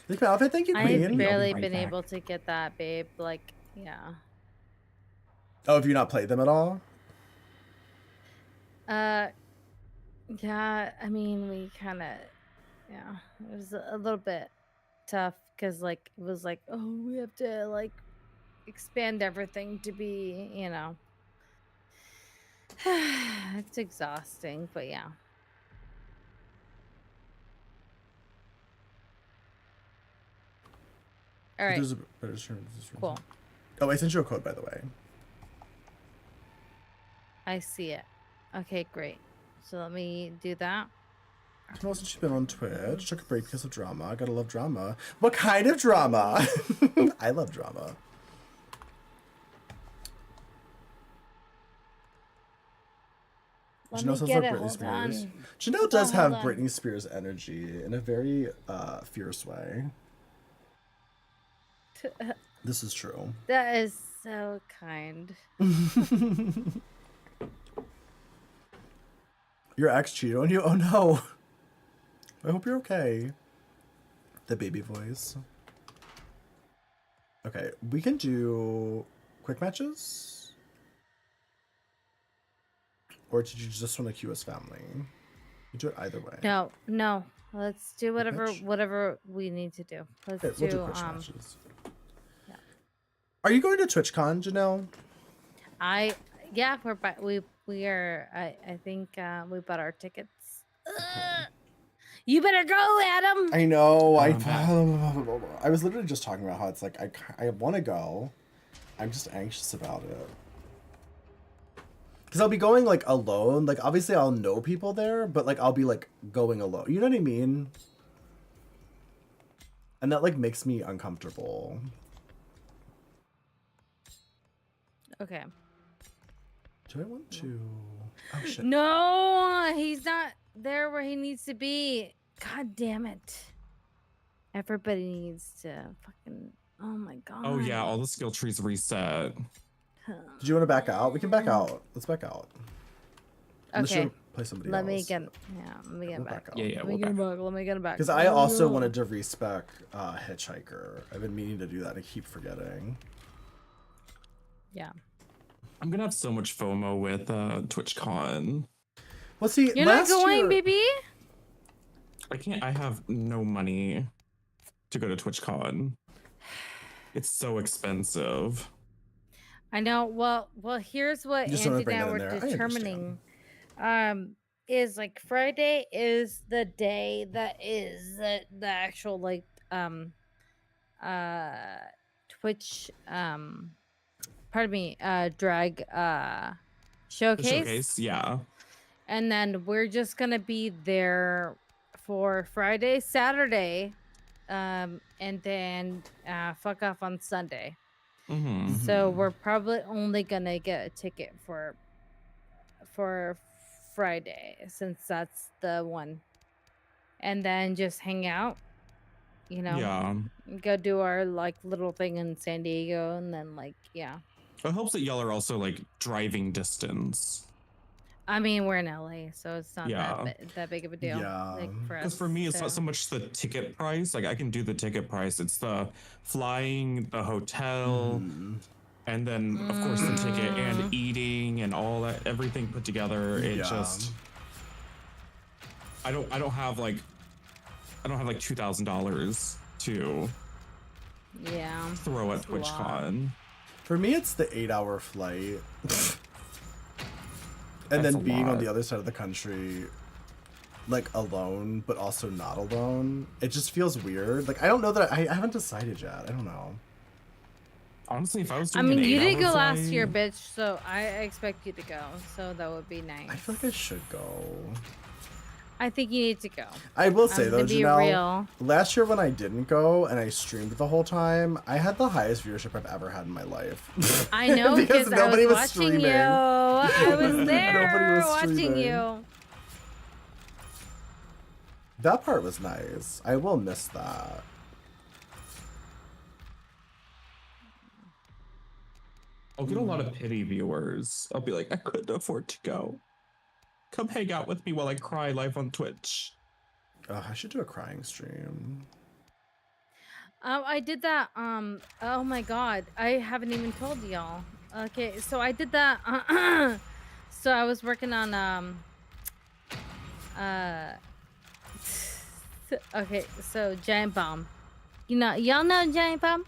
Look at my outfit. Thank you, Queen. I've barely right been back. able to get that, babe. Like, yeah. Oh, have you not played them at all? Yeah. I mean, we kind of, yeah. It was a little bit tough because, like, it was like, oh, we have to like expand everything to be, you know. It's exhausting, but yeah. All right. There's a better term. Cool. Oh, I sent you a code, by the way. I see it. Okay, great. So let me do that. How else has she been on Twitch? Took a break because of drama. I gotta love drama. What kind of drama? I love drama. Let Janelle me says get like it. Britney Hold Spears. on. Janelle Hold does on, have hold on. Britney Spears energy in a very fierce way. This is true. That is so kind. Your ex cheated on you? Oh no. I hope you're okay. The baby voice. Okay, we can do quick matches? Or did you just want to queue as family? You do it either way. No. Let's do match? whatever we need to do. Let's Okay, we'll do do quick matches. yeah. Are you going to TwitchCon, Janelle? We are. I think we bought our tickets. You better go, Adam. I know. Um, I was literally just talking about how it's like I want to go. I'm just anxious about it. Because I'll be going like alone. Like obviously I'll know people there, but like I'll be like going alone. You know what I mean? And that like makes me uncomfortable. Okay. Do I want to? Oh shit. No, he's not there where he needs to be. God damn it. Everybody needs to fucking. Oh my god. Oh yeah, all the skill trees reset. Did you want to back out? We can back out. Let's back out. Unless you Okay. want to play somebody Let else. me get. Yeah, let me get We'll back. back out. Yeah, yeah, Let we'll me get back. back. Let me get back. Because I also wanted to respec Hitchhiker. I've been meaning to do that. I keep forgetting. Yeah. I'm gonna have so much FOMO with TwitchCon. Well, see, You're not last going, year, baby? I can't. I have no money to go to TwitchCon. It's so expensive. I know. Well, here's what You just wanna Andy and bring I that in were there. I determining. Is like Friday is the day that is the actual like Twitch pardon me drag The showcase, yeah. and then we're just gonna be there for Friday, Saturday, and then fuck off on Sunday. Mm-hmm. So we're probably only gonna get a ticket for Friday, since that's the one, and then just hang out, you know, Yeah. go do our like little thing in San Diego, and then like It helps that y'all are also like driving distance. I mean, we're in LA, so it's not Yeah. that big of a deal. Yeah. Like for us. Because for me, it's not so much the ticket price. Like I can do the ticket price. It's the flying, the hotel, and then of course the ticket and eating and all that, everything put together. It Yeah. just. I don't have like $2,000 to Yeah. throw at It's a lot. TwitchCon. For me, it's the 8-hour flight. And That's then a being on lot. the other side of the country, like alone, but also not alone. It just feels weird. Like I don't know that I haven't decided yet. I don't know. Honestly, if I was I doing mean, an you didn't 8-hour go last year, flight- bitch. So I expect you to go. So that would be nice. I feel like I should go. I think you need to go. I will say I'm though, gonna be Janelle, real. last year when I didn't go and I streamed the whole time, I had the highest viewership I've ever had in my life. I know because because I nobody was was watching streaming. you. I was Nobody there was watching streaming. you. That part was nice. I will miss that. I'll get a lot of pity viewers. I'll be like, I couldn't afford to go. Come hang out with me while I cry live on Twitch. I should do a crying stream. I did that. Oh my god, I haven't even told y'all. Okay, so I did that. So I was working on Okay, so Giant Bomb. Y'all know Giant Bomb?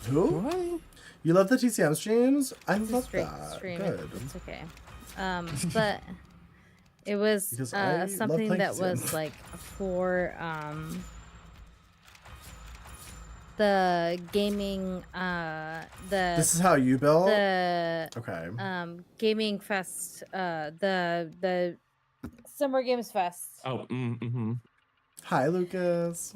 Who? What? You love the TCM streams? I It's a love straight that. stream. Good. It's okay. But it was Because I love something playing that TCM. was like for the gaming This is how you build? the Okay. gaming fest, the Summer Games Fest. Oh, mm-hmm. Hi, Lucas.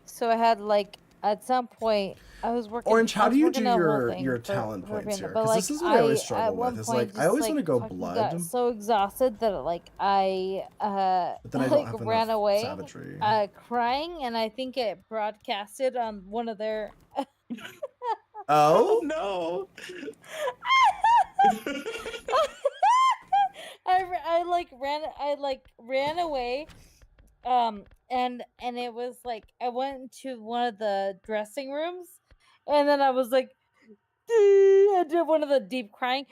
So I had like at some point I was working. Orange, I how was do you working do a whole your thing talent for points Panda, here? but, Because like, this is what I always at struggle one with. Is point like I always just, want to go fucking blood, got so exhausted that like I but then I don't have ran enough away savagery. crying, and I think it broadcasted on one of their. Oh? No. I ran away, and it was like I went to one of the dressing rooms, and then I was like, I did one of the deep crying.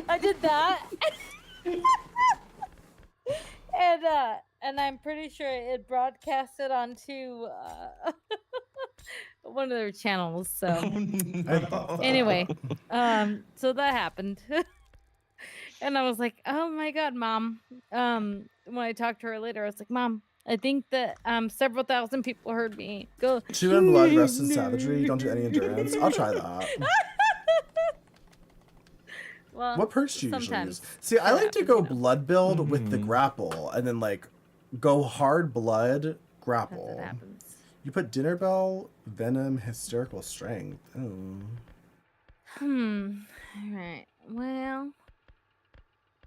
I did that. And I'm pretty sure it broadcasted onto one of their channels. So I love that. anyway, so that happened. And I was like, oh my god, Mom. When I talked to her later, I was like, Mom, I think that several thousand people heard me go. 2 in blood, rest in savagery. You don't do any endurance. I'll try that. Well, What perks do you usually sometimes use? See, I it like to happens, go you know. blood build with the grapple, and then like go hard blood That's grapple. what happens. You put dinner bell, venom, hysterical strength. Oh. All right. Well,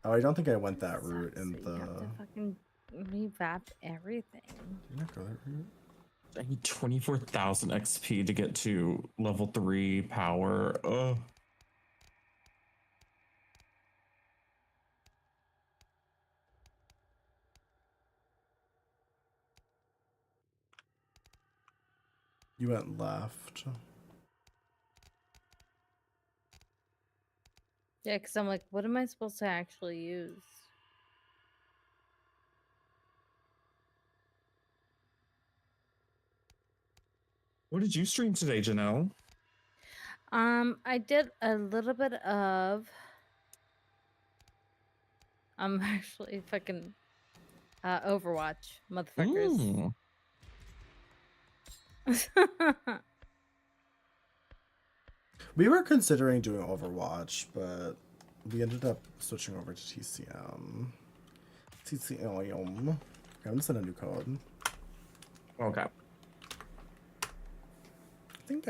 Oh, I don't think I went that Sucks route in that the. You have to fucking revamp everything. Did I not go that route? I need 24,000 XP to get to level 3 power. Ugh. You went left. Yeah, because I'm like, what am I supposed to actually use? What did you stream today, Janelle? I did a little bit of. I'm actually fucking Overwatch, motherfuckers. We were considering doing Overwatch, but we ended up switching over to TCM. TCM. I'm gonna send a new code. Okay. I think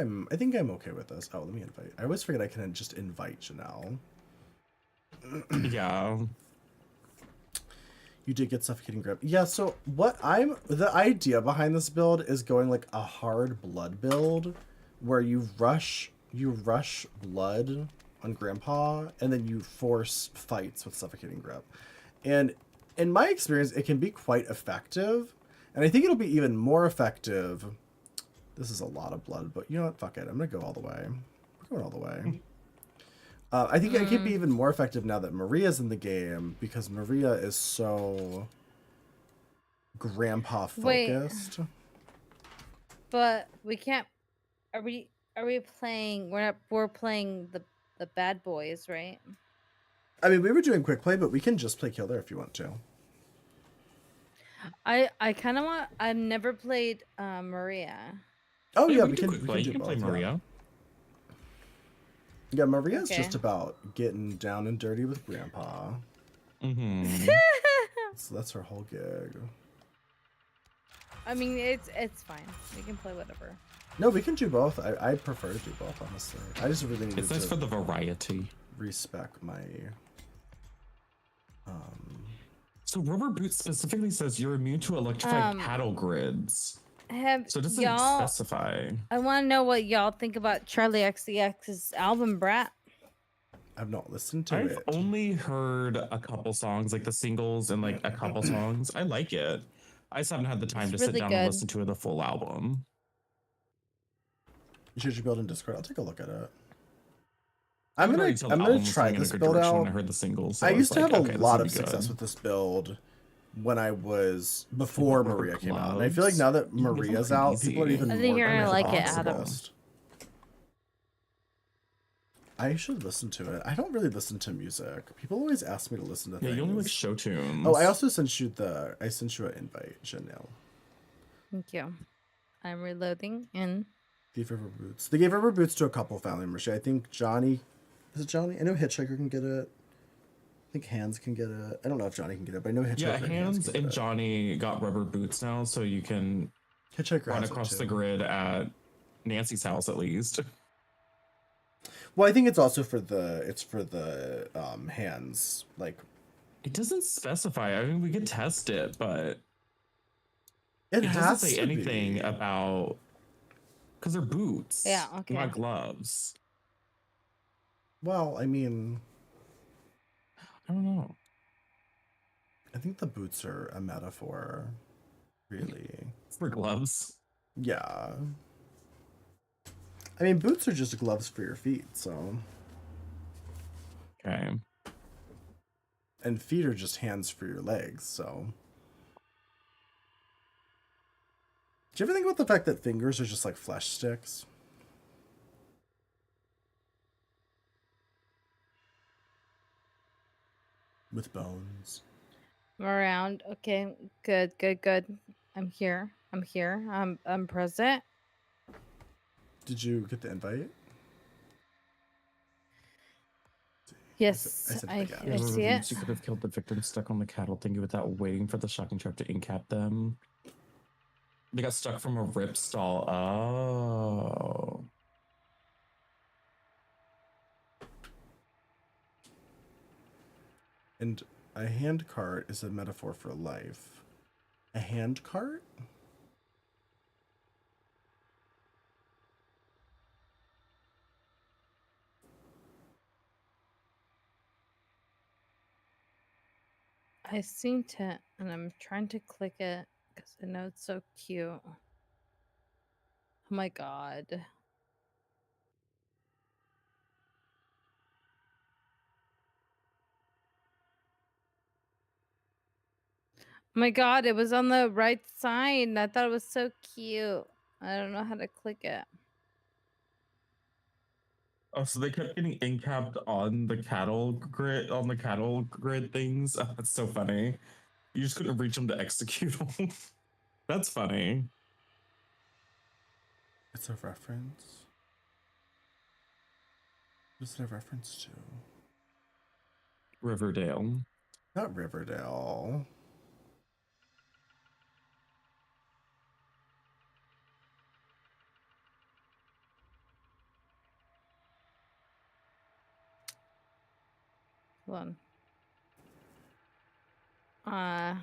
I'm okay with this. Oh, let me invite. I always forget I can just invite Janelle. Yeah. You did get suffocating grip. Yeah, so the idea behind this build is going like a hard blood build where you rush blood on Grandpa and then you force fights with suffocating grip. And in my experience, it can be quite effective. And I think it'll be even more effective. This is a lot of blood, but you know what? Fuck it. I'm gonna go all the way. We're going all the way. I think it could be even more effective now that Maria's in the game because Maria is so grandpa focused. But we can't. Are we playing? We're playing the bad boys, right? I mean, we were doing quick play, but we can just play killer if you want to. I kind of want. I've never played Maria. Oh yeah, we can do play both, Maria. Yeah, Maria's Okay. just about getting down and dirty with Grandpa. Mm-hmm. So that's her whole gig. I mean, it's fine. We can play whatever. No, we can do both. I prefer to do both, honestly. I just really need It's nice for the variety. respec my. So Rubber Boots specifically says you're immune to electrified paddle grids. So it doesn't specify. I want to know what y'all think about Charlie XCX's album Brat. I've not listened to I've it. only heard a couple songs, like the singles and like a couple songs. I like it. I just haven't had the time to sit really down good. and listen to the full album. You should build in Discord. I'll take a look at it. I I'm could gonna already tell the I'm album gonna was try moving in a this good build direction out. when I heard the singles. So I was used to like, have okay, a this lot will of be good. success with this build when I was before Rubber Maria came out. And I feel like now that gloves? Yeah, those Maria's look out, people are easy. even I more think you're gonna like it, Adam. focused. I should listen to it. I don't really listen to music. People always ask me to listen to Yeah, things. you only like show tunes. Oh, I also sent you an invite, Janelle. Thank you. I'm reloading and Gave Rubber Boots. They gave Rubber Boots to a couple family members. I think Johnny. Is it Johnny? I know Hitchhiker can get it. I think Hands can get it. I don't know if Johnny can get it, but I know Hitchhiker Yeah, and Hands can get and it. Johnny got Rubber Boots now, so you can Hitchhiker run has it across too. the grid at Nancy's house at least. Well, I think it's also for the hands. Like It doesn't specify. I mean, we could test it, but it doesn't has say to anything be. about because they're boots. Yeah, okay. Not gloves. Well, I mean, I don't know. I think the boots are a metaphor, really. For gloves. Yeah. I mean, boots are just gloves for your feet, so. Okay. And feet are just hands for your legs, so. Do you ever think about the fact that fingers are just like flesh sticks? With bones. I'm around. Okay, good. I'm here. I'm present. Did you get the invite? Yes, said I again. Yeah, I Rubber see it. Boots, you could have killed the victim stuck on the cattle thingy without waiting for the shocking trap to incap them. They got stuck from a rip stall. Oh. And a hand cart is a metaphor for life. A hand cart? I seen it and I'm trying to click it because I know it's so cute. Oh my god. Oh my god, it was on the right side. I thought it was so cute. I don't know how to click it. Oh, so they kept getting incapped on the cattle grid things. Oh, that's so funny. You just couldn't reach them to execute them. That's funny. It's a reference. What's it a reference to? Riverdale. Not Riverdale. Hold on.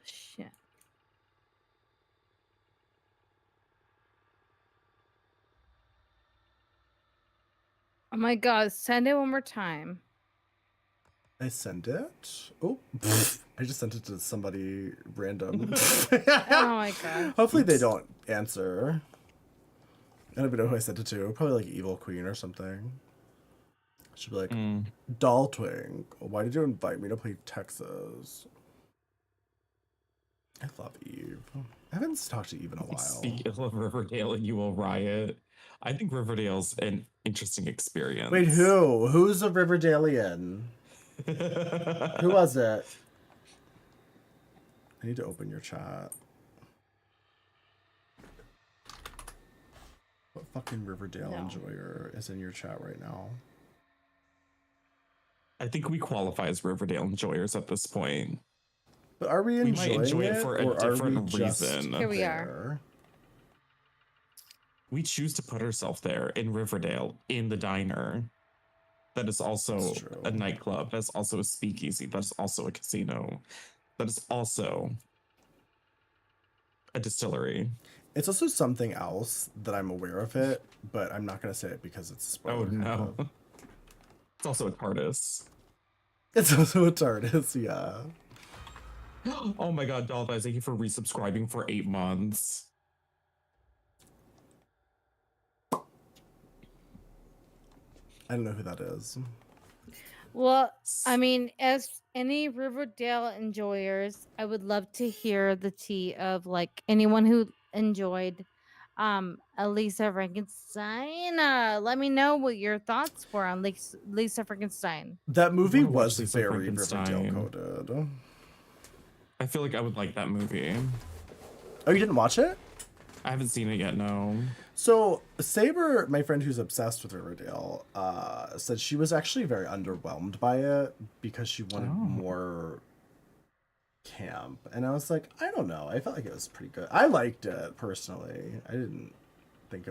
Shit. Oh my god, send it one more time. I sent it. Oh, I just sent it to somebody random. Oh my god. Hopefully they Oops. don't answer. I don't even know who I sent it to. Probably like Evil Queen or something. She'd be like, Doll Twink, why did you invite me to play Texas? I love Eve. I haven't talked to Eve in a while. Speak ill of Riverdale and you will riot. I think Riverdale's an interesting experience. Wait, who? Who's a Riverdalian? Who was it? I need to open your chat. What fucking Riverdale enjoyer is in your chat right now? I think we qualify as Riverdale enjoyers at this point. But are we enjoying might enjoy it for a or are we different just reason. Here we are. there? We choose to put ourselves there in Riverdale, in the diner. That is also That's true. a nightclub. That's also a speakeasy. That's also a casino. That is also a distillery. It's also something else that I'm aware of it, but I'm not going to say it because it's a spoiler. Oh kind no. of. It's also a TARDIS. It's also a TARDIS, yeah. Oh my god, Dolph, thank you for resubscribing for 8 months. I don't know who that is. Well, I mean, as any Riverdale enjoyers, I would love to hear the tea of like anyone who enjoyed Lisa Frankenstein. Let me know what your thoughts were on Lisa Frankenstein. That movie wanna watch was Lisa very Riverdale Frankenstein. coded. I feel like I would like that movie. Oh, you didn't watch it? I haven't seen it yet, no. So Saber, my friend who's obsessed with Riverdale, said she was actually very underwhelmed by it because she wanted more camp. And I was like, I don't know. I felt like it was pretty good. I liked it personally. I don't think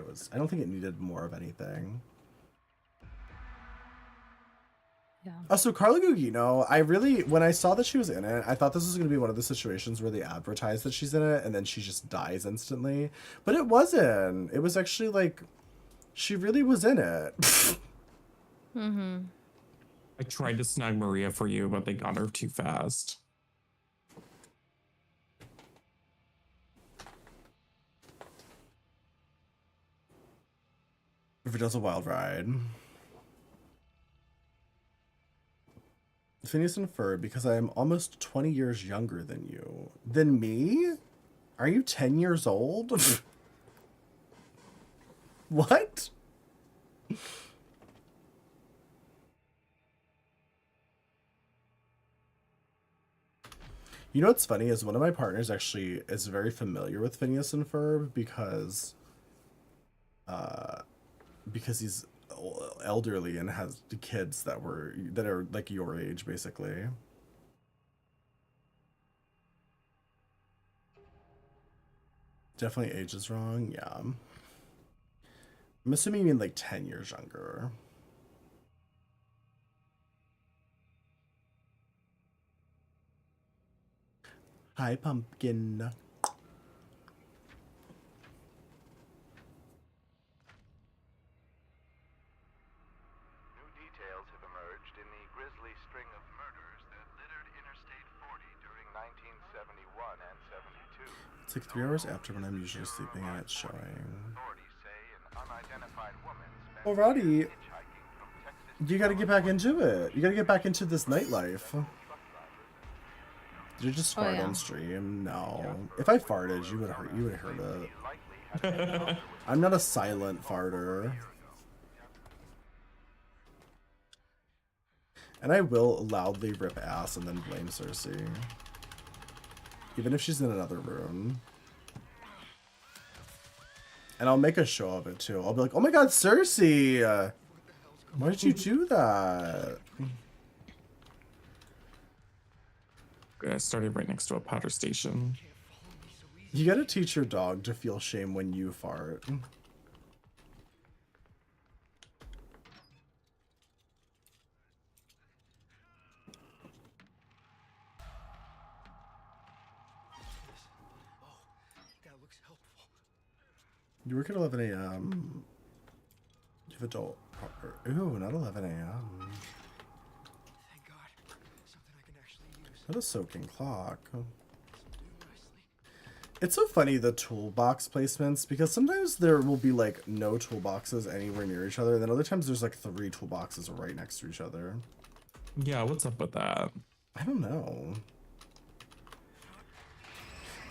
it needed more of anything. Yeah. Also, Carla Gugino, when I saw that she was in it, I thought this was going to be one of the situations where they advertise that she's in it and then she just dies instantly. But it wasn't. It was actually like, she really was in it. Mm-hmm. I tried to snag Maria for you, but they got her too fast. Riverdale's a wild ride. Phineas and Ferb, because I am almost 20 years younger than you. Than me? Are you 10 years old? What? You know what's funny is one of my partners actually is very familiar with Phineas and Ferb because he's elderly and has kids that are like your age basically. Definitely age is wrong. Yeah. I'm assuming you mean like 10 years younger. Hi, pumpkin. New details have emerged in the grisly string of murders that littered Interstate 40 during 1971 and 72. It's like 3 hours after when I'm usually sleeping and it's showing. Authorities say an unidentified woman spent Alrighty. hitchhiking from Texas You gotta get back into it. You gotta get back into this nightlife. Did you just fart yeah. on stream? No. If I farted, you would have heard it. likely had I'm not a silent farter. And I will loudly rip ass and then blame Cersei. Even if she's in another room. And I'll make a show of it too. I'll be like, oh my god, Cersei! Why did you do that? I started right next to a powder station. You gotta teach your dog to feel shame when you fart. That looks helpful. You work at 11 a.m. You have adult. Ooh, not 11 a.m. Thank God. Something I can actually use. Not a soaking clock. Do nicely. It's so funny, the toolbox placements, because sometimes there will be like no toolboxes anywhere near each other, and then other times there's like 3 toolboxes right next to each other. Yeah, what's up with that? I don't know.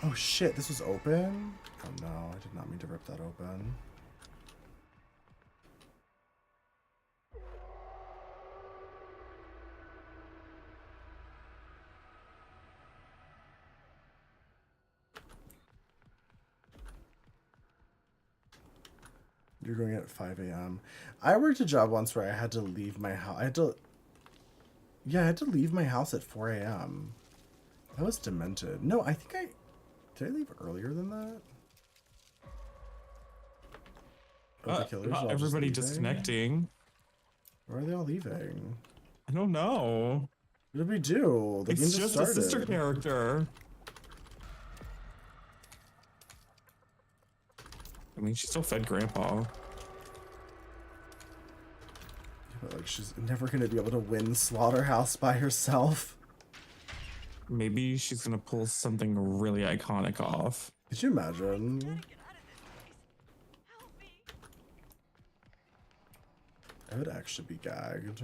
Oh shit, this was open? Oh no, I did not mean to rip that open. You're going at 5 a.m. I worked a job once where I had to leave my house. I had to leave my house at 4 a.m. I was demented. No, I think did I leave earlier than that? Oh, the killers are all Not just everybody leaving? disconnecting. Where are they all leaving? I don't know. What did we do? The game It's just a started. sister character. I mean, she still fed Grandpa. But like, she's never gonna be able to win Slaughterhouse by herself. Maybe she's gonna pull something really iconic off. Could you imagine? I would actually be gagged.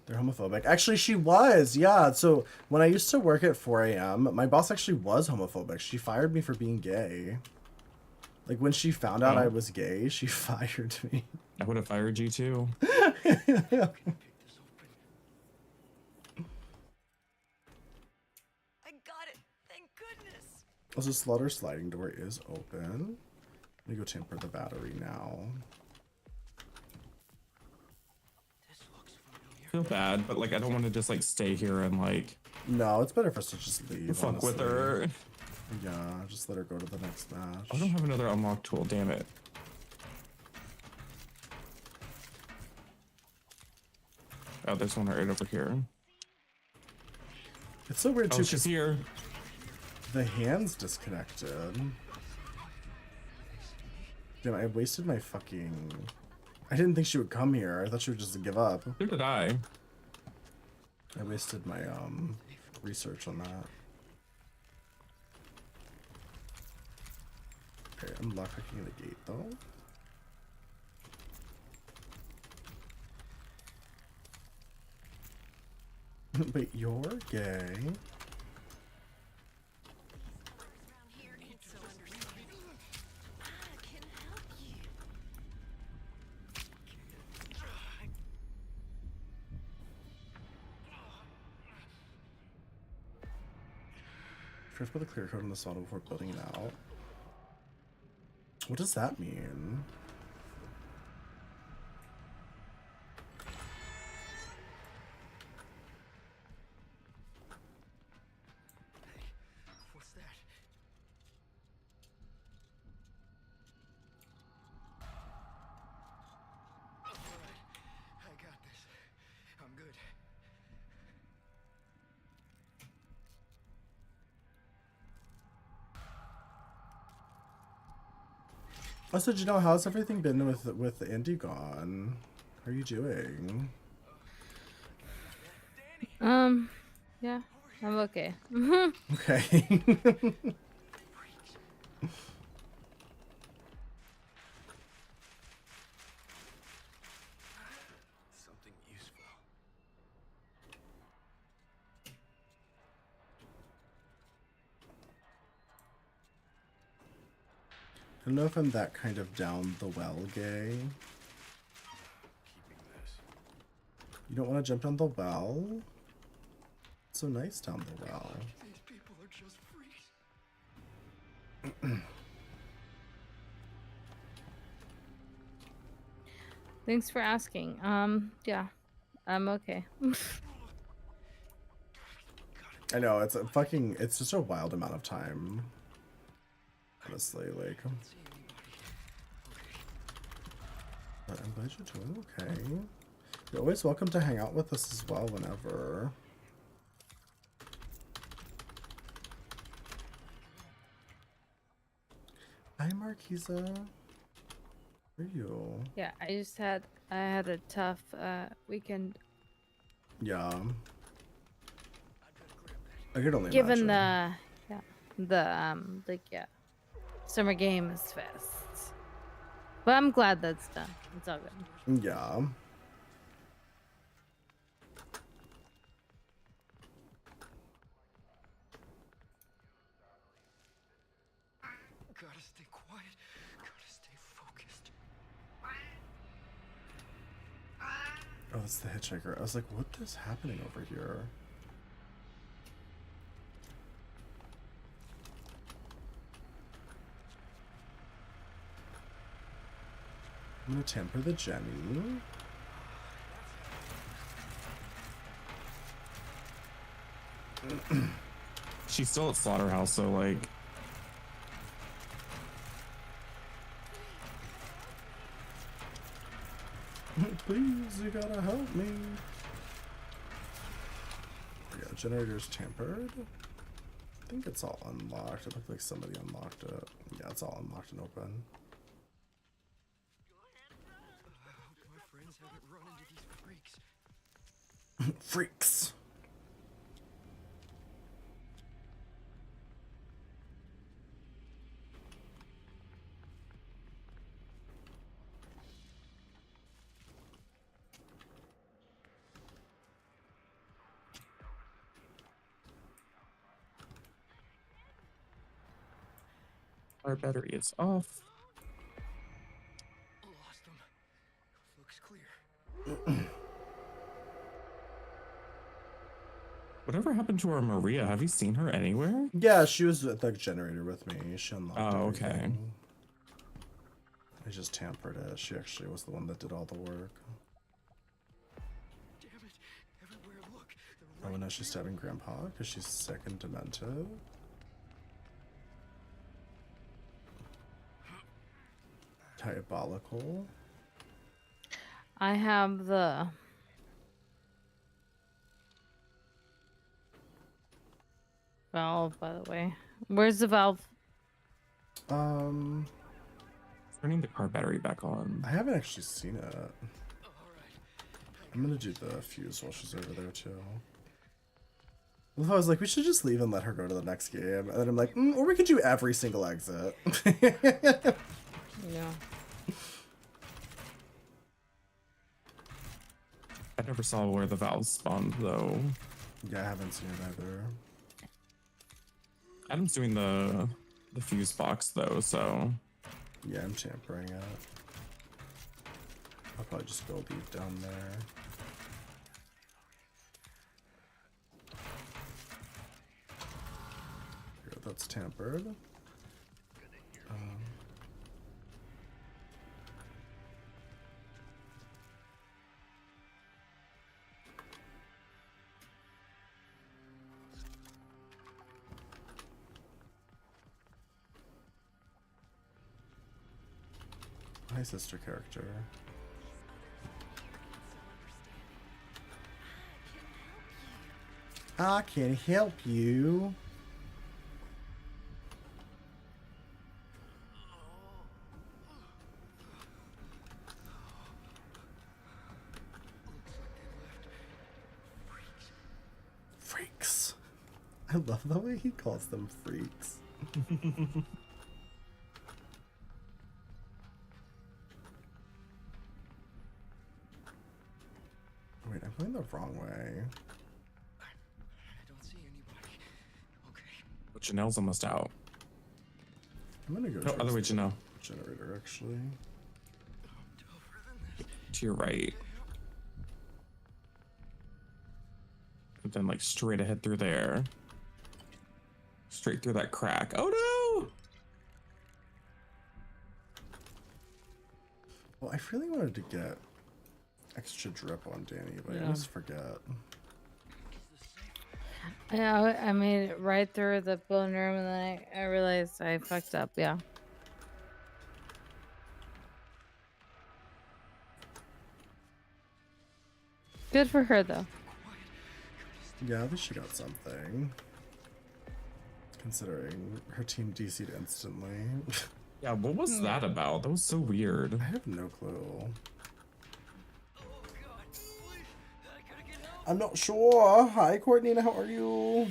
They're homophobic. Actually, she was. Yeah. So when I used to work at 4 a.m., my boss actually was homophobic. She fired me for being gay. Like when she found out I was gay, she fired me. I would have fired you too. I got it. Thank goodness. Also, Slaughter sliding door is open. Let me go tamper the battery now. This looks familiar. I feel bad, but like I don't want to just like stay here and like No, it's better for us to just leave. fuck with honestly. her. Yeah, just let her go to the next match. I don't have another unlock tool, damn it. Oh, there's one right over here. It's so weird Oh, too. she's 'Cause here. the hand's disconnected. Damn, I wasted my fucking... I didn't think she would come here. I thought she would just give up. So did I. I wasted my research on that. Okay, I'm lockpicking the gate though. Wait, you're gay? First put the clear code on the sauna before building it out. What does that mean? What's that? Alright, I got this. I'm good. Also, Janelle, how's everything been with Indy gone? How are you doing? Yeah, I'm okay. Okay. Something useful. I don't know if I'm that kind of down the well gay. Keeping this. You don't want to jump down the well? It's so nice down the well. These people are just freaks. Thanks for asking. Yeah, I'm okay. I know, it's a fucking, it's such a wild amount of time. Honestly, like. But I'm glad you're doing okay. You're always welcome to hang out with us as well whenever. Hi, Marquisa. How are you? Yeah, I had a tough weekend. Yeah. I could only Given imagine. the Summer Games Fest. But I'm glad that's done. It's all good. Yeah. Gotta stay quiet. Gotta stay focused. Oh, that's the hitchhiker. I was like, what is happening over here? I'm gonna tamper the Jenny. She's still at Slaughterhouse, so like. Please, you gotta help me. Yeah, generator's tampered. I think it's all unlocked. It looked like somebody unlocked it. Yeah, it's all unlocked and open. I hope my friends haven't run into these freaks. Freaks. Our battery is off. Lost them. Looks clear. Whatever happened to our Maria? Have you seen her anywhere? Yeah, she was at the generator with me. She unlocked Oh, okay. everything. I just tampered it. She actually was the one that did all the work. Damn it. Everywhere I look, they're Oh, right and now she's stabbing Grandpa because she's sick and demented. Diabolical. I have the valve, by the way. Where's the valve? Turning the car battery back on. I haven't actually seen it. I'm gonna do the fuse while she's over there too. I was like, we should just leave and let her go to the next game. And then I'm like, or we could do every single exit. Yeah. I never saw where the valves spawned though. Yeah, I haven't seen it either. Adam's doing the fuse box though, so Yeah, I'm tampering it. I'll probably just go deep down there. Here, that's tampered. Hi, sister character. I can help you. I love the way he calls them freaks. Wait, I'm going the wrong way. I don't see anybody. Okay. But Janelle's almost out. I'm gonna go No, other way, towards the Janelle. generator, actually. Tougher than this. To your right. And then like straight ahead through there. Straight through that crack. Oh no! Well, I really wanted to get extra drip on Danny, but I Yeah. always forget. Yeah, I made it right through the bone room, and then I realized I fucked up. Yeah. Good for her, though. Yeah, at least she got something. Considering her team DC'd instantly. Yeah, what was that about? That was so weird. I have no clue. I'm not sure. Hi, Courtney. How are you?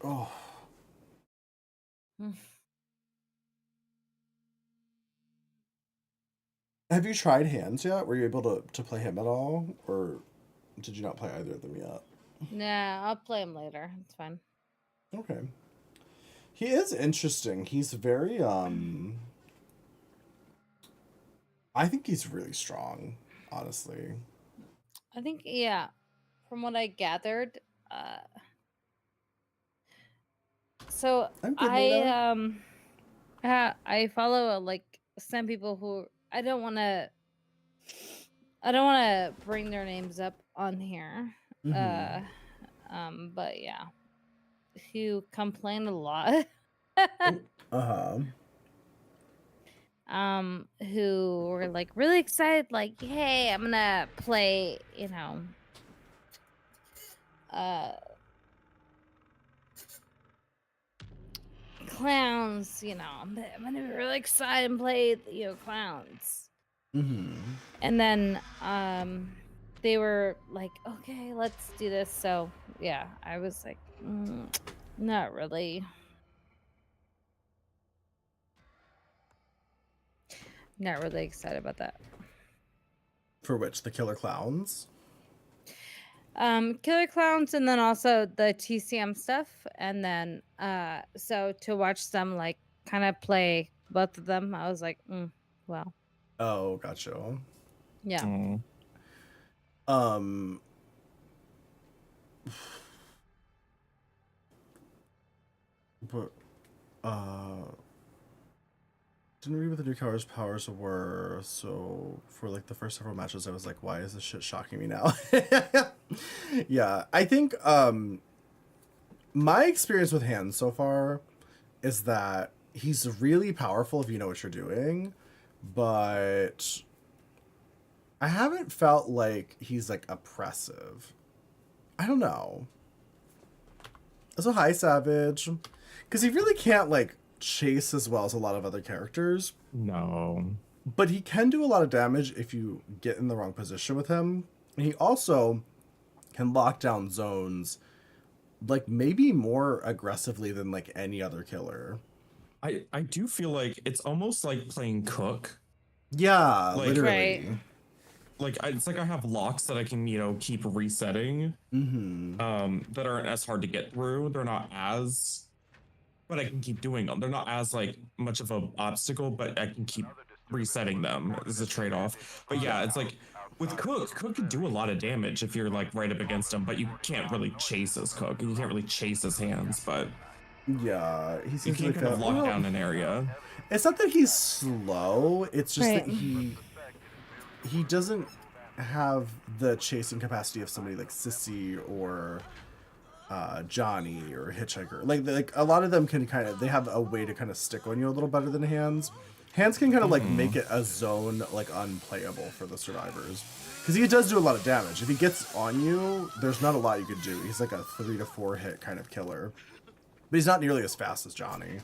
Oh. Have you tried hands yet? Were you able to play him at all? Or did you not play either of them yet? Nah, I'll play him later. It's fine. Okay. He is interesting. He's very, I think he's really strong, honestly. I think, yeah, from what I gathered, so I'm good, Nina. I follow like some people who I don't want to bring their names up on here. Mhm. But yeah, who complain a lot. Uh-huh. Who were like really excited, like, hey, I'm gonna play, clowns, I'm gonna be really excited and play, clowns. Mhm. And then they were like, okay, let's do this. So yeah, I was like, not really. Not really excited about that. For which? The Killer Clowns? Killer Clowns, and then also the TCM stuff, and then so to watch them like kind of play both of them, I was like, well, Oh, gotcha. yeah. Mm. But, didn't read what the new powers were, so for like the first several matches, I was like, why is this shit shocking me now? Yeah, I think, my experience with Hans so far is that he's really powerful if you know what you're doing, but I haven't felt like he's like oppressive. I don't know. So hi, Savage. Because he really can't like chase as well as a lot of other characters, No. but he can do a lot of damage if you get in the wrong position with him. And he also can lock down zones like maybe more aggressively than like any other killer. I do feel like it's almost like playing Cook. Yeah, Like- literally. Right. Like it's like I have locks that I can, keep resetting. That aren't as hard to get through. They're not as, but I can keep doing them. They're not as like much of an obstacle, but I can keep resetting them as a trade-off. But yeah, it's like with Cook can do a lot of damage if you're like right up against him, but you can't really chase his Cook. You can't really chase his hands, but Yeah, he you seems can like kind of lock well, down an area. it's not that he's slow, it's just Right. that he doesn't have the chasing capacity of somebody like Sissy or Johnny or Hitchhiker. Like a lot of them can they have a way to kind of stick on you a little better than Hands. Hands can kind of like make it a zone like unplayable for the survivors. Because he does do a lot of damage. If he gets on you, there's not a lot you could do. He's like a 3 to 4 hit kind of killer. But he's not nearly as fast as Johnny.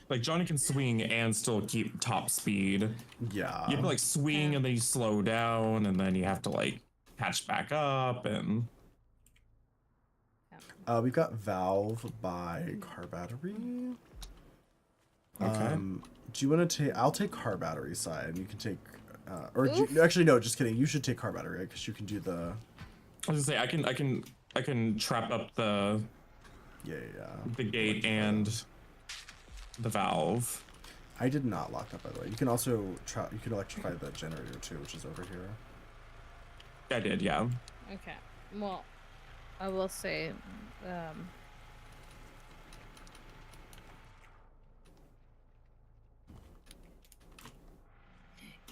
Like Johnny can swing and still keep top speed. Yeah. You have to like swing Yeah. and then you slow down and then you have to like catch back up and We've got Valve by Car Battery. okay. Do you want to take? I'll take Car Battery side. And you can take, Oof. actually no, just kidding. You should take Car Battery because you can do the. I was gonna say I can trap up the Yeah. gate and the valve. I did not lock that, by the way. You can also you can electrify the generator too, which is over here. I did, yeah. Okay. Well, I will say,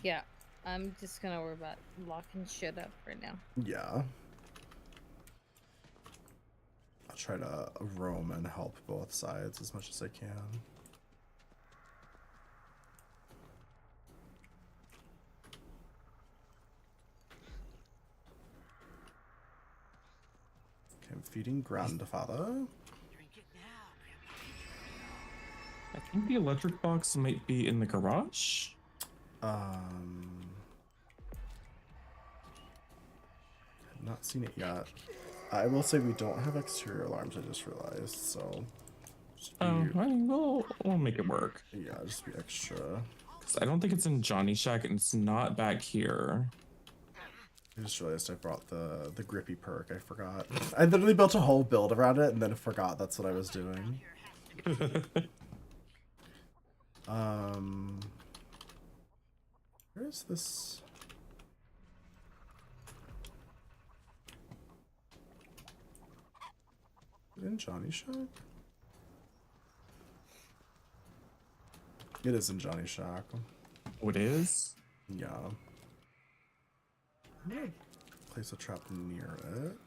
yeah, I'm just gonna worry about locking shit up right now. Yeah. I'll try to roam and help both sides as much as I can. Okay, I'm feeding grandfather. I think the electric box might be in the garage. I've not seen it yet. I will say we don't have exterior alarms, I just realized, so just be, We'll make it work. yeah, just be extra. 'Cause I don't think it's in Johnny Shack and it's not back here. I just realized I brought the grippy perk. I forgot. I literally built a whole build around it and then I forgot that's what I was doing. Where is this? Is it in Johnny Shack? It is in Johnny Shack. Oh, it is? Yeah. I'm gonna place a trap near it.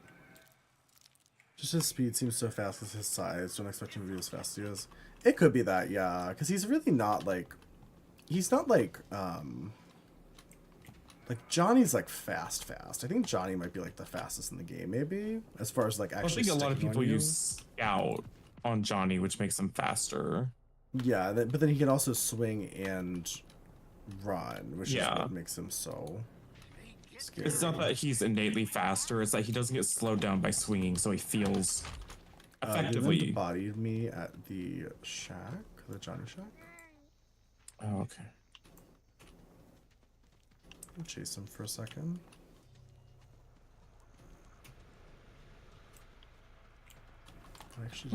Just his speed seems so fast because his size. Don't expect him to be as fast as he is. It could be that, yeah. Because he's really not like... He's not like Johnny's like fast. I think Johnny might be like the fastest in the game, maybe? As far as like actually I think a lot of sticking on people you. use Scout on Johnny, which makes him faster. Yeah, but then he can also swing and run, which is Yeah. what makes him so scary. It's not that he's innately faster, it's that he doesn't get slowed down by swinging, so he feels effectively. He bodied me at the shack, the Johnny Shack. Oh, okay. I'll chase him for a second.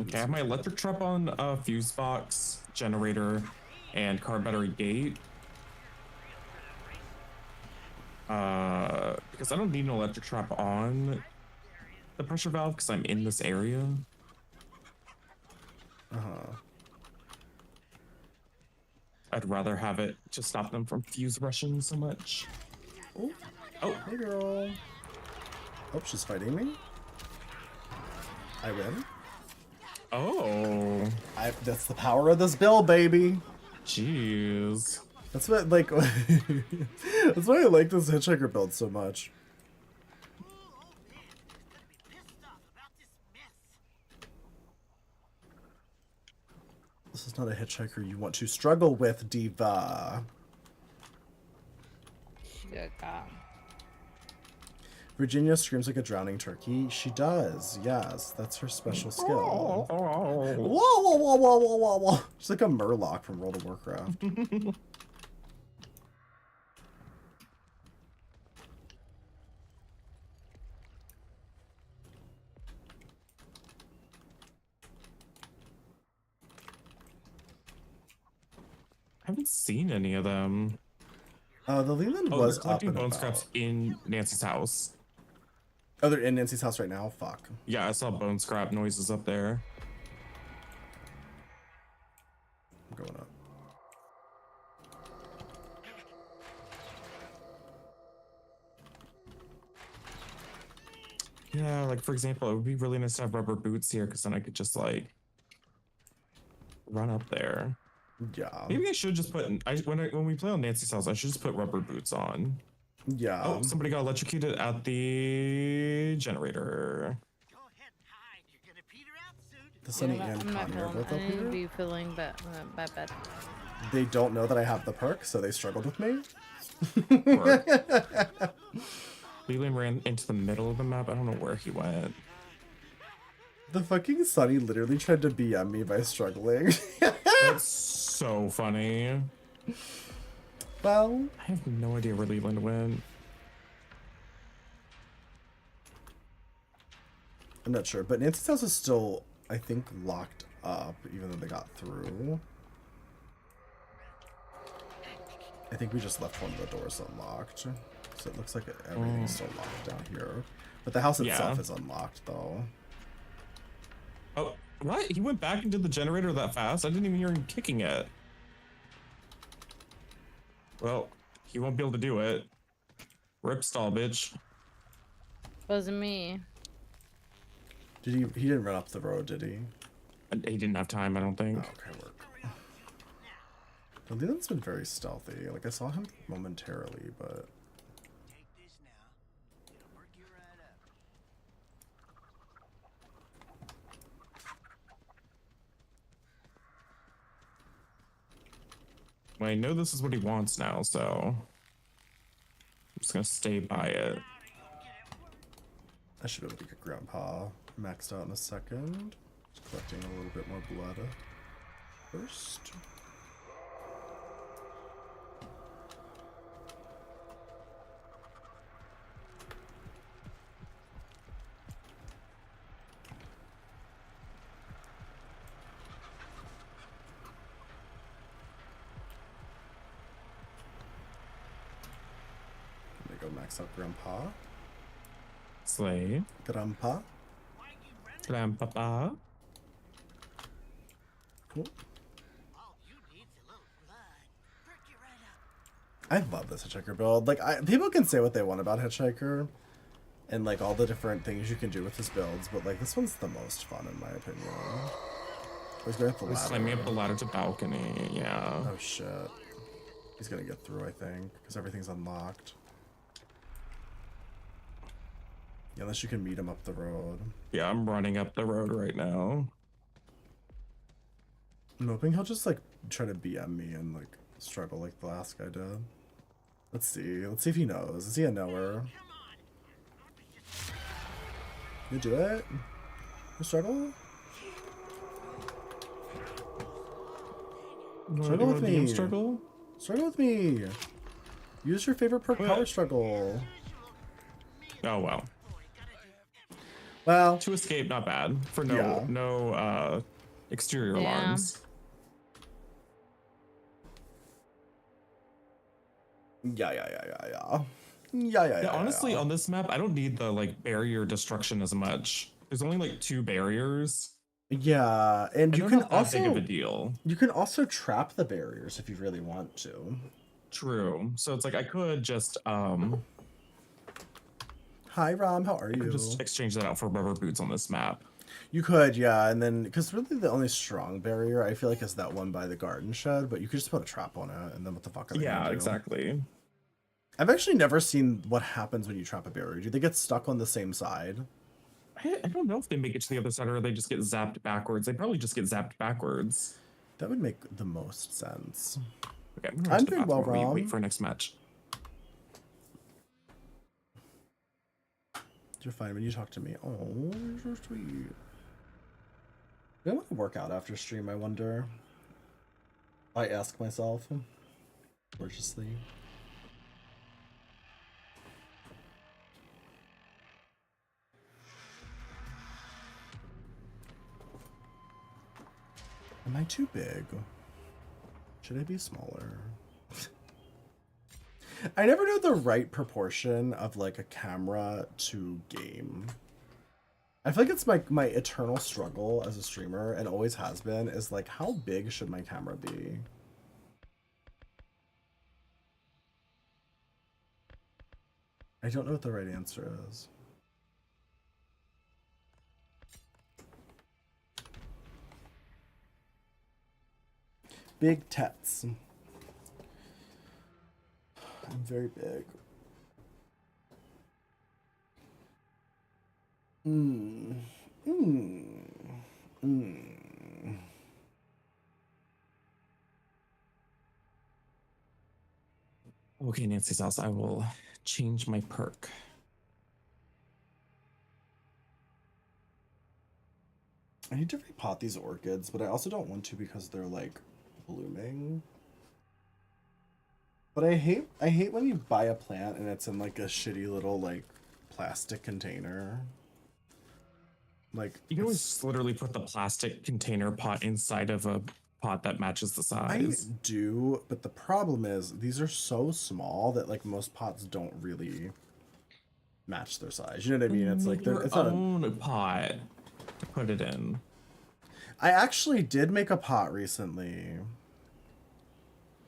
Okay, I have my electric trap on fuse box, generator, and car battery gate. Because I don't need an electric trap on the pressure valve because I'm in this area. I'd rather have it to stop them from fuse rushing so much. Oh, hey girl. Oh, she's fighting me. I win. Oh, That's the power of this build, baby. jeez. That's what like. That's why I like this hitchhiker build so much. This is not a hitchhiker you want to struggle with, Diva. Virginia screams like a drowning turkey. She does, yes. That's her special skill. Whoa, whoa, whoa, whoa, whoa, whoa, whoa. She's like a Murloc from World of Warcraft. I haven't seen any of them. The Leland Oh, was they're up collecting and bone about. scraps in Nancy's house. Oh, they're in Nancy's house right now? Fuck. Yeah, I saw bone scrap noises up there. I'm going up. Yeah, like for example, it would be really nice to have rubber boots here because then I could just like run up there. Yeah. Maybe I should just put when we play on Nancy's house, I should just put rubber boots on. Yeah. Oh, somebody got electrocuted at the generator. Go ahead and hide. You're gonna peter out soon. The Sunny I'm and not Connie are feeling. both I up need to here. be feeling bad. They don't know that I have the perk, so they struggled with me. Work. Leland ran into the middle of the map. I don't know where he went. The fucking Sunny literally tried to BM me by struggling. That's so funny. Well, I have no idea where Leland went. I'm not sure, but Nancy's house is still, I think, locked up, even though they got through. I think we just left one of the doors unlocked. So it looks like everything's still locked down here. But the house itself is unlocked, though. Oh, what? He went back into the generator that fast? I didn't even hear him kicking it. Well, he won't be able to do it. Rip stall, bitch. Wasn't me. Did he didn't run up the road, did he? He didn't have time, I don't think. Oh, okay, work. Well, Leland's been very stealthy. Like, I saw him momentarily, but... Take this now. It'll perk you right up. Well, I know this is what he wants now, so... I'm just gonna stay by it. I should be able to get Grandpa maxed out in a second. Just collecting a little bit more blood first. Let me go max out Grandpa. Slay. Grandpa. Grandpapa. Cool. All you need's a little blood. Perk you right up. I love this Hitchhiker build. Like, people can say what they want about Hitchhiker and, like, all the different things you can do with his builds, but, like, this one's the most fun, in my opinion. He's going up the He's ladder. climbing up the ladder to balcony, yeah. Oh, shit. He's gonna get through, I think, because everything's unlocked. Yeah, unless you can meet him up the road. Yeah, I'm running up the road right now. I'm hoping he'll just, like, try to BM me and, like, struggle like the last guy did. Let's see. Let's see if he knows. Is he a knower? You do it? You struggle? Struggle with me. Struggle? Struggle with me. Use your favorite perk, power struggle. Oh, well. Well, To escape, not bad. For Yeah. no exterior Yeah. alarms. yeah. Yeah, honestly, on this map, I don't need the like barrier destruction as much. There's only like 2 barriers. Yeah, and And you they're can not that big of a also deal. trap the barriers if you really want to. True. So it's like I could just Hi, Rom. How are you? just exchange that out for rubber boots on this map. You could, yeah, and then because really the only strong barrier I feel like is that one by the garden shed, but you could just put a trap on it, and then what the fuck are they Yeah, gonna do? exactly. I've actually never seen what happens when you trap a barrier. Do they get stuck on the same side? I don't know if they make it to the other side or they just get zapped backwards. They probably just get zapped backwards. That would make the most sense. Okay, I'm, gonna I'm run to the doing well, bathroom while we Rom. wait for next match. You're fine when you talk to me. Oh, you're so sweet. Do I want to work out after stream, I wonder? I ask myself. Gorgeously. Am I too big? Should I be smaller? I never know the right proportion of like a camera to game. I feel like it's my eternal struggle as a streamer, and always has been, is like, how big should my camera be? I don't know what the right answer is. Big tets. I'm very big. Mm. Mm. Mm. Okay, Nancy's house. I will change my perk. I need to repot these orchids, but I also don't want to because they're like blooming. But I hate when you buy a plant and it's in like a shitty little like plastic container. Like You can always just literally put the plastic container pot inside of a pot that matches the I size. do, but the problem is these are so small that like most pots don't really match their size. You know what I mean? It's like Make your it's not a, own pot to put it in. I actually did make a pot recently.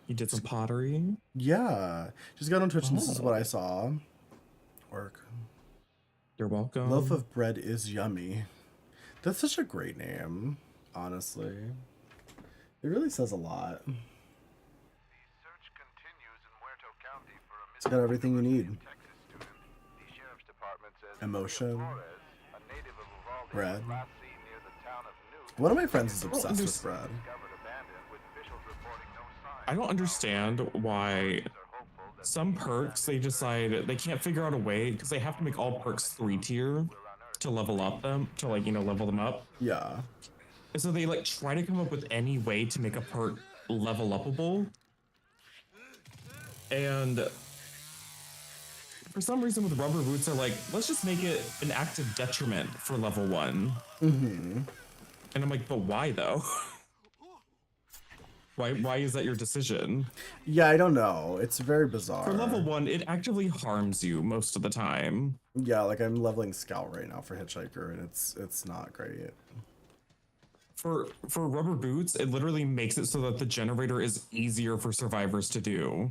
You did some pottery. Yeah. Just got on Twitch and this is what I saw. Work. You're welcome. Loaf of bread is yummy. That's such a great name, honestly. It really says a lot. The search continues in Muerto County for a It's got everything you need. Texas student. The sheriff's department says Emotion. Flores, a native of Uvalde, Bread. was last seen near the town of Newt, One of my friends is obsessed with bread. discovered abandoned, with officials reporting no signs. I don't understand why Are hopeful that some perks they decide they can't figure out a way because they have to make all perks 3-tier to level up them to like level them up. Yeah. And so they like try to come up with any way to make a perk level upable. And for some reason with rubber boots they're like, let's just make it an active detriment for level 1. Mm-hmm. And I'm like, but why though? Why is that your decision? Yeah, I don't know. It's very bizarre. For level 1, it actively harms you most of the time. Yeah, like I'm leveling Scout right now for Hitchhiker, and it's not great. For rubber boots, it literally makes it so that the generator is easier for survivors to do.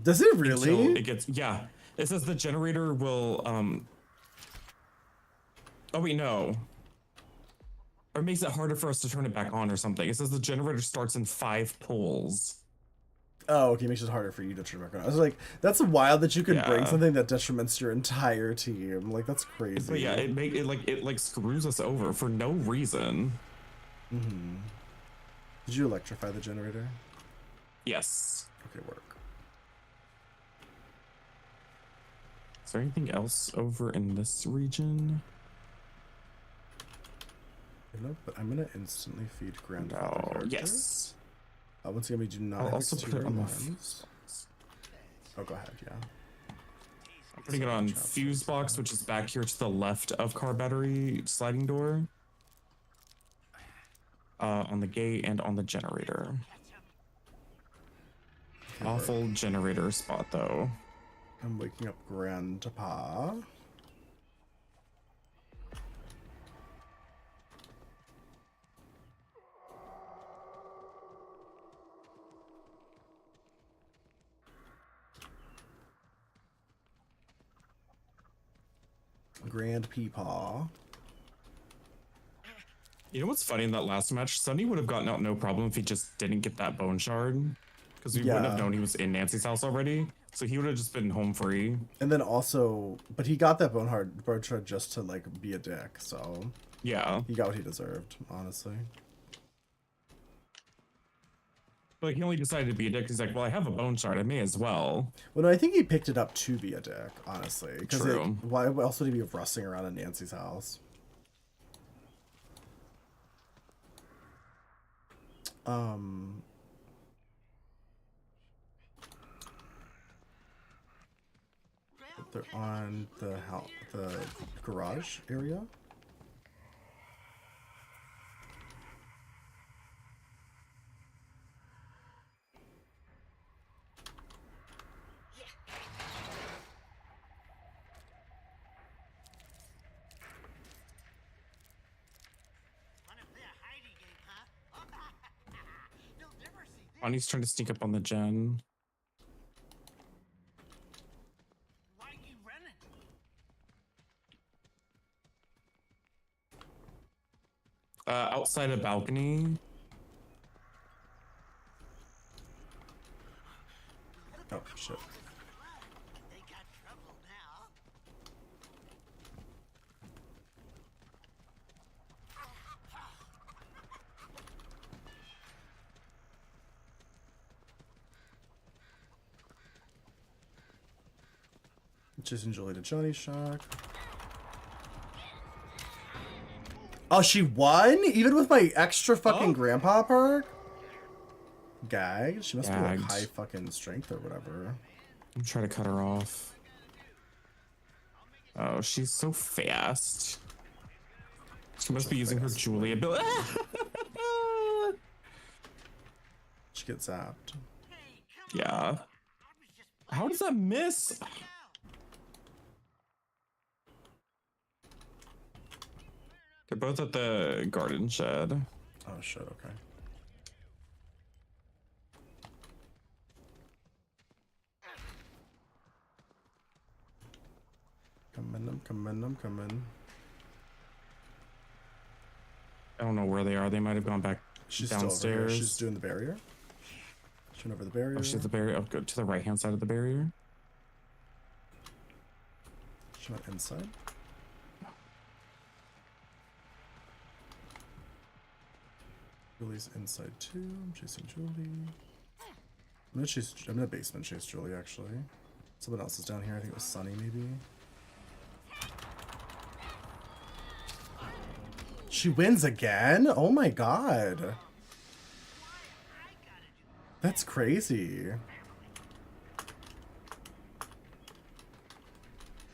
Does it Until really? it gets It says the generator will oh wait, no. Or makes it harder for us to turn it back on or something. It says the generator starts in 5 pulls. Oh, okay, makes it harder for you to turn back on. I was like, that's wild that you could bring Yeah. something that detriments your entire team. Like, that's crazy. But yeah, it like screws us over for no reason. Mm-hmm. Did you electrify the generator? Yes. Okay, work. Is there anything else over in this region? You know, but I'm gonna instantly feed grandfather No. character. Yes. Once again, we do not I'll have also put it on the lines. Oh, go ahead, yeah. I'm putting it on fuse box, which is back here to the left of car battery sliding door. On the gate and on the generator. Awful generator spot though. I'm waking up Grandpa. Grand Peepaw. You know what's funny in that last match? Sunny would have gotten out no problem if he just didn't get that bone shard. Because we wouldn't have Yeah. known he was in Nancy's house already. So he would have just been home free. And then also, but he got that bone shard just to like be a dick, so Yeah. he got what he deserved, honestly. But he only decided to be a dick. He's like, well, I have a bone shard. I may as well. Well, no, I think he picked it up to be a dick, honestly. Because True. why else would he be rusting around in Nancy's house? They're on the garage area. Bonnie's trying to sneak up on the gen. Outside a balcony. Oh, shit. Chasing Julie to Johnny Shock. Oh, she won? Even with my extra fucking grandpa perk? Gagged? She must be like Gagged. high fucking strength or whatever. I'm trying to cut her off. Oh, she's so fast. She must be using her Julie ability. She gets zapped. Yeah. How does that miss? They're both at the garden shed. Oh shit, okay. I'm coming. I don't know where they are. They might have gone back She's still over here. downstairs. She's doing the barrier. She went over the barrier. Oh, she's the barrier. Oh, go to the right hand side of the barrier. She went inside. Julie's inside too. I'm chasing Julie. I'm in a basement chase Julie actually. Someone else is down here. I think it was Sunny maybe. She wins again? Oh my god. That's crazy.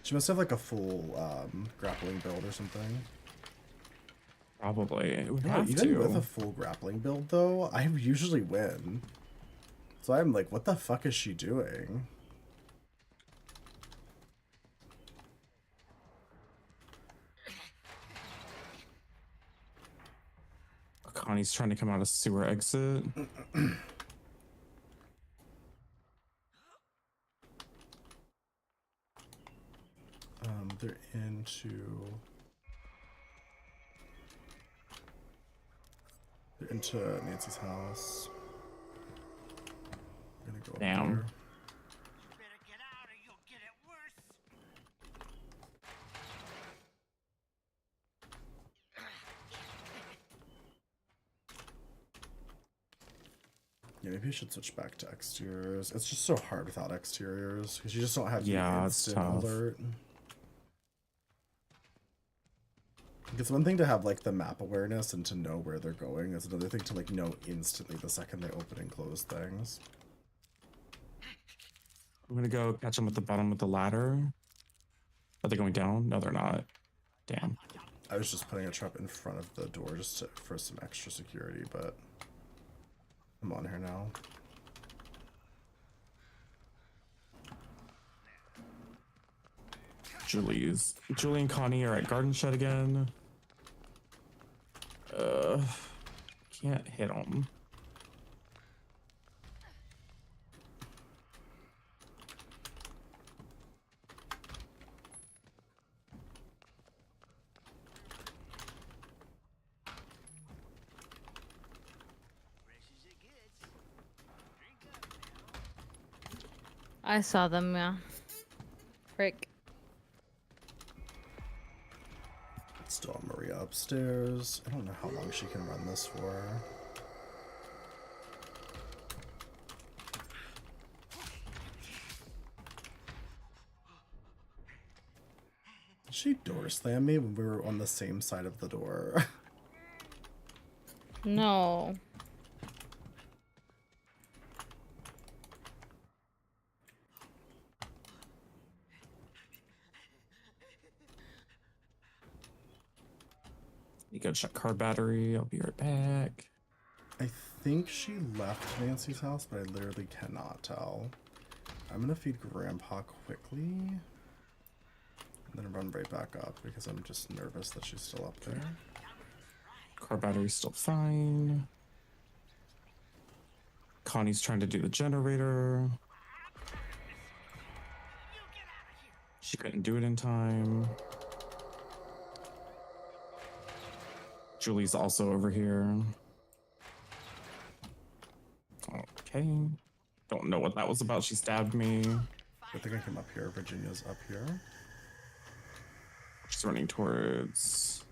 She must have like a full grappling build or something. Probably. It would Yeah, have even to. with a full grappling build though, I usually win. So I'm like, what the fuck is she doing? Connie's trying to come out of sewer exit. They're into Nancy's house. I'm gonna go up Damn. there. Yeah, maybe I should switch back to exteriors. It's just so hard without exteriors because you just don't have the Yeah, it's instant tough. alert. It's one thing to have like the map awareness and to know where they're going. It's another thing to like know instantly the second they open and close things. I'm gonna go catch them at the bottom of the ladder. Are they going down? No, they're not. Damn. I was just putting a trap in front of the door just for some extra security, but I'm on here now. Julie and Connie are at garden shed again. Can't hit them. I saw them, yeah. Frick. Still Maria upstairs. I don't know how long she can run this for. Did she door slam me when we were on the same side of the door? No. You go check car battery. I'll be right back. I think she left Nancy's house, but I literally cannot tell. I'm gonna feed Grandpa quickly. And then run right back up because I'm just nervous that she's still up there. Car battery's still fine. Connie's trying to do the generator. She couldn't do it in time. Julie's also over here. Okay. Don't know what that was about. She stabbed me. I think I came up here. Virginia's up here. She's running towards...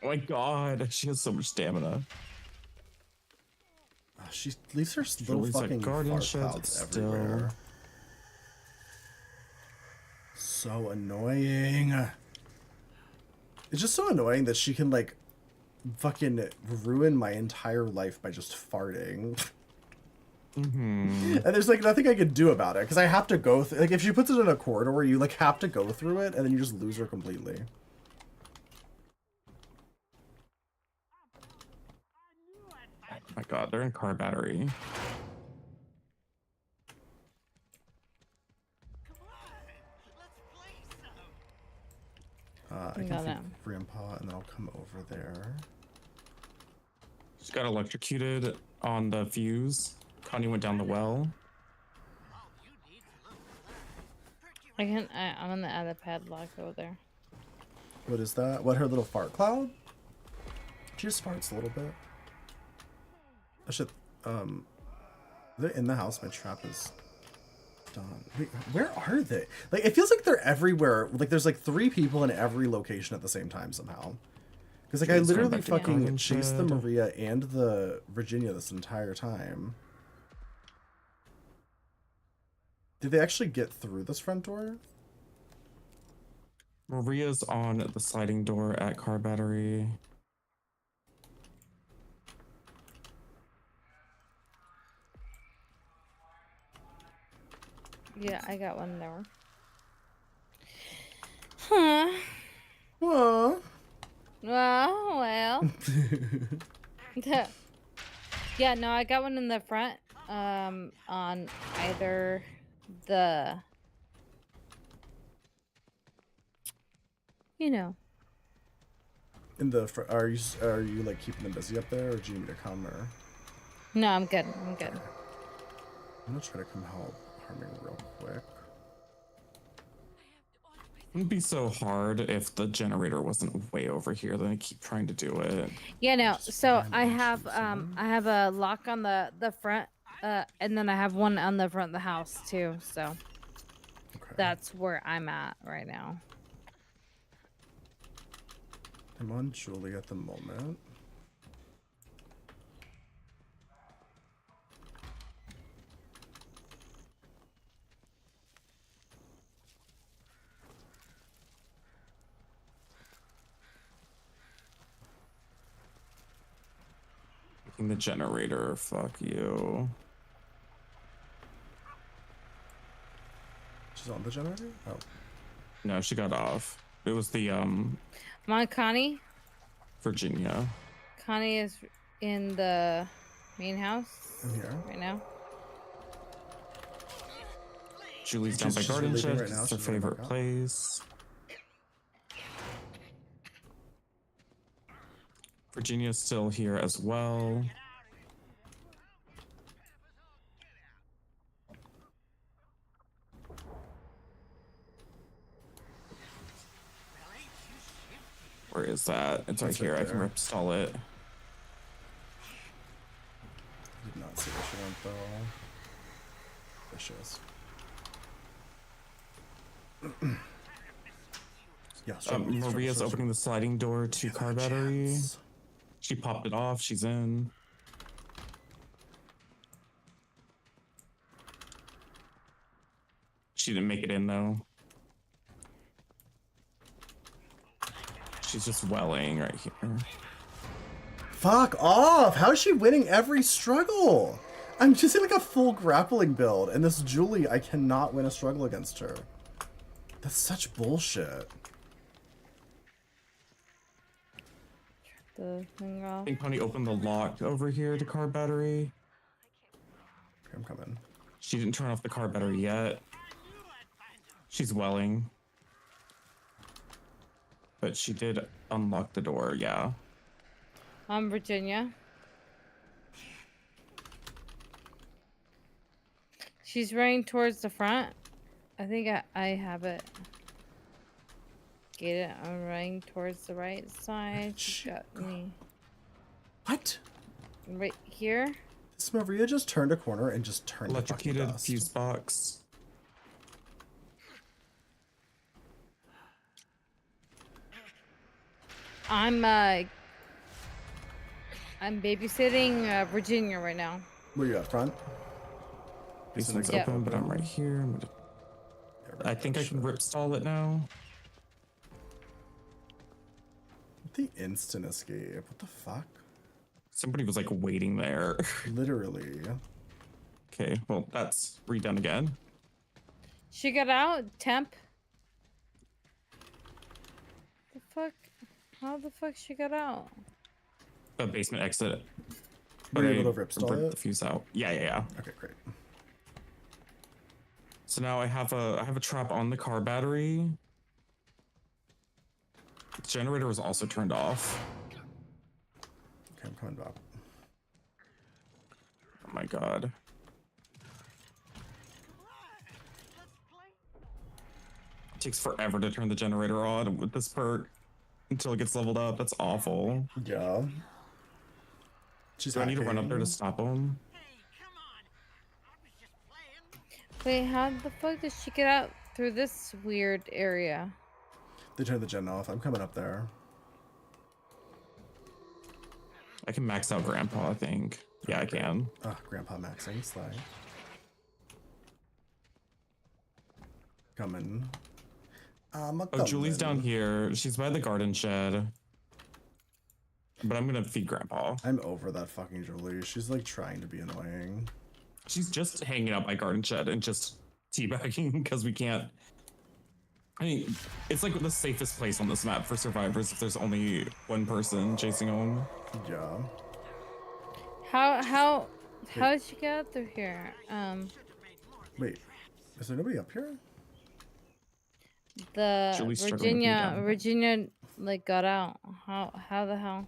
my god, she has so much stamina. She leaves her little Julie's at fucking garden fart sheds clouds still. everywhere. So annoying. It's just so annoying that she can like fucking ruin my entire life by just farting. And there's like nothing I can do about it because I have to go like if she puts it in a corridor, you like have to go through it and then you just lose her completely. Oh my god, they're in car battery. I can Got feed it. Grandpa and then I'll come over there. She got electrocuted on the fuse. Connie went down the well. I'm gonna add a padlock over there. What is that? What, her little fart cloud? She just farts a little bit. I should, they're in the house. My trap is done. Wait, where are they? Like, it feels like they're everywhere. Like, there's like 3 people in every location at the same time somehow. Because, like, I She's going literally back to the fucking garden chased the shed. Maria and the Virginia this entire time. Did they actually get through this front door? Maria's on the sliding door at car battery. Yeah, I got one there. Huh. Aww. Well. Yeah, no, I got one in the front. On either the, you know. In the are you like keeping them busy up there, or do you need me to come? Or No, I'm good. I'm good. I'm gonna try to come help Harming real quick. It wouldn't be so hard if the generator wasn't way over here. Then I keep trying to do it. Yeah, no. Just So find I the have entrances. I have a lock on the front, and then I have one on the front of the house too. So Okay. that's where I'm at right now. I'm on Julie at the moment. Making the generator. Fuck you. She's on the generator? Oh. No, she got off. It was the Come on, Connie. Virginia. Connie is in the main house I'm here. right now. Julie's down by She's garden leaving shed. right now. It's her She's running favorite back out. place. Virginia's still here as well. Where is that? It's right It's right here. I can there. install it. Did not see where she went though. There she is. Yeah, Maria's opening the sliding door to car battery. chance. She popped it off. She's in. She didn't make it in though. She's just welling right here. Fuck off! How is she winning every struggle? I'm just in like a full grappling build, and this Julie, I cannot win a struggle against her. That's such bullshit. The thing off. Pink Pony opened the lock over here to car battery. Okay, I'm coming. She didn't turn off the car battery yet. She's welling. But she did unlock the door, yeah. I'm Virginia. She's running towards the front. I think I have it. Get it? I'm running towards the right side. She's got me What? right here. This Maria just turned a corner and just turned to fucking Electrocuted dust. fuse box. I'm I'm babysitting Virginia right now. Where you at, front? Basement's Yeah. open, but I'm right here. I think I can rip stall it now. The instant escape. What the fuck? Somebody was like waiting there. Literally. Okay, well, that's redone again. She got out, temp. The fuck? How the fuck she got out? The basement exit. Were you I able to rip stall ripped it? the fuse out. Yeah. Okay, great. So now I have a trap on the car battery. The generator was also turned off. Okay, I'm coming back. Oh my god. It takes forever to turn the generator on with this perk until it gets leveled up. That's awful. Yeah. She's Do I need to run up there to hacking. stop him? Wait, how the fuck did she get out through this weird area? They turned the gen off. I'm coming up there. I can max out Grandpa, I think. Yeah, I can. Grandpa maxing. Slide. Coming. Oh, Julie's down here. She's by the garden shed. But I'm gonna feed Grandpa. I'm over that fucking Julie. She's like trying to be annoying. She's just hanging out by garden shed and just teabagging because we can't. I mean, it's like the safest place on this map for survivors if there's only one person chasing them. Yeah. How did she get out through here? Wait, is there nobody up here? The Julie's struggling to get down. Virginia like got out. How the hell?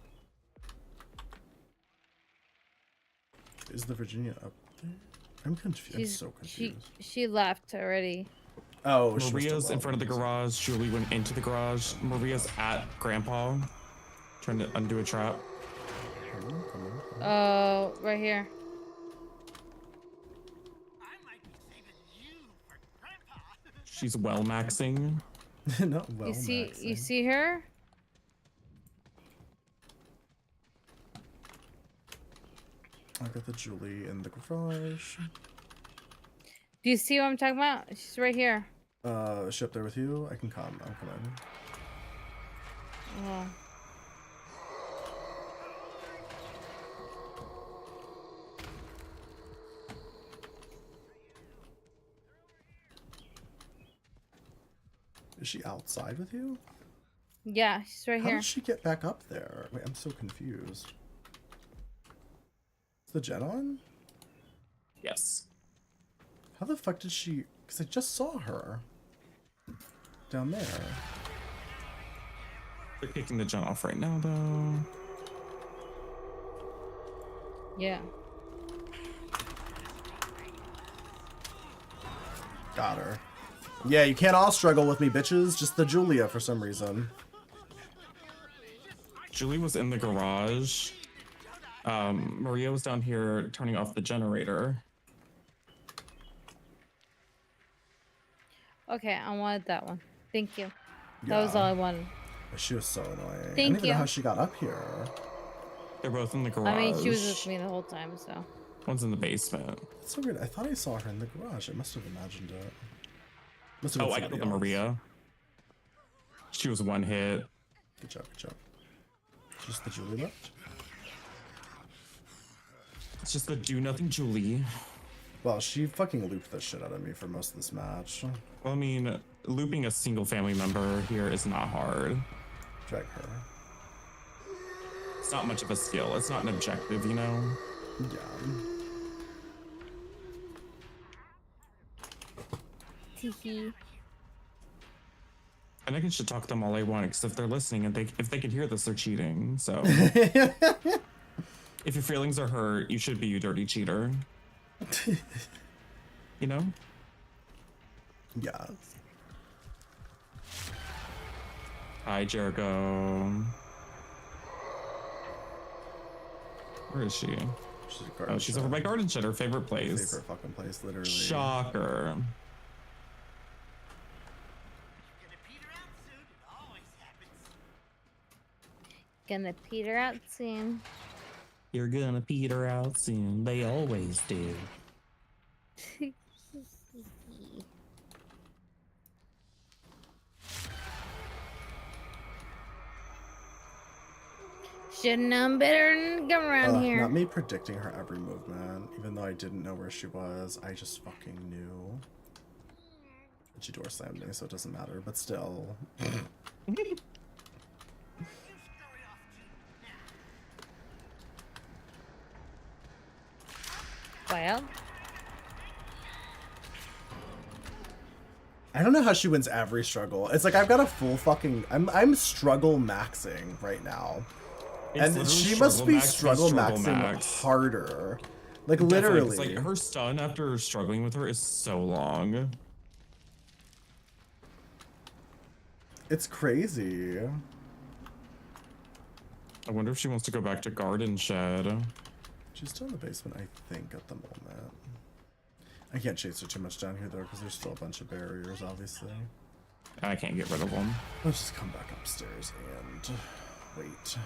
Is the Virginia up there? I'm confused. I'm so confused. She left already. Oh, she must have Maria's in front of the left. garage. Julie went into the garage. Maria's at Grandpa, trying to undo a trap. Oh, right here. She's well maxing. Not well. You maxing. see her? I got the Julie in the garage. Do you see what I'm talking about? She's right here. Is she up there with you? I can come. I'm coming. Oh. Is she outside with you? Yeah, she's right How here. did she get back up there? Wait, I'm so confused. Is the gen on? Yes. How the fuck did she... Because I just saw her. Down there. They're kicking the gen off right now, though. Yeah. Got her. Yeah, you can't all struggle with me, bitches. Just the Julia for some reason. Julie was in the garage. Maria was down here turning off the generator. Okay, I wanted that one. Thank you. That was all I wanted. She was so annoying. I don't Thank even you. know how she got up here. They're both in the garage. I mean, she was with me the whole time, so. One's in the basement. That's so weird. I thought I saw her in the garage. I must have imagined it. Must have been Oh, I somebody killed the else. Maria. She was one hit. Good job, good job. Just the Julie left? It's just the do nothing Julie. Well, she fucking looped the shit out of me for most of this match. Well, I mean, looping a single family member here is not hard. Drag her. It's not much of a skill. It's not an objective, you know? Yeah. Teehee. And I should talk to them all I want, because if they're listening and if they can hear this, they're cheating. So if your feelings are hurt, you should be, you dirty cheater. You know? Yeah. Hi, Jericho. Where is she? She's a garden Oh, she's shed. over by Garden Shed, her favorite place. Favorite fucking place, literally. Shocker. Gonna peter out soon. You're gonna peter out soon. They always do. Should known better than to come around here. Not me predicting her every movement, even though I didn't know where she was. I just fucking knew. She door slammed me, so it doesn't matter, but still. Well, I don't know how she wins every struggle. It's like I've got a full fucking I'm struggle maxing right now. It's And literally she must be struggle struggle maxing max. harder. Like Definitely, 'cause, literally. like her stun after struggling with her is so long. It's crazy. I wonder if she wants to go back to Garden Shed. She's still in the basement, I think, at the moment. I can't chase her too much down here, though, because there's still a bunch of barriers, obviously. I can't get rid of them. Let's just come back upstairs and wait.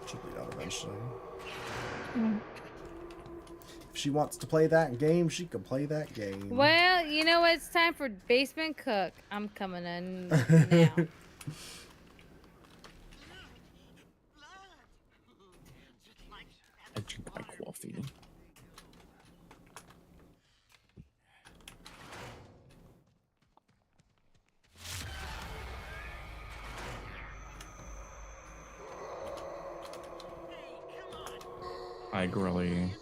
She'll bleed out eventually. If she wants to play that game, she can play that game. well, you know what? It's time for basement cook. I'm coming in now. I drink my coffee. Hi, Grilly.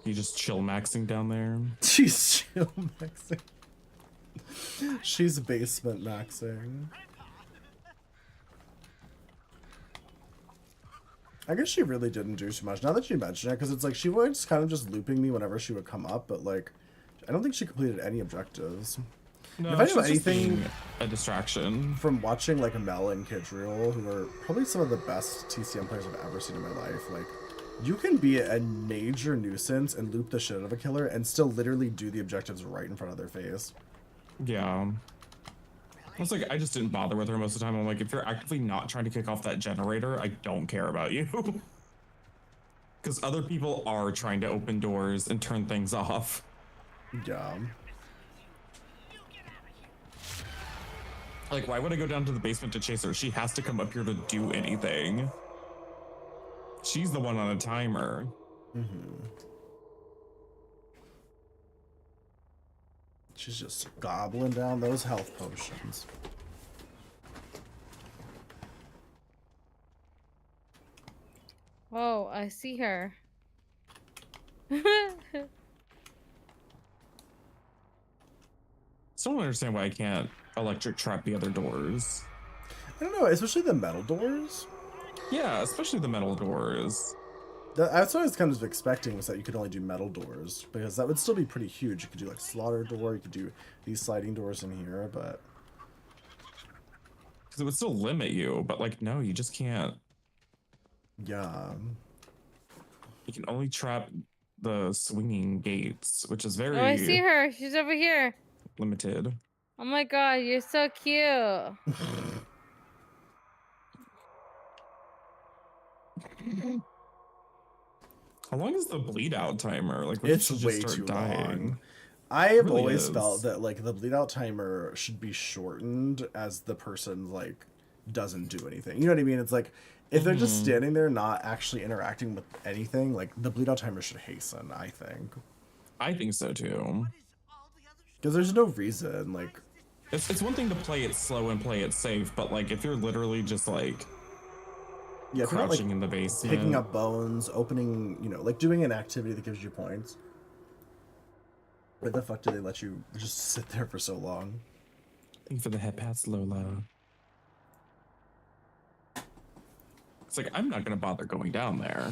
You just chill maxing down there? She's chill maxing. She's basement maxing. I guess she really didn't do too much. Now that you mention it, because it's like she was kind of just looping me whenever she would come up, but like, I don't think she completed any objectives. No, if I she's know just anything being a distraction. from watching like Mel and Kidriel, who are probably some of the best TCM players I've ever seen in my life, like, you can be a major nuisance and loop the shit out of a killer and still literally do the objectives right in front of their face. Yeah. It's like, I just didn't bother with her most of the time. I'm like, if you're actively not trying to kick off that generator, I don't care about you. Because other people are trying to open doors and turn things off. Yeah. Like, why would I go down to the basement to chase her? She has to come up here to do anything. She's the one on a timer. Mm-hmm. She's just gobbling down those health potions. Oh, I see her. Still don't understand why I can't electric trap the other doors. I don't know, especially the metal doors. Yeah, especially the metal doors. That's what I was kind of expecting, was that you could only do metal doors, because that would still be pretty huge. You could do like slaughter door, you could do these sliding doors in here, but Because it would still limit you, but like, no, you just can't. yeah. You can only trap the swinging gates, which is very Oh, I see her. She's over here. limited. Oh my god, you're so cute. How long is the bleed out timer? Like, when It's should way just too start dying? long. I've really always is. felt that like the bleed out timer should be shortened as the person like doesn't do anything. You know what I mean? It's like if they're just standing there not actually interacting with anything, like the bleed out timer should hasten, I think. I think so too. Because there's no reason, like It's one thing to play it slow and play it safe, but like if you're literally just like yeah, if you're not, like, crouching in the basement, picking up bones, opening, you know, like doing an activity that gives you points. Why the fuck do they let you just sit there for so long? Thank you for the head pats, Lola. It's like, I'm not gonna bother going down there.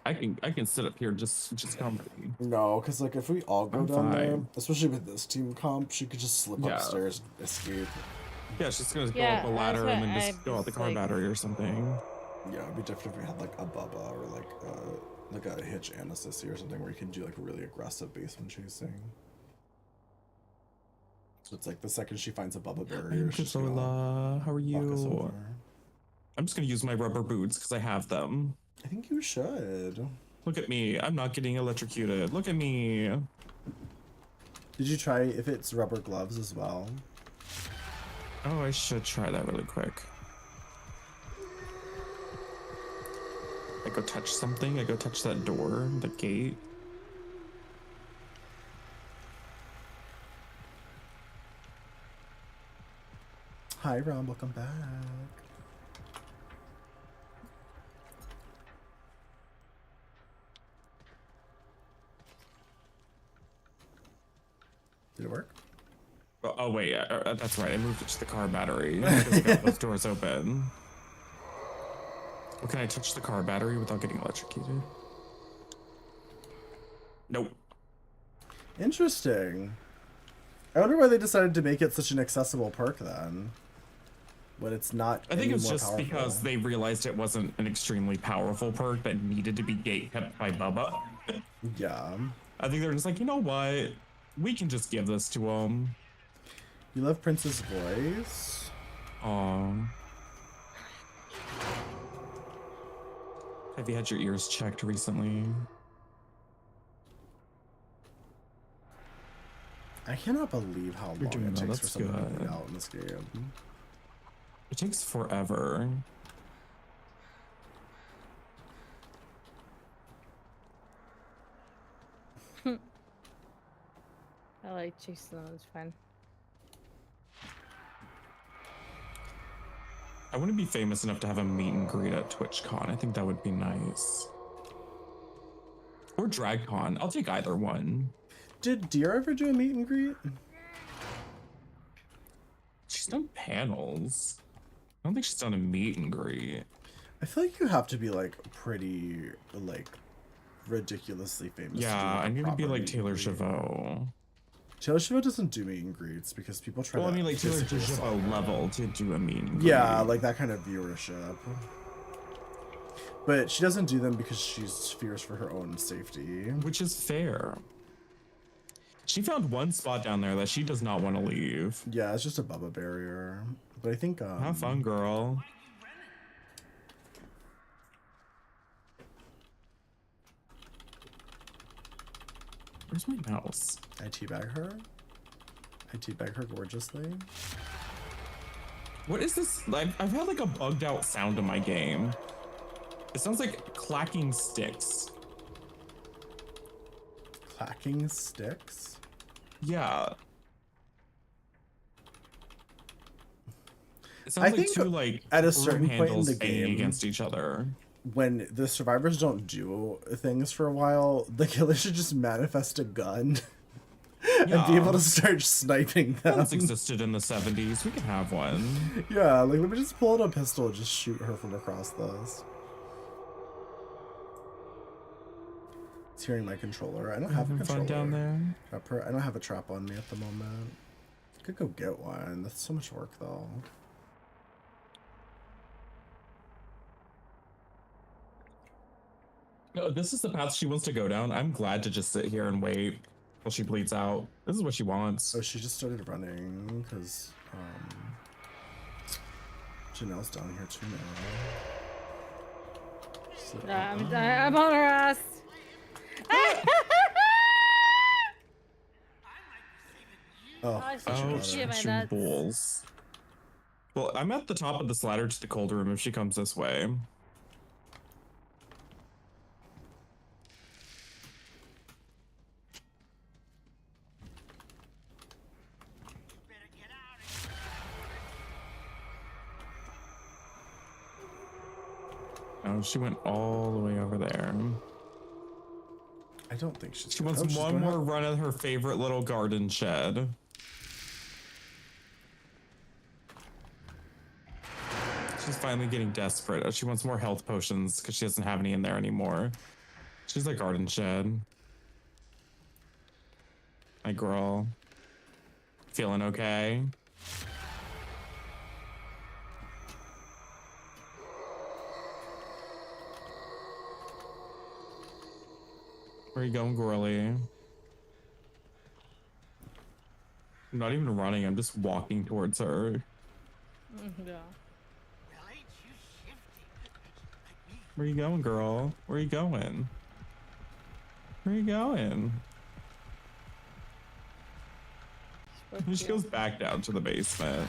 I can sit up here just comfy. No, because like if we all go I'm down there, fine. especially with this team comp, she could just slip Yeah. upstairs and escape. Yeah, she's gonna go Yeah, up a that's ladder what and then just I go out the was car like- battery or something. Yeah, it'd be different if we had like a Bubba or like a Hitch and a Sissy or something where you can do like really aggressive basement chasing. So it's like the second she finds a Bubba barrier, she's gonna Lola, how are fuck us you? over. I'm just gonna use my rubber boots because I have them. I think you should. Look at me. I'm not getting electrocuted. Look at me. Did you try if it's rubber gloves as well? Oh, I should try that really quick. I go touch something. I go touch that door, the gate. Hi, Ron. Welcome back. Did it work? Oh wait, that's right. I moved it to the car battery because I got those doors open. Well, can I touch the car battery without getting electrocuted? Nope. Interesting. I wonder why they decided to make it such an accessible perk then. When it's not. I think it was more just powerful. because they realized it wasn't an extremely powerful perk that needed to be gate kept by Bubba. Yeah. I think they're just like, you know what? We can just give this to him. You love Prince's voice? Aww. Have you had your ears checked recently? I cannot believe how You're long doing it well, takes for that's someone to good. bleed out in this game. It takes forever. I like chasing them. It's fun. I want to be famous enough to have a meet and greet at TwitchCon. I think that would be nice. Or DragCon. I'll take either one. Did Deer ever do a meet and greet? She's done panels. I don't think she's done a meet and greet. I feel like you have to be like pretty like ridiculously famous. Yeah, to do, like, I a need to be proper like meet and Taylor greet. Schiavo. Taylor Schiavo doesn't do meet and greets because people try Well, to. I mean, like Taylor physically assault Schiavo her. level to do a meet and greet. Yeah, like that kind of viewership. But she doesn't do them because she's fears for her own safety. Which is fair. She found one spot down there that she does not want to leave. Yeah, it's just a Bubba barrier. But I think Have fun, girl. Where's my mouse? I teabag her. I teabag her gorgeously. What is this? I've had like a bugged out sound in my game. It sounds like clacking sticks. Clacking sticks? Yeah. It I sounds like think two like at a broom certain point in handles the banging game- against each other. When the survivors don't do things for a while, the killer should just manifest a gun and be able to start sniping them. That's existed in the 70s. We can have one. Yeah, like let me just pull out a pistol and just shoot her from across this. It's hearing my controller. I don't have a Having controller. fun down there. I don't have a trap on me at the moment. Could go get one. That's so much work though. No, this is the path she wants to go down. I'm glad to just sit here and wait while she bleeds out. This is what she wants. Oh, she just started running because Janelle's down here too now. I'm on her ass. Oh, I such a Oh, bother. shit, my she nuts. bulls. Well, I'm at the top of this ladder to the cold room if she comes this way. Oh, she went all the way over there. I don't think she's. She wants oh, she's one going more out. run at her favorite little garden shed. She's finally getting desperate. Oh, she wants more health potions because she doesn't have any in there anymore. She's a garden shed. My girl. Feeling okay? Where are you going, girly? I'm not even running, I'm just walking towards her. Yeah. Well, ain't you shifty? Like me. Where you going, girl? Where you going? Where you going? She goes back down to the basement.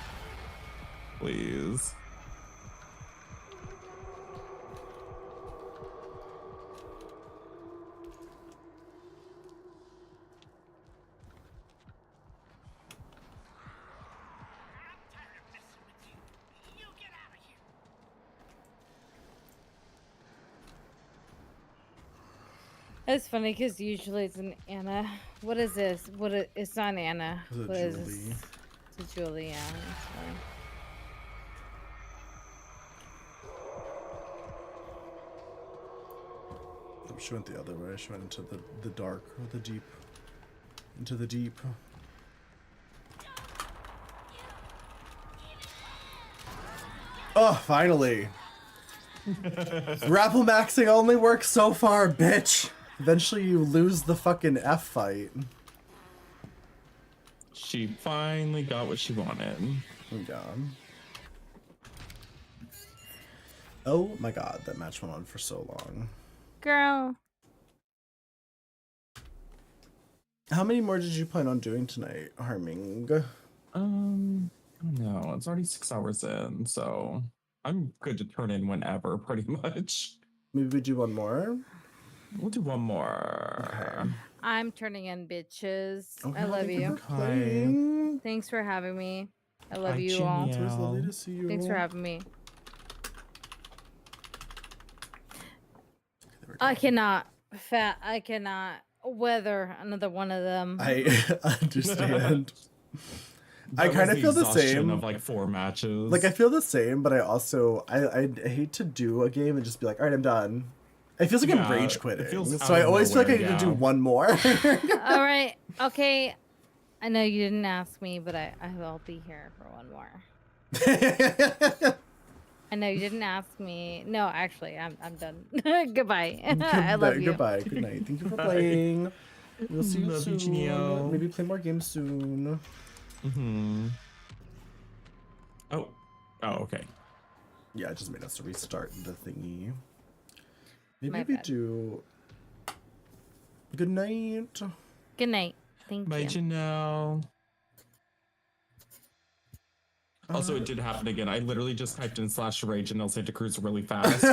Please. It's funny because usually it's an Anna. What is this? It's not Anna. Is it What is Julie? this? It's a Julie. Yeah, that's fine. She went the other way. She went into the dark or the deep. Into the deep. Oh, finally. Grapple maxing only works so far, bitch. Eventually you lose the fucking F fight. She finally got what she wanted. Yeah. Oh my god, that match went on for so long. Girl. How many more did you plan on doing tonight, Harming? I don't know. It's already 6 hours in, so I'm good to turn in whenever, pretty much. Maybe we do one more? We'll do one more. Okay. I'm turning in, bitches. Okay, I love thank you. for playing. Thanks for having me. I love Hi, you all. It's always lovely to see you. Thanks for having me. There we go. I cannot weather another one of them. I understand. I That kind was of feel the exhaustion same. of like 4 matches. Like I feel the same, but I also I hate to do a game and just be like, all right, I'm done. It feels like I'm Yeah, rage it quitting. feels So out I of always feel like I nowhere, need to do yeah. one more. All right. Okay. I know you didn't ask me, but I will be here for one more. I know you didn't ask me. No, actually, I'm done. Goodbye. I love you. Goodbye. Good night. Thank you for Bye. playing. We'll see you Love you, soon. Janelle. Maybe play more games soon. Mm-hmm. Oh, okay. Yeah, it just made us restart the thingy. Maybe My we bad. do. Good night. Good night. Thank Bye, you. Janelle. Also, it did happen again. I literally just typed in /rage and Santa Cruz really fast,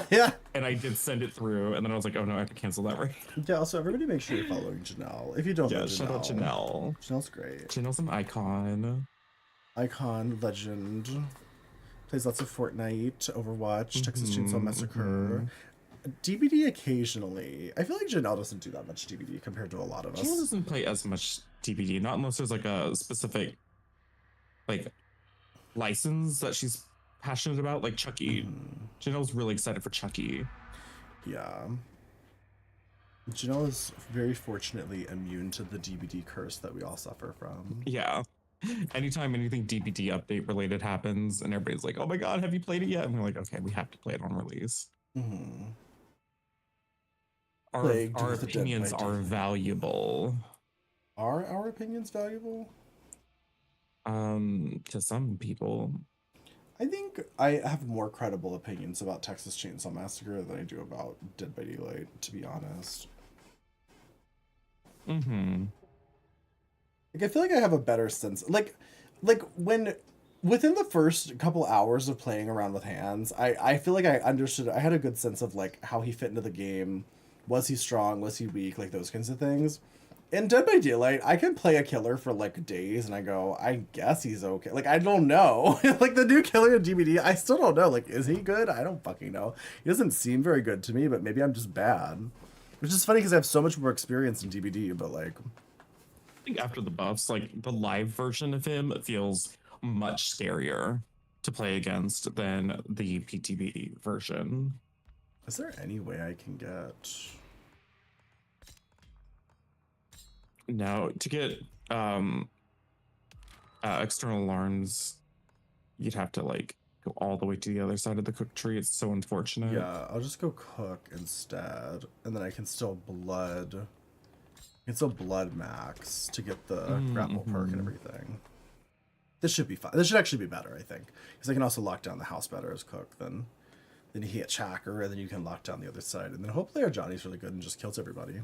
Yeah. and I did send it through, and then I was like, oh no, I have to cancel that right. Yeah, also, everybody make sure you're following Janelle. If you don't know Yeah, Janelle. shout out Janelle. Janelle's great. Janelle's an icon. Icon, legend. Plays lots of Fortnite, Overwatch, Texas Chainsaw Mhm, Massacre. DBD occasionally. I feel like Janelle doesn't do that much DBD compared to a lot of us. Janelle doesn't play as much DVD, not unless there's like a specific like license that she's passionate about, like Chucky. Janelle's really excited for Chucky. Yeah. Janelle is very fortunately immune to the DBD curse that we all suffer from. Yeah. Anytime anything DVD update related happens and everybody's like, oh my god, have you played it yet? And we're like, okay, we have to play it on release. Our Plagued with the Dead opinions by are Daylight. valuable. Are our opinions valuable? To some people. I think I have more credible opinions about Texas Chainsaw Massacre than I do about Dead by Daylight, to be honest. Mm-hmm. Like, I feel like I have a better sense. Like when within the first couple hours of playing around with Hands, I feel like I understood. I had a good sense of like how he fit into the game. Was he strong? Was he weak? Like those kinds of things. In Dead by Daylight, I can play a killer for like days and I go, I guess he's okay. Like, I don't know. Like the new killer in DVD, I still don't know. Like, is he good? I don't fucking know. He doesn't seem very good to me, but maybe I'm just bad. Which is funny because I have so much more experience in DVD, but like... I think after the buffs, like the live version of him feels much scarier to play against than the PTV version. Is there any way I can get... No, to get external alarms, you'd have to like go all the way to the other side of the cook tree. It's so unfortunate. Yeah, I'll just go cook instead, and then I can still blood. I can still blood max to get the grapple perk and everything. This should be fine. This should actually be better, I think, because I can also lock down the house better as cook than Then you hit Chacker, and then you can lock down the other side. And then hopefully our Johnny's really good and just kills everybody.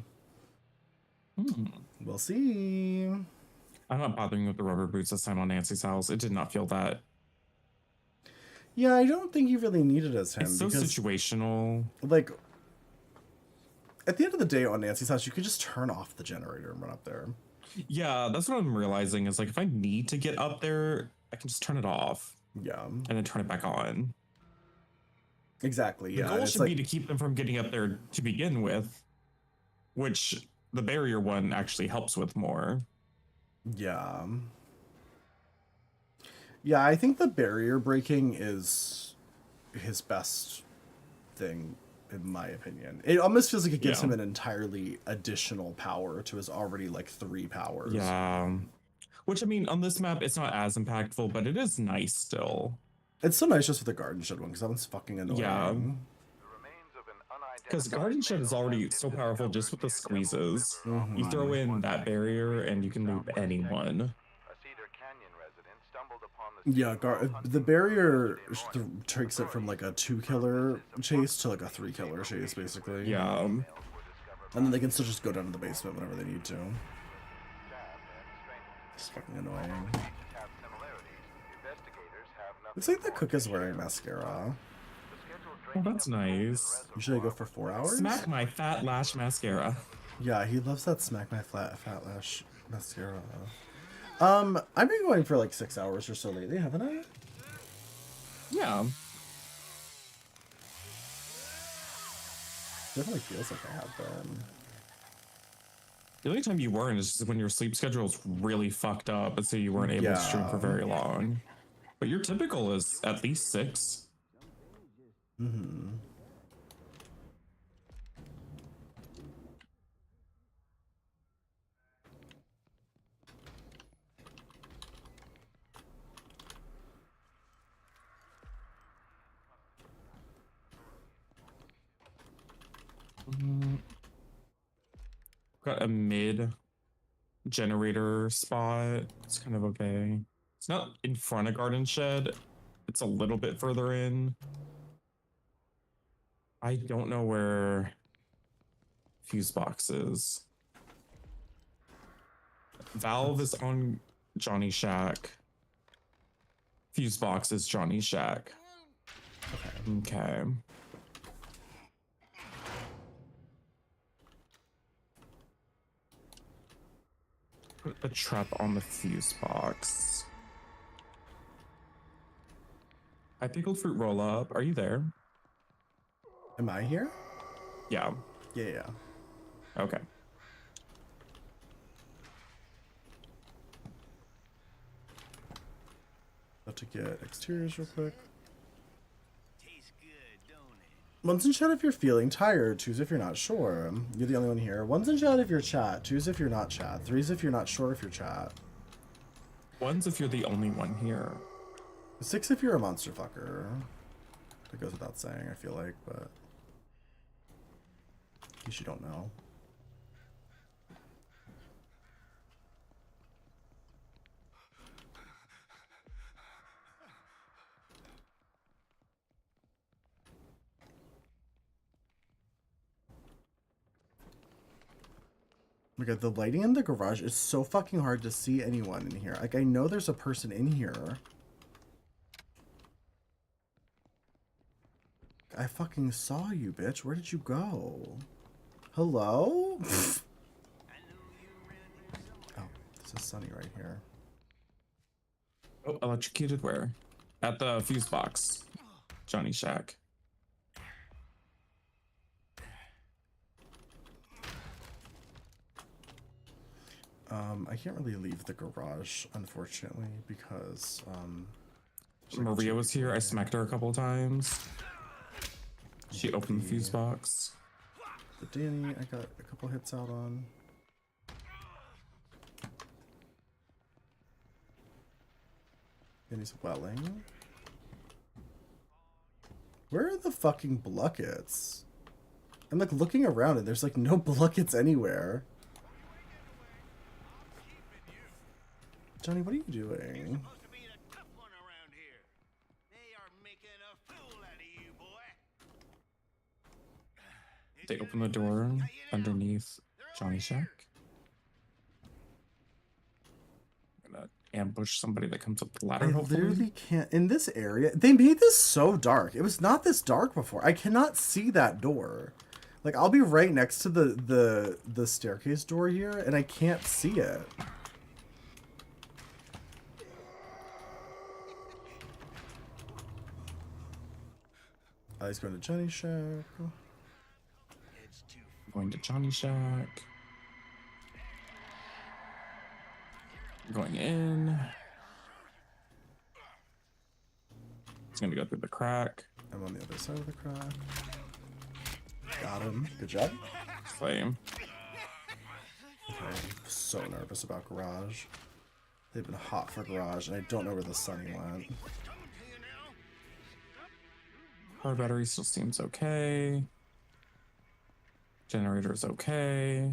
We'll see. I'm not bothering with the rubber boots this time on Nancy's house. It did not feel that. Yeah, I don't think you really need it as him. It's so because, situational. like, at the end of the day on Nancy's house, you could just turn off the generator and run up there. Yeah, that's what I'm realizing is like if I need to get up there, I can just turn it off. Yeah. And then turn it back on. Exactly, yeah. The goal should be to keep them from getting up there to begin with, which the barrier one actually helps with more. Yeah. Yeah, I think the barrier breaking is his best thing, in my opinion. It almost feels like it gives him an entirely additional power to his already, like, 3 powers. Yeah. Which, I mean, on this map, it's not as impactful, but it is nice still. It's so nice just with the garden shed one, because that one's fucking annoying. Yeah. Because garden shed is already so powerful just with the squeezes. You throw in that barrier and you can loop anyone. Yeah, the barrier takes it from like a 2-killer chase to like a 3-killer chase, basically. Yeah. And then they can still just go down to the basement whenever they need to. It's fucking annoying. Looks like the cook is wearing mascara. Oh, that's nice. Usually I go for 4 hours. Smack my fat lash mascara. Yeah, he loves that smack my fat lash mascara. I've been going for like 6 hours or so lately, haven't I? Yeah. Definitely feels like I have been. The only time you weren't is just when your sleep schedule is really fucked up, and so you weren't able to stream for very long. But your typical is at least 6. Mm-hmm. Got a mid generator spot. It's kind of okay. It's not in front of garden shed. It's a little bit further in. I don't know where fuse box is. Valve is on Johnny Shack. Fuse box is Johnny Shack. Okay. Put a trap on the fuse box. I pickled fruit roll up. Are you there? Am I here? Yeah. Yeah. Okay. Have to get exteriors real quick. Tastes good, don't it? One's in chat if you're feeling tired. 2's if you're not sure. You're the only one here. 1's in chat if you're chat. 2's if you're not chat. 3's if you're not sure if you're chat. 1's if you're the only one here. 6 if you're a monster fucker. That goes without saying, I feel like, but in case you don't know. Oh my god, the lighting in the garage is so fucking hard to see anyone in here. Like, I know there's a person in here. I fucking saw you, bitch. Where did you go? Hello? Oh, this is Sunny right here. Oh, electrocuted where? At the fuse box. Johnny Shack. I can't really leave the garage, unfortunately, because, Maria was here. I smacked her a couple times. She opened the fuse box. The Danny, I got a couple hits out on. Danny's welling. Where are the fucking buckets? I'm like looking around and there's like no buckets anywhere. Johnny, what are you doing? Supposed to be the tough one around here. They are making a fool out of you, boy. They open the door underneath Johnny Shack. I'm gonna ambush somebody that comes up the ladder. I Hopefully. literally can't. In this area, they made this so dark. It was not this dark before. I cannot see that door. Like, I'll be right next to the staircase door here, and I can't see it. He's going to Johnny Shack. Going to Johnny Shack. Going in. He's gonna go through the crack. I'm on the other side of the crack. Got him. Good job. Flame. Okay, I'm so nervous about Garage. They've been hot for Garage, and I don't know where the Sunny went. Car battery still seems okay. Generator's okay.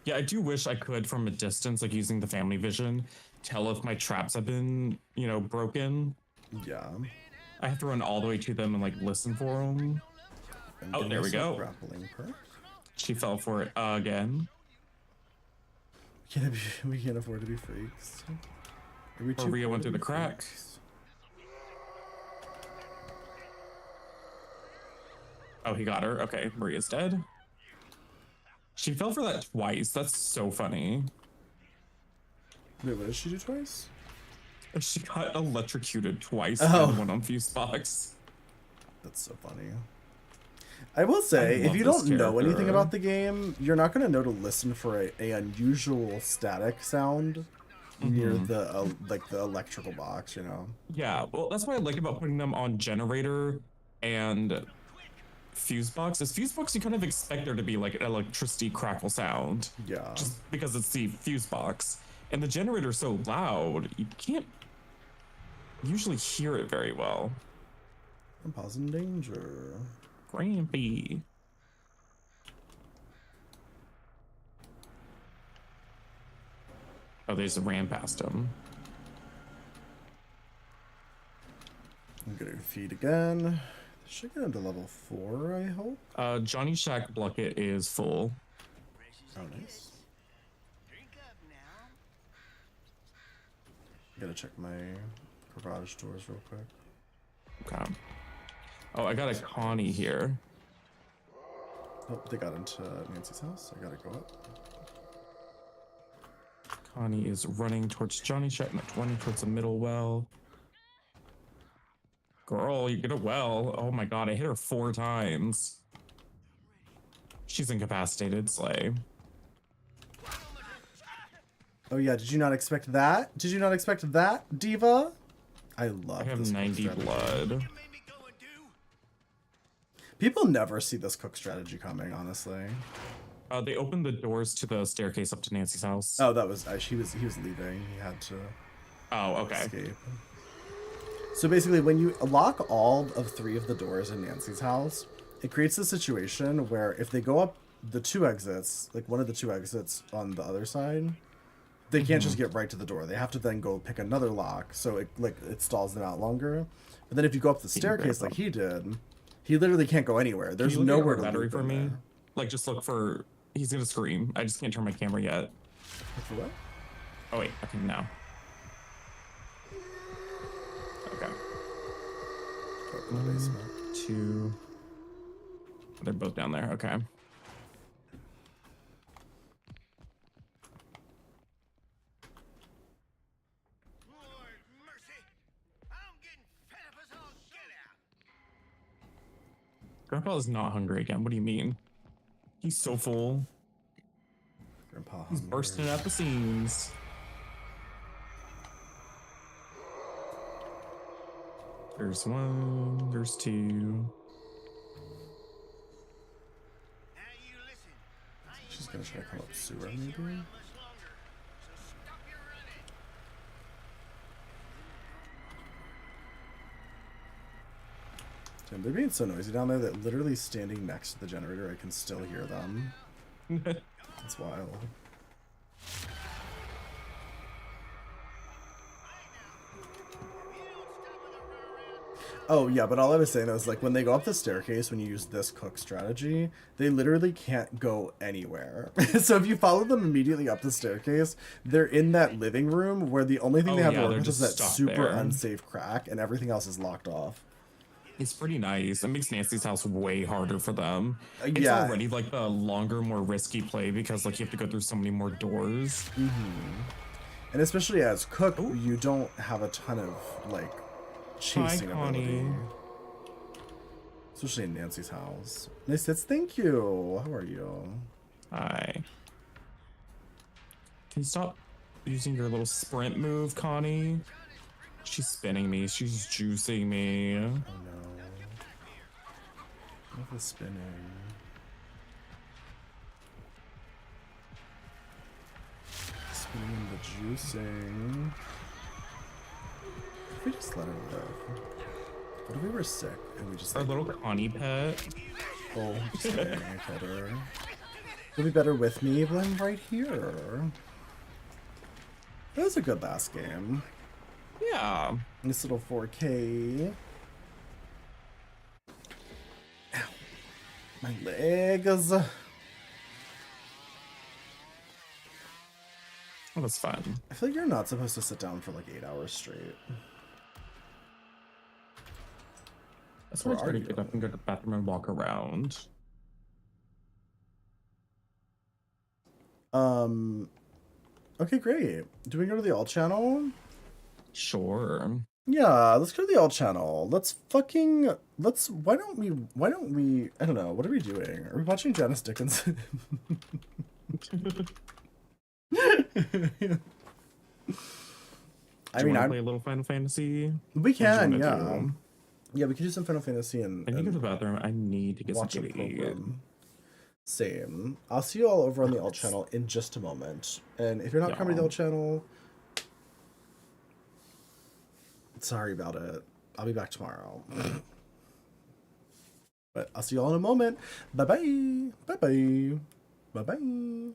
Yeah, I do wish I could, from a distance, like using the family vision, tell if my traps have been, you know, broken. Yeah. I have to run all the way to them and like listen for them. And Oh, give there we us a go. Grappling perk. She fell for it again. We can't afford to be freaks. Are we too Maria poor went to through the be crack. freaks? Oh, he got her. Okay, Maria's dead. She fell for that twice. That's so funny. Wait, what did she do twice? She got electrocuted twice Oh. and one on Fusebox. That's so funny. I will say, if love you this don't know anything character. about the game, you're not going to know to listen for a unusual static sound near the the electrical box, you know? Yeah, well, that's what I like about putting them on Generator and Fusebox. Is Fusebox, you kind of expect there to be like an electricity crackle sound. Yeah. Just because it's the Fusebox. And the Generator's so loud, you can't usually hear it very well. I'm pausing danger. Grampy. Oh, there's a ram past him. I'm getting feed again. Should get into level 4, I hope. Johnny Shack bucket is full. Oh, nice. Gotta check my garage doors real quick. Okay. Oh, I got a Connie here. Oh, they got into Nancy's house. I gotta go up. Connie is running towards Johnny Shack, not running towards the middle well. Girl, you get a well. Oh my god, I hit her 4 times. She's incapacitated, slay. Oh yeah, did you not expect that? Did you not expect that, Diva? I love I have this cook 90 strategy. blood. People never see this cook strategy coming, honestly. They opened the doors to the staircase up to Nancy's house. Oh, that was he was leaving. He had to Oh, okay. escape. So basically, when you lock all of 3 of the doors in Nancy's house, it creates a situation where if they go up the 2 exits, like one of the 2 exits on the other side, they can't just get right to the door. They have to then go pick another lock, so it stalls them out longer. But then if you go up the staircase like he did, he literally can't go anywhere. There's Can you look at nowhere her to battery loop for in me. there. Like, just look for. He's gonna scream. I just can't turn my camera yet. Look for what? Oh wait, I can now. Okay. Open the basement. 2. They're both down there. Okay. Lord mercy! I'm getting fed up as all get out! Grandpa is not hungry again. What do you mean? He's so full. Grandpa He's hungry. bursting at the seams. There's 1. There's 2. Now you listen. I ain't She's gonna try to come up sewer, chase you maybe? around much longer, so stop your running. Damn, they're being so noisy down there that literally standing next to the generator, I can still hear them. It's wild. Oh yeah, but all I was saying is like when they go up the staircase, when you use this cook strategy, they literally can't go anywhere. So if you follow them immediately up the staircase, they're in that living room where the only thing Oh, they have yeah, to they're work with is just that stuck super there. unsafe crack, and everything else is locked off. It's pretty nice. It makes Nancy's house way harder for them. It's Yeah. already like the longer, more risky play because like you have to go through so many more doors. And especially as cook, you don't have a ton of like chasing ability. Connie. Especially in Nancy's house. Nice hits, thank you. How are you? Hi. Can you stop using your little sprint move, Connie? She's spinning me. She's juicing me. Oh no. What was spinning? Spinning and the juicing. If we just let her live. What if we were sick and we just Our like, little Connie pet. oh, just kidding, I fed her. You'll be better with me, but I'm right here. That was a good last game. Yeah. This little 4K. Ow. My legs. That was fun. I feel like you're not supposed to sit down for like 8 hours straight. That's why it's pretty good. I can go to the bathroom and walk around. Okay, great. Do we go to the alt channel? Sure. Yeah, let's go to the alt channel. Why don't we, I don't know, what are we doing? Are we watching Janice Dickinson? I mean, play a little Final Fantasy. We can, What do you yeah. wanna do? Yeah, we can do some Final Fantasy and I need to go to the bathroom. I need to get watch a something to eat. program. Same. I'll see you all over on the alt channel in just a moment. And if you're not coming to the alt channel, sorry about it. I'll be back tomorrow. But I'll see you all in a moment. Bye-bye. Bye-bye. Bye-bye.